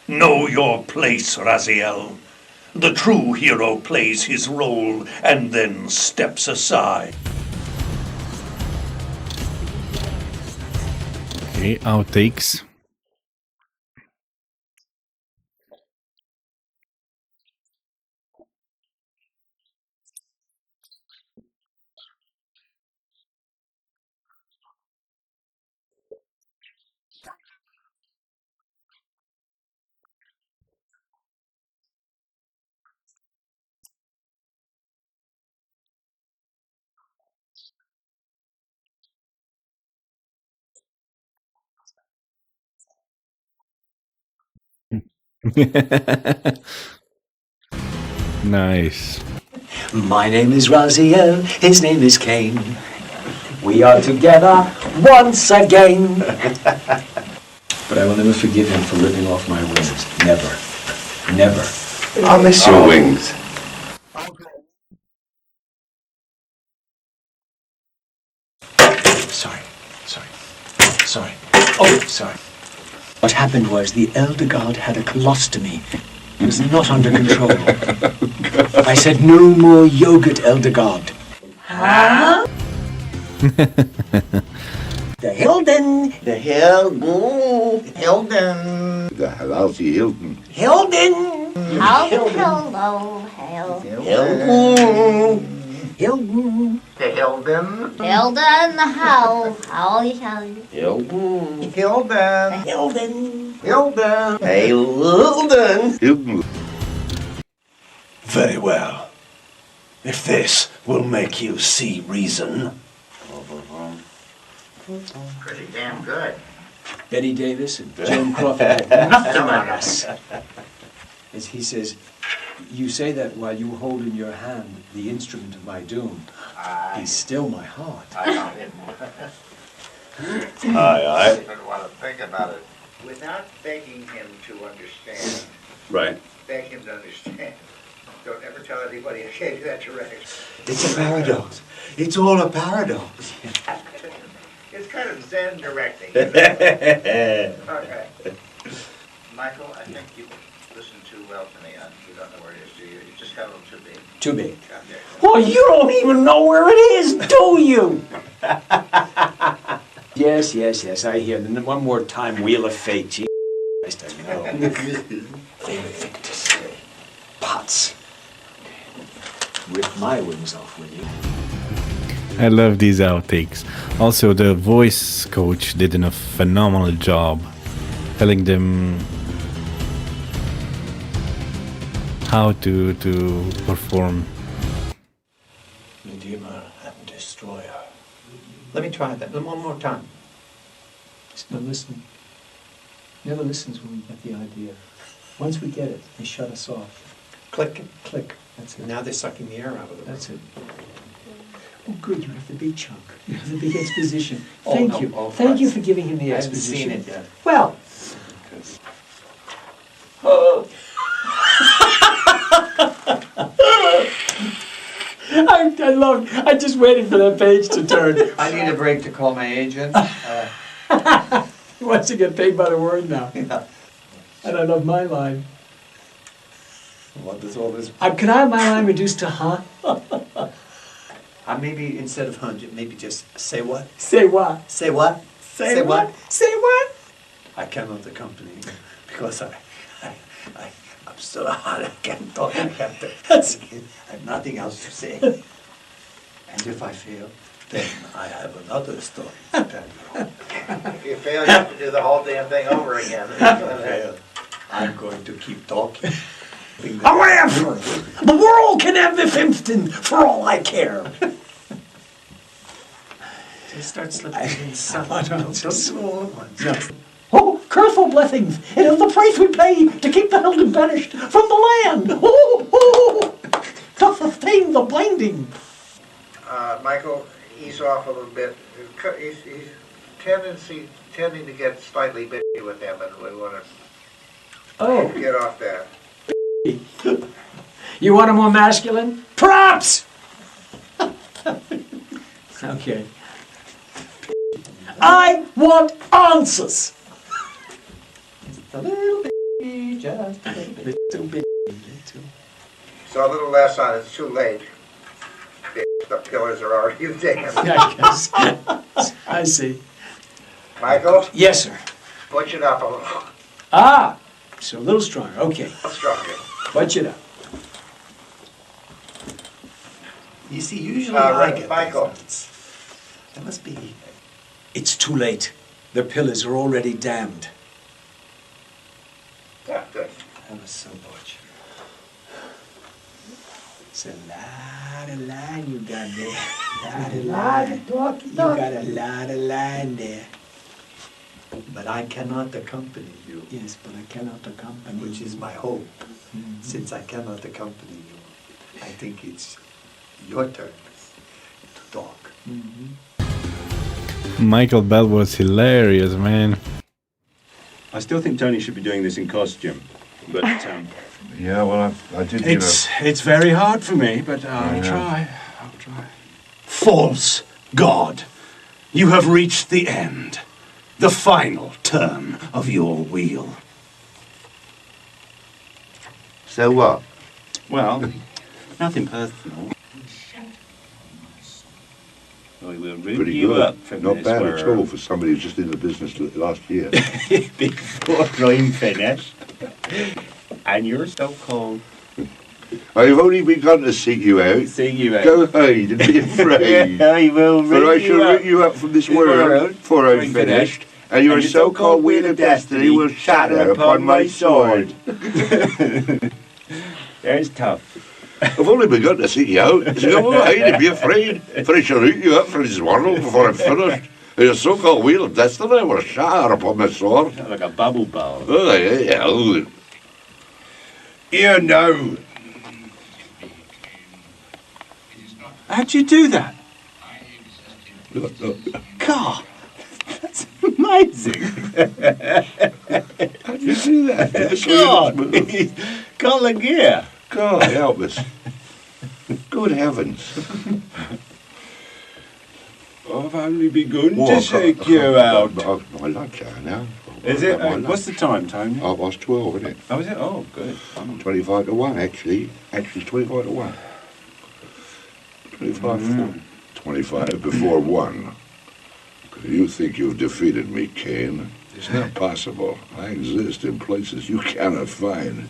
Know your place, Raziel. The true hero plays his role and then steps aside. Okay, outtakes. Nice. My name is Raziel, his name is Cain. We are together once again. But I will never forgive him for living off my wings. Never. Never. I'll miss your wings. Sorry. Oh, sorry. What happened was the Elder God had a colostomy. It was not under control. I said no more yogurt, Elder God. Huh? The Hilden. The Hilden. Hilden. The Halalfi Hilton. Hilden. Hello. Hilden. Hilden. The Hilden. Hilden, how? Hilden. Hilden. Hilden. Hilden. Hey, Hilden. Hilton. Very well. If this will make you see reason. Pretty damn good. Betty Davis and Joan Crawford had nothing on us. As he says, you say that while you hold in your hand the instrument of my doom. He's still my heart. I don't even want to think about it. Without begging him to understand. Right. Beg him to understand. Don't ever tell anybody I gave you that direction. It's a paradox. It's all a paradox. It's kind of Zen directing. Okay. Michael, I think you listen too well to me. You don't know where it is, do you? You just got a little too big. Too big. Okay. Well, you don't even know where it is, do you? Yes, I hear. And then one more time, Wheel of Fate. Gee, Christ, I know. Favorite Victus. Pots. Rip my wings off, will you? I love these outtakes. Also, the voice coach did a phenomenal job telling them how to perform. Redeemer and Destroyer. Let me try that one more time. Just no listening. Never listens when we get the idea. Once we get it, they shut us off. Click. Click. That's it. Now they're sucking the air out of it. That's it. Oh, good. You have the big chunk. You have the big exposition. Oh, Thank no. you. Oh, Thank you Christ. for giving him the I haven't exposition. seen it yet. Well. I just waited for that page to turn. I need a break to call my agent. He wants to get paid by the word now. Yeah. And I love my line. What does all this... Can I have my line reduced to huh? Maybe instead of hundred, maybe just say what? Say what? Say what? Say what? Say what? I cannot accompany you because I'm so hard. I can't talk. I have nothing else to say. And if I fail, then I have another story to tell you. If you fail, you have to do the whole damn thing over again. If I fail, I'm going to keep talking. However, the world can have the Fimpton for all I care. Just start slipping in some. Just all at once. No. Oh, curfew blessings! It is the price we pay to keep the Helden banished from the land! Oh, to sustain the binding! Michael, ease off a little bit. He's tending to get slightly bitchy with them, and we want to get off that. You want a more masculine? Props! Okay. I want answers! A little bit, just a little bit. So a little less on it's too late. The pillars are already damned. I guess. I see. Michael? Yes, sir. Butch it up a little. Ah! So a little stronger. Okay. Stronger. Butch it up. You see, usually I get Michael. That must be... It's too late. The pillars are already damned. Yeah, good. That was so much. It's a lot of line you got there. Lot of line. You got a lot of line there. But I cannot accompany you. Yes, but I cannot accompany Which is my hope. Since I cannot accompany you, I think it's your turn to talk. Michael Bell was hilarious, man. I still think Tony should be doing this in costume, but Yeah, well, I did, It's very hard for me, but I'll try. I'll try. False God, you have reached the end. The final turn of your wheel. So what? well, nothing personal. We will ring Pretty you good. up from Not this bad at world all for somebody who's just in the business last year. before I'm finished. And you're so cold. I've only begun to seek you out. Seeing you out. Go ahead and be afraid. I will ring For I you shall up. ring you up from this world, for I'm finished, and your so-called wheel of destiny will shatter upon my sword. There's tough. I've only begun to seek you out. So go ahead and be afraid, for I shall root you up from this world before I'm finished. And your so-called wheel of destiny will shatter upon my sword. Like a bubble ball. Oh, yeah. Here now. How'd you do that? God, that's amazing. How'd you do that? God, he's got the gear. God help us. Good heavens. I've only begun to shake you out. I like that now. Is it? What's the time, Tony? I was 12, isn't it? Oh, is it? Oh, good. 25 to 1, actually. Actually, it's 25 to 1. 25 before 1. You think you've defeated me, Cain? It's not possible. I exist in places you cannot find.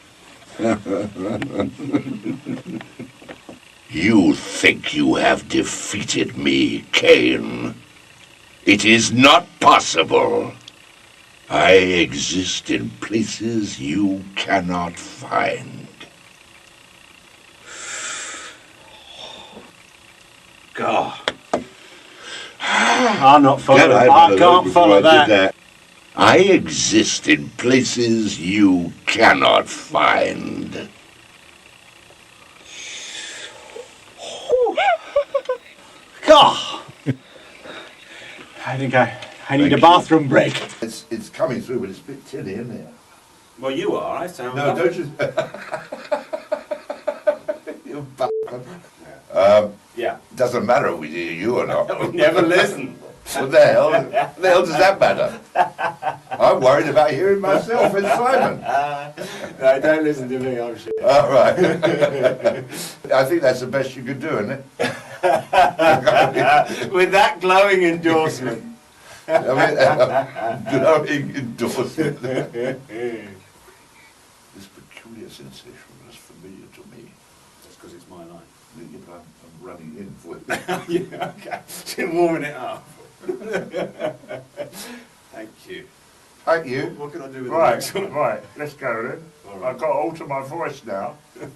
You think you have defeated me, Cain? It is not possible. I exist in places you cannot find. God. I'm not following. I can't follow that. I exist in places you cannot find. God. I think I need a bathroom break. It's coming through, but it's a bit tinny, isn't it? Well, you are. I sound. No, don't you? You bastard. Yeah. Doesn't matter if we hear you or not. We never listen. What the hell does that matter? I'm worried about hearing myself and Simon. No, don't listen to me, I'm shit. All right. I think that's the best you could do, isn't it? With that glowing endorsement. Glowing endorsement. This peculiar sensation was familiar to me. That's because it's my line. I'm running in for it. Yeah, okay. Just warming it up. Thank you. Thank you. What can I do with Right, the next one? right. Let's go then. Right. I've got to alter my voice now. I'm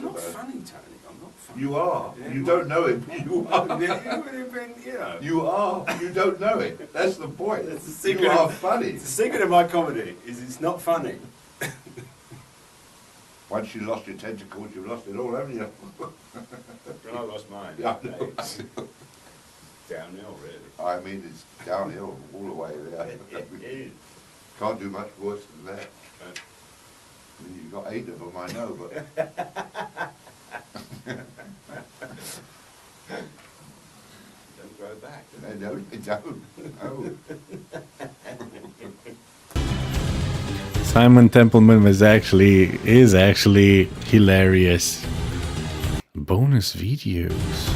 not funny, Tony. I'm not funny. You are. Yeah, you don't know it. You are. You would have been, you know. You are. You don't know it. That's the point. That's the secret. You are funny. The secret of my comedy is it's not funny. Once you lost your tentacles, you've lost it all, haven't you? When I lost mine, Yeah, I know. it's downhill, really. I mean, it's downhill all the way there. It is. Can't do much worse than that. I mean, you've got 8 of them, I know, but... Don't grow back. No, they don't. No. Simon Templeman is actually hilarious. Bonus videos.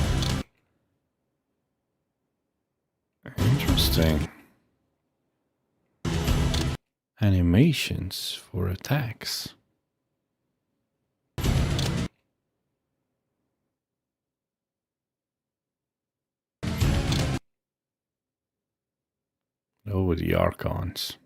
Interesting. Animations for attacks. Oh, the Archons.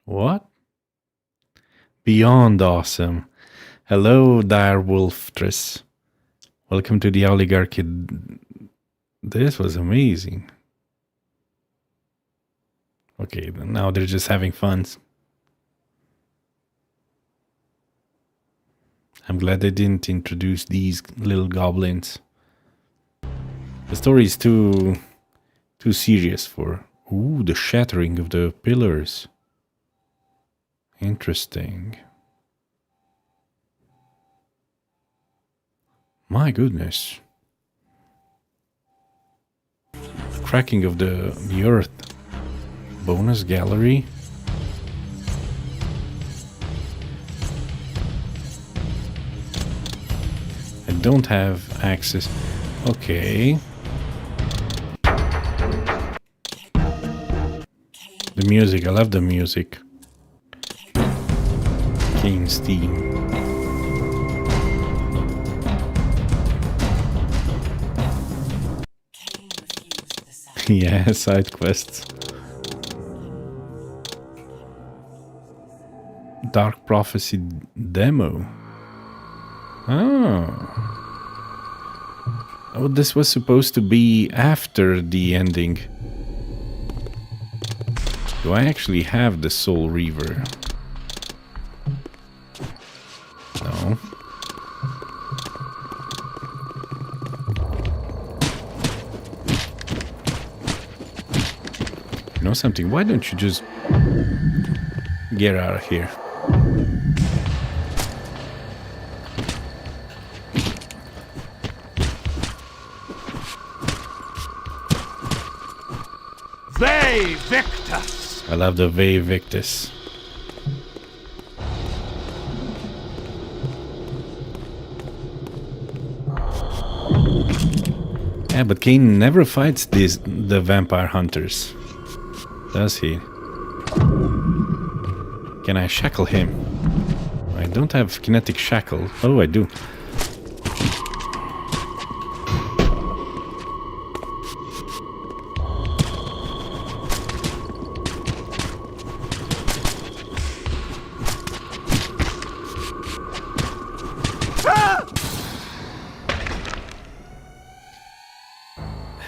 What? Beyond awesome. Hello, Direwolftress. Welcome to the Owlygarchy. This was amazing. Okay, now they're just having fun. I'm glad they didn't introduce these little goblins. The story is too serious for... Ooh, the shattering of the pillars. Interesting. My goodness. Cracking of the earth. Bonus gallery. I don't have access. Okay. The music, I love the music. Kane's theme. Yeah, side quests. Dark Prophecy demo. Oh, this was supposed to be after the ending. Do I actually have the Soul Reaver? No. You know something? Why don't you just get out of here? Ve Victus! I love the Ve Victus. Yeah, but Kane never fights the vampire hunters. Does he? Can I shackle him? I don't have kinetic shackle. Oh, I do.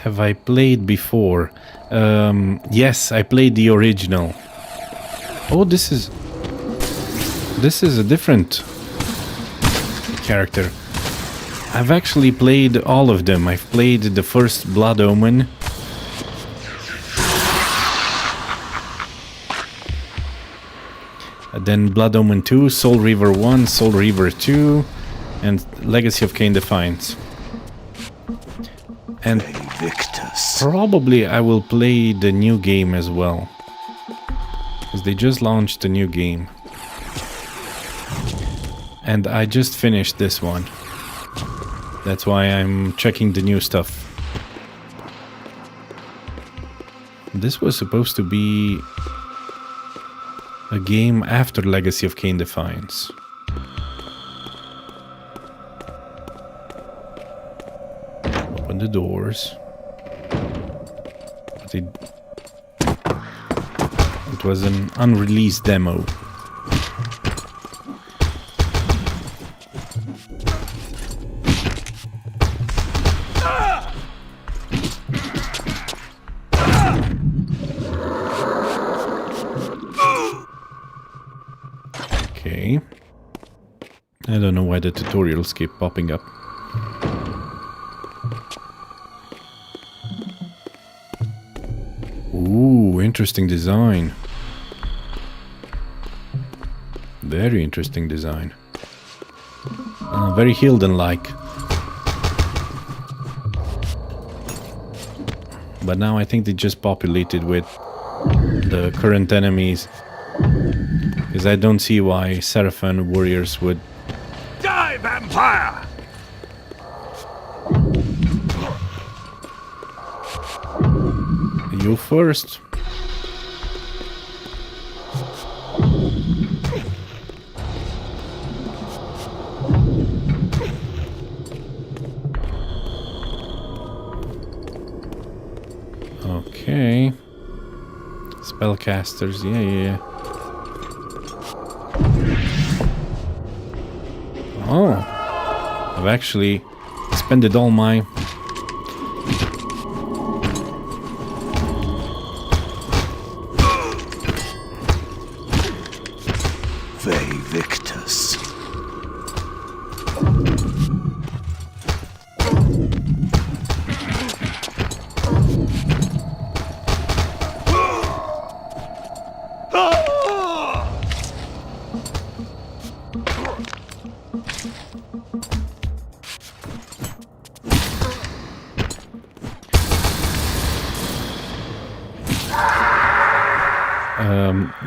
Have I played before? Yes, I played the original. Oh, this is a different character. I've actually played all of them. I've played the first Blood Omen. Then Blood Omen 2, Soul Reaver 1, Soul Reaver 2, and Legacy of Kain Defiance. And probably I will play the new game as well, because they just launched a new game. And I just finished this one. That's why I'm checking the new stuff. This was supposed to be a game after Legacy of Kain Defiance. Open the doors. But it was an unreleased demo. Okay. I don't know why the tutorials keep popping up. Ooh, interesting design. Very interesting design. Very Hilden-like. But now I think they just populated with the current enemies. Because I don't see why Seraphan warriors would... Die, vampire! You first. Okay. Spellcasters, yeah. Oh, I've actually spent all my... Ve Victus.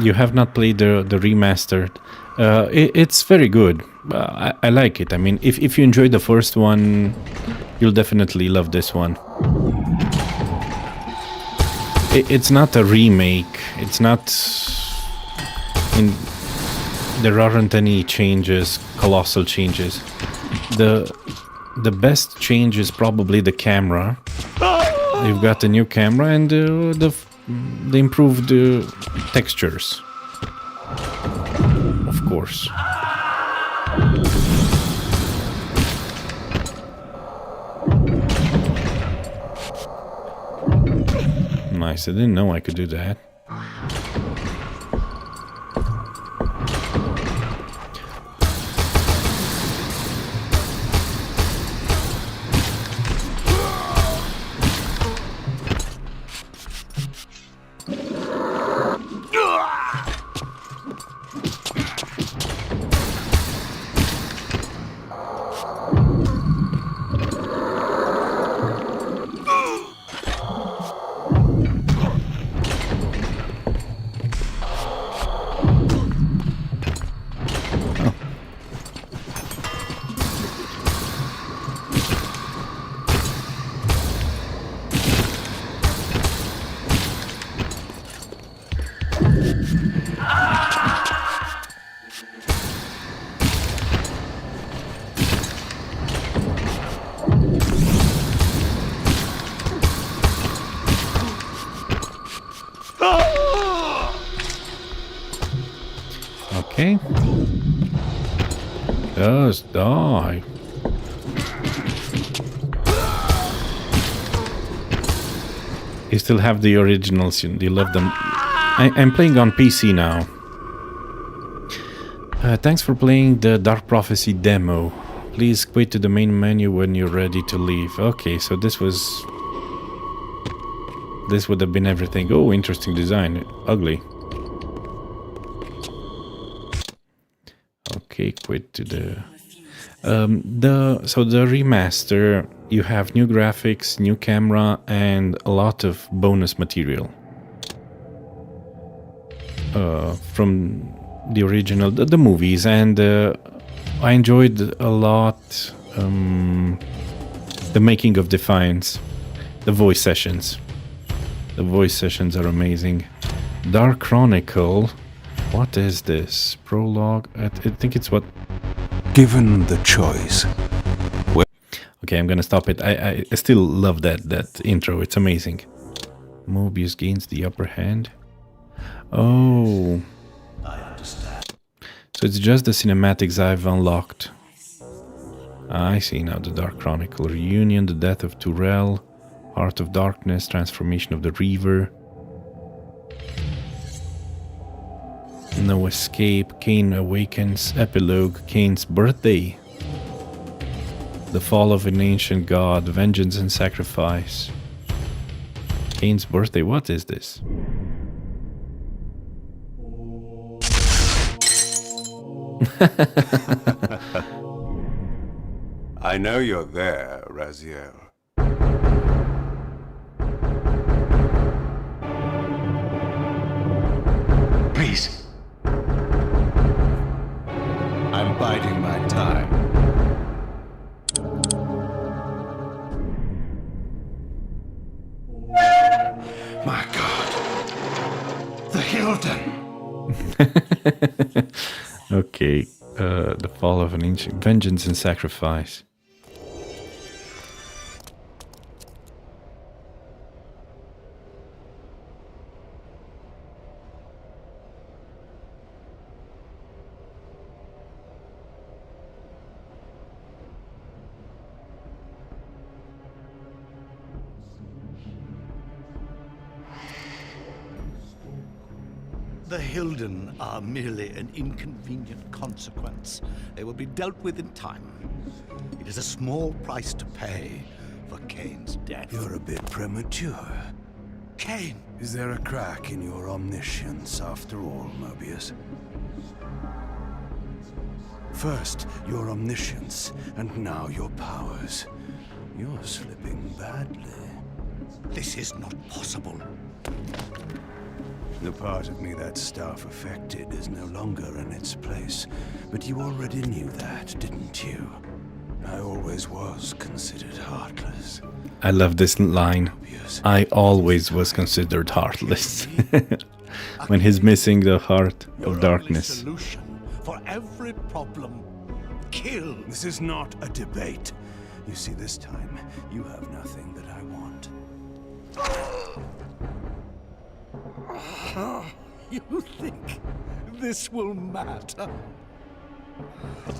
You have not played the remastered. It's very good. I like it. I mean, if you enjoyed the first one, you'll definitely love this one. It's not a remake. It's not... there aren't any changes, colossal changes. The best change is probably the camera. You've got a new camera and the improved textures, of course. Nice, I didn't know I could do that. Okay. Just die. You still have the originals, you love them. I'm playing on PC now. Thanks for playing the Dark Prophecy demo. Please quit to the main menu when you're ready to leave. Okay, so this would have been everything. Oh, interesting design. Ugly. Okay, quit to the remaster. You have new graphics, new camera, and a lot of bonus material from the original, the movies, and I enjoyed a lot the making of Defiance, the voice sessions. The voice sessions are amazing. Dark Chronicle. What is this? Prologue? I think it's what... Given the choice. Okay, I'm gonna stop it. I still love that intro. It's amazing. Mobius gains the upper hand. Oh. I understand. So it's just the cinematics I've unlocked. I see now. The Dark Chronicle. Reunion, the death of Turel, Heart of Darkness, transformation of the Reaver. No escape, Cain awakens, epilogue, Cain's birthday. The fall of an ancient god, vengeance and sacrifice. Cain's birthday, what is this? I know you're there, Raziel. Please. I'm biding my time. My God. The Hilden. Okay, the fall of an ancient, vengeance and sacrifice. The Hilden are merely an inconvenient consequence. They will be dealt with in time. It is a small price to pay for Cain's death. You're a bit premature. Cain! Is there a crack in your omniscience after all, Mobius? First, your omniscience, and now your powers. You're slipping badly. This is not possible. The part of me that staff affected is no longer in its place. But you already knew that, didn't you? I always was considered heartless. I love this line. I always was considered heartless. When he's missing the heart of darkness. Solution for every problem. Kill. This is not a debate. You see, this time, you have nothing that I want. You think this will matter?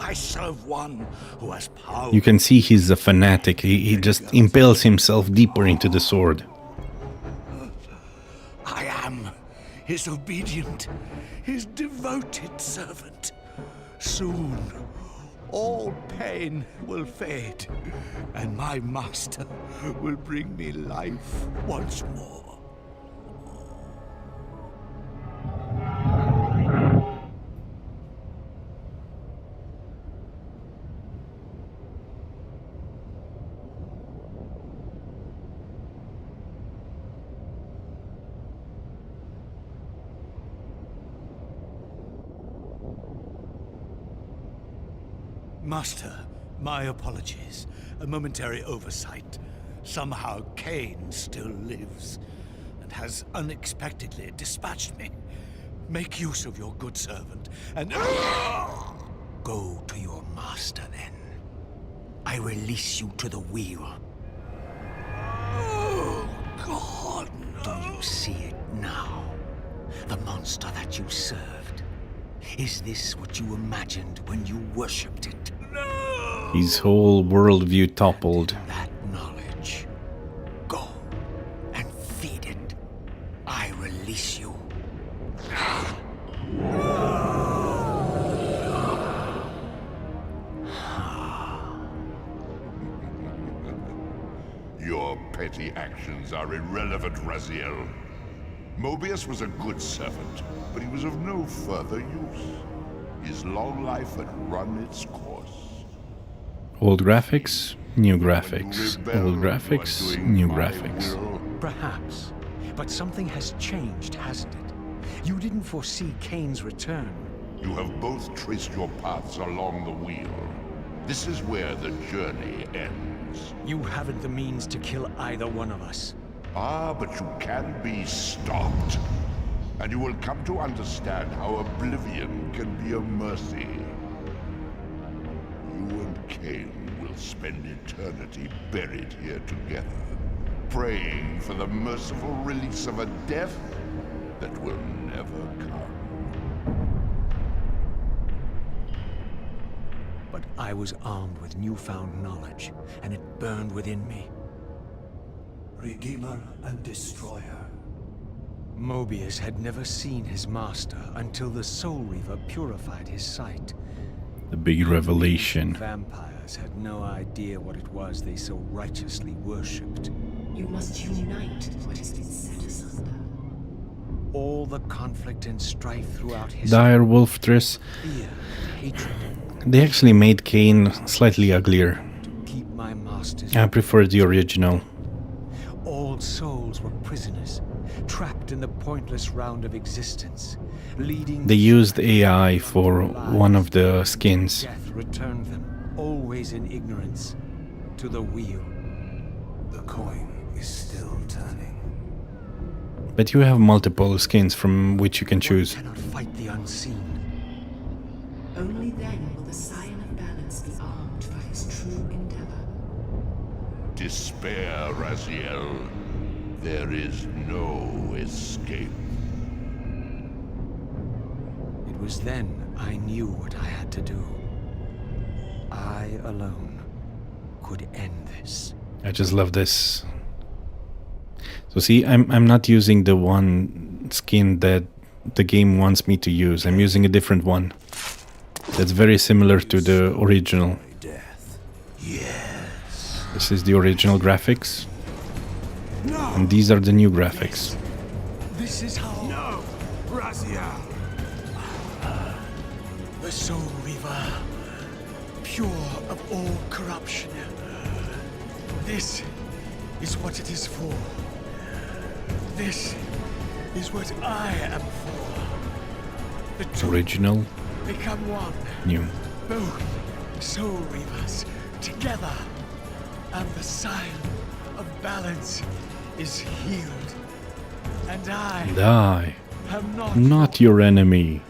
I serve one who has power. You can see he's a fanatic. He just impels himself deeper into the sword. I am his obedient, his devoted servant. Soon, all pain will fade, and my master will bring me life once more. Master, my apologies. A momentary oversight. Somehow Cain still lives, and has unexpectedly dispatched me. Make use of your good servant, and... Go to your master, then. I release you to the wheel. Oh, God, no. Do you see it now? The monster that you served. Is this what you imagined when you worshipped it? No! His whole worldview toppled. That knowledge. Go and feed it. I release you. Your petty actions are irrelevant, Raziel. Mobius was a good servant, but he was of no further use. His long life had run its course. Old graphics, new graphics. Old graphics, new graphics. Perhaps. But something has changed, hasn't it? You didn't foresee Kain's return. You have both traced your paths along the wheel. This is where the journey ends. You haven't the means to kill either one of us. Ah, but you can be stopped. And you will come to understand how oblivion can be a mercy. You and Kain will spend eternity buried here together, praying for the merciful release of a death that will never come. But I was armed with newfound knowledge, and it burned within me. Redeemer and Destroyer. Mobius had never seen his master until the Soul Reaver purified his sight. The big revelation. Vampires had no idea what it was they so righteously worshipped. You must unite what has been set asunder. All the conflict and strife throughout history. Dire Wolf Dress. Fear, hatred. They actually made Kain slightly uglier. Keep my masters. I prefer the original. All souls were prisoners, trapped in the pointless round of existence, leading. They used AI for one of the skins. Death returned them, always in ignorance, to the wheel. The coin is still turning. But you have multiple skins from which you can choose. One cannot fight the unseen. Only then will the Scion of Balance be armed for his true endeavor. Despair, Raziel. There is no escape. It was then I knew what I had to do. I alone could end this. I just love this. So see, I'm not using the one skin that the game wants me to use. I'm using a different one. That's very similar to the original. Yes. This is the original graphics. No. And these are the new graphics. This is how. No, Raziel. The Soul Reaver, pure of all corruption. This is what it is for. This is what I am for. The two Original, become one. new. Both Soul Reavers together, and the Scion of Balance is healed. And I am not your enemy,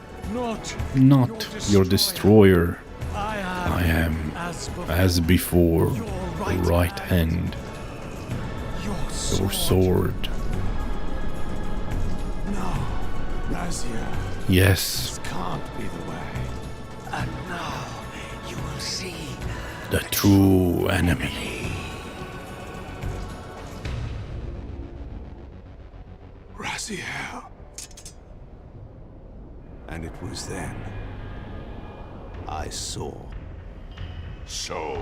not your destroyer. I am, as before, the right hand, your sword. No, Raziel. Yes, This can't be the way. And now you will see the true enemy. Raziel. And it was then I saw. So,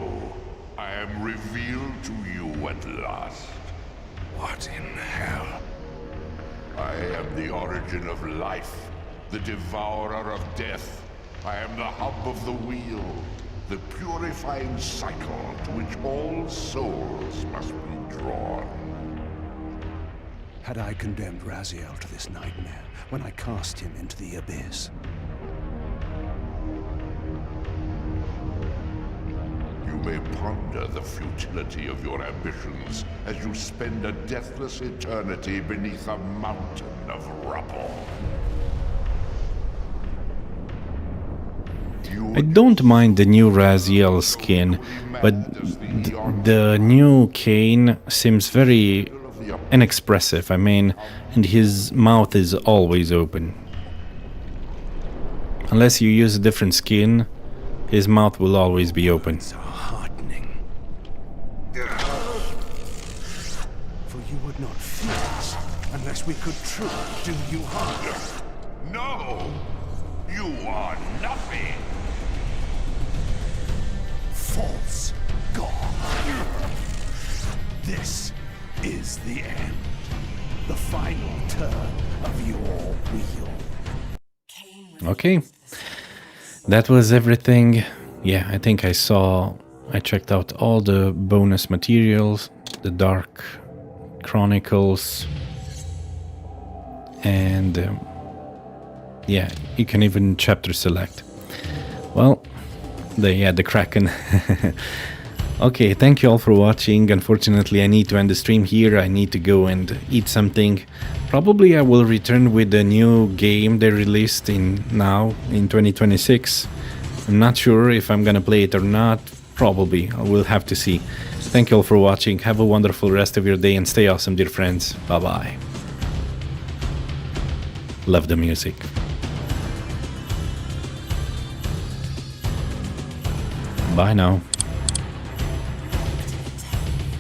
I am revealed to you at last. What in hell? I am the origin of life, the devourer of death. I am the hub of the wheel, the purifying cycle to which all souls must be drawn. Had I condemned Raziel to this nightmare when I cast him into the abyss? You may ponder the futility of your ambitions as you spend a deathless eternity beneath a mountain of rubble. I don't mind the new Raziel skin, but the new Kain seems very inexpressive. I mean, and his mouth is always open. Unless you use a different skin, his mouth will always be open. So heartening. For you would not fear us unless we could truly do you harm. No! You are nothing! False God. This is the end. The final turn of your wheel. Okay. that was everything. Yeah, I think I checked out all the bonus materials, the Dark Chronicles, and yeah, you can even chapter select. Well, the Kraken. Okay, thank you all for watching. Unfortunately, I need to end the stream here. I need to go and eat something. Probably I will return with the new game they released now in 2026. I'm not sure if I'm gonna play it or not. Probably. I will have to see. Thank you all for watching. Have a wonderful rest of your day and stay awesome, dear friends. Bye-bye. Love the music. Bye now.